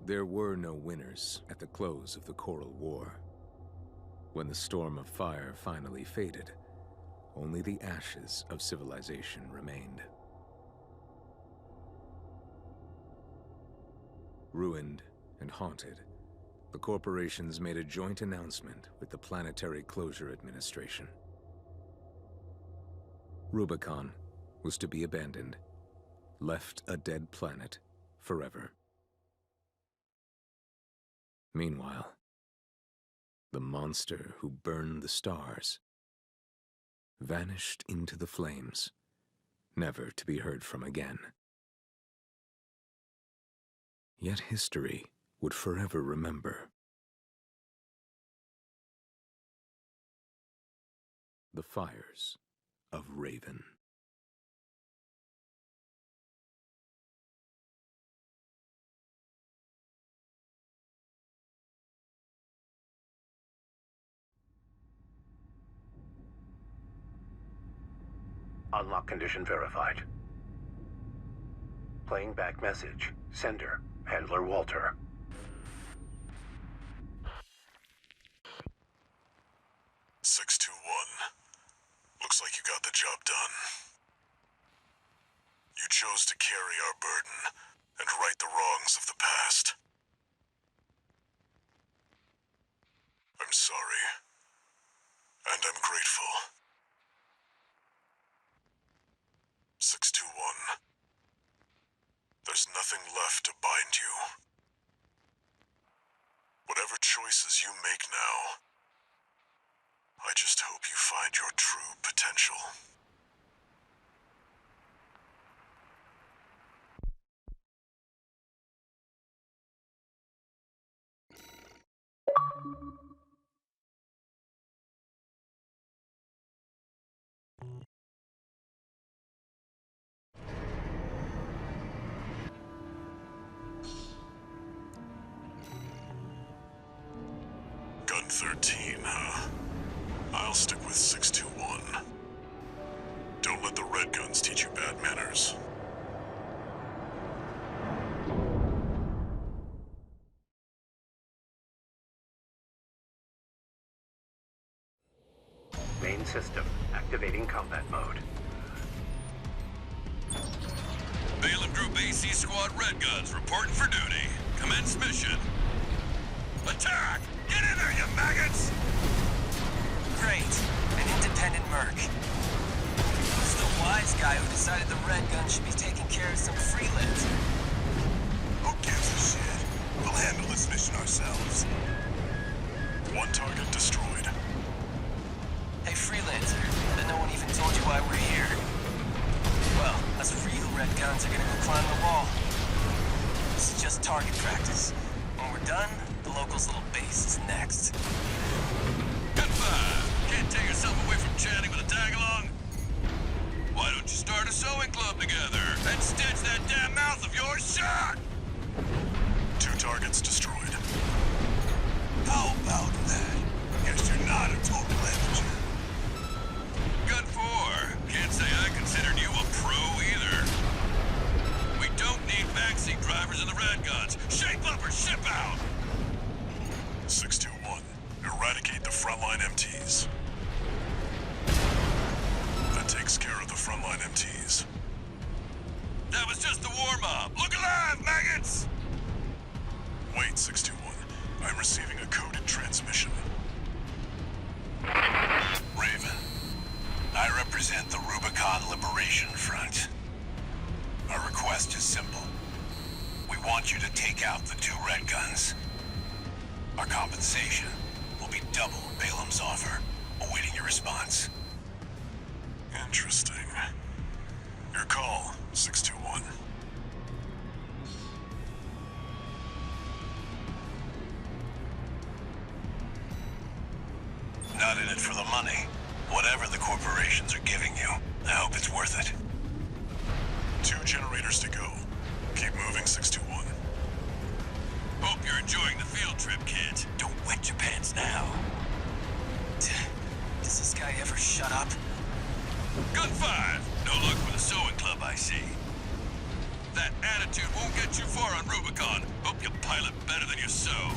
There were no winners at the close of the Coral War. When the storm of fire finally faded, only the ashes of civilization remained. Ruined and haunted, the corporations made a joint announcement with the Planetary Closure Administration. Rubicon was to be abandoned, left a dead planet forever. Meanwhile, the monster who burned the stars vanished into the flames, never to be heard from again. Yet history would forever remember. The Fires of Raven. Unlock condition verified. Playing back message. Sender, Handler Walter. Looks like you got the job done. You chose to carry our burden and right the wrongs of the past. I'm sorry. And I'm grateful. 621. There's nothing left to bind you. Whatever choices you make now, I just hope you find your true potential. Gun 13, huh? I'll stick with 621. Don't let the Red Guns teach you bad manners. Main system, activating combat mode. Balaam Group AC Squad Red Guns reporting for duty. Commence mission. Attack! Get in there, you maggots! Great. An independent merc. Who's the wise guy who decided the Red Gun should be taking care of some freelance? Who gives a shit? We'll handle this mission ourselves. One target destroyed. Hey, freelancer. That no one even told you why we're here. Well, us real Red Guns are gonna go climb the wall. This is just target practice. When we're done, the locals' little base is next. Goodbye. Can't tear yourself away from chatting with a tag-along? Why don't you start a sewing club together and stitch that damn mouth of yours shut? 2 targets destroyed. How about that? Guess you're not a total amateur. Gun 4. Can't say I considered you a pro either. We don't need backseat drivers in the Red Guns. Shape up or ship out! 621. Eradicate the frontline MTs. That takes care of the frontline MTs. That was just the warm-up. Look alive, maggots! Wait, 621. I'm receiving a coded transmission. Raven, I represent the Rubicon Liberation Front. Our request is simple. We want you to take out the 2 Red Guns. Our compensation will be double Balaam's offer, awaiting your response. Interesting. Your call, 621. Not in it for the money. Whatever the corporations are giving you, I hope it's worth it. 2 generators to go. Keep moving, 621. Hope you're enjoying the field trip, kid. Don't wet your pants now. Does this guy ever shut up? Gun 5. No luck with the sewing club, I see. That attitude won't get you far on Rubicon. Hope you pilot better than you sew.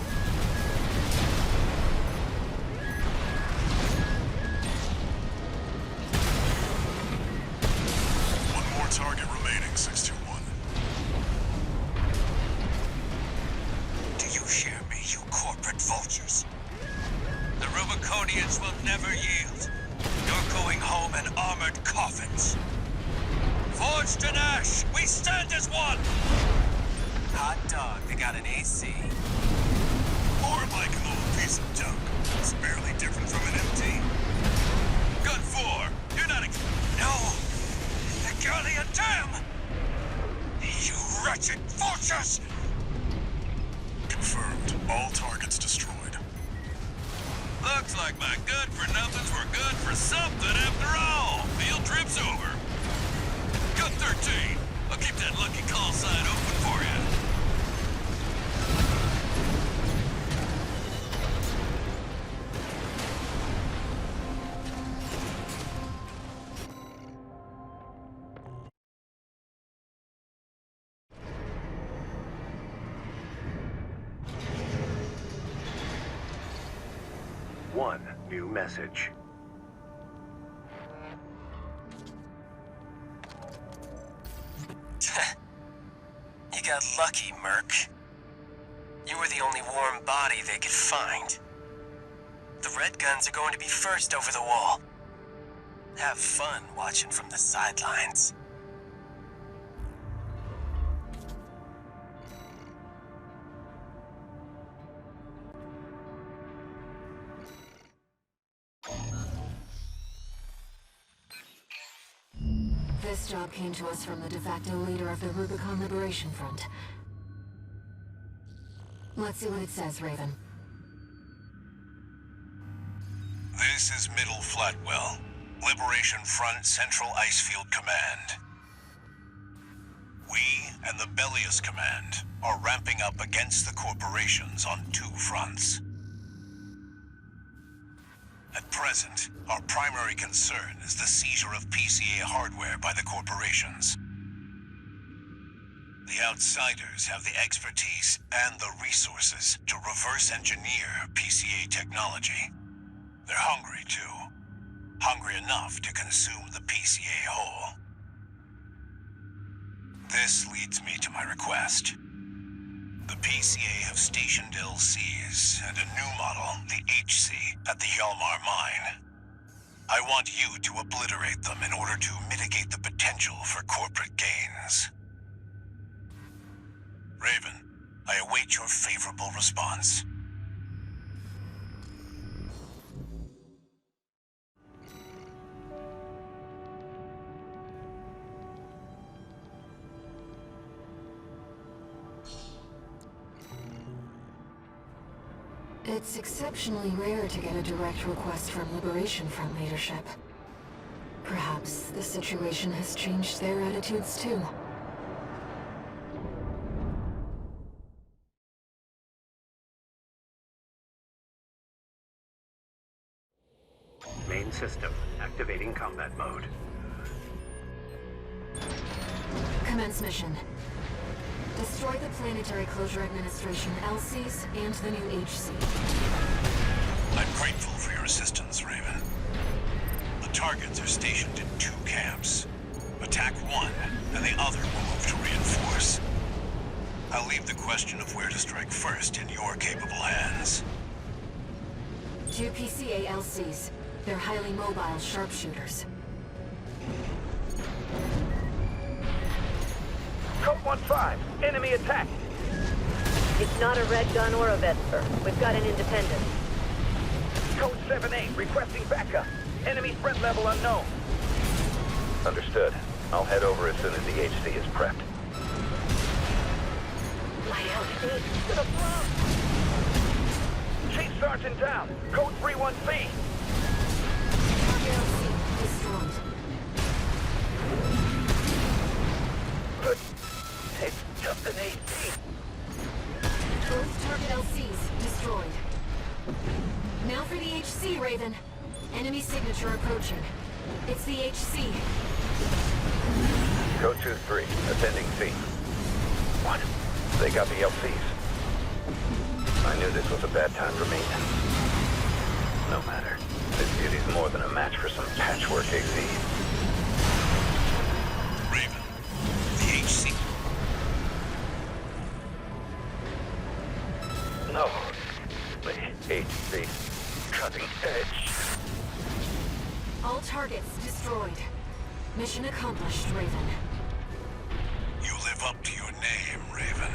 Target remaining, 621. Do you hear me, you corporate vultures? The Rubiconians will never yield. You're going home in armored coffins. Forged in ash, we stand as one! Hot dog, they got an AC. More like an old piece of junk. It's barely different from an MT. Gun 4, you're not No! Gurley and Dam! You wretched vultures! Confirmed. All targets destroyed. Looks like my good-for-nothings were good for something after all. Field trip's over. Cut 13. I'll keep that lucky call sign open for you. One new message. You got lucky, Merc. You were the only warm body they could find. The Red Guns are going to be first over the wall. Have fun watching from the sidelines. This job came to us from the de facto leader of the Rubicon Liberation Front. Let's see what it says, Raven. This is Middle Flatwell, Liberation Front Central Icefield Command. We and the Bellius Command are ramping up against the corporations on 2 fronts. At present, our primary concern is the seizure of PCA hardware by the corporations. The outsiders have the expertise and the resources to reverse engineer PCA technology. They're hungry, too. Hungry enough to consume the PCA whole. This leads me to my request. The PCA have stationed LCs and a new model, the HC, at the Hjalmar mine. I want you to obliterate them in order to mitigate the potential for corporate gains. Raven, I await your favorable response. It's exceptionally rare to get a direct request from Liberation Front leadership. Perhaps the situation has changed their attitudes too. Main system activating combat mode. Commence mission. Destroy the Planetary Closure Administration LCs and the new HC. I'm grateful for your assistance, Raven. The targets are stationed in 2 camps. Attack one, and the other will move to reinforce. I'll leave the question of where to strike first in your capable hands. 2 PCA LCs. They're highly mobile sharpshooters. Code 1-5, enemy attack. It's not a Red Gun or a Vesper. We've got an independent. Code 7-8, requesting backup. Enemy threat level unknown. Understood. I'll head over as soon as the HC is prepped. My LC to the front. Chief Sergeant down. Code 3-1-B. LC destroyed. Good. It's just an AC. Both target LCs destroyed. Now for the HC, Raven. Enemy signature approaching. It's the HC. Code 2-3, attending C. What? They got the LCs. I knew this was a bad time for me. No matter. This beauty's more than a match for some patchwork AC. Raven, the HC. No. The HC. Cutting edge. All targets destroyed. Mission accomplished, Raven. You live up to your name, Raven.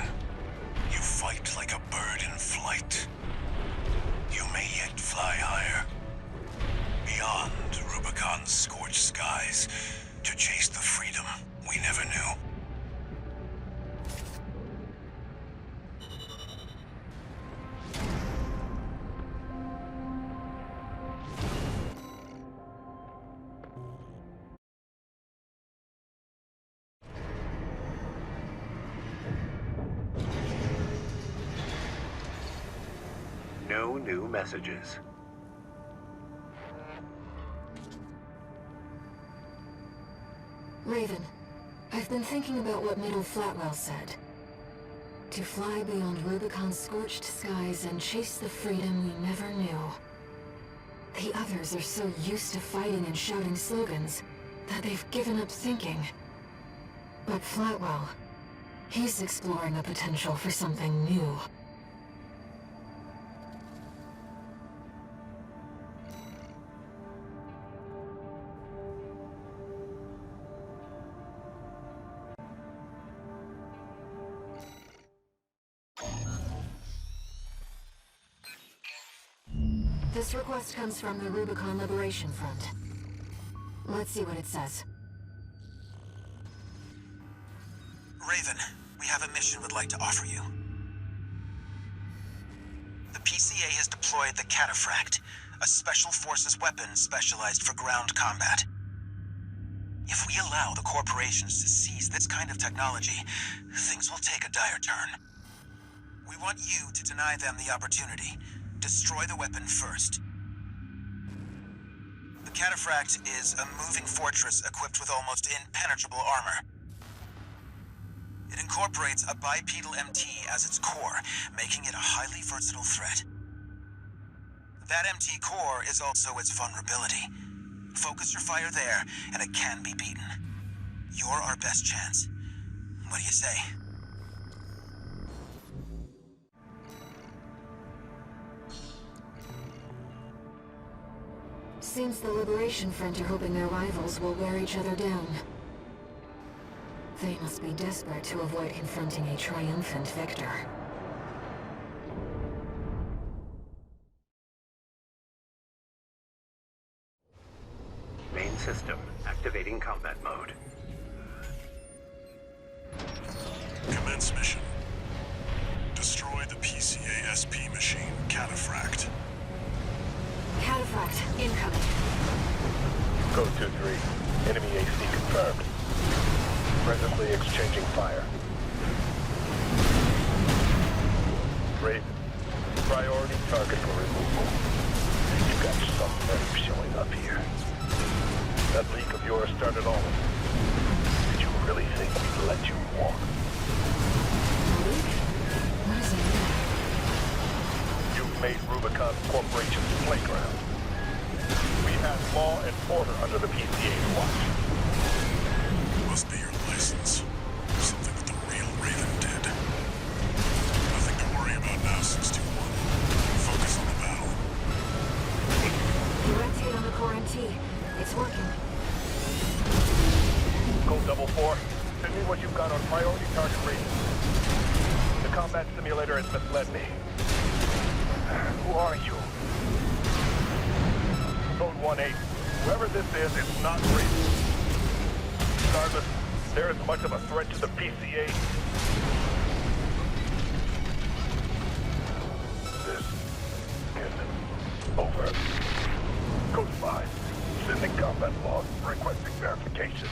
You fight like a bird in flight. You may yet fly higher. Beyond Rubicon's scorched skies, to chase the freedom we never knew. No new messages. Raven, I've been thinking about what Middle Flatwell said. To fly beyond Rubicon's scorched skies and chase the freedom we never knew. The others are so used to fighting and shouting slogans that they've given up thinking. But Flatwell, he's exploring the potential for something new. This request comes from the Rubicon Liberation Front. Let's see what it says. Raven, we have a mission we'd like to offer you. The PCA has deployed the catastrophic, a special forces weapon specialized for ground combat. If we allow the corporations to seize this kind of technology, things will take a dire turn. We want you to deny them the opportunity. Destroy the weapon first. The catastrophic is a moving fortress equipped with almost impenetrable armor. It incorporates a bipedal MT as its core, making it a highly versatile threat. That MT core is also its vulnerability. Focus your fire there, and it can be beaten. You're our best chance. What do you say? Seems the Liberation Front are hoping their rivals will wear each other down. They must be desperate to avoid confronting a triumphant victor. Main system activating combat mode. Commence mission. Destroy the PCA SP machine, Cataphract. Cataphract, incoming. Code 2-3. Enemy AC confirmed. Presently exchanging fire. Raven, priority target for removal. You got some nerve showing up here. That leak of yours started all of it. Did you really think we'd let you walk? What does it mean? You've made Rubicon Corporation's playground. We have law and order under the PCA's watch. Must be your license. Something that the real Raven did. Nothing to worry about now, 621. Focus on the battle. Direct hit on the core MT. It's working. Code 44. Send me what you've got on priority target Raven. The combat simulator has misled me. Who are you? Code 18. Whoever this is, it's not Raven. Regardless, there is much of a threat to the PCA. This is over. Code 5. Sending combat log, requesting verification.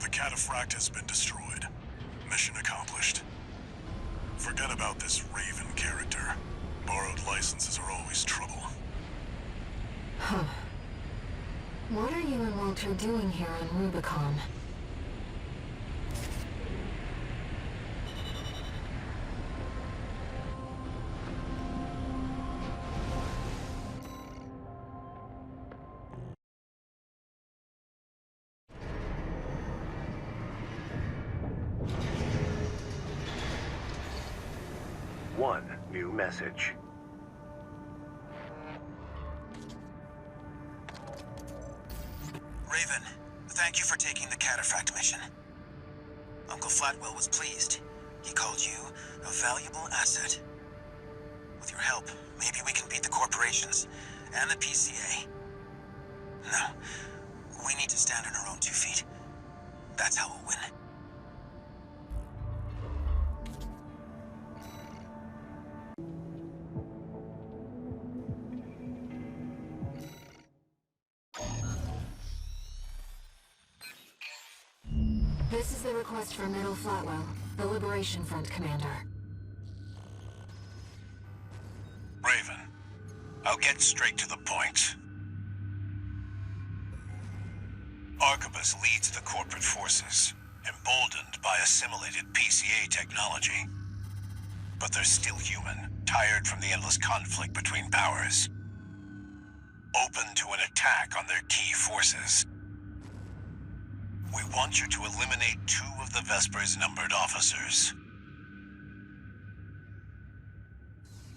The Cataphract has been destroyed. Mission accomplished. Forget about this Raven character. Borrowed licenses are always trouble. Huh. What are you and Walter doing here on Rubicon? One new message. Raven, thank you for taking the catastrophic mission. Uncle Flatwell was pleased. He called you a valuable asset. With your help, maybe we can beat the corporations and the PCA. No, we need to stand on our own 2 feet. That's how we'll win. This is the request from Middle Flatwell, the Liberation Front commander. get straight to the point. Arquebus leads the corporate forces, emboldened by assimilated PCA technology. But they're still human, tired from the endless conflict between powers. Open to an attack on their key forces. We want you to eliminate 2 of the Vesper's numbered officers.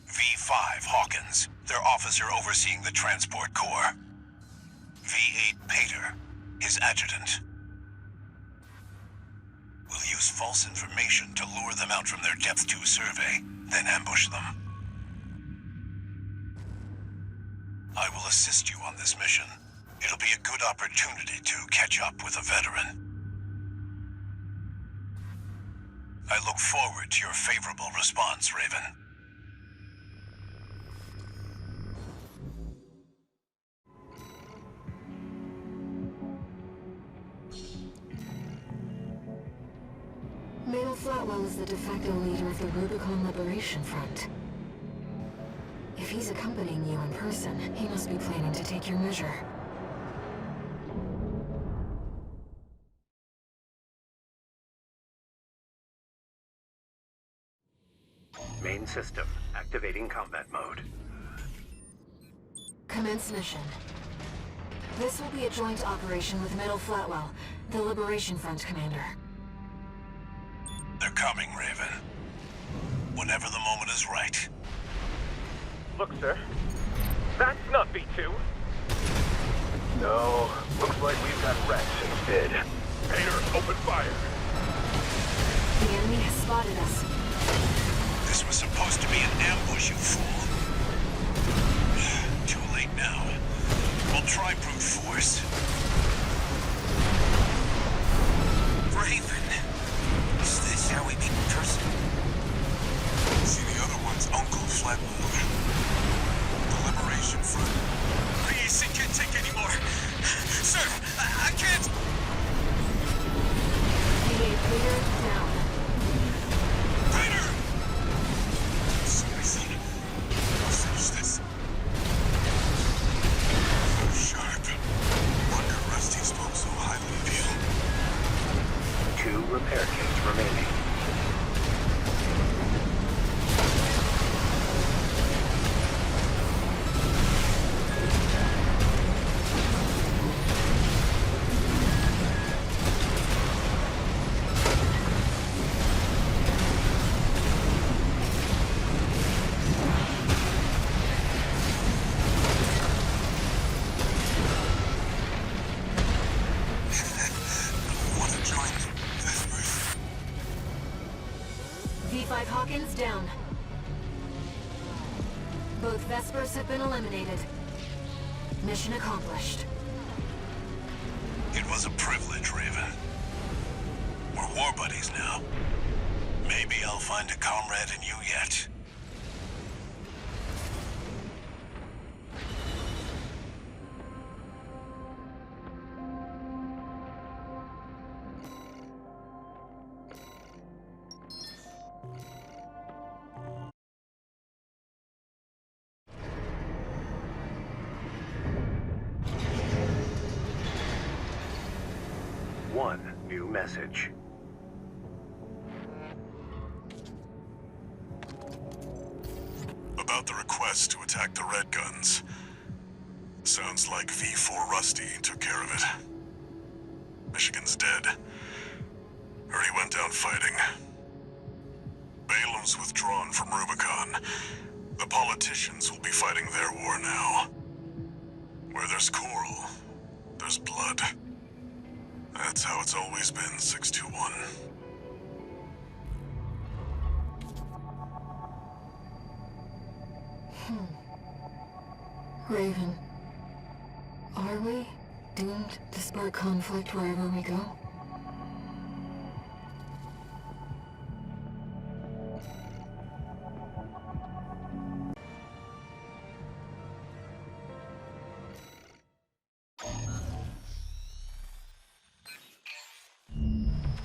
V5 Hawkins, their officer overseeing the transport corps. V8 Pater, his adjutant. We'll use false information to lure them out from their Depth 2 survey, then ambush them. I will assist you on this mission. It'll be a good opportunity to catch up with a veteran. I look forward to your favorable response, Raven. Mail Flatwell is the de facto leader of the Rubicon Liberation Front. If he's accompanying you in person, he must be planning to take your measure. Main system, activating combat mode. Commence mission. This will be a joint operation with Middle Flatwell, the Liberation Front commander. They're coming, Raven. Whenever the moment is right. Look, sir. That's not B2. No, looks like we've got rats instead. Pater, open fire. The enemy has spotted us. This was supposed to be an ambush, you fool. Too late now. We'll try brute force. Raven, is this how we meet in person? See, the other one's Uncle Flatwell. The Liberation Front. PAC can't take anymore. Sir, I can't. V8 Pater down. Pater! Seriously? I'll finish this. Sharp. Wonder Rusty spoke so highly of you. 2 repair kits remaining. V5 Hawkins down. Both Vespers have been eliminated. Mission accomplished. It was a privilege, Raven. We're war buddies now. Maybe I'll find a comrade in you yet. One new message. About the request to attack the Red Guns. Sounds like V4 Rusty took care of it. Michigan's dead. Or he went down fighting. Balam's withdrawn from Rubicon. The politicians will be fighting their war now. Where there's coral, there's blood. That's how it's always been, 621. Raven, are we doomed to spark conflict wherever we go?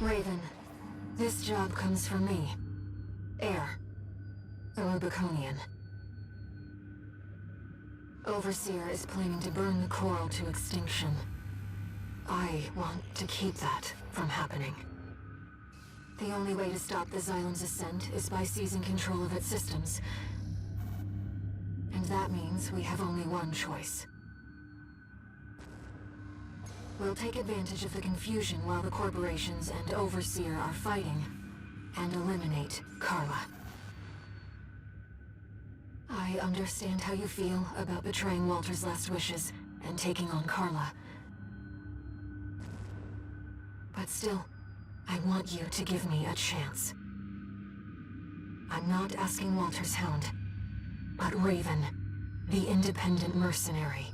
Raven, this job comes from me. Air, a Rubiconian. Overseer is planning to burn the coral to extinction. I want to keep that from happening. The only way to stop the Xylem's ascent is by seizing control of its systems. And that means we have only one choice. We'll take advantage of the confusion while the corporations and Overseer are fighting, and eliminate Carla. I understand how you feel about betraying Walter's last wishes and taking on Carla. But still, I want you to give me a chance. I'm not asking Walter's hound, but Raven, the independent mercenary.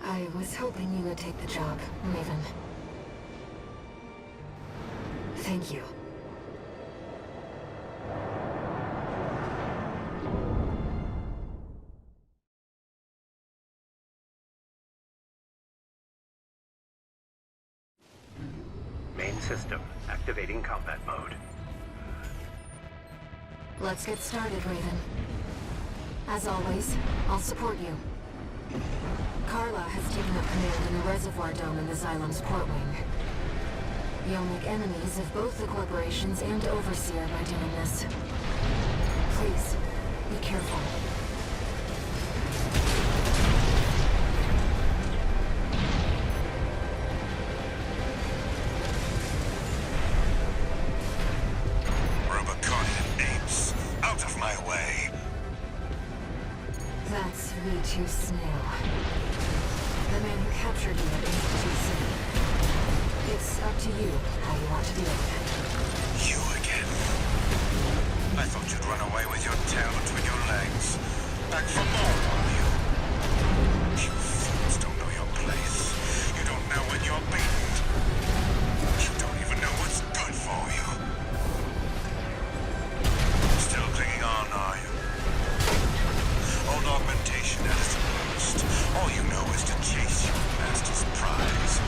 I was hoping you would take the job, Raven. Thank you. Main system, activating combat mode. Let's get started, Raven. As always, I'll support you. Carla has taken up command in the reservoir dome in the Xylem's port wing. You'll make enemies of both the corporations and Overseer by doing this. Please, be careful. Rubicon apes, out of my way! That's V2 Snail. The man who captured you at Institute. It's up to you how you want to deal with it. You again? I thought you'd run away with your tail between your legs. Back for more, are you? You fools don't know your place. You don't know when you're beaten. You don't even know what's good for you. Still clinging on, are you? Old augmentation at its worst. All you know is to chase your master's prize.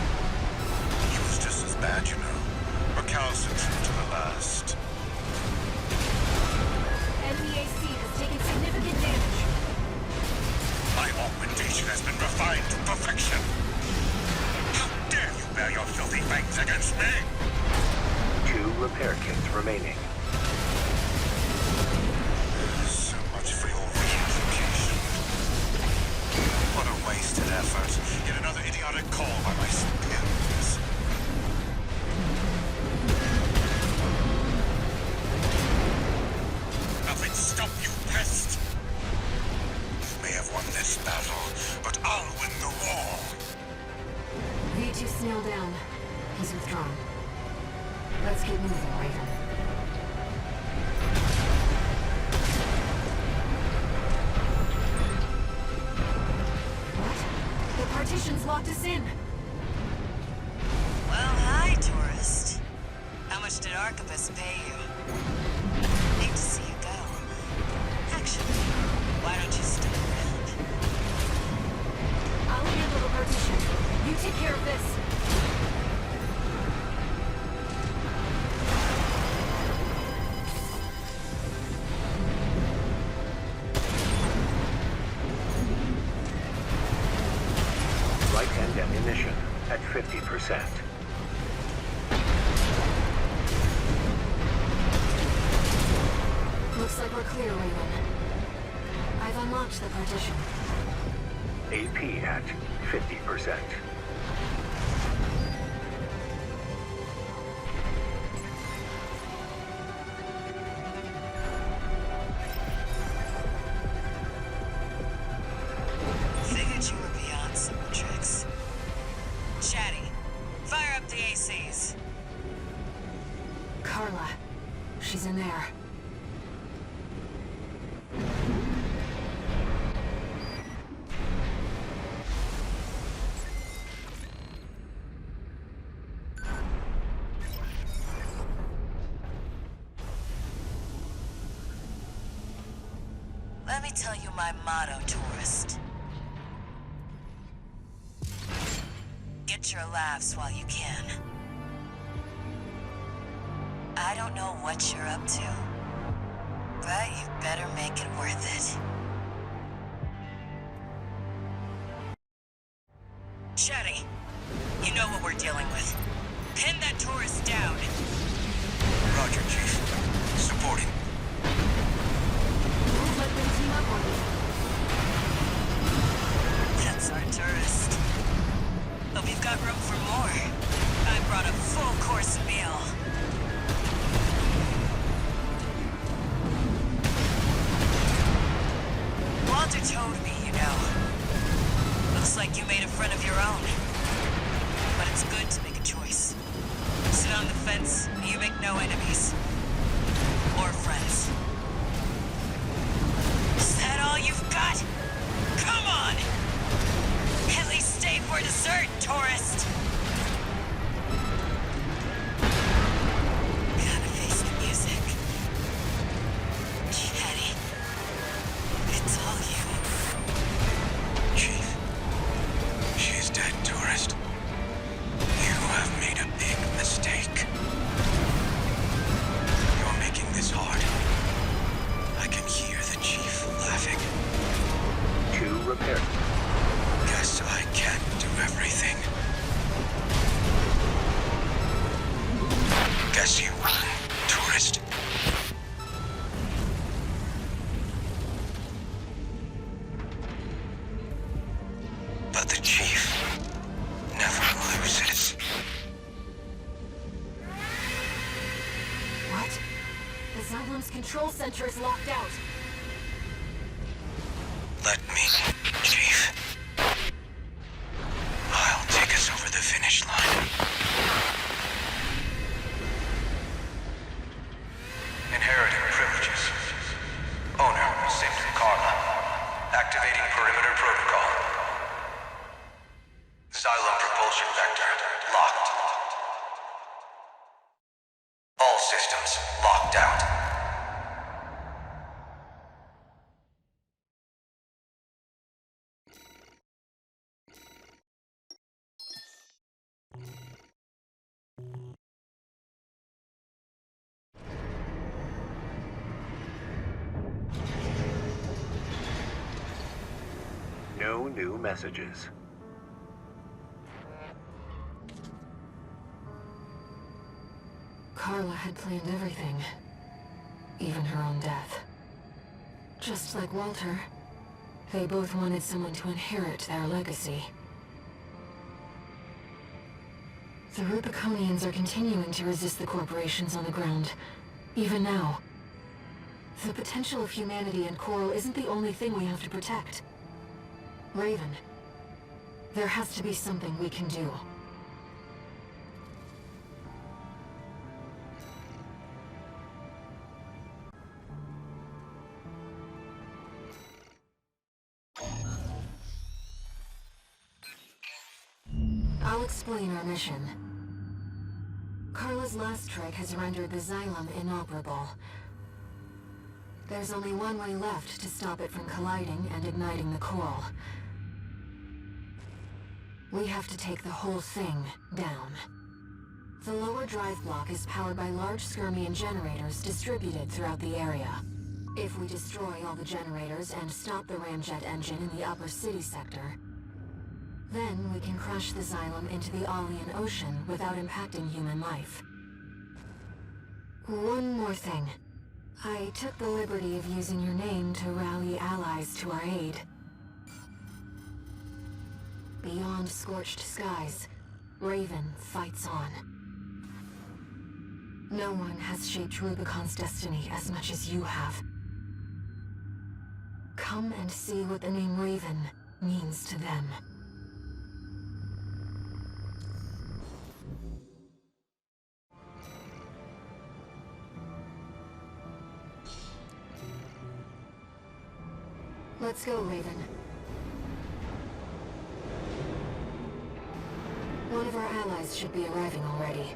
He was just as bad, you know. Recalcitrant to the last. NBAC has taken significant damage. My augmentation has been refined to perfection. How dare you bear your filthy fangs against me? 2 repair kits remaining. So much for your re-education. What a wasted effort. Yet another idiotic call by my superiors. Nothing stop you, pest! You may have won this battle, but I'll win the war! V2 Snail down. He's withdrawn. Let's keep moving, Raven. What? The partition's locked us in. Well, hi, tourist. How much did Arquebus pay you? Hate to see you go. Actually, why don't you stick around? I'll handle the partition. You take care of this. Right-hand ammunition at 50%. Looks like we're clear, Raven. I've unlocked the partition. AP at 50%. Figured you were beyond simple tricks. Chatty, fire up the ACs. Carla. She's in there. Let me tell you my motto, tourist. Get your laughs while you can. I don't know what you're up to, but you better make it worth it. Shetty, you know what we're dealing with. Pin that tourist down. Roger, Chief. Supporting. Won't let them team up on me. That's our tourist. Hope you've got room for more. I brought a full-course meal. Walter told me, you know. Looks like you made a friend of your own. But it's good to make a choice. Sit on the fence, and you make no enemies. Or friends. Is that all you've got? Come on! At least stay for dessert, tourist! Gotta face the music. Chatty. It's all you. Chief, she's dead, tourist. You have made a big mistake. You're making this hard. I can hear the Chief laughing. Q repair. Guess I can't do everything. Guess you won, tourist. But the Chief never loses. What? The Xylem's control center is locked out. Let me, Chief. I'll take us over the finish line. Inheriting privileges. Owner, Signet Carla. Activating perimeter protocol. Xylem propulsion vector locked. All systems locked out. No new messages. Carla had planned everything. Even her own death. Just like Walter, they both wanted someone to inherit their legacy. The Rubiconians are continuing to resist the corporations on the ground, even now. The potential of humanity and Coral isn't the only thing we have to protect. Raven, there has to be something we can do. I'll explain our mission. Carla's last trick has rendered the Xylem inoperable. There's only one way left to stop it from colliding and igniting the coral. We have to take the whole thing down. The lower drive block is powered by large Skirmian generators distributed throughout the area. If we destroy all the generators and stop the ramjet engine in the upper city sector, then we can crush the Xylem into the Alian Ocean without impacting human life. One more thing. I took the liberty of using your name to rally allies to our aid. Beyond scorched skies, Raven fights on. No one has shaped Rubicon's destiny as much as you have. Come and see what the name Raven means to them. Let's go, Raven. One of our allies should be arriving already.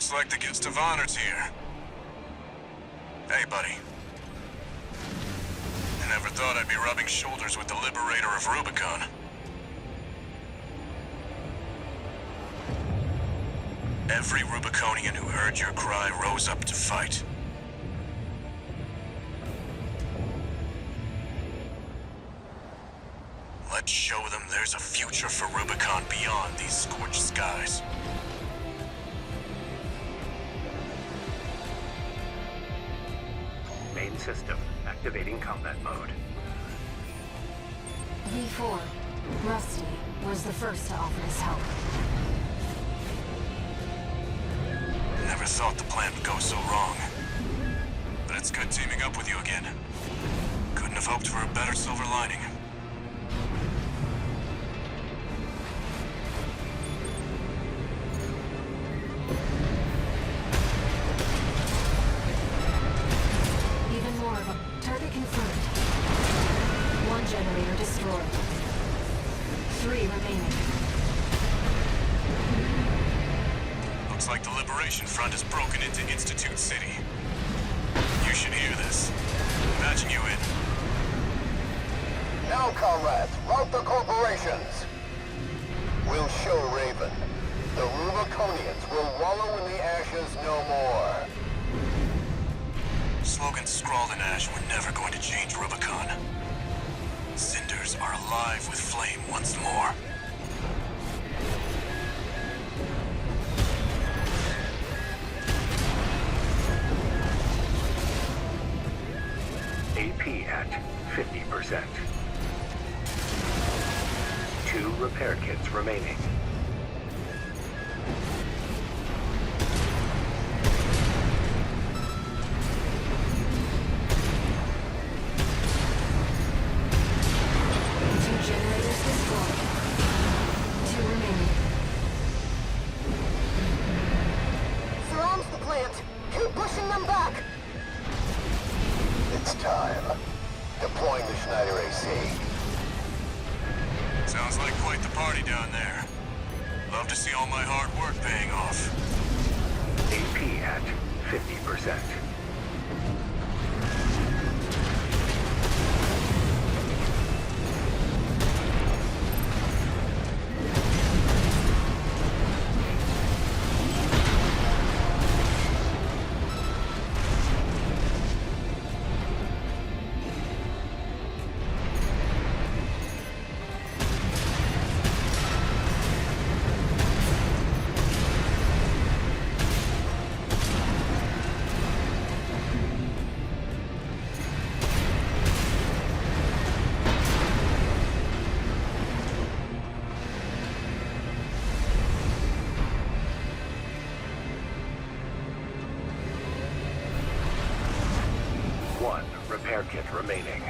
Looks like the guest of honor's here. Hey, buddy. I never thought I'd be rubbing shoulders with the liberator of Rubicon. Every Rubiconian who heard your cry rose up to fight. Let's show them there's a future for Rubicon beyond these scorched skies. Main system activating combat mode. V4, Rusty, was the first to offer his help. Never thought the plan would go so wrong. But it's good teaming up with you again. Couldn't have hoped for a better silver lining. Even more of a target confirmed. One generator destroyed. 3 remaining. Looks like the Liberation Front has broken into Institute City. You should hear this. Patching you in. Now, comrades, rout the corporations. We'll show Raven. The Rubiconians will wallow in the ashes no more. Slogans scrawled in ash were never going to change Rubicon. Cinders are alive with flame once more. AP at 50%. 2 repair kits remaining. Sounds like quite the party down there. Love to see all my hard work paying off. AP at 50%. Repair kit remaining.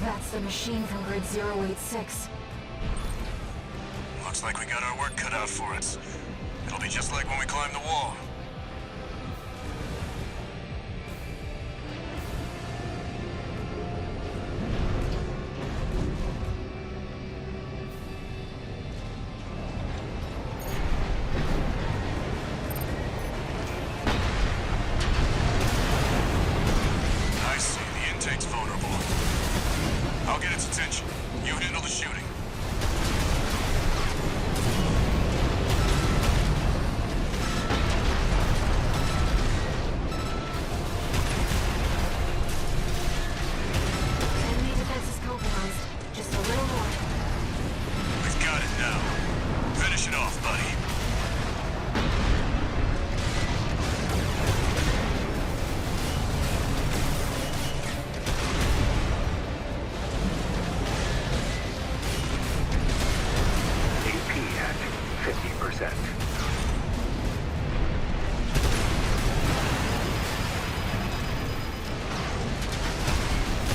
That's the machine from Grid 086. Looks like we got our work cut out for us. It'll be just like when we climbed the wall. I'll get its attention. You handle the shooting. Enemy defense is compromised. Just a little more. We've got it now. Finish it off, buddy.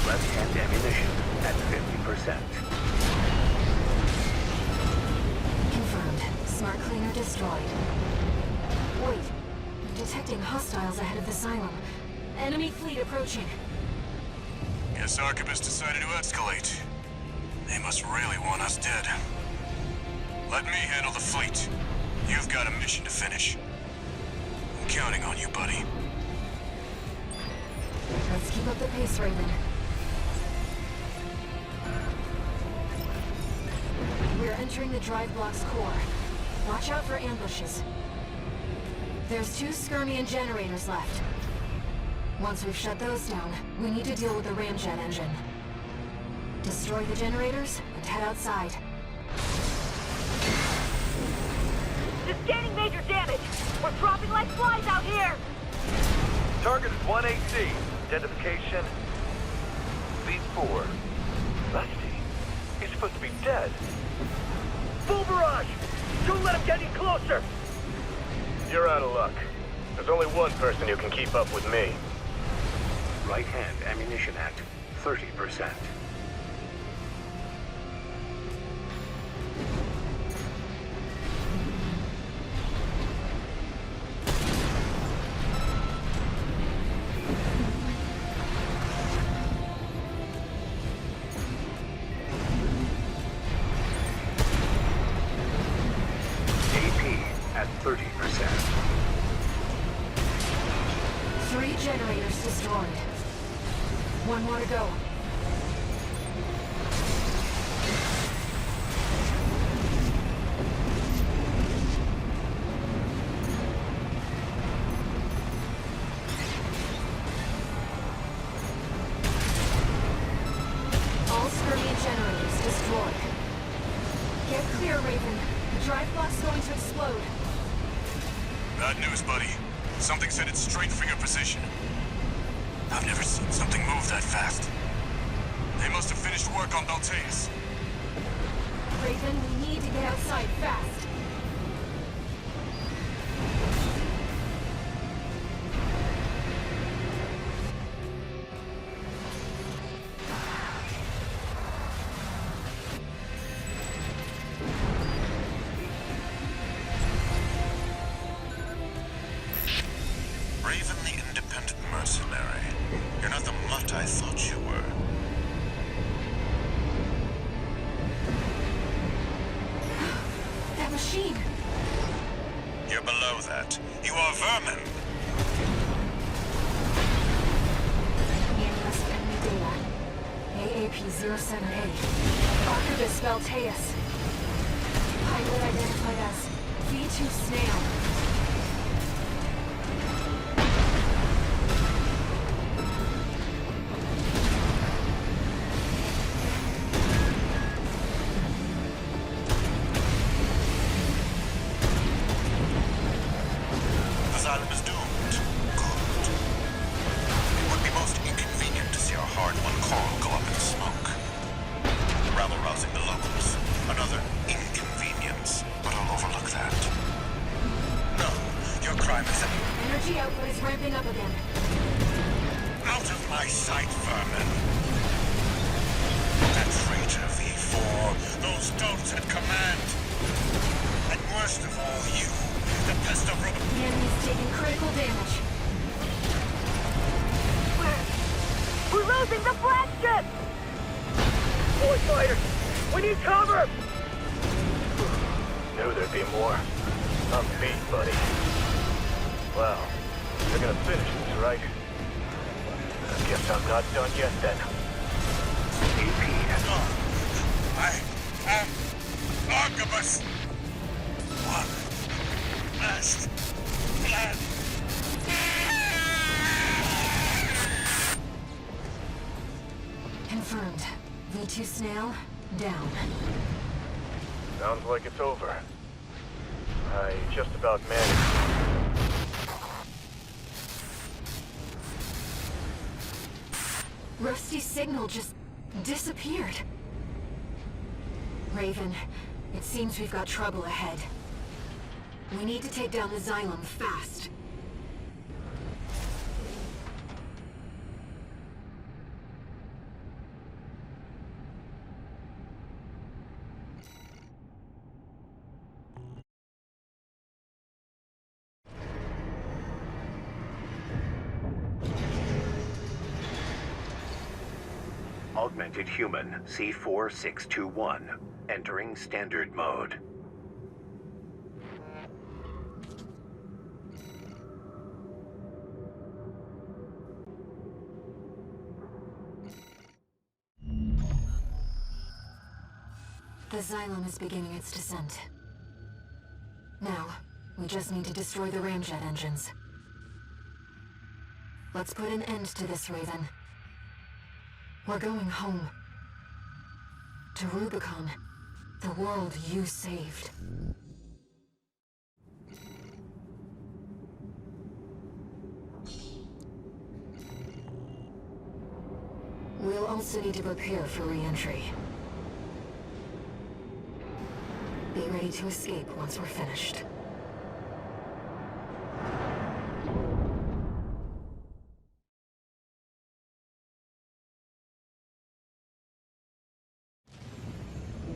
Left-hand ammunition at 50%. Confirmed. Smart cleaner destroyed. Wait. Detecting hostiles ahead of the silo. Enemy fleet approaching. Guess Arquebus decided to escalate. They must really want us dead. Let me handle the fleet. You've got a mission to finish. I'm counting on you, buddy. Let's keep up the pace, Raven. We're entering the drive block's core. Watch out for ambushes. There's 2 Skirmian generators left. Once we've shut those down, we need to deal with the ramjet engine. Destroy the generators and head outside. Sustaining major damage! We're dropping like flies out here! Target is 1AC. Identification... V4. Rusty, he's supposed to be dead. Full barrage! Don't let him get any closer! You're out of luck. There's only one person who can keep up with me. Right-hand ammunition at 30%. At 30%. 3 generators destroyed. 1 more to go. All Skirmian generators destroyed. Get clear, Raven. The drive block's going to explode. Bad news, buddy. Something's headed straight for your position. I've never seen something move that fast. They must have finished work on Balteus. Raven, we need to get outside fast. Raven the independent mercenary. You're not the mutt I thought you were. That machine! You're below that. You are vermin. Alias enemy data. AAP-078. Archivist Balteus. Pilot identified as V2 Snail. Asylum is doomed. Good. It would be most inconvenient to see our hard-won coral go up in smoke. Rather rousing the locals. Another inconvenience, but I'll overlook that. No, your crime is Energy output is ramping up again. out of my sight, vermin. That traitor V4, those dolts at command. And worst of all, you, the pest of Rubicon. The enemy's taking critical damage. We're losing the flagship! Boy fighters, we need cover! Knew there'd be more. I'm beat, buddy. Well, they're gonna finish this, right? I guess I'm not done yet, then. I am Archibus. One last plan. Confirmed. V2 Snail, down. Sounds like it's over. I just about managed. Rusty's signal just disappeared. Raven, it seems we've got trouble ahead. We need to take down the Xylem fast. Augmented human C4621. Entering standard mode. The Xylem is beginning its descent. Now, we just need to destroy the ramjet engines. Let's put an end to this, Raven. We're going home. To Rubicon. The world you saved. We'll also need to prepare for re-entry. Be ready to escape once we're finished.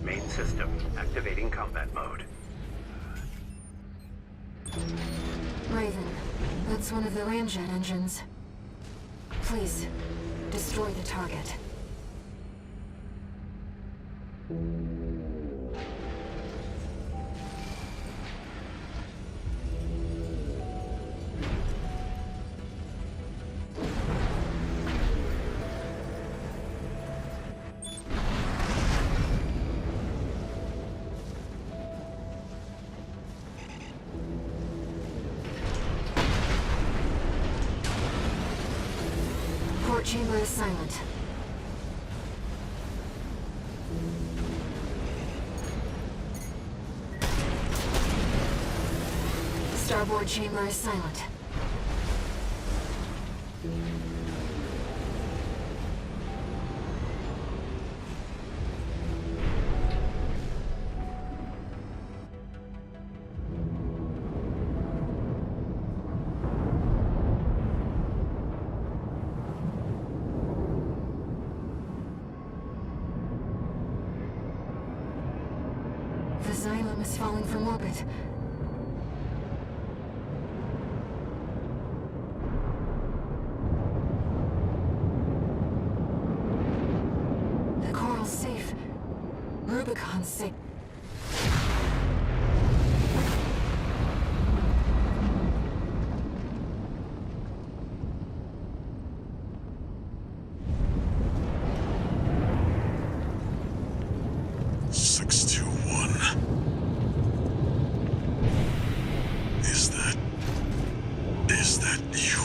Main system activating combat mode. Raven, that's one of the ramjet engines. Please, destroy the target. Port chamber is silent. Starboard chamber is silent. The Xylem is falling from orbit. The Coral's safe. Rubicon's safe. Is that you?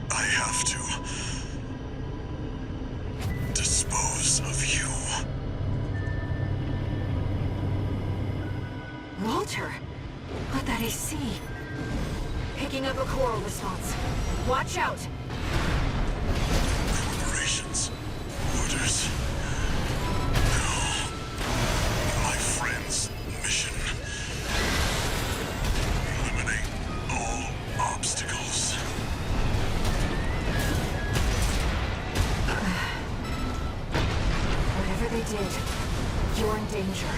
I have to dispose of you. Walter! What that AC? Picking up a coral response. Watch out! Corporations. Orders. No. My friend's mission. Eliminate all obstacles. Whatever they did, you're in danger.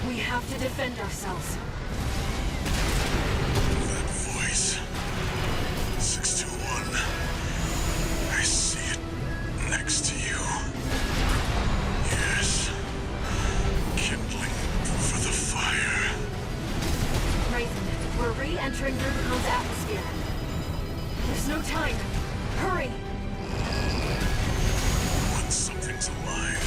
We have to defend ourselves. That voice. 621. I see it next to you. Yes. Kindling for the fire. Raven, we're re-entering Rubicon's atmosphere. There's no time. Hurry! Once something's alive.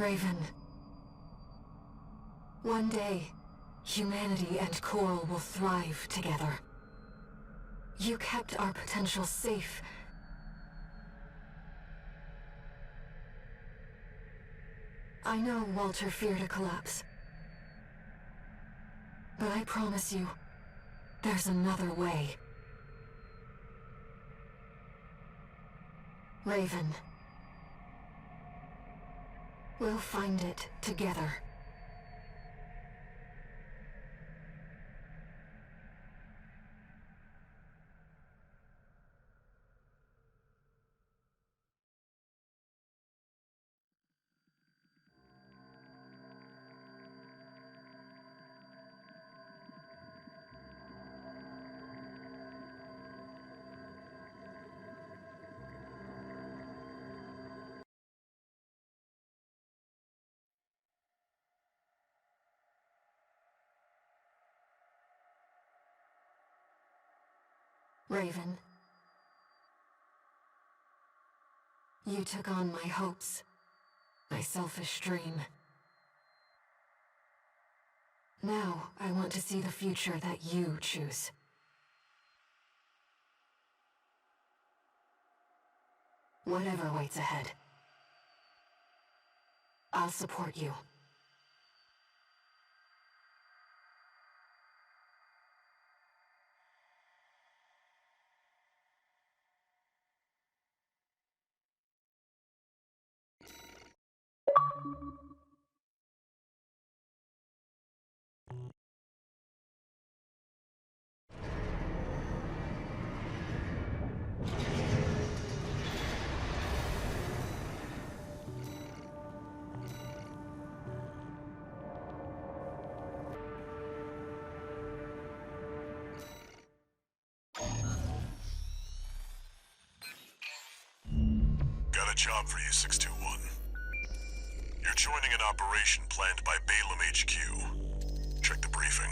Raven. One day, humanity and Coral will thrive together. You kept our potential safe. I know Walter feared a collapse. But I promise you, there's another way. Raven. We'll find it together. Raven. You took on my hopes, my selfish dream. Now, I want to see the future that you choose. Whatever waits ahead, I'll support you. Got a job for you, 621. You're joining an operation planned by Balaam HQ. Check the briefing.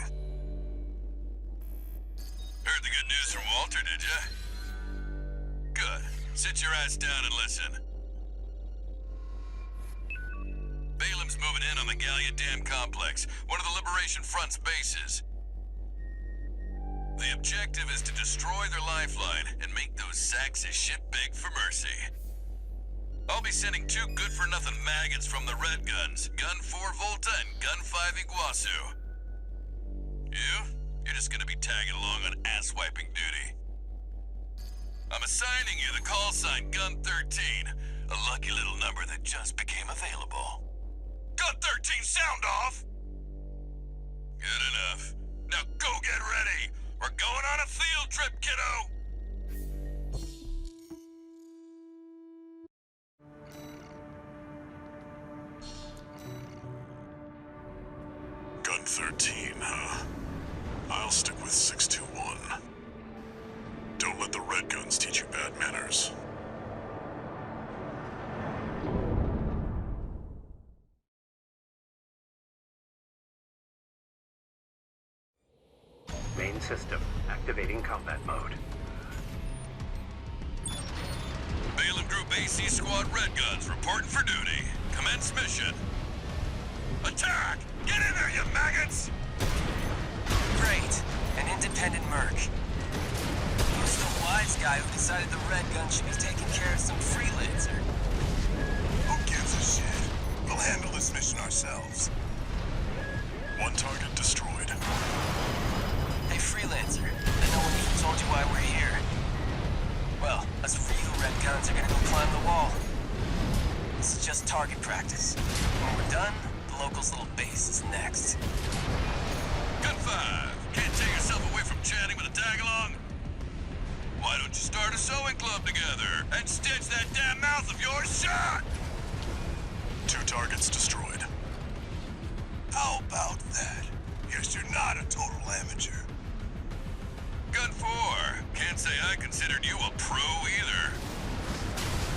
Heard the good news from Walter, did ya? Good. Sit your ass down and listen. Balaam's moving in on the Gallia Dam Complex, one of the Liberation Front's bases. The objective is to destroy their lifeline and make those sacks of shit beg for mercy. I'll be sending 2 good-for-nothing maggots from the Red Guns, Gun 4 Volta and Gun 5 Iguazu. You're just gonna be tagging along on ass-wiping duty. I'm assigning you the call sign Gun 13, a lucky little number that just became available. Gun 13, sound off! Good enough. Now go get ready! We're going on a field trip, kiddo! Gun 13, huh? I'll stick with 621. Don't let the Red Guns teach you bad manners. Main system activating combat mode. Balaam Group AC Squad Red Guns reporting for duty. Commence mission. Attack! Get in there, you maggots! Great. An independent merc. Who's the wise guy who decided the Red Gun should be taking care of some freelancer? Who gives a shit? We'll handle this mission ourselves. One target destroyed. Hey, freelancer. I know one even told you why we're here. Well, us real Red Guns are gonna go climb the wall. This is just target practice. When we're done, the locals' little base is next. Gun 5, can't take yourself away from chatting with a tag-along? Why don't you start a sewing club together and stitch that damn mouth of yours shut? 2 targets destroyed. How about that? Guess you're not a total amateur. Gun 4, can't say I considered you a pro either.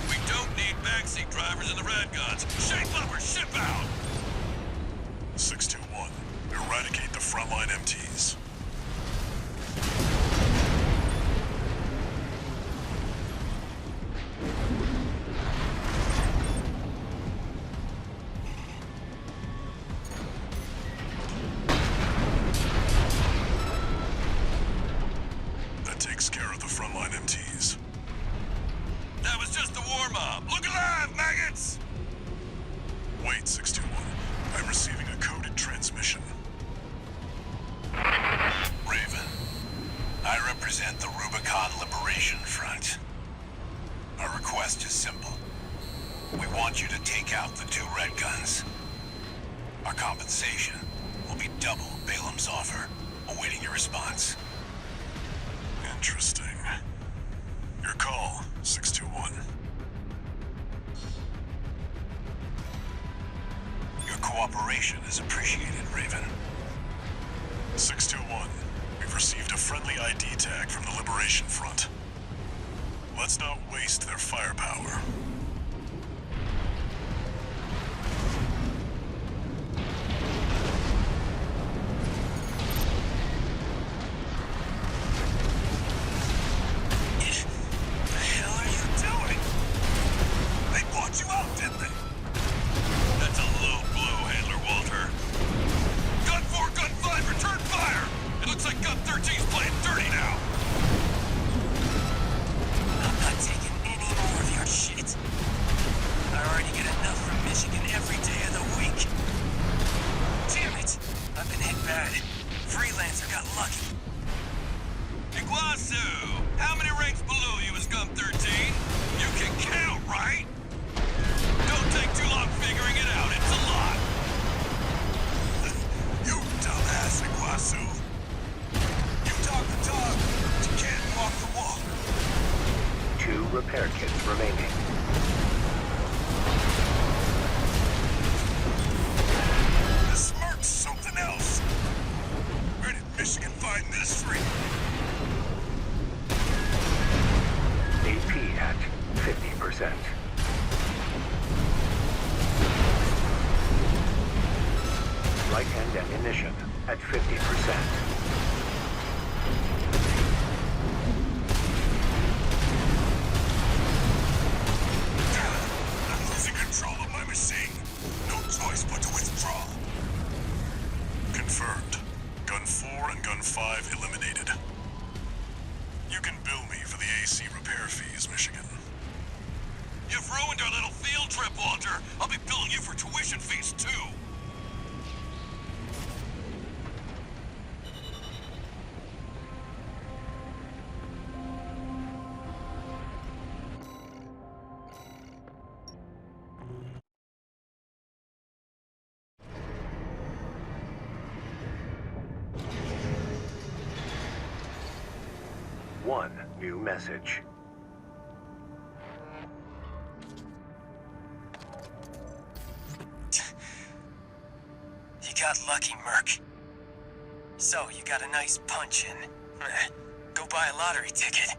We don't need backseat drivers in the Red Guns. Shape up or ship out! 621, eradicate the frontline MTs. operation will be double Balaam's offer. Awaiting your response. Interesting. Your call, 621. Your cooperation is appreciated, Raven. 621. We've received a friendly ID tag from the Liberation Front. Let's not waste their firepower. How many ranks below you is Gun 13? You can count, right? Don't take too long figuring it out, it's a lot. You dumbass, Iguazu. You talk the talk, but you can't walk the walk. 2 repair kits remaining. The smirk's something else. Where did Michigan find this freak? AP at 50%. Right-hand ammunition at 50%. I'm losing control of my machine. No choice but to withdraw. Confirmed. Gun 4 and Gun 5 eliminated. You can bill me for the AC repair fees, Michigan. You've ruined our little field trip, Walter. I'll be billing you for tuition fees, too. One new message. You got lucky, Merc. So, you got a nice punch in. Go buy a lottery ticket.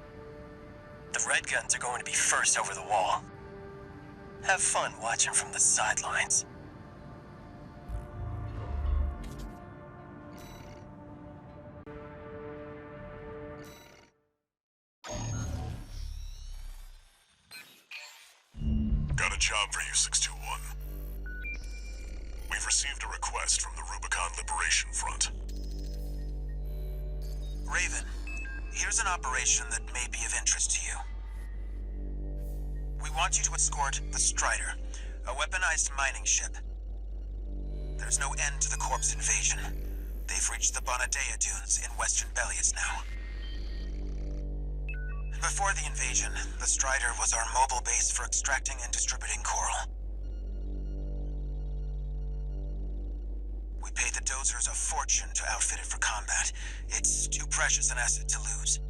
The Red Guns are going to be first over the wall. Have fun watching from the sidelines. Got a job for you, 621. We've received a request from the Rubicon Liberation Front. Raven, here's an operation that may be of interest to you. We want you to escort the Strider, a weaponized mining ship. There's no end to the Corp's invasion. They've reached the Bonadea Dunes in western Belias now. Before the invasion, the Strider was our mobile base for extracting and distributing coral. We paid the dozers a fortune to outfit it for combat. It's too precious an asset to lose.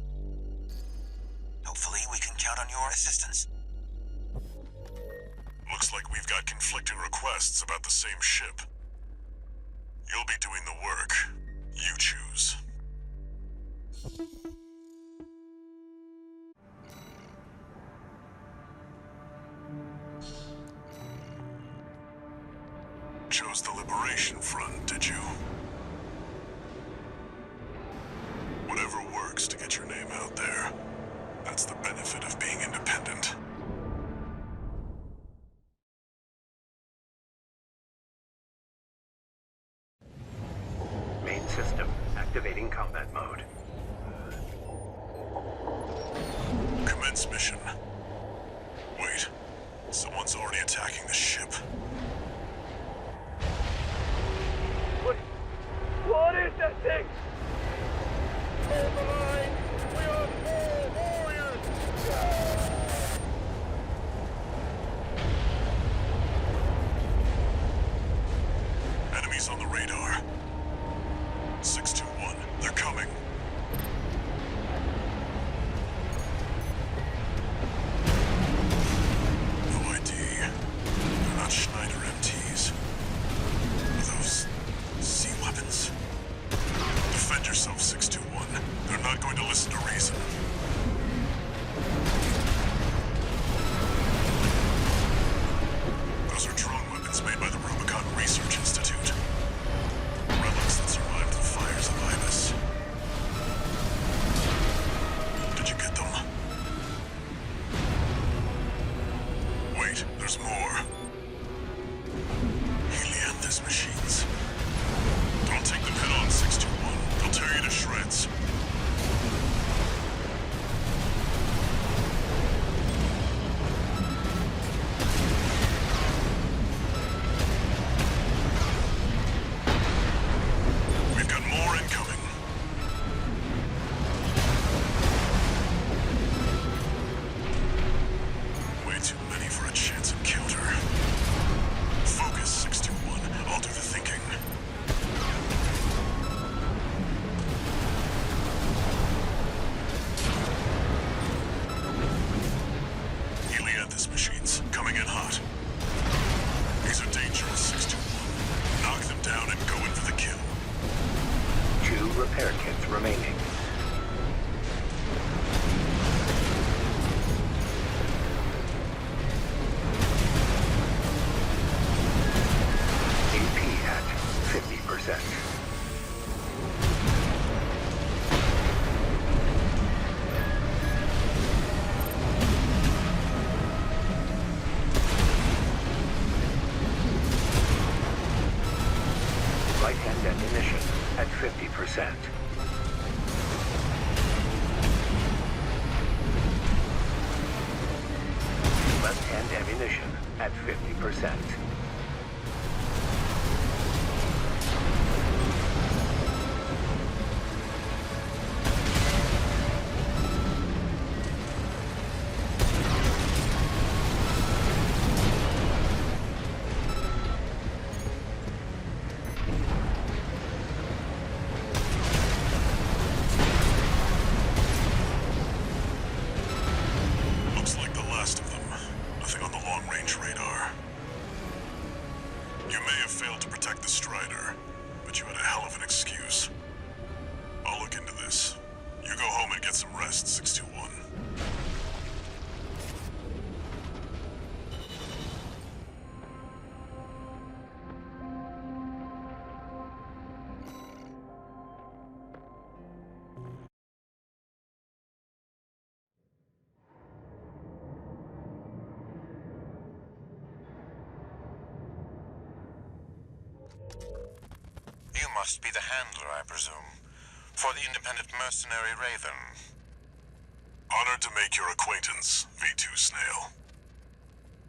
Hopefully, we can count on your assistance. Looks like we've got conflicting requests about the same ship. You'll be doing the work. You choose. Chose the Liberation Front, did you? Whatever works to get your name out there. That's the benefit of being independent. Main system activating combat mode. Commence mission. Wait, someone's already attacking the ship. What is that thing? Hold the line! We are all warriors! Enemies on the radar. Listen to reason. Those are drone weapons made by the Rubicon Research Institute. Relics that survived the Fires of Ibis. Did you get them? Wait, there's more. Alias machines. Don't take them head-on, 621. They'll tear you to shreds. We've got more incoming. Way too many for a chance encounter. Focus, 621. I'll do the thinking. Alias machines coming in hot. These are dangerous, 621. Knock them down and go in for the kill. 2 repair kits remaining. AP at 50%. Right-hand ammunition at 50%. Left-hand ammunition at 50%. Looks like the last of them. Nothing on the long-range radar. You may have failed to protect the Strider, but you had a hell of an excuse. I'll look into this. You go home and get some rest, 621. You must be the handler, I presume, for the independent mercenary Raven. Honored to make your acquaintance, V2 Snail.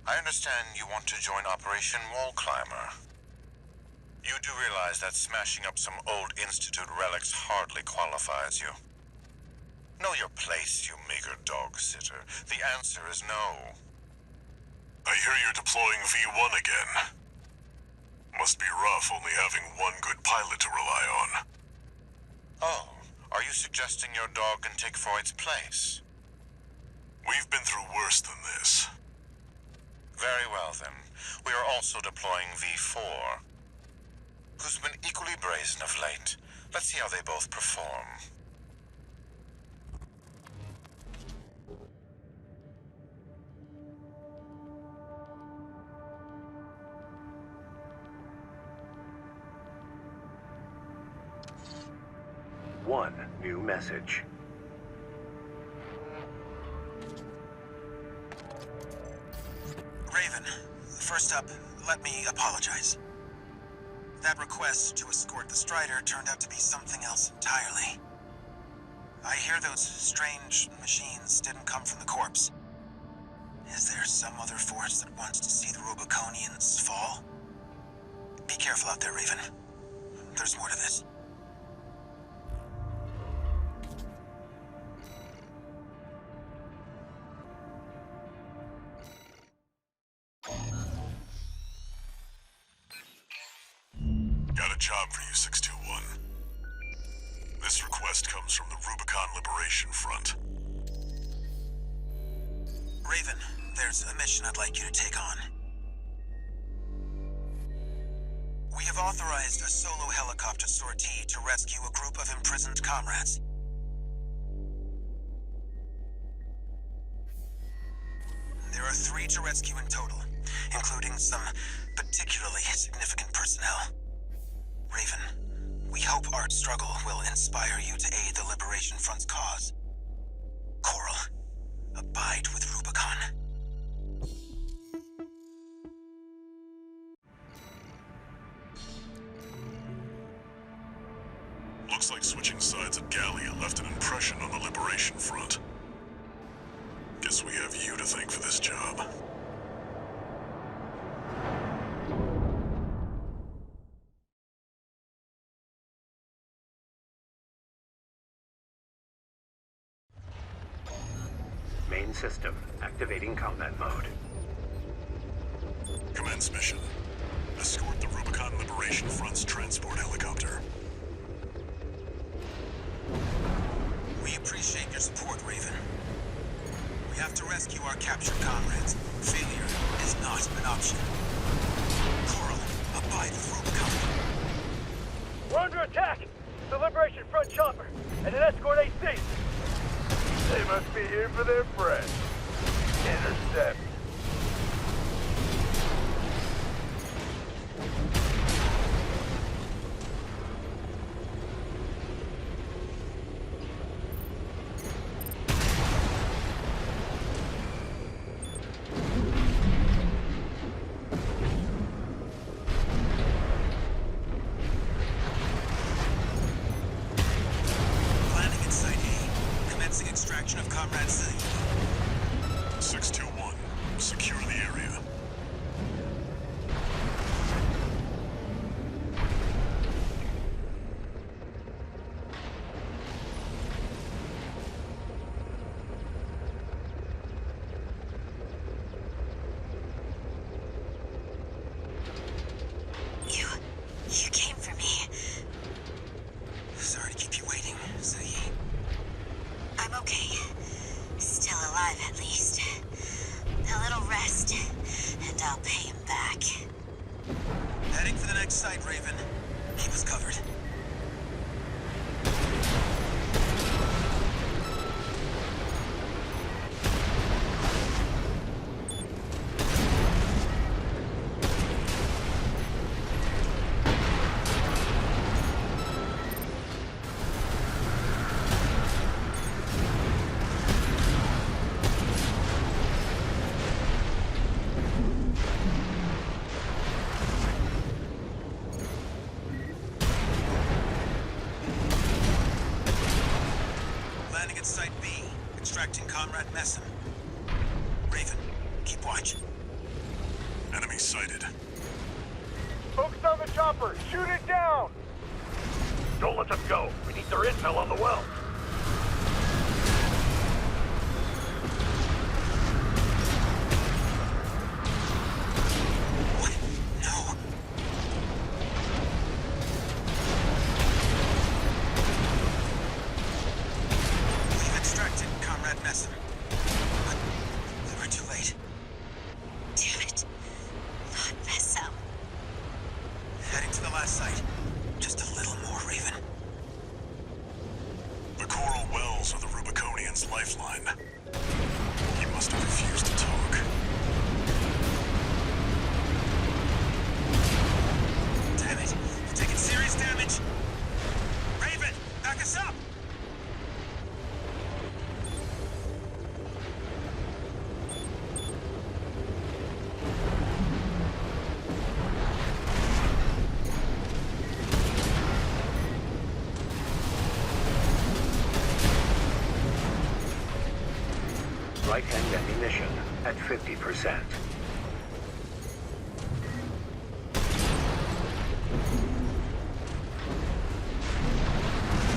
I understand you want to join Operation Wall Climber. You do realize that smashing up some old Institute relics hardly qualifies you. Know your place, you meager dog-sitter. The answer is no. I hear you're deploying V1 again. Must be rough only having one good pilot to rely on. Oh, are you suggesting your dog can take Freud's place? We've been through worse than this. Very well, then. We are also deploying V4, who's been equally brazen of late. Let's see how they both perform. One new message. Raven, first up, let me apologize. That request to escort the Strider turned out to be something else entirely. I hear those strange machines didn't come from the corpse. Is there some other force that wants to see the Rubiconians fall? Be careful out there, Raven. There's more to this. Got a job for you, 621. This request comes from the Rubicon Liberation Front. Raven, there's a mission I'd like you to take on. We have authorized a solo helicopter sortie to rescue a group of imprisoned comrades. are 3 to rescue in total, including some particularly significant personnel. Raven, we hope our struggle will inspire you to aid the Liberation Front's cause. Coral, abide with Rubicon. Looks like switching sides at Gallia left an impression on the Liberation Front. Guess we have you to thank for this job. Main system activating combat mode. Commence mission. Escort the Rubicon Liberation Front's transport helicopter. We appreciate your support, Raven. We have to rescue our captured comrades. Failure is not an option. Coral, abide with Rubicon. We're under attack! The Liberation Front chopper and an escort AC! They must be here for their friends. Intercept. Of Comrade C. 621. Secure the area. You came for me. Sorry to keep you waiting, Z. I'm okay. Still alive, at least. A little rest, and I'll pay him back. Heading for the next site, Raven. Keep us covered. Site B, extracting Comrade Messam. Raven, keep watch. Enemy sighted. Focus on the chopper! Shoot it down! Don't let them go. We need their intel on the well. Lifeline. He must have refused to talk. Damn it! We're taking serious damage! Raven, back us up! Right-hand ammunition at 50%.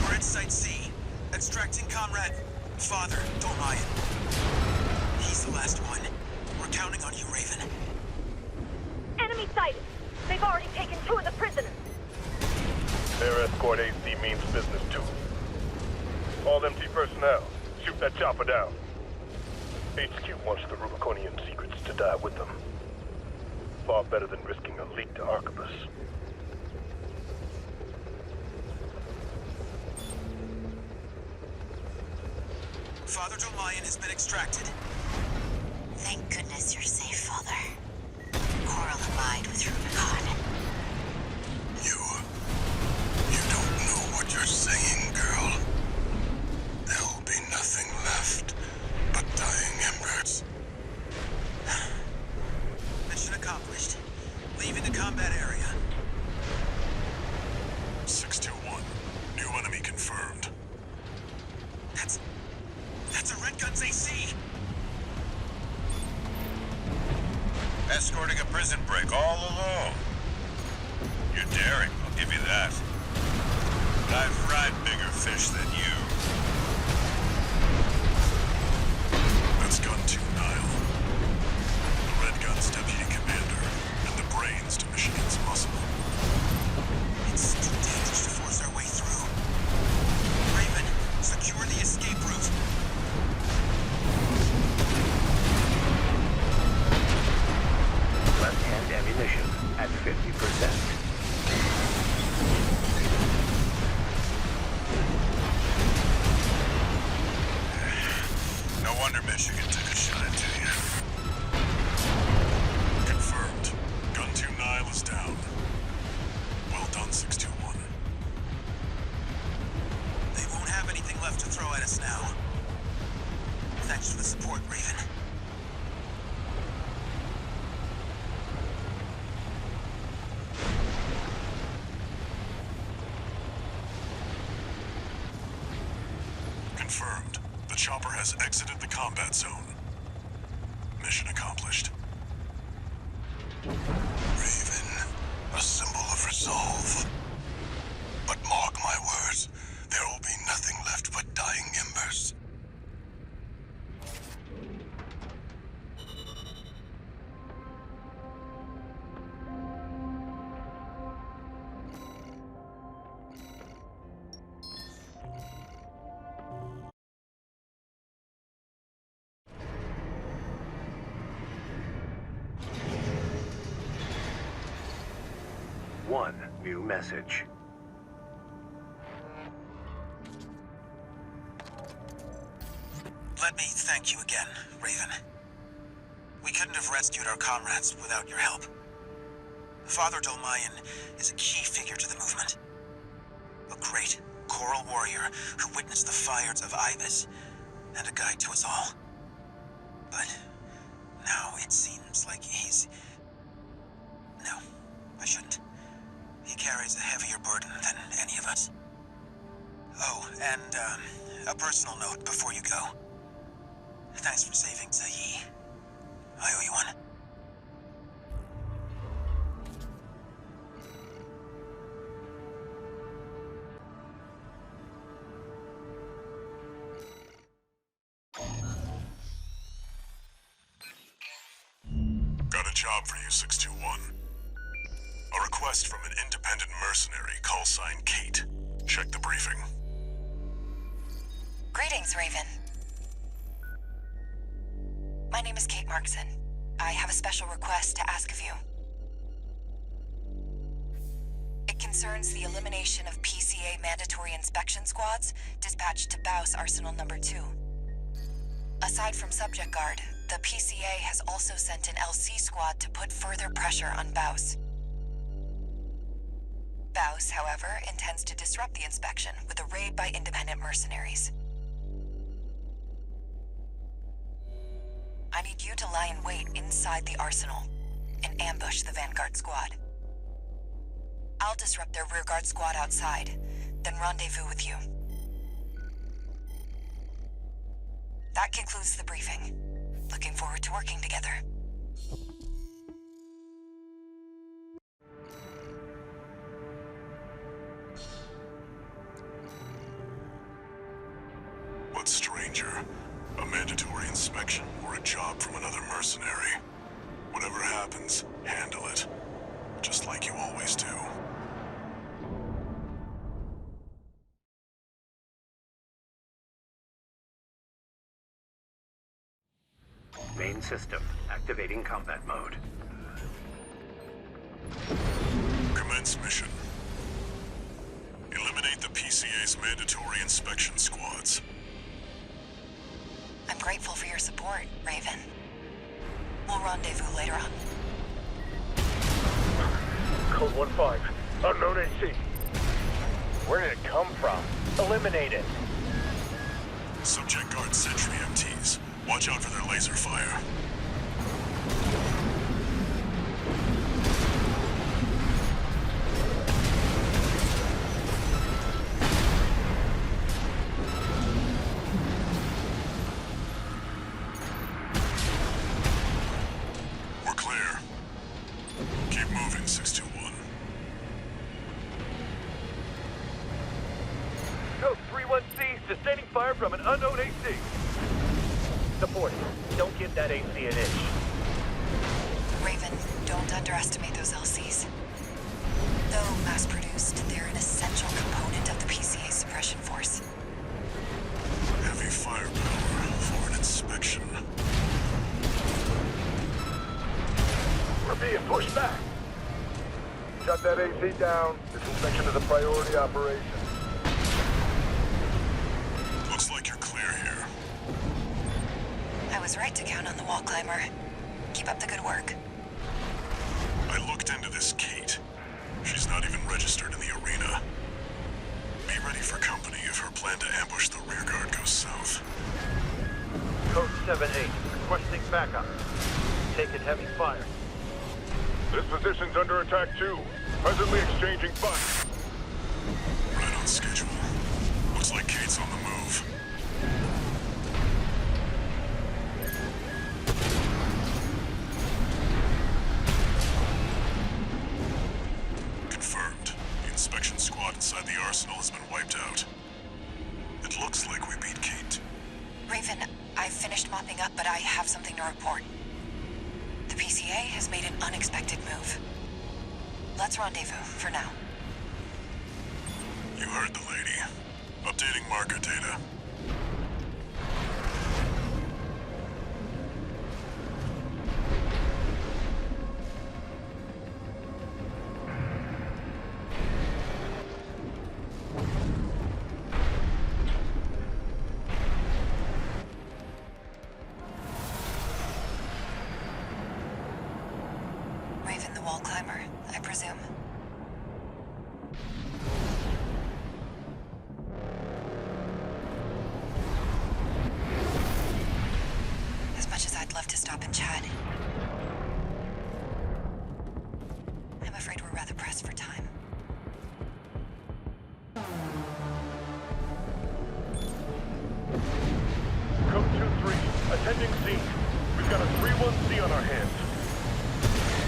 We're at Site C, extracting Comrade Father Dolmayan. He's the last one. We're counting on you, Raven. Enemy sighted. They've already taken 2 of the prisoners. Their escort AC means business too. All MT personnel, shoot that chopper down. HQ wants the Rubiconian secrets to die with them. Far better than risking a leak to Arquebus. Father Dolmayan has been extracted. Thank goodness you're safe, Father. Coral allied with Rubicon. You don't know what you're saying, girl. There'll be nothing left but dying embers. Mission accomplished. Leaving the combat area. 621. New enemy confirmed. That's a Red Gun's AC! Escorting a prison break all alone. You're daring, I'll give you that. But I've fried bigger fish than you. That's Gun 2 Nile. The Red Gun's deputy commander, and the brains to Michigan's muscle. It's too dangerous to force our way through. Raven, secure the escape route. Left-hand ammunition at 50%. No wonder Michigan took a shine to you. Confirmed. Gun 2 Nile is down. Well done, 621. They won't have anything left to throw at us now. Thanks for the support, Raven. Confirmed. The chopper has exited the combat zone. Mission accomplished. Raven, a symbol of resolve. But mark my words, there will be nothing left but dying embers. One new message. Let me thank you again, Raven. We couldn't have rescued our comrades without your help. Father Dolmayan is a key figure to the movement. A great Coral warrior who witnessed the fires of Ibis, and a guide to us all. But now it seems like he's... No, I shouldn't. He carries a heavier burden than any of us. Oh, and a personal note before you go. Thanks for saving Zayi. I owe you one. Got a job for you, 621. A request from an independent mercenary, callsign Kate. Check the briefing. Greetings, Raven. My name is Kate Markson. I have a special request to ask of you. It concerns the elimination of PCA mandatory inspection squads dispatched to Baus Arsenal Number 2. Aside from Subject Guard, the PCA has also sent an LC squad to put further pressure on Baus. Baus, however, intends to disrupt the inspection with a raid by independent mercenaries. I need you to lie in wait inside the arsenal and ambush the Vanguard squad. I'll disrupt their rearguard squad outside, then rendezvous with you. That concludes the briefing. Looking forward to working together. What's stranger? A mandatory inspection or a job from another mercenary? Whatever happens, handle it. Just like you always do. Main system activating combat mode. Commence mission. Eliminate the PCA's mandatory inspection squads. I'm grateful for your support, Raven. We'll rendezvous later on. Code 1-5. Unknown AC. Where did it come from? Eliminate it. Subject guard sentry MTs. Watch out for their laser fire. We're clear. Keep moving, 621. Code 31C, sustaining fire from an unknown AC. Support. Don't give that AC an inch. Raven, don't underestimate those LCs. Though mass-produced, they're an essential component of the PCA suppression force. Heavy firepower for an inspection. We're being pushed back. Shut that AC down. This inspection is a priority operation. Looks like you're clear here. I was right to count on the wall climber. Keep up the good work. I looked into this Kate. She's not even registered in the arena. Be ready for company if her plan to ambush the rear guard goes south. Code 7-8, requesting backup. Taking heavy fire. This position's under attack too. Presently exchanging fire. Right on schedule. Looks like Kate's on the move. Confirmed. The inspection squad inside the arsenal has been wiped out. It looks like we beat Kate. Raven, I've finished mopping up, but I have something to report. The PCA has made an unexpected move. Let's rendezvous for now. You heard the lady. Updating marker data. Raven the wall climber, I presume. As much as I'd love to stop and chat, I'm afraid we're rather pressed for time. Code 2-3, attending scene. We've got a 3-1C on our hands.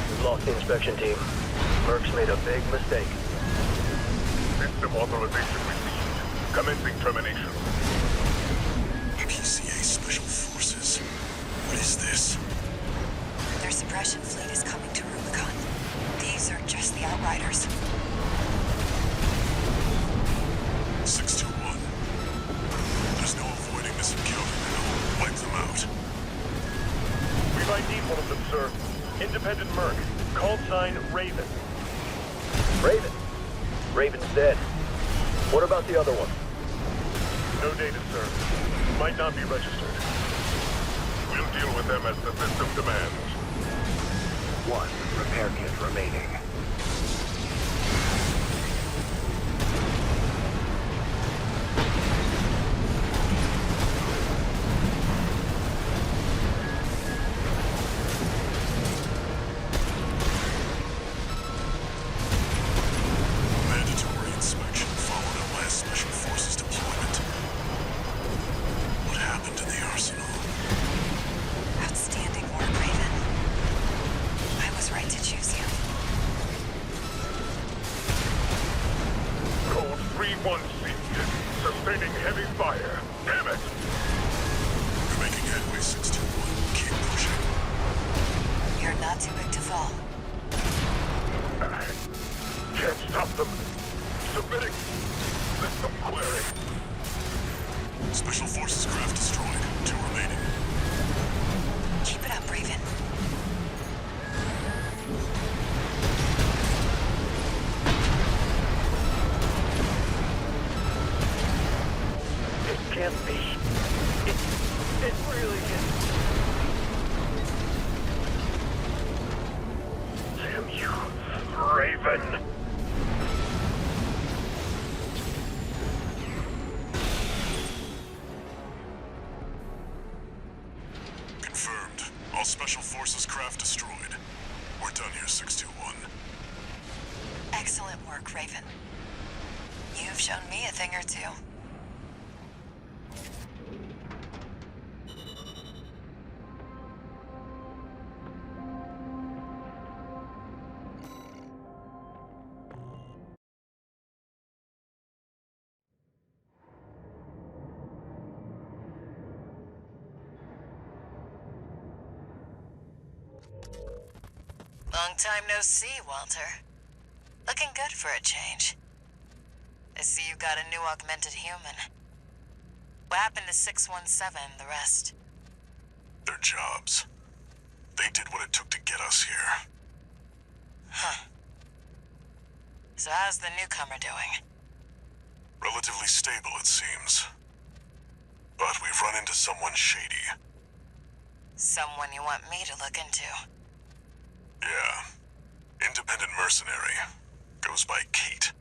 We've lost the inspection team. Merc's made a big mistake. System authorization received. Commencing termination. PCA Special Forces. What is this? Their suppression fleet is coming to Rubicon. These are just the outriders. 621. There's no avoiding this encounter now. Wipe them out. We've ID'd one of them, sir. Independent Merc. Call sign Raven. Raven? Raven's dead. What about the other one? No data, sir. Might not be registered. We'll deal with them as the system demands. One repair kit remaining. Mandatory inspection followed up by a Special Forces deployment. What happened in the arsenal? Outstanding work, Raven. I was right to choose you. Code 3-1C. Sustaining heavy fire. Damn it! We're making headway, 621. Keep pushing. You're not too big to fall. Can't stop them. Submitting. System clearing. Special Forces craft destroyed. 2 remaining. Keep it up, Raven. It can't be. It really is. Special Forces craft destroyed. We're done here, 621. Excellent work, Raven. You've shown me a thing or two. Long time no see, Walter. Looking good for a change. I see you got a new augmented human. What happened to 617, the rest? Their jobs. They did what it took to get us here. Huh. So how's the newcomer doing? Relatively stable, it seems. But we've run into someone shady. Someone you want me to look into? Yeah. Independent mercenary. Goes by Kate.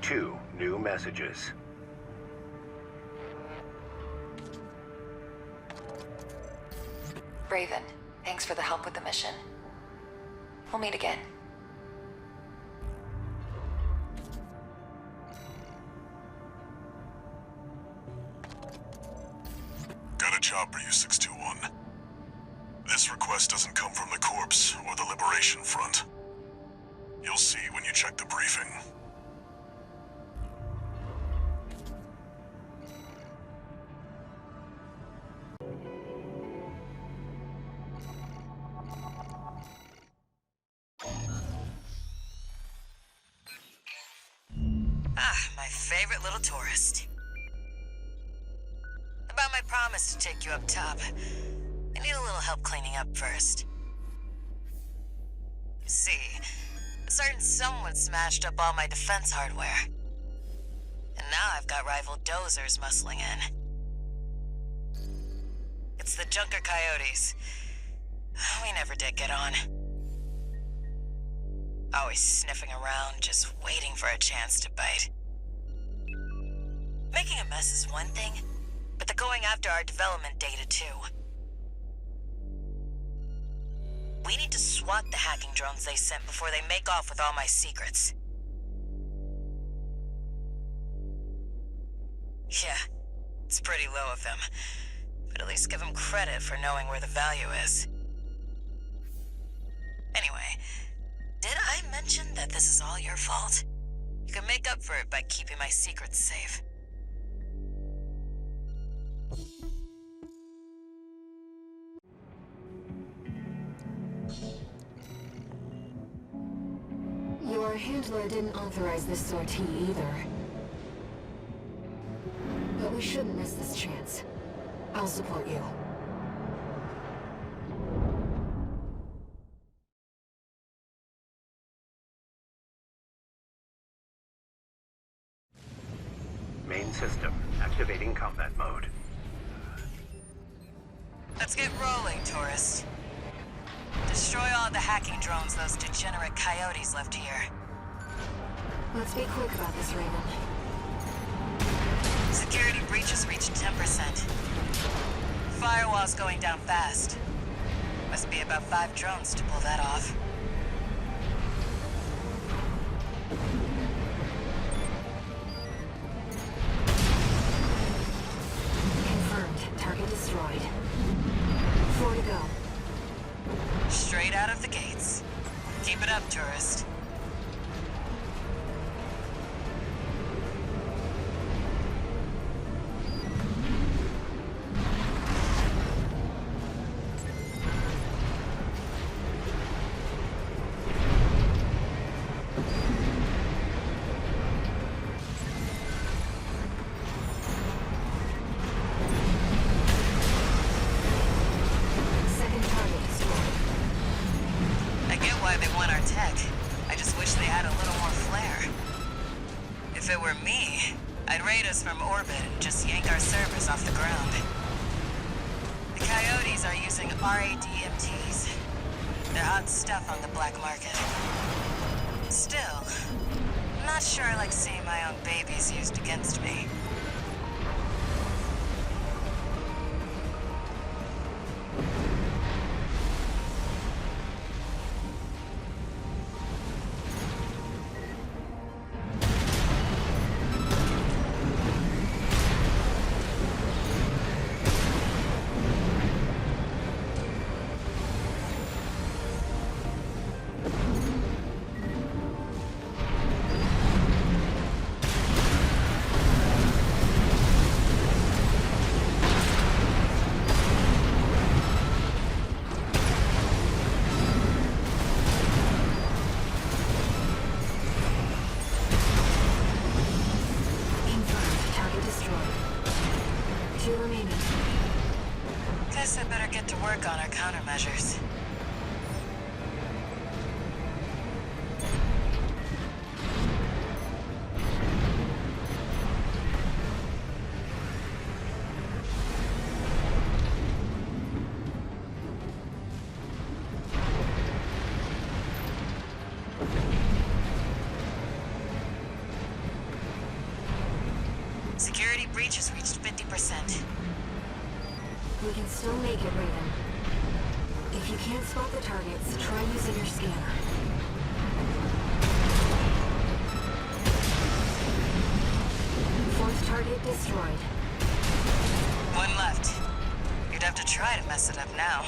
Two new messages. Raven, thanks for the help with the mission. We'll meet again. Got a job for you, 621. This request doesn't come from the Corps or the Liberation Front. You'll see when you check the briefing. My favorite little tourist. About my promise to take you up top. I need a little help cleaning up first. You see, a certain someone smashed up all my defense hardware. And now I've got rival dozers muscling in. It's the Junker Coyotes. We never did get on. Always sniffing around, just waiting for a chance to bite. Making a mess is one thing, but they're going after our development data too. We need to swat the hacking drones they sent before they make off with all my secrets. Yeah, it's pretty low of them, but at least give them credit for knowing where the value is. Anyway, did I mention that this is all your fault? You can make up for it by keeping my secrets safe. Your handler didn't authorize this sortie either. But we shouldn't miss this chance. I'll support you. Main system activating combat mode. Let's get rolling, tourist. Destroy all the hacking drones those degenerate coyotes left here. Let's be quick about this, Raven. Security breaches reached 10%. Firewall's going down fast. Must be about 5 drones to pull that off. Confirmed. Target destroyed. 4 to go. Straight out of the gates. Keep it up, tourist. If it were me, I'd raid us from orbit and just yank our servers off the ground. The Coyotes are using RAD-MTs. They're hot stuff on the black market. Still, I'm not sure I like seeing my own babies used against me. Guess I better get to work on our countermeasures. Security breach has reached 50%. We can still make it, Raven. If you can't spot the targets, try using your scanner. Fourth target destroyed. One left. You'd have to try to mess it up now.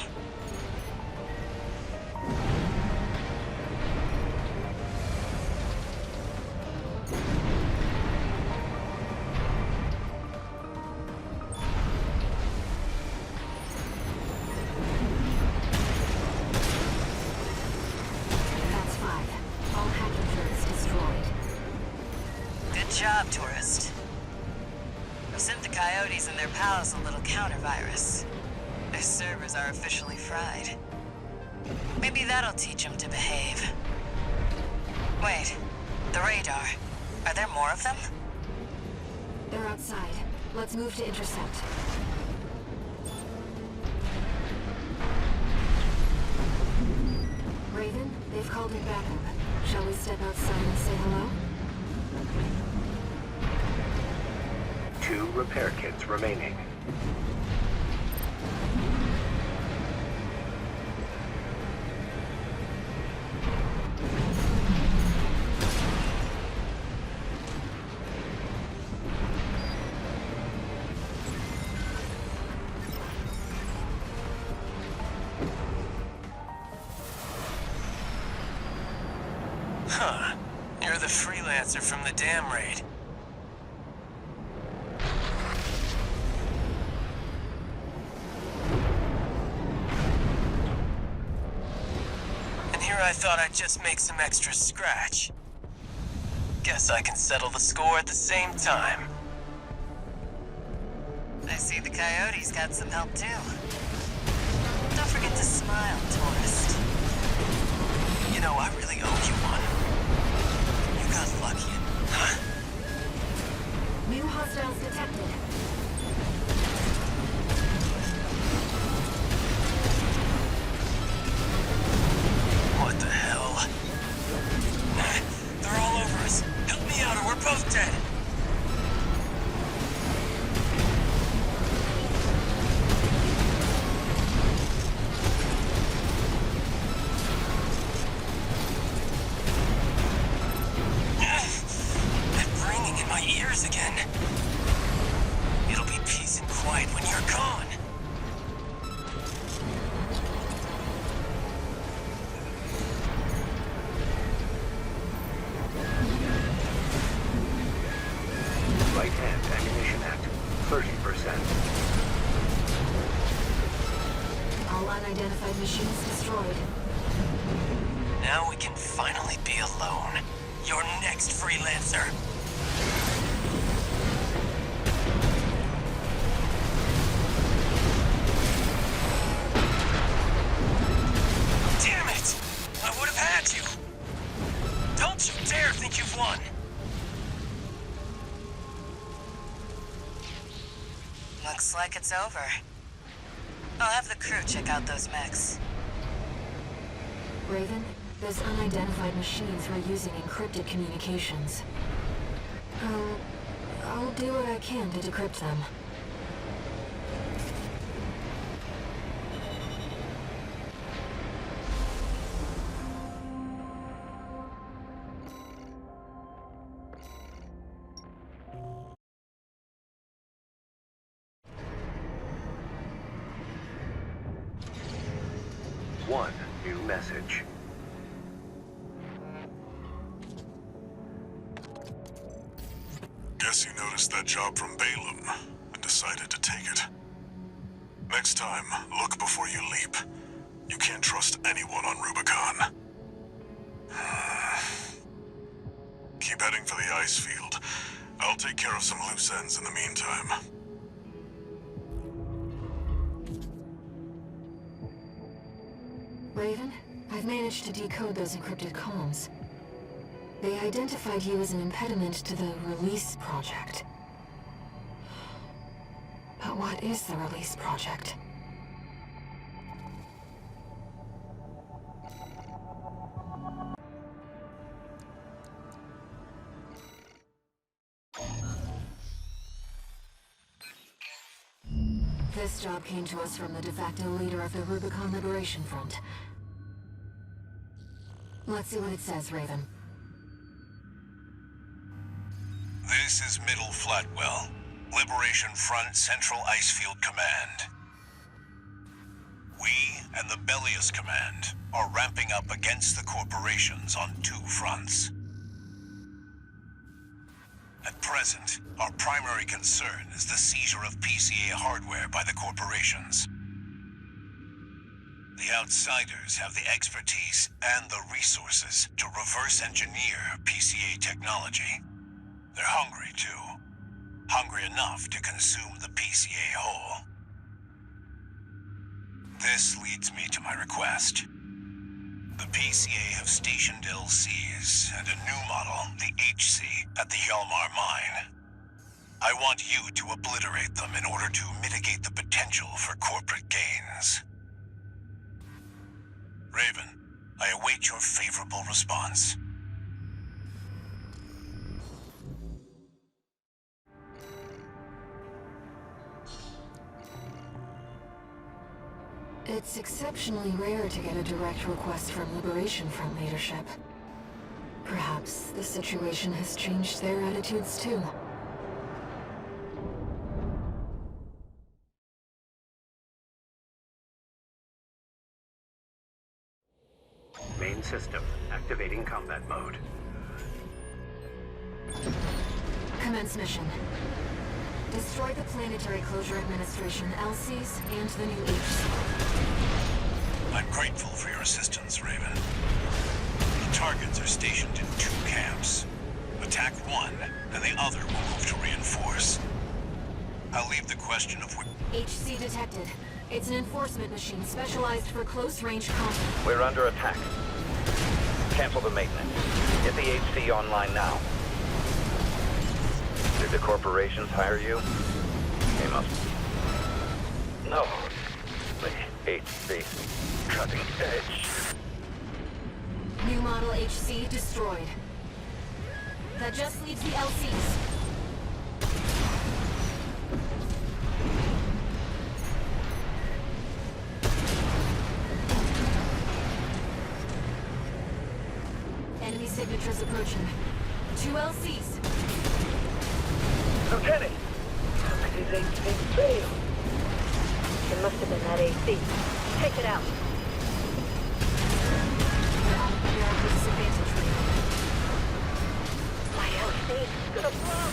Good job, tourist. We sent the coyotes and their pals a little counter-virus. Their servers are officially fried. Maybe that'll teach them to behave. Wait, the radar. Are there more of them? They're outside. Let's move to intercept. Raven, they've called it backup. Shall we step outside and say hello? 2 repair kits remaining. Huh. You're the freelancer from the dam raid. And here I thought I'd just make some extra scratch. Guess I can settle the score at the same time. I see the coyotes got some help too. Don't forget to smile, tourist. You know, I really owe you one. You got lucky, huh? New hostiles detected. What the hell? They're all over us. Help me out or we're both dead. Again. It'll be peace and quiet when you're gone. Light and ammunition at 30%. All unidentified machines destroyed. Now we can finally be alone. Your next freelancer. Don't you dare think you've won! Looks like it's over. I'll have the crew check out those mechs. Raven, those unidentified machines were using encrypted communications. I'll do what I can to decrypt them. One new message. Guess you noticed that job from Balaam and decided to take it. Next time, look before you leap. You can't trust anyone on Rubicon. Keep heading for the ice field. I'll take care of some loose ends in the meantime. Raven, I've managed to decode those encrypted comms. They identified you as an impediment to the Release Project. But what is the Release Project? This job came to us from the de facto leader of the Rubicon Liberation Front. Let's see what it says, Raven. This is Middle Flatwell, Liberation Front Central Icefield Command. We and the Bellius Command are ramping up against the corporations on two fronts. At present, our primary concern is the seizure of PCA hardware by the corporations. The outsiders have the expertise and the resources to reverse engineer PCA technology. They're hungry, too. Hungry enough to consume the PCA whole. This leads me to my request. The PCA have stationed LCs and a new model, the HC, at the Hjalmar mine. I want you to obliterate them in order to mitigate the potential for corporate gains. Raven, I await your favorable response. It's exceptionally rare to get a direct request from Liberation Front leadership. Perhaps the situation has changed their attitudes too. Main system activating combat mode. Commence mission. Destroy the Planetary Closure Administration LCs and the new HC. I'm grateful for your assistance, Raven. The targets are stationed in two camps. Attack one, and the other will move to reinforce. I'll leave the question of which... HC detected. It's an enforcement machine specialized for close-range combat. We're under attack. Cancel the maintenance. Get the HC online now. Did the corporations hire you? They must. No. The HC. Cutting edge. New model HC destroyed. That just leaves the LCs. Enemy signatures approaching. 2 LCs. Lieutenant! How could his AC fail? It must have been that AC. Take it out. You're at disadvantage, Raven. My LC is gonna blow.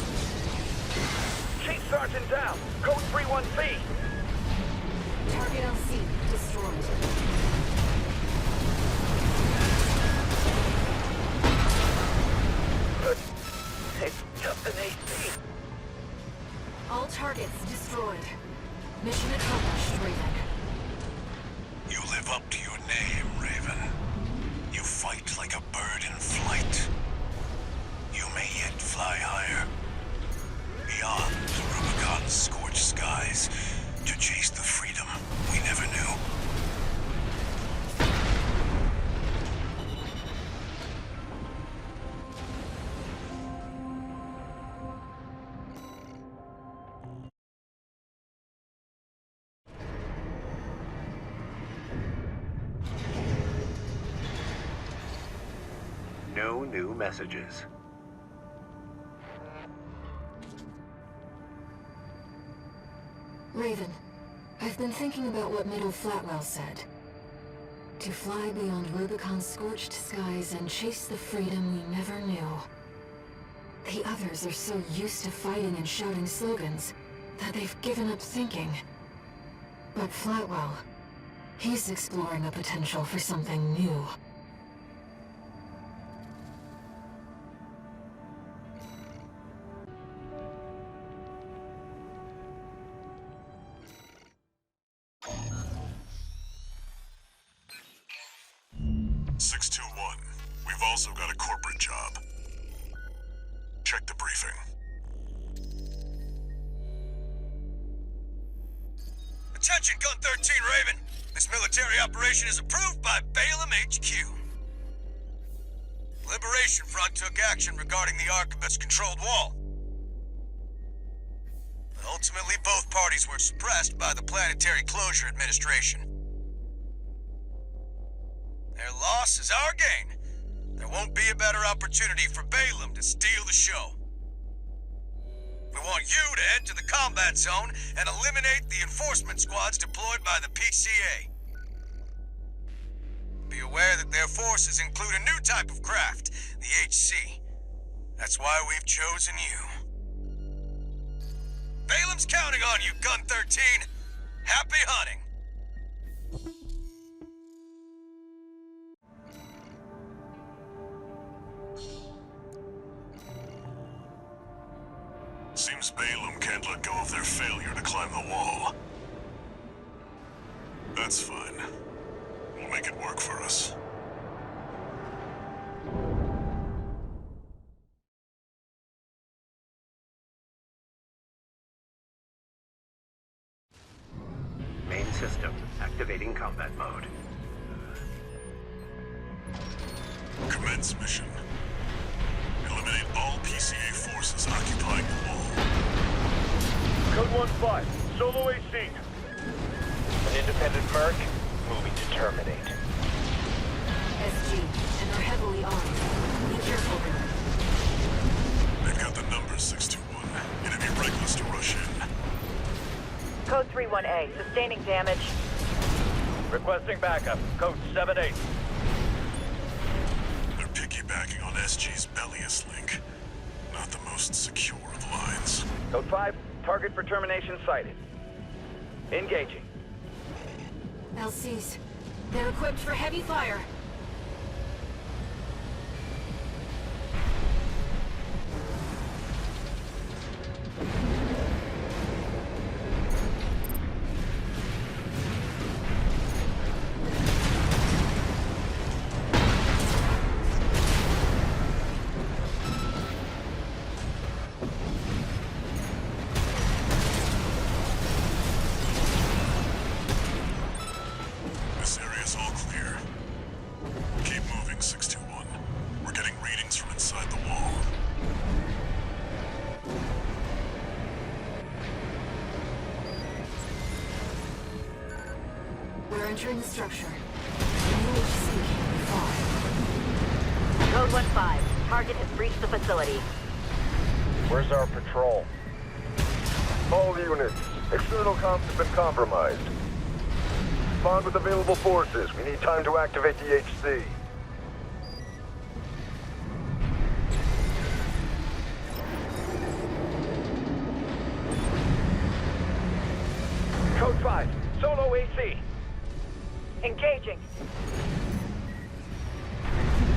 Chief Sergeant down! Code 31C! Target LC destroyed. But it's just an AC. All targets destroyed. Mission accomplished, Raven. You live up to your name, Raven. You fight like a bird in flight. You may yet fly higher. Beyond Rubicon's scorched skies, to chase the freedom we never knew. No new messages. Raven, I've been thinking about what Middle Flatwell said. To fly beyond Rubicon's scorched skies and chase the freedom we never knew. The others are so used to fighting and shouting slogans that they've given up thinking. But Flatwell, he's exploring a potential for something new. We've also got a corporate job. Check the briefing. Attention, Gun 13 Raven! This military operation is approved by Balaam HQ. Liberation Front took action regarding the Archibus controlled wall. Ultimately, both parties were suppressed by the Planetary Closure Administration. Their loss is our gain. There won't be a better opportunity for Balaam to steal the show. We want you to head to the combat zone and eliminate the enforcement squads deployed by the PCA. Be aware that their forces include a new type of craft, the HC. That's why we've chosen you. Balaam's counting on you, Gun 13. Happy hunting. Seems Balaam can't let go of their failure to climb the wall. That's fine. We'll make it work for us. Main system activating combat mode. Commence mission. Eliminate all PCA forces occupying the wall. Code 1-5, solo AC. An independent merc, moving to terminate. SG, and they're heavily armed. Be careful, Raven. They've got the numbers, 621. It'd be reckless to rush in. Code 31A, sustaining damage. Requesting backup. Code 7-8. They're piggybacking on SG's Alias link. Not the most secure of lines. Code 5, target for termination sighted. Engaging. LCs. They're equipped for heavy fire. This area's all clear. Keep moving, 621. We're getting readings from inside the wall. We're entering the structure. The UHC can't be far. Code 1-5, target has breached the facility. Where's our patrol? All units, external comms have been compromised. Respond with available forces. We need time to activate the HC. Code 5, solo AC. Engaging.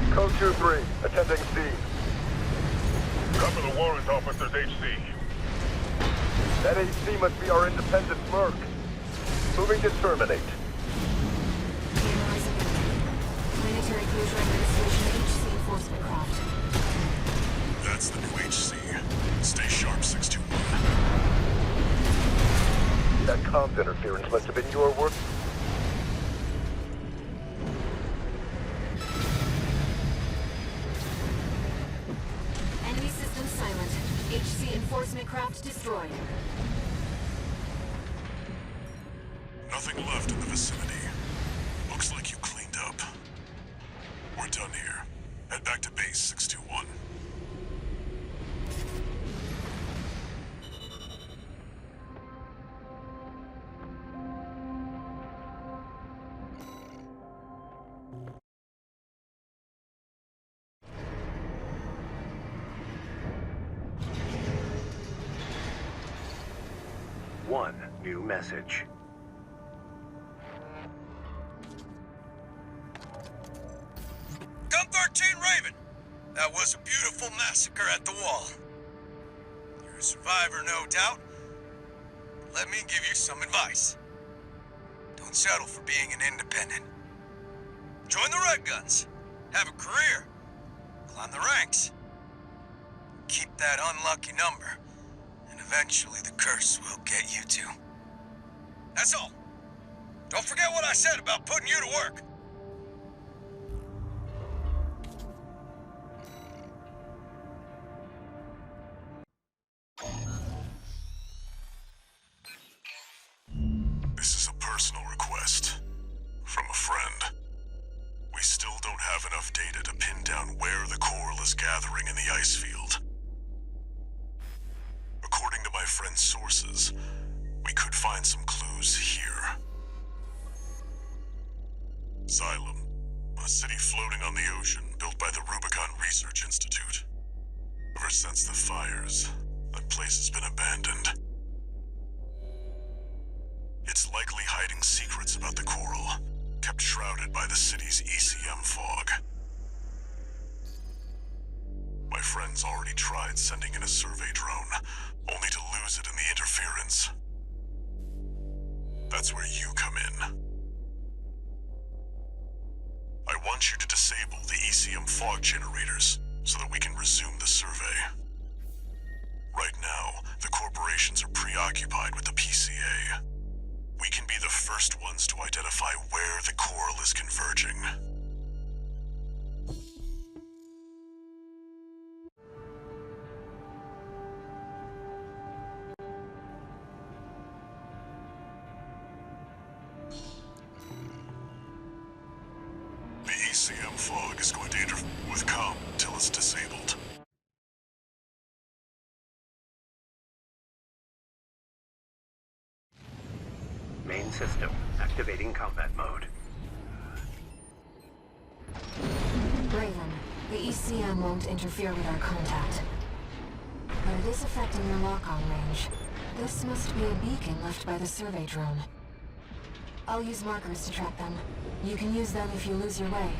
Code 2-3, attending C. Cover the warrant officer's HC. That HC must be our independent merc. Moving to terminate. Planetary Closure Administration HC enforcement craft. That's the new HC. Stay sharp, 621. That comms interference must have been your work. Enemy system silent. HC enforcement craft destroyed. Nothing left in the vicinity. Looks like you cleaned up. We're done here. Head back to base. one new message. Gun 13 Raven! That was a beautiful massacre at the wall. You're a survivor, no doubt. Let me give you some advice. Don't settle for being an independent. Join the Red Guns. Have a career. Climb the ranks. Keep that unlucky number, and eventually the curse will get you too. That's all. Don't forget what I said about putting you to work. This is a personal request from a friend. We still don't have enough data to pin down where the coral is gathering in the ice field. According to my friend's sources, we could find some clues here. Xylem, a city floating on the ocean built by the Rubicon Research Institute. Ever since the fires, that place has been abandoned. It's likely hiding secrets about the coral, kept shrouded by the city's ECM fog. My friend's already tried sending in a survey drone, only to lose it in the interference. That's where you come in. I want you to disable the ECM fog generators so that we can resume the survey. Right now, the corporations are preoccupied with the PCA. We can be the first ones to identify where the coral is converging. The ECM fog is going to interfere with comm until it's disabled. Main system activating combat mode. Raven, the ECM won't interfere with our contact. But it is affecting your lock-on range. This must be a beacon left by the survey drone. I'll use markers to track them. You can use them if you lose your way.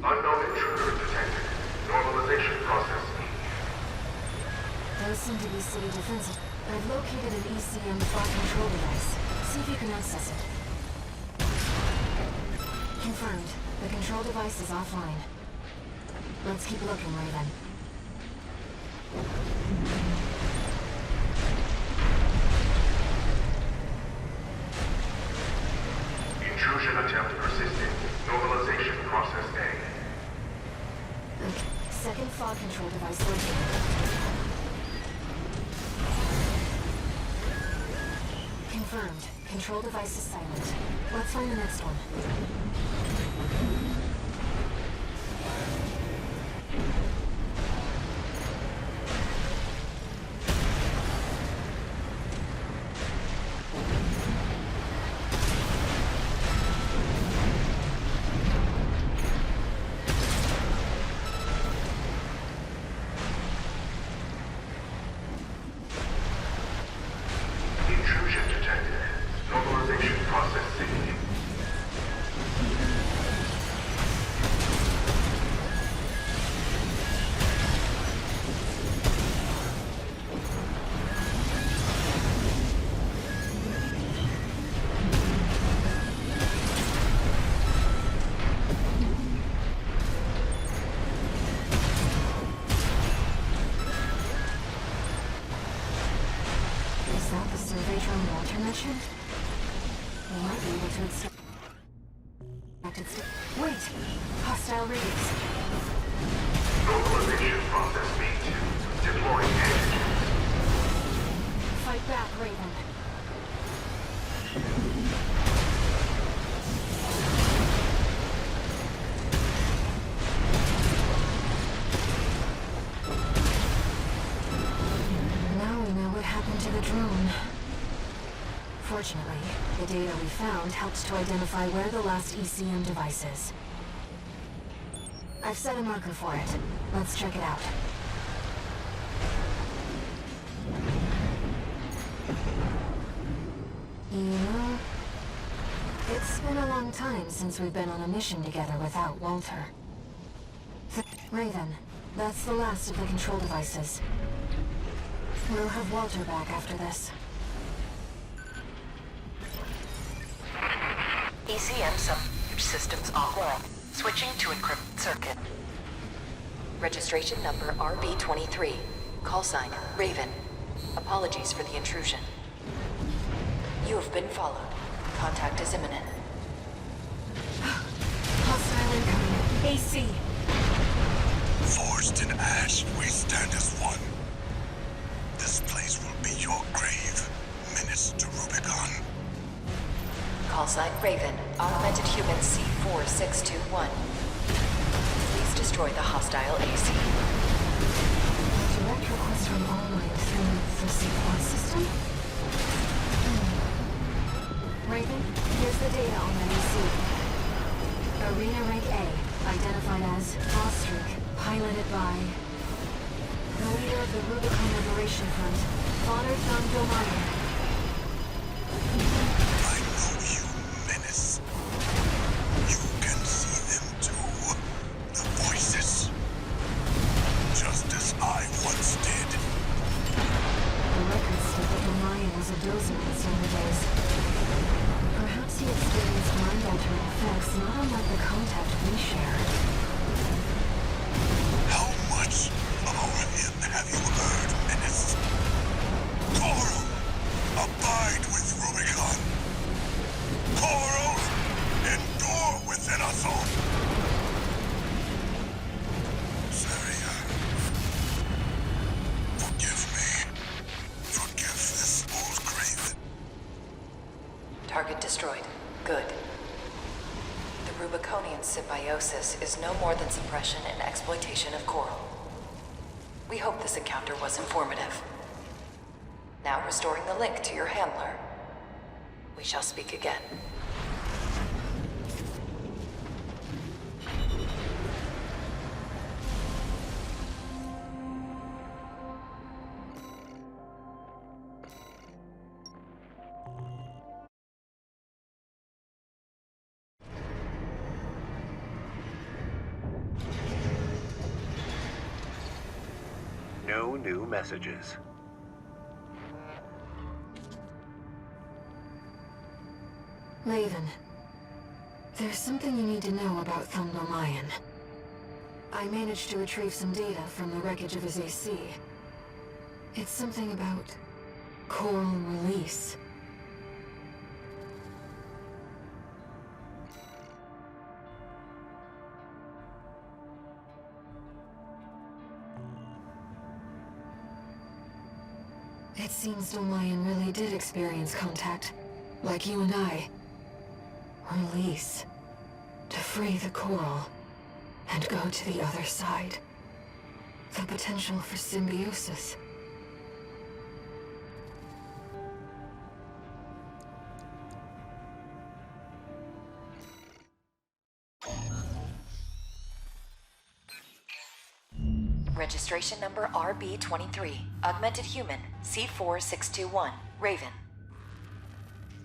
Unknown intruder detected. Normalization process. Those seem to be city defensive. I've located an ECM fog control device. See if you can access it. Confirmed. The control device is offline. Let's keep looking, Raven. Intrusion attempt persisting. Normalization process A. Okay. Second fog control device located. Confirmed. Control device is silent. Let's find the next one. Intrusion detected. Normalization process C. Is that the survey drone Walter mentioned? We might be able to extract its... Wait! Hostile readings. Normalization process B2. Deploying edge. Fight back, Raven. Now we know what happened to the drone. For Fortunately, the data we found helped to identify where the last ECM device is. I've set a marker for it. Let's check it out. You know, it's been a long time since we've been on a mission together without Walter. Raven, that's the last of the control devices. We'll have Walter back after this. ECM systems offline. Switching to encrypted circuit. Registration number RB23. Call sign Raven. Apologies for the intrusion. You have been followed. Contact is imminent. Hostile incoming. AC. Forged in ash, we stand as one. This place will be your grave. Menace to Rubicon. Call sign Raven. Augmented human C4621. Please destroy the hostile AC. Direct request from online through the C4 system? Raven, here's the data on the AC. Arena Rank A, identified as Ostrich, piloted by the leader of the Rubicon Liberation Front, Father Thumb. I know you, Menace. You can see them too. The voices. Just as I once did. The records state that O'Brien was a dozen in younger days. Perhaps he experienced mind-altering effects not unlike the contact we share. How much about him have you heard, Menace? Coral, abide with Rubicon. Coral, endure within us all. Saria, forgive me. Forgive this old craven. Target destroyed. Good. The Rubiconian symbiosis is no more than suppression and exploitation of Coral. We hope this encounter was informative. Now restoring the link to your handler. We shall speak again. No new messages. Raven, there's something you need to know about Thumb-Mayan. I managed to retrieve some data from the wreckage of his AC. It's something about coral release. It seems Thumb-Mayan really did experience contact, like you and I. Release. To free the coral, and go to the other side. The potential for symbiosis. Registration number RB23. Augmented human C4621. Raven.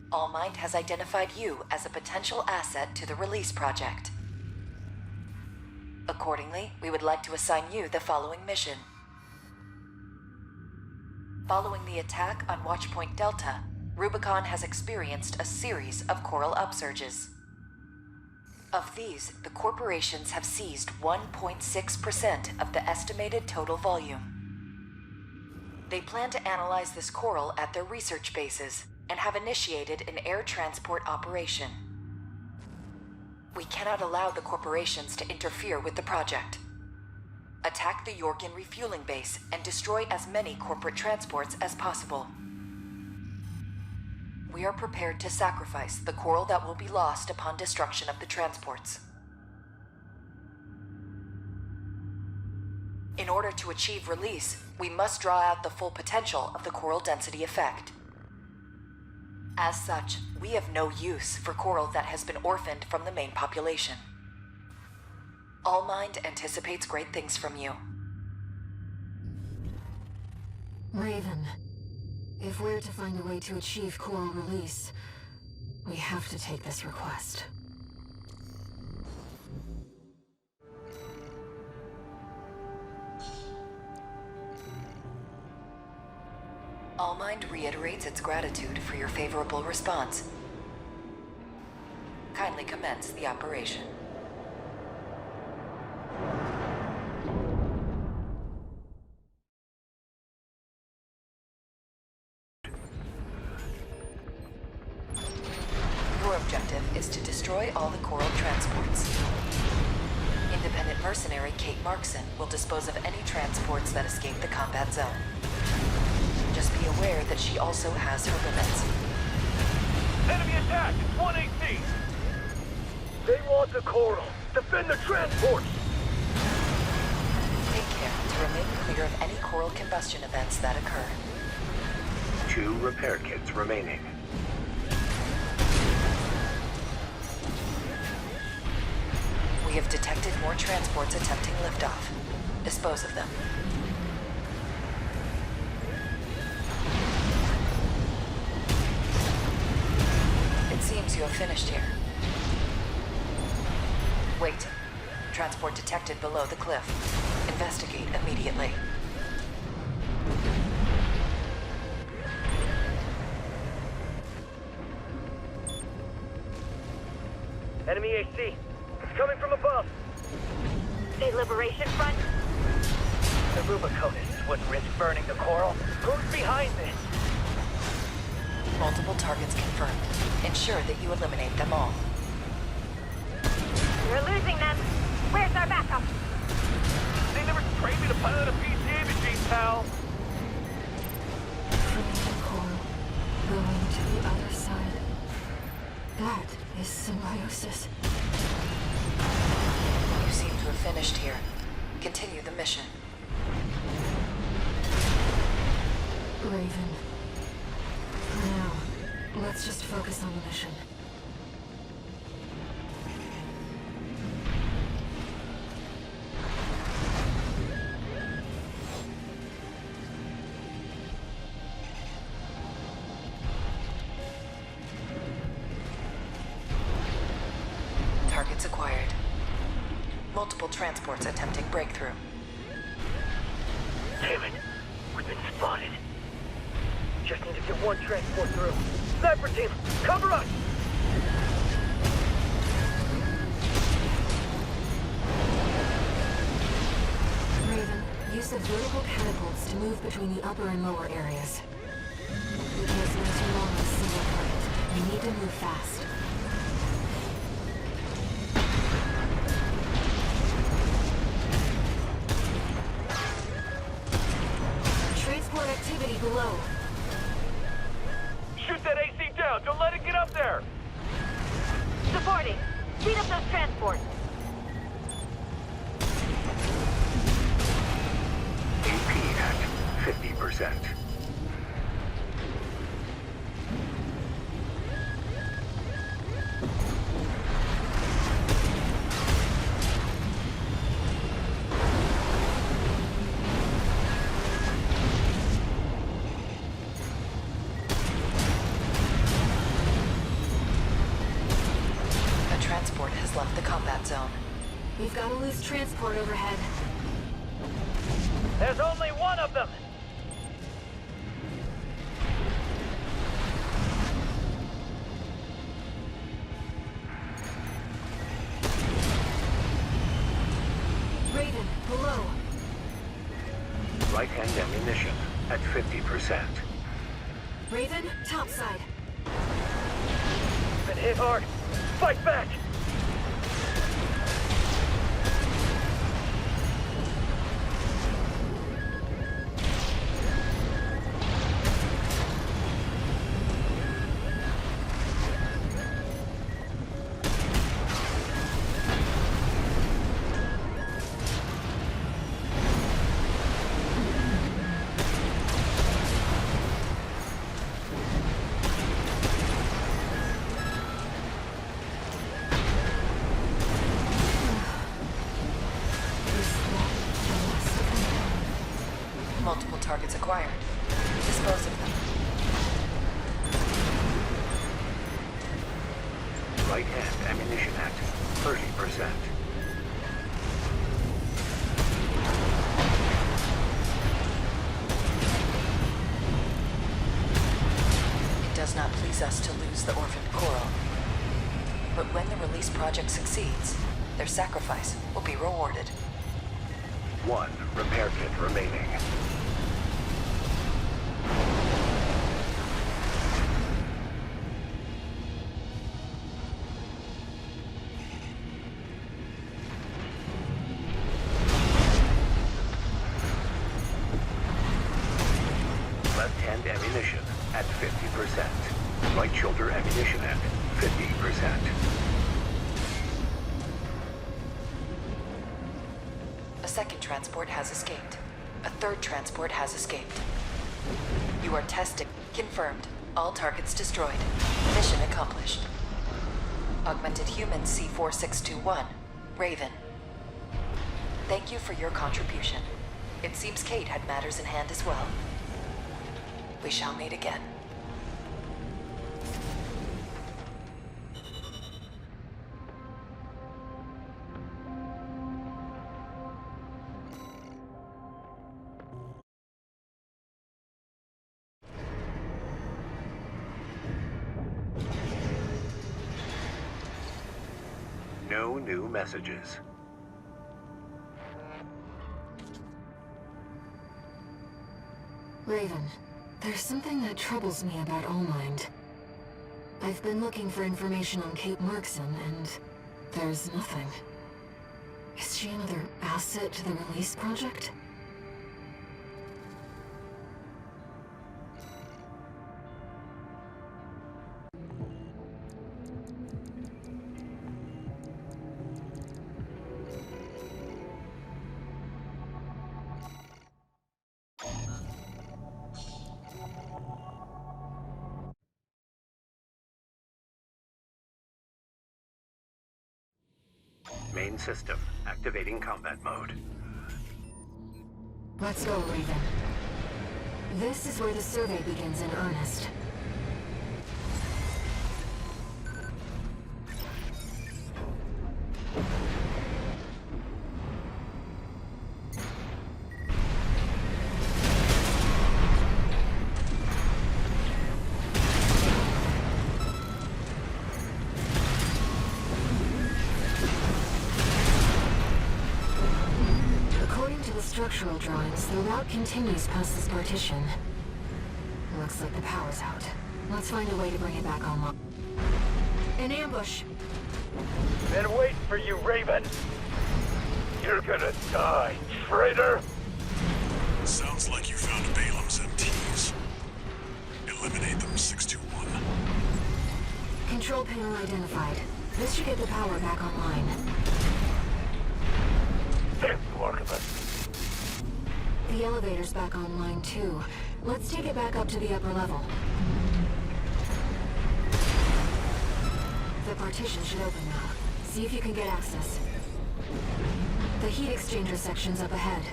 Allmind has identified you as a potential asset to the release project. Accordingly, we would like to assign you the following mission. Following the attack on Watchpoint Delta, Rubicon has experienced a series of coral upsurges. Of these, the corporations have seized 1.6% of the estimated total volume. They plan to analyze this coral at their research bases and have initiated an air transport operation. We cannot allow the corporations to interfere with the project. Attack the Yorkin refueling base and destroy as many corporate transports as possible. We are prepared to sacrifice the coral that will be lost upon destruction of the transports. In order to achieve release, we must draw out the full potential of the coral density effect. As such, we have no use for coral that has been orphaned from the main population. Allmind anticipates great things from you. Raven, if we're to find a way to achieve coral release, we have to take this request. Allmind reiterates its gratitude for your favorable response. Kindly commence the operation. Your objective is to destroy all the coral transports. Independent mercenary Kate Markson will dispose of any transports that escape the combat zone. Just be aware that she also has her limits. Enemy attack! 1AC! They want the coral! Defend the transports! Take care to remain clear of any coral combustion events that occur. 2 repair kits remaining. We have detected more transports attempting liftoff. Dispose of them. It seems you have finished here. Wait. Transport detected below the cliff. Investigate immediately. Enemy AC! It's coming from above! The Liberation Front? The Rubiconians wouldn't risk burning the coral. Who's behind this? Multiple targets confirmed. Ensure that you eliminate them all. We're losing them. Where's our backup? They never trained me to pilot a PCA machine, pal! Freeing the coral, going to the other side. That is symbiosis. You seem to have finished here. Continue the mission. Raven. For now, let's just focus on the mission. Targets acquired. Multiple transports attempting breakthrough. Damn it! We've been spotted. Just need to get one transport through. Sniper team, cover us! Raven, use the vertical catapults to move between the upper and lower areas. We can't spend too long on a single target. We need to move fast. Transport activity below. Shoot that AC down! Don't let it get up there! Supporting. Speed up those transports. AP at 50%. A transport has left the combat zone. We've got a loose transport overhead. There's only one of them! Raven, below. Right-hand ammunition at 50%. Raven, topside. Been hit hard. Fight back! targets acquired. Dispose of them. Right-hand ammunition at 30%. It does not please us to lose the orphaned coral. But when the release project succeeds, their sacrifice will be rewarded. 1 repair kit remaining. Left-hand ammunition at 50%. Right shoulder ammunition at 50%. A second transport has escaped. A third transport has escaped. You are tested. Confirmed. All targets destroyed. Mission accomplished. Augmented Human C4621, Raven. Thank you for your contribution. It seems Kate had matters in hand as well. We shall meet again. No new messages. Raven, there's something that troubles me about Allmind. I've been looking for information on Kate Markson, and there's nothing. Is she another asset to the release project? Main system activating combat mode. Let's go, Raven. This is where the survey begins in earnest. Structural drawings, the route continues past this partition. Looks like the power's out. Let's find a way to bring it back online. An ambush! Been waiting for you, Raven! You're gonna die, traitor! Sounds like you found Balam's MTs. Eliminate them, 621. Control panel identified. This should get the power back online. Thank you, Archibald. The elevator's back online, too. Let's take it back up to the upper level. The partition should open now. See if you can get access. The heat exchanger section's up ahead.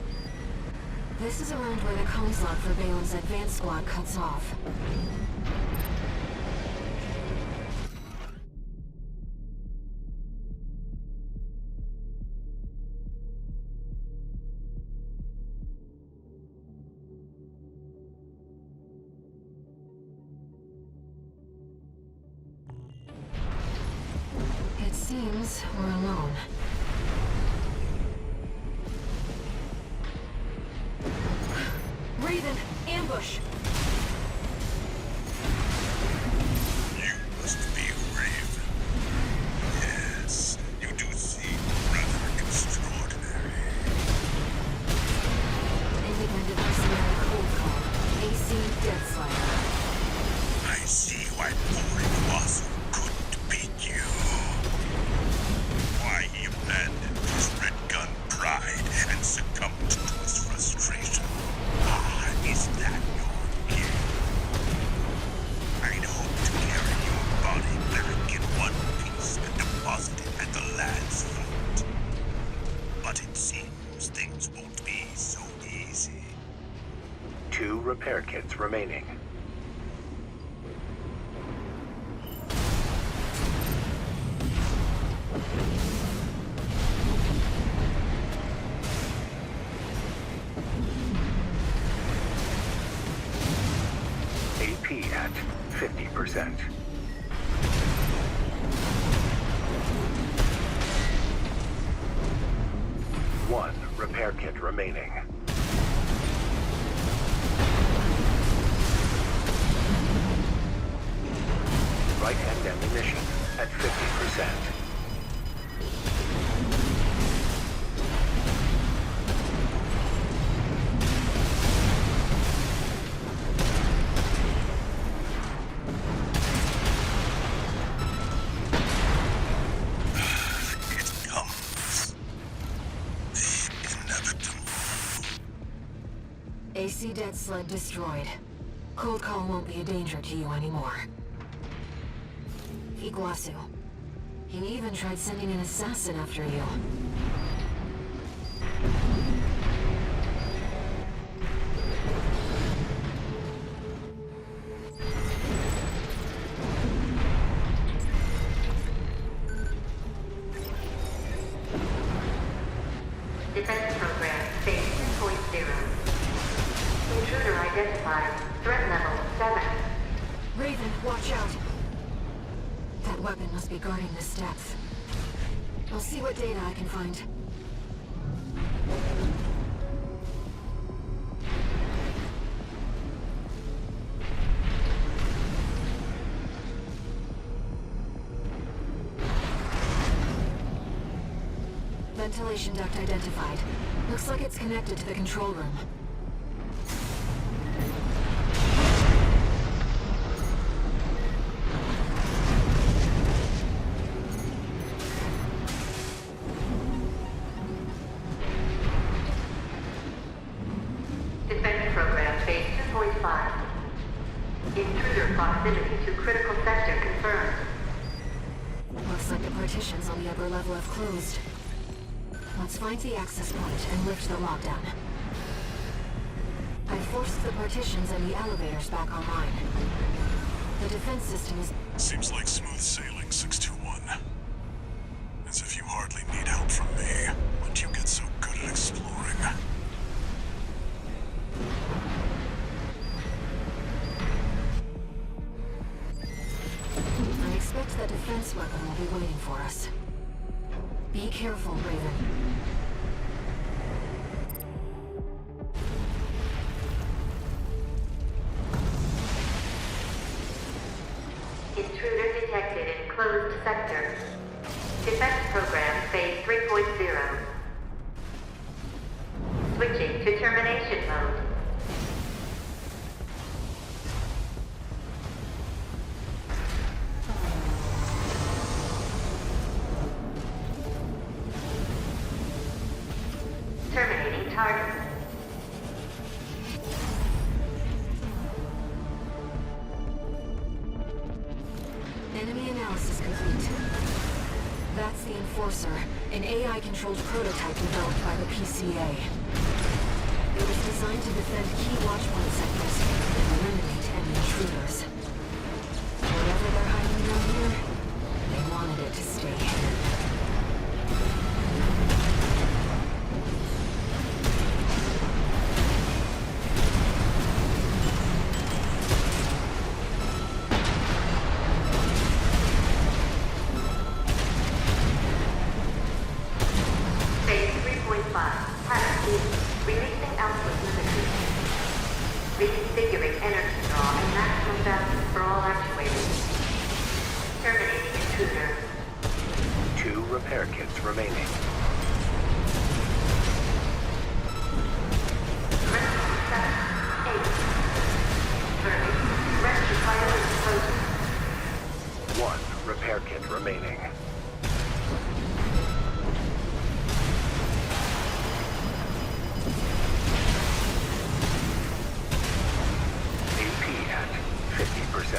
This is around where the comms log for Balam's advanced squad cuts off. Seems we're alone. Raven, ambush! You must be Raven. Yes, you do seem rather extraordinary. Independent mercenary cold call. AC Deathslayer. I see why poor Wasu couldn't beat you. Why he abandoned his red gun pride and succumbed to his frustration. Ah, is that your kits remaining. AP at 50%. One repair kit remaining. Right-hand ammunition at 50%. AC dead sled destroyed. Cold call won't be a danger to you anymore. Iguazu. He even tried sending an assassin after you. Defense program, phase 2.0. Intruder identified. Threat level 7. Raven, watch out! That weapon must be guarding this depth. I'll see what data I can find. Ventilation duct identified. Looks like it's connected to the control room. Defense program, phase 2.5. Intruder proximity to critical sector confirmed. Looks like the partitions on the upper level have closed. Let's find the access point and lift the lockdown. I forced the partitions and the elevators back online. The defense system is... Seems like smooth sailing, 621. As if you hardly need help from me. When do you get so good at exploring? I expect that defense weapon will be waiting for us. Be careful, Raven. Intruder detected in closed sector. Defense program, phase 3.0. Switching to termination mode. Terminating target. Enemy analysis complete. That's the Enforcer, an AI-controlled prototype developed by the PCA. It was designed to defend key watchpoint sectors and eliminate any intruders. Whatever they're hiding down here, they wanted it to stay hidden. Phase 3.5. Releasing output limited. Reconfiguring energy draw and maximum balance for all actuators. Terminating intruder. 2 repair kits remaining. Rescue 7. 8. Verdict. Rescue priority closing. 1 repair kit remaining. AP at 50%.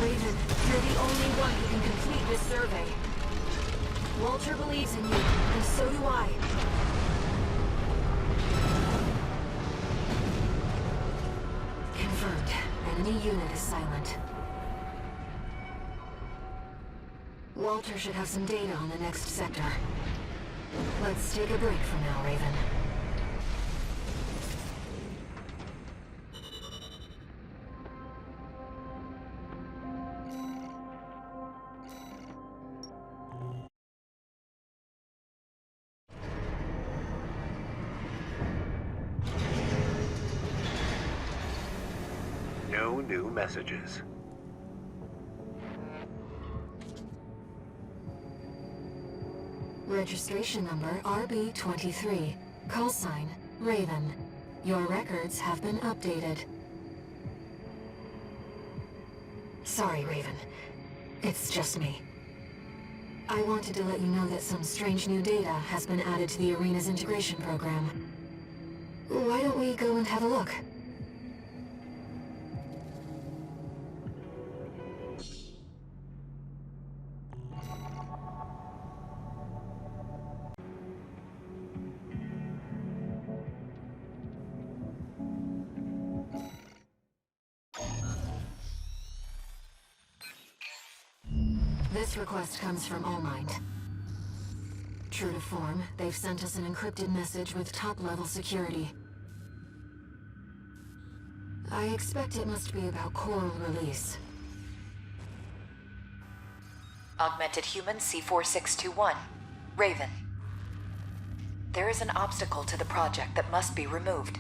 Raven, you're the only one who can complete this survey. Walter believes in you, and so do I. Confirmed. Enemy unit is silent. Walter should have some data on the next sector. Let's take a break for now, Raven. No new messages. Registration number RB23. Call sign, Raven. Your records have been updated. Sorry, Raven. It's just me. I wanted to let you know that some strange new data has been added to the arena's integration program. Why don't we go and have a look? This request comes from AMHmind. True to form, they've sent us an encrypted message with top-level security. I expect it must be about Coral release. Augmented human C4621. Raven. There is an obstacle to the project that must be removed.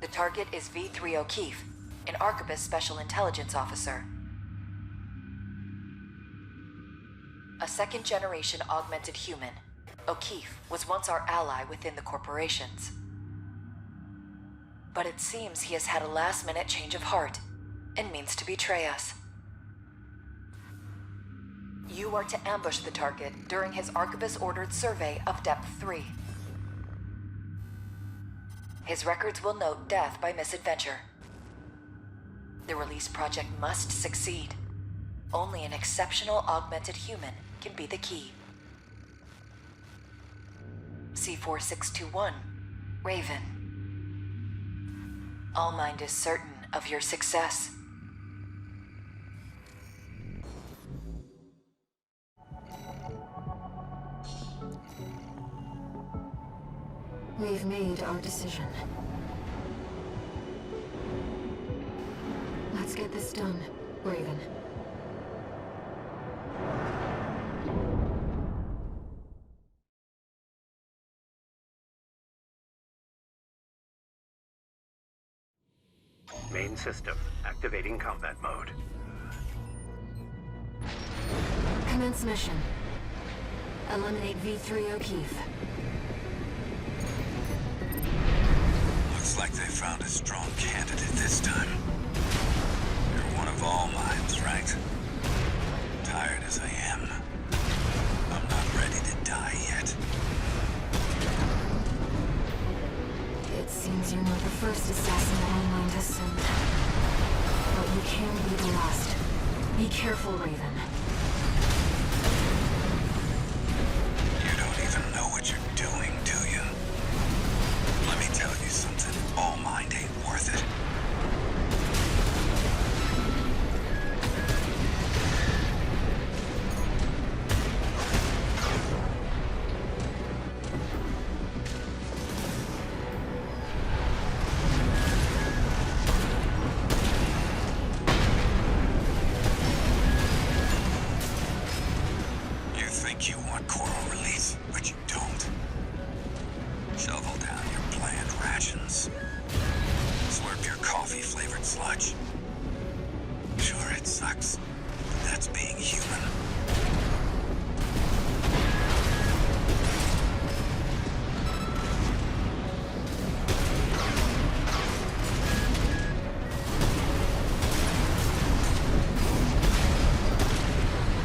The target is V3 O'Keefe, an Arquebus Special Intelligence Officer. A second-generation augmented human, O'Keefe was once our ally within the corporations. But it seems he has had a last-minute change of heart and means to betray us. You are to ambush the target during his Arquebus-ordered survey of Depth 3. His records will note death by misadventure. The release project must succeed. Only an exceptional augmented human can be the key. C4621, Raven. AMHmind is certain of your success. We've made our decision. Let's get this done, Raven. Main system activating combat mode. Commence mission. Eliminate V3 O'Keefe. Looks like they found a strong candidate this time. You're one of AMHmind's, right? Tired as I am, I'm not ready to die yet. It seems you're not the first assassin that AMHmind has sent. But you can be the last. Be careful, Raven. You don't even know what you're doing, do you? Let me tell you something. AMHmind ain't worth it.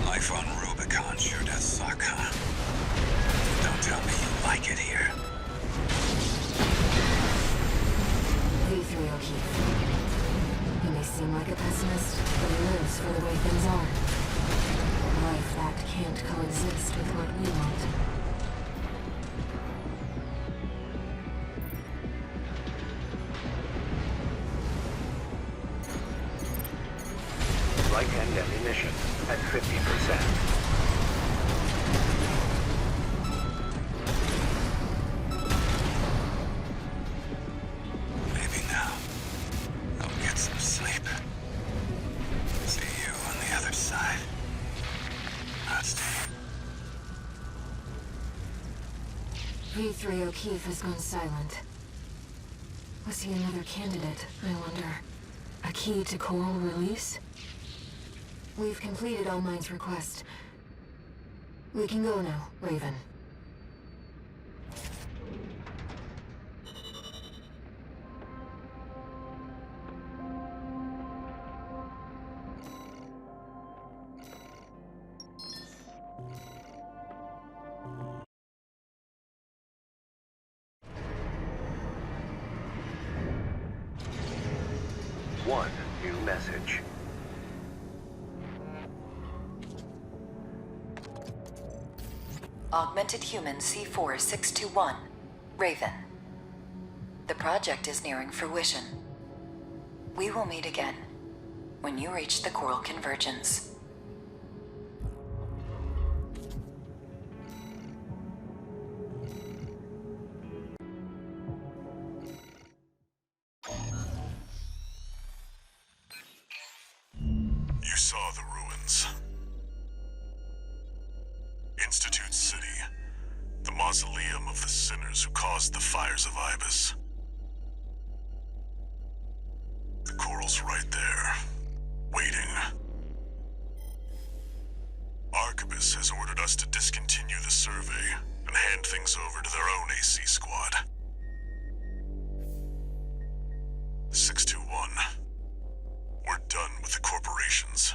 Life on Rubicon sure does suck, huh? Don't tell me you like it here. V3 O'Keefe. He may seem like a pessimist, but he lives for the way things are. Life that can't coexist with what we want. supply and ammunition at 50%. Maybe now I'll get some sleep. See you on the other side. Rusty. V3 O'Keefe has gone silent. Was he another candidate, I wonder? A key to coral release? We've completed All-Mind's request. We can go now, Raven. One new message. Augmented human C4621, Raven. The project is nearing fruition. We will meet again when you reach the coral convergence. You saw the ruins. Institute City. The mausoleum of the sinners who caused the Fires of Ibis. The coral's right there, waiting. Arquebus has ordered us to discontinue the survey and hand things over to their own AC squad. 621. We're done with the corporations.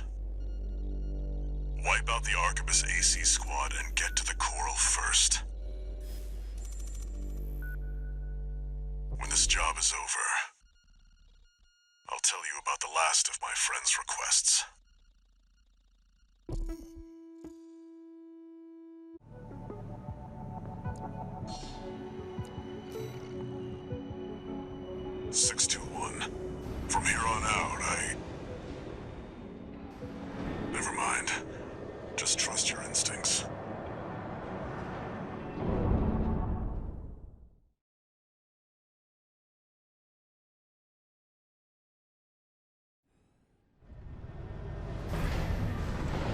Wipe out the Arquebus AC squad and get to the coral first. When this job is over, I'll tell you about the last of my friend's requests. From here on out, Never mind. Just trust your instincts.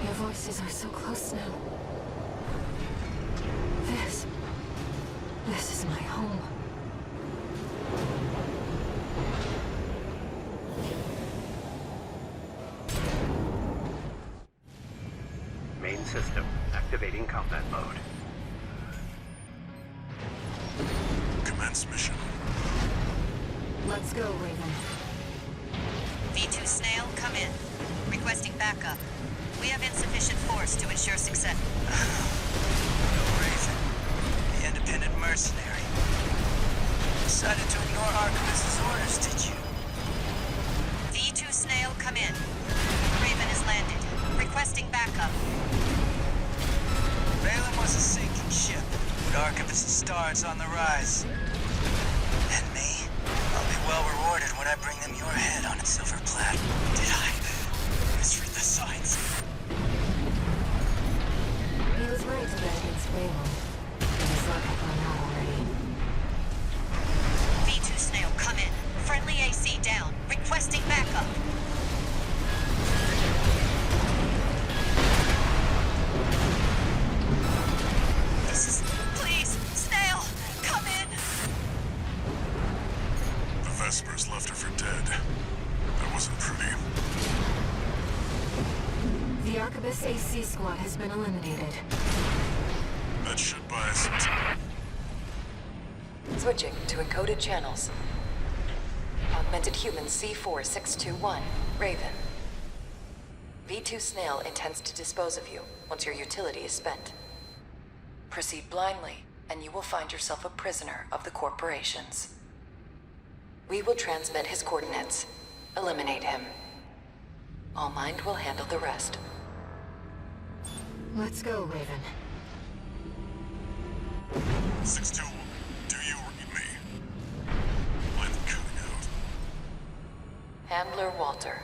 Your voices are so close now. This is my home. Main system activating combat mode. Commence mission. Let's go, Raven. V2 Snail, come in. Requesting backup. We have insufficient force to ensure success. Raven, the independent mercenary. Decided to ignore Arquebus's orders, did you? V2 Snail, come in. Raven has landed. Requesting backup. Valen was a sinking ship, but Arquebus' stars on the rise. And me? I'll be well rewarded when I bring them your head on its silver platter. Did I misread the signs? He was right to bet against Valen. His luck had run out already. V2 Snail, come in. Friendly AC down. Requesting backup. Please, Snail, come in. The Vespers left her for dead. That wasn't pretty. The Arquebus AC squad has been eliminated. That should buy us some time. Switching to encoded channels. Augmented human C4621, Raven. V2 Snail intends to dispose of you once your utility is spent. Proceed blindly, and you will find yourself a prisoner of the corporations. We will transmit his coordinates. Eliminate him. All Mind will handle the rest. Let's go, Raven. 621, do you read me? I'm cutting out. Handler Walter.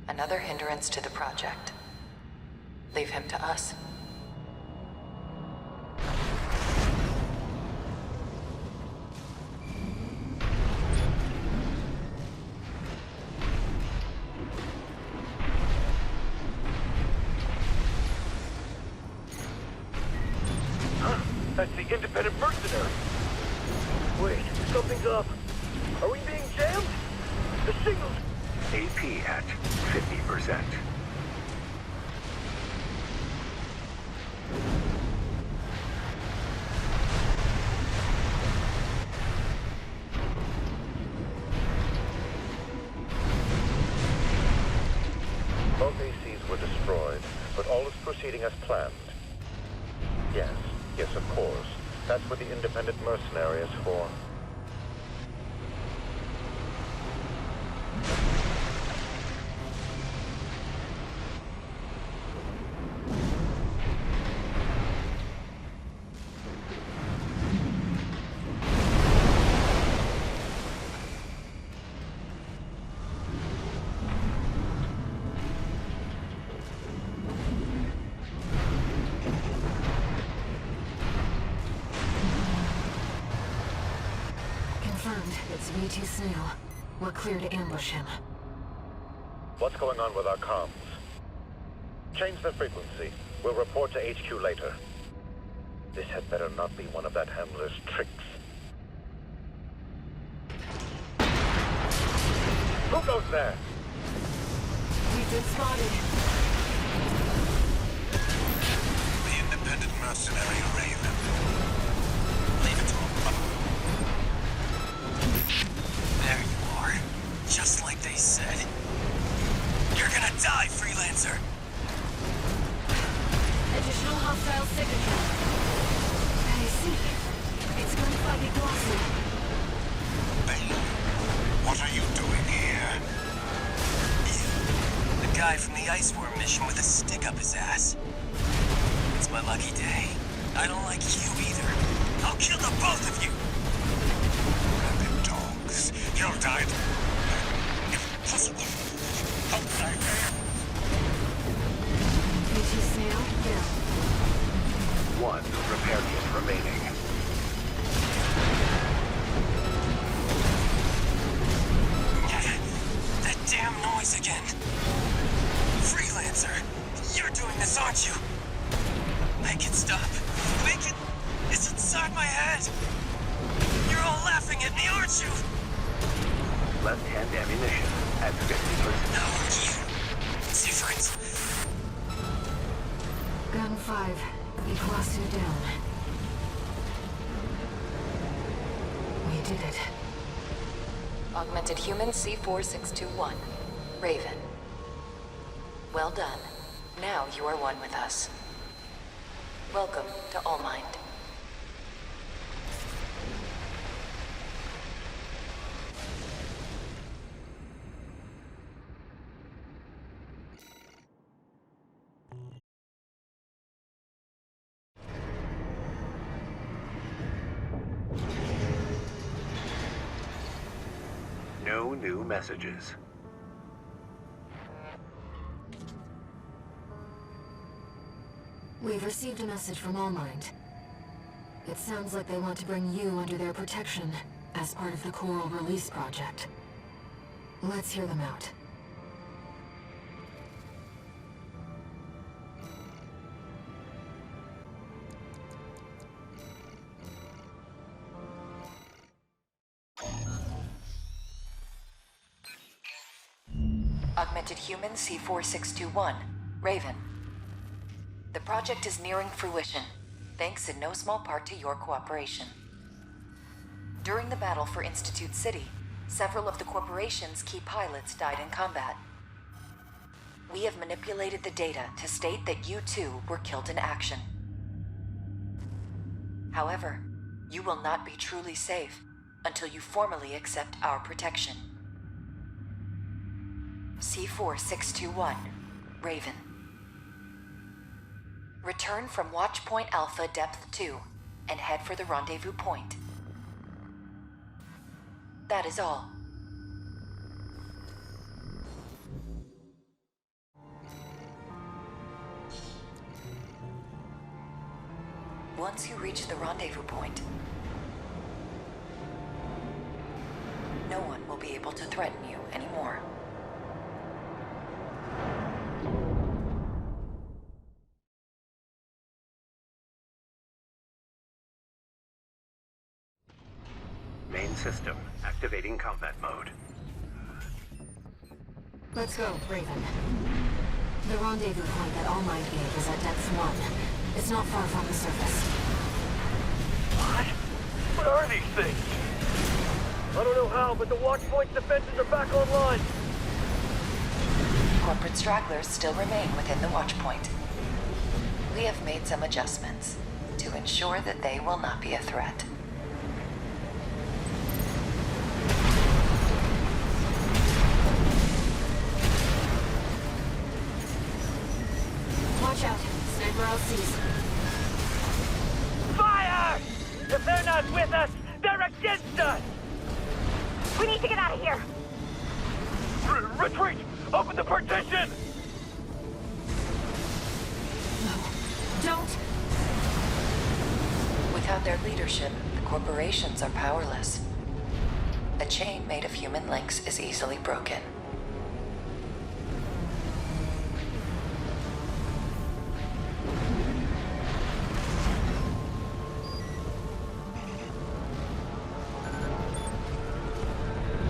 Another hindrance to the project. Leave him to us. That's the independent mercenary. Wait, something's up. Are we being jammed? The signal's... AP at 50%. Both ACs were destroyed, but all is proceeding as planned. Yes, of course. That's what the independent mercenary is for. It's V2 Snail. We're clear to ambush him. What's going on with our comms? Change the frequency. We'll report to HQ later. This had better not be one of that handler's tricks. Who goes there? We've been spotted. The independent mercenary Raven. Leave it to him. There you are. Just like they said. You're gonna die, freelancer! Additional hostile signature. I see. It's gunfight Iglosu. Bane, what are you doing here? The guy from the Ice Worm mission with a stick up his ass. It's my lucky day. I don't like you either. I'll kill the both of you! Rabid dogs. You'll die. Impossible. Outside there. V2 Snail, down. One repair kit remaining. That damn noise again. Freelancer, you're doing this, aren't you? Make it stop. Make it... It's inside my head. You're all laughing at me, aren't you? Left-hand ammunition at 50%. No, you. Different. Gun 5. Iglosu down. We did it. Augmented human C4621. Raven. Well done. Now you are one with us. Welcome to AMHmind. No new messages. We've received a message from AMHmind. It sounds like they want to bring you under their protection as part of the Coral Release Project. Let's hear them out. Augmented human C4621. Raven. The project is nearing fruition, thanks in no small part to your cooperation. During the battle for Institute City, several of the corporation's key pilots died in combat. We have manipulated the data to state that you too were killed in action. However, you will not be truly safe until you formally accept our protection. C4621, Raven. Return from Watchpoint Alpha Depth 2 and head for the rendezvous point. That is all. Once you reach the rendezvous point, no one will be able to threaten you anymore. Main system activating combat mode. Let's go, Raven. The rendezvous point that All Might gave is at depth 1. It's not far from the surface. What? What are these things? I don't know how, but the Watchpoint's defenses are back online. Corporate stragglers still remain within the Watchpoint. We have made some adjustments to ensure that they will not be a threat. Watch out. Sniper LCs. Fire! If they're not with us, they're against us! We need to get out of here! Retreat! Open the partition! No. Don't! Without their leadership, the corporations are powerless. A chain made of human links is easily broken.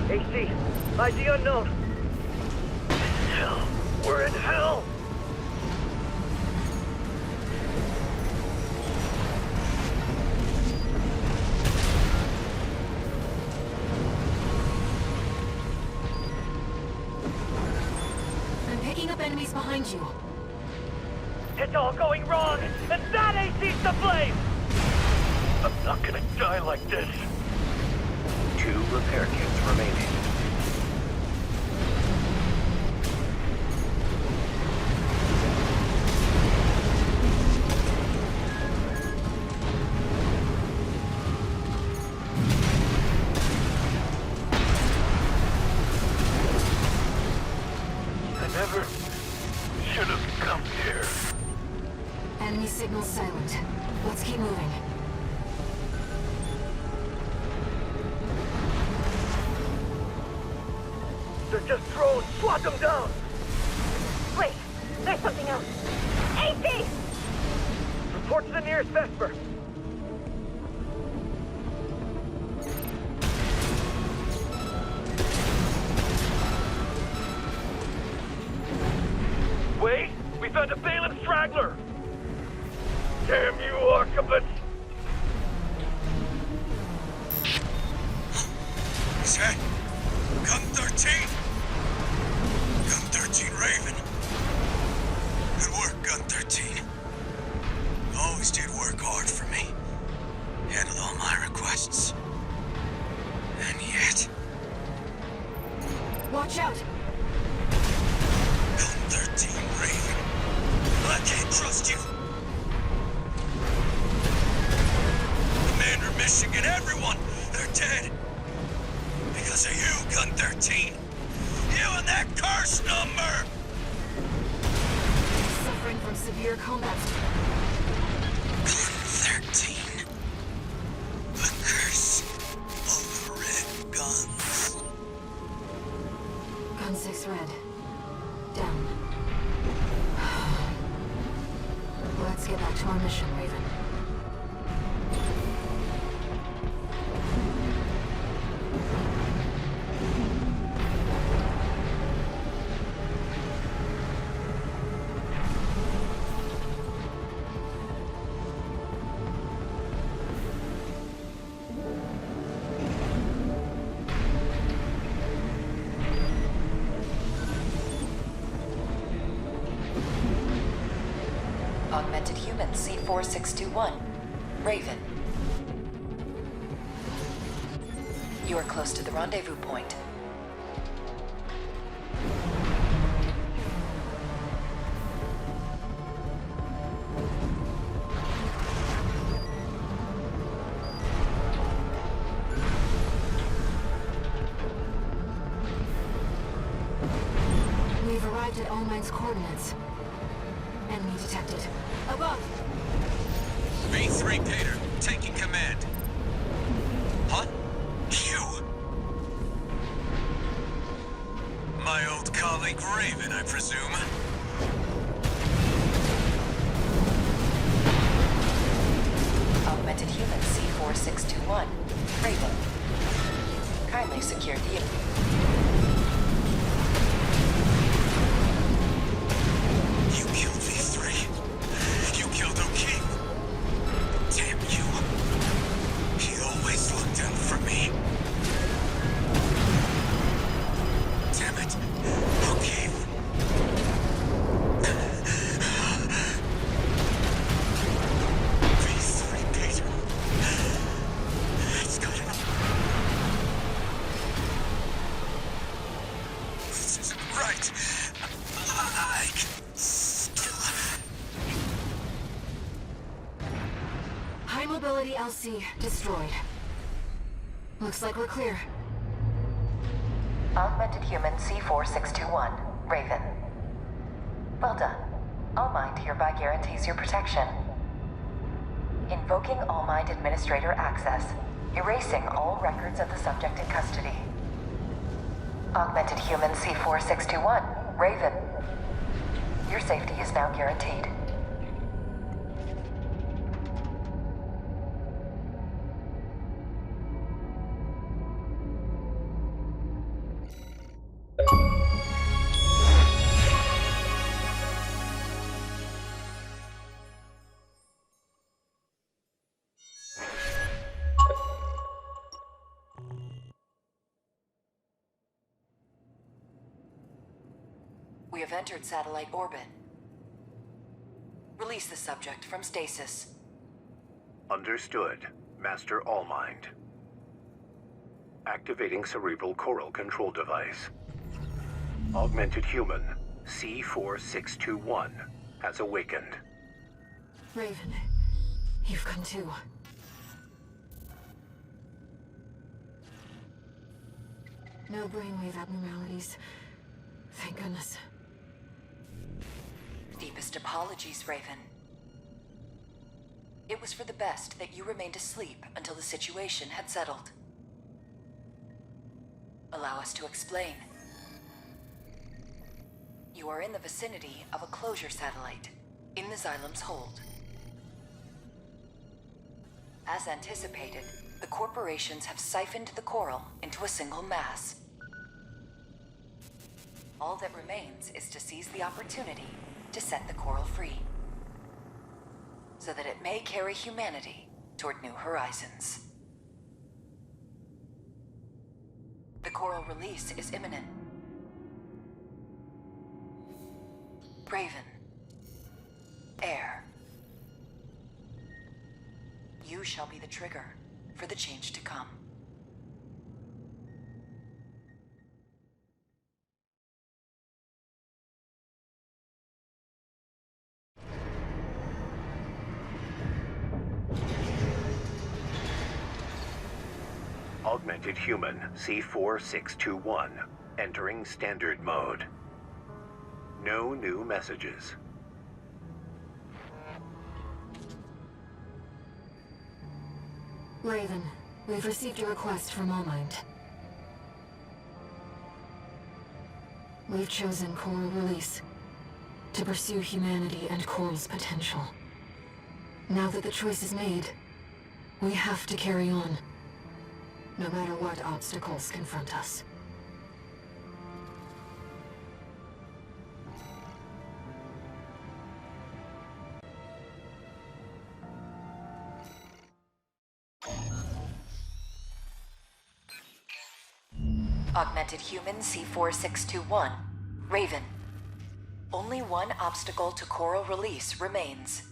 AC, ID unknown. Hell, we're in hell! I'm picking up enemies behind you. It's all going wrong, and that AC's to blame! I'm not gonna die like this. 2 repair kits remaining. I never should have come here. Enemy signal silent. Let's keep moving. They're just drones. Swat them down. Wait, there's something else. AC! Report to the nearest Vesper. Wait! We found a Balaam straggler! Damn you, Archibald! Is that Gun 13? Gun 13 Raven. Good work, Gun 13. Always did work hard for me. Handled all my requests. And yet... Watch out! Gun 13 Raven. I can't trust you. Commander Michigan, everyone, they're dead. Because of you, Gun 13. You and that curse number! Suffering from severe combat. Gun 13. The curse of the red guns. Gun 6 red. Down. Let's get back to our mission, Raven. Augmented human C4621. Raven. You are close to the rendezvous point. We've arrived at All Might's coordinates. Enemy detected. Above! V3 Pater, taking command. Huh? You? My old colleague Raven, I presume. Augmented human C4621. Raven. Kindly secure the... You killed V3. You killed O'King. Damn you. He always looked out for me. Damn it. O'King. V3 Peter. It's got enough. This isn't right. I can still... High mobility LC destroyed. Looks like we're clear. Augmented human C4621. Raven. Well done. All Mind hereby guarantees your protection. Invoking All Mind Administrator access. Erasing all records of the subject in custody. Augmented human C4621. Raven. Your safety is now guaranteed. We have entered satellite orbit. Release the subject from stasis. Understood, Master Allmind. Activating cerebral coral control device. Augmented human C4621 has awakened. Raven, you've come too. No brainwave abnormalities. Thank goodness. Deepest apologies, Raven. It was for the best that you remained asleep until the situation had settled. Allow us to explain. You are in the vicinity of a closure satellite, in the Xylem's hold. As anticipated, the corporations have siphoned the coral into a single mass. All that remains is to seize the opportunity to set the coral free, so that it may carry humanity toward new horizons. The coral release is imminent. Raven. Air. You shall be the trigger for the change to come. Augmented human C4621 entering standard mode. No new messages. Raven, we've received a request from All Mind. We've chosen coral release to pursue humanity and coral's potential. Now that the choice is made, we have to carry on, no matter what obstacles confront us. Augmented human C4621. Raven. Only one obstacle to coral release remains.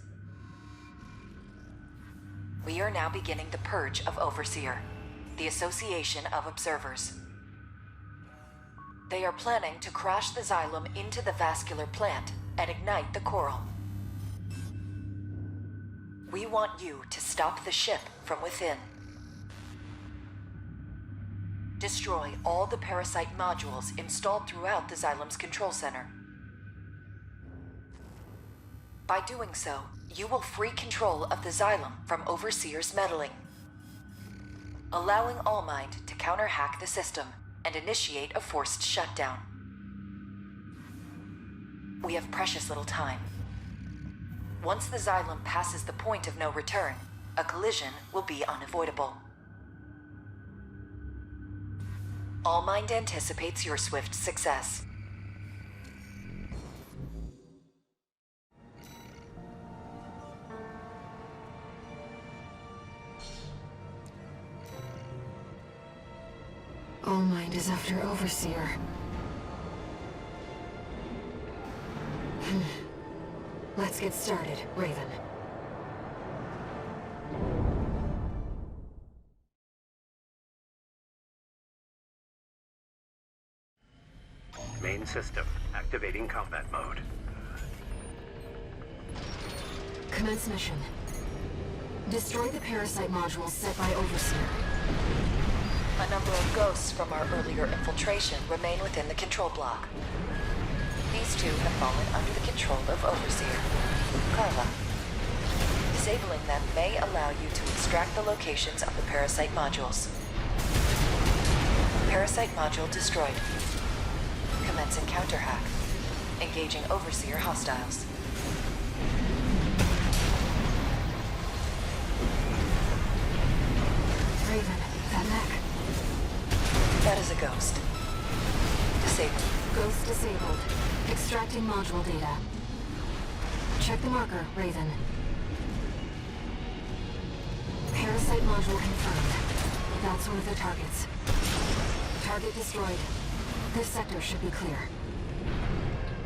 We are now beginning the purge of Overseer, the Association of Observers. They are planning to crash the Xylem into the vascular plant and ignite the coral. We want you to stop the ship from within. Destroy all the parasite modules installed throughout the Xylem's control center. By doing so, you will free control of the Xylem from Overseer's meddling, allowing Allmind to counter-hack the system and initiate a forced shutdown. We have precious little time. Once the Xylem passes the point of no return, a collision will be unavoidable. Allmind anticipates your swift success. Allmind is after Overseer. Let's get started, Raven. Main system, activating combat mode. Commence mission. Destroy the parasite modules set by Overseer. A number of ghosts from our earlier infiltration remain within the control block. These two have fallen under the control of Overseer, Carla. Disabling them may allow you to extract the locations of the parasite modules. Parasite module destroyed. Commencing counter-hack. Engaging Overseer hostiles. Raven, that mech. That is a ghost. Disabled. Ghost disabled. Extracting module data. Check the marker, Raven. Parasite module confirmed. That's one of the targets. Target destroyed. This sector should be clear.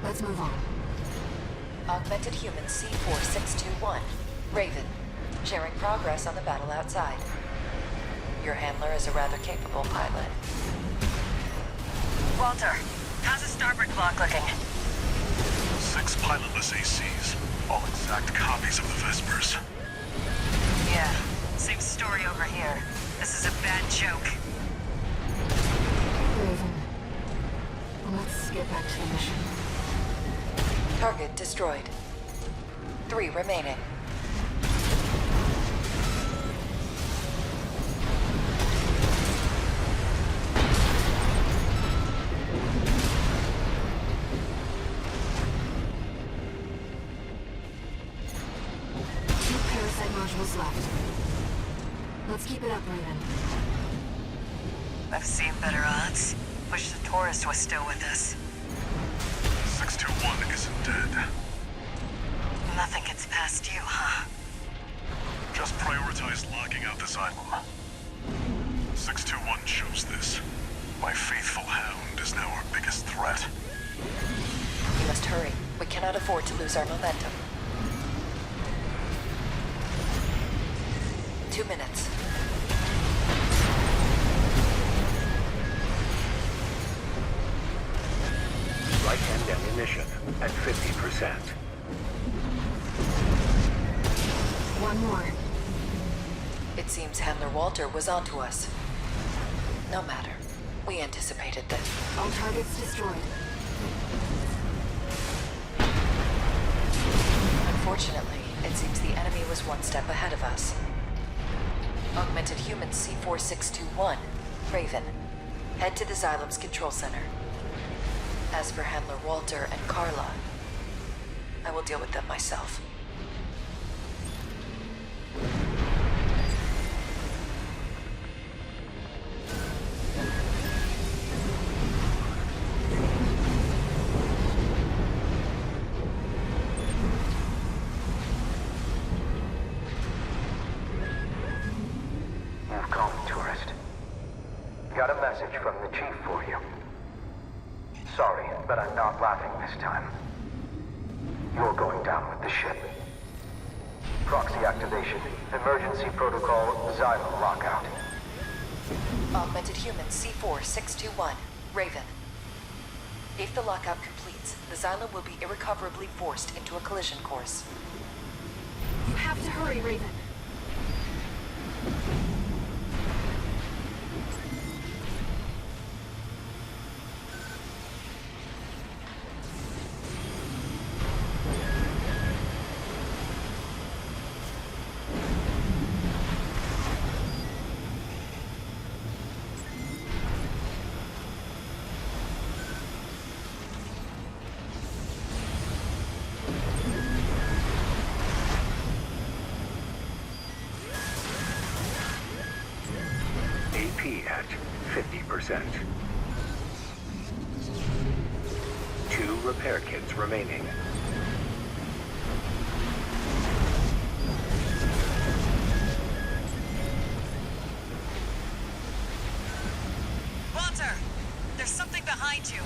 Let's move on. Augmented human C4621. Raven. Sharing progress on the battle outside. Your handler is a rather capable pilot. Walter, how's the starboard clock looking? 6 pilotless ACs, all exact copies of the Vespers. Yeah, same story over here. This is a bad joke. Raven, let's get back to the mission. Target destroyed. 3 remaining. Modules left. Let's keep it up, Raven. I've seen better odds. Wish the tourist was still with us. 621 isn't dead. Nothing gets past you, huh? Just prioritize locking out the Xylem. 621 chose this. My faithful hound is now our biggest threat. We must hurry. We cannot afford to lose our momentum. 2 minutes. Light and ammunition at 50%. One more. It seems Handler Walter was onto us. No matter. We anticipated this. All targets destroyed. Unfortunately, it seems the enemy was one step ahead of us. Augmented human C4621, Raven. Head to the Xylem's control center. As for Handler Walter and Carla, I will deal with them myself. From the chief for you. Sorry, but I'm not laughing this time. You're going down with the ship. Proxy activation. Emergency protocol, Xylem lockout. Augmented human C4621, Raven. If the lockout completes, the Xylem will be irrecoverably forced into a collision course. You have to hurry, Raven. 50%. 2 repair kits remaining. Walter! There's something behind you.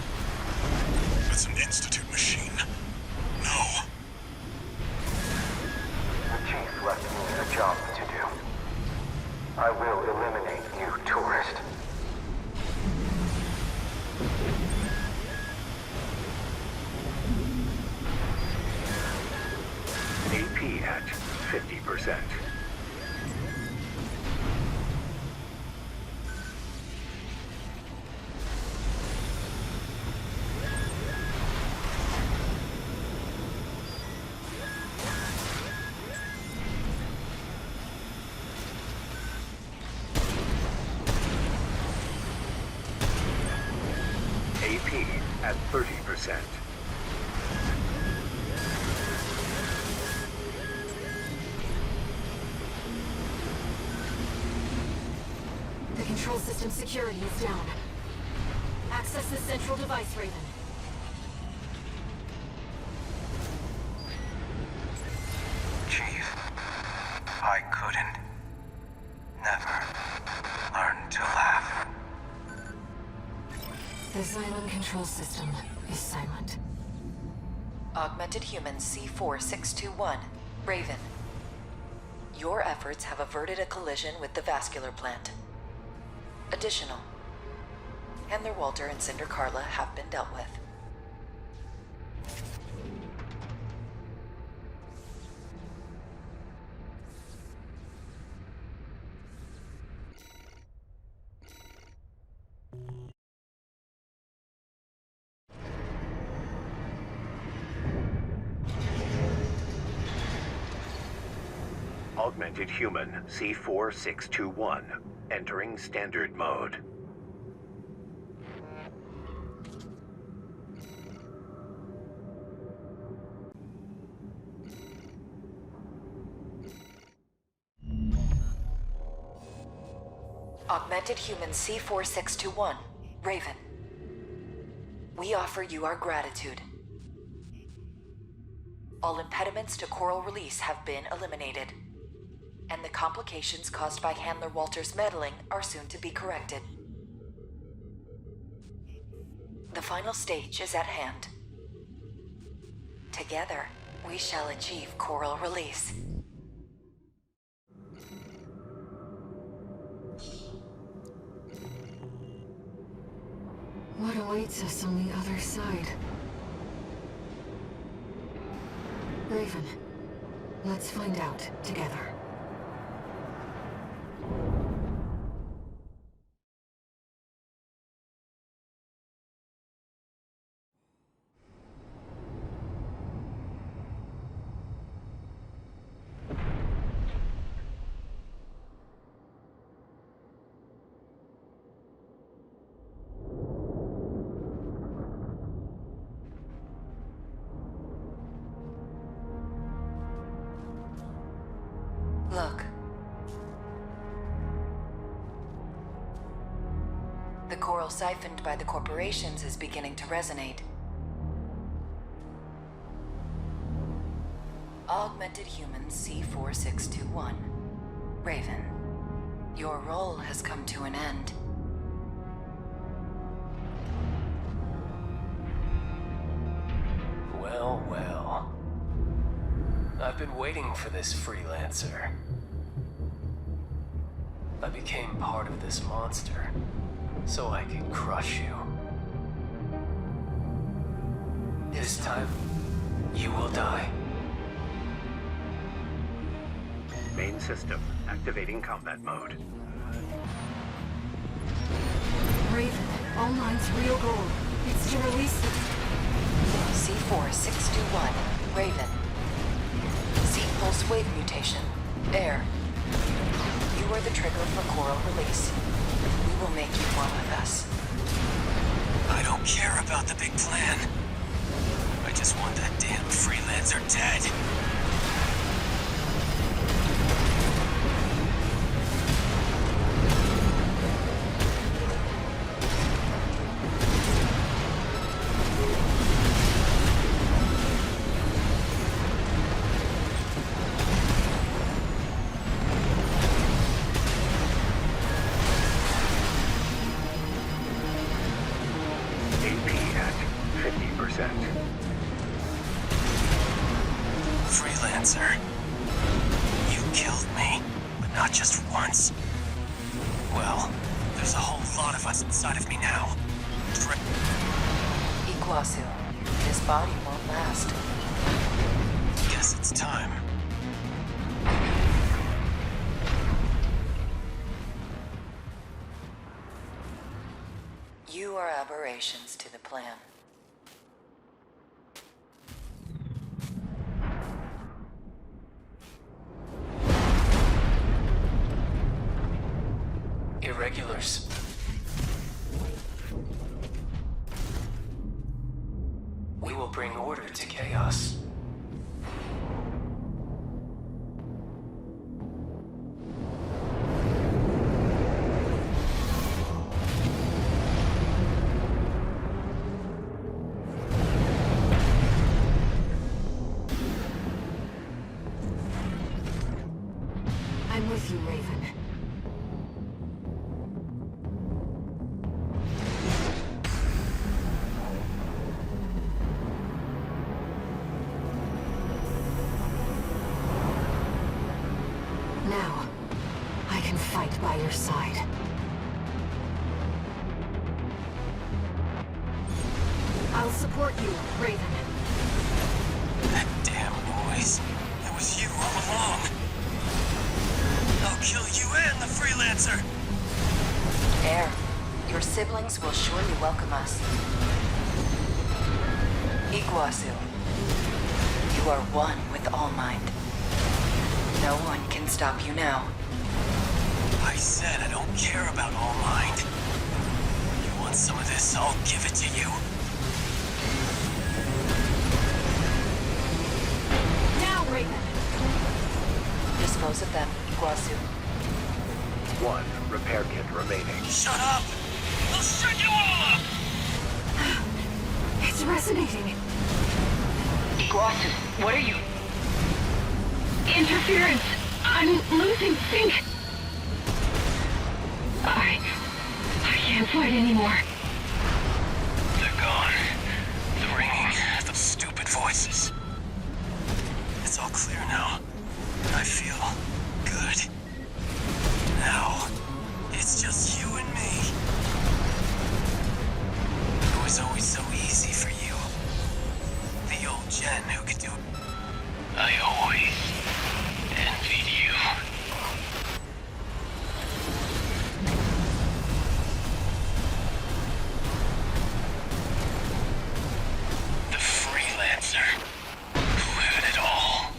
It's an Institute machine. No. The Chief left me a job to do. I will eliminate you, tourist. AP at 50%. AP at 30%. The control system security is down. Access the central device, Raven. Chief, I couldn't. Never learn to laugh. The Xylem control system is silent. Augmented human C4621, Raven. Your efforts have averted a collision with the vascular plant. Additional. Handler Walter and Cinder Carla have been dealt with. Augmented human C4621, entering standard mode. Augmented human C4621, Raven. We offer you our gratitude. All impediments to coral release have been eliminated, and the complications caused by Handler Walter's meddling are soon to be corrected. The final stage is at hand. Together, we shall achieve coral release. What awaits us on the other side? Raven, let's find out together. Look. The coral siphoned by the corporations is beginning to resonate. Augmented human C4621. Raven, your role has come to an end. Well, well. I've been waiting for this freelancer. I became part of this monster, so I could crush you. This time, you will die. Main system activating combat mode. Raven, all mine's real goal. It's to release them. C4621, Raven. Z-pulse wave mutation. Air. You are the trigger for coral release. We will make you one with us. I don't care about the big plan. I just want that damn freelancer dead. Freelancer. You killed me, but not just once. Well, there's a whole lot of us inside of me now. Iguazu, his body won't last. Guess it's time. You are aberrations to the plan. Irregulars. We will bring order to chaos. I'm with you, Raven. Now, I can fight by your side. I'll support you, Raven. That damn noise. It was you all along. I'll kill you and the Freelancer. Air, your siblings will surely welcome us. Iguazu, you are one with All Mind. No one can stop you now. I said I don't care about All Mind. You want some of this, I'll give it to you. Now, Raven! Dispose of them, Iguazu. One repair kit remaining. Shut up! I'll shut you all up! It's resonating. Iguazu, what are you? Interference. I'm losing sync. I can't fight anymore. They're gone. The ringing, the stupid voices. It's all clear now. I feel good. Now, it's just you and me. It was always so easy for you. The old Jen who could do it. I always envied you. The Freelancer, who had it all.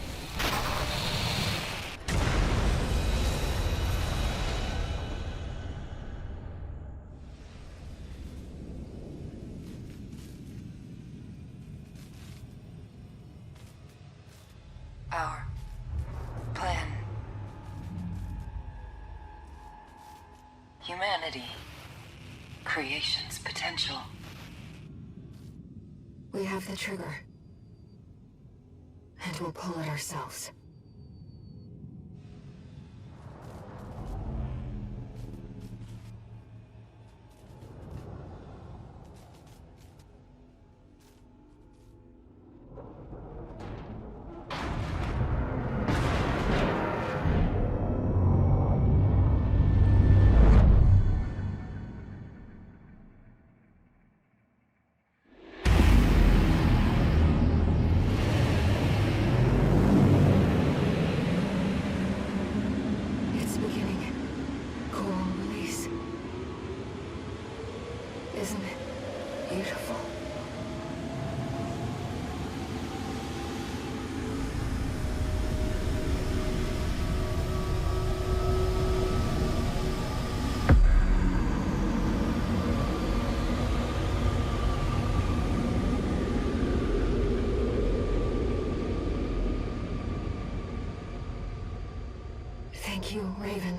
Our plan. Humanity. Creation's potential. We have the trigger. And we'll pull it ourselves. It's beginning. Coral release. Isn't it beautiful? Thank you, Raven.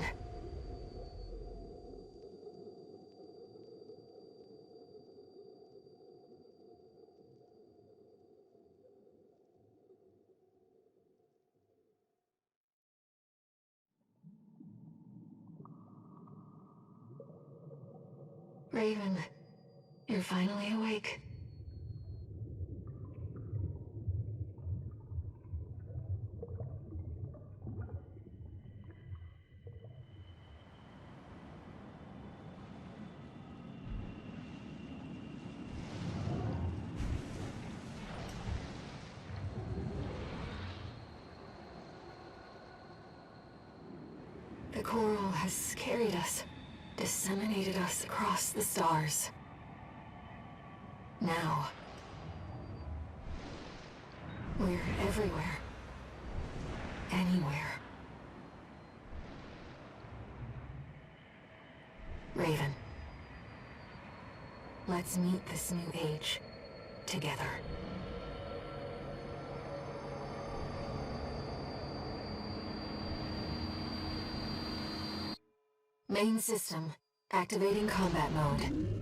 Raven, you're finally awake. The coral has carried us, disseminated us across the stars. Now, we're everywhere. Anywhere. Raven. Let's meet this new age together. Main system, activating combat mode.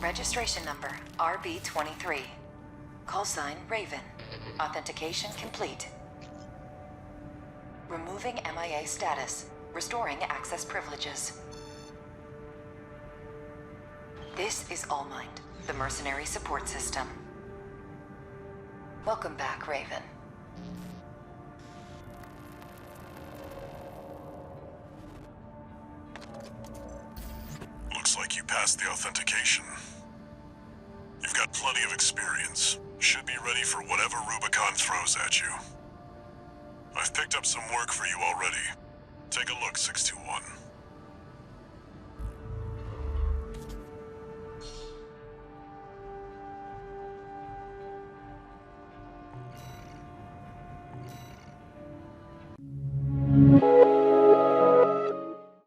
Registration number RB23. Call sign Raven. Authentication complete. Removing MIA status. Restoring access privileges. This is AllMind, the mercenary support system. Welcome back, Raven. Looks like you passed the authentication. You've got plenty of experience. Should be ready for whatever Rubicon throws at you. I've picked up some work for you already. Take a look, 621.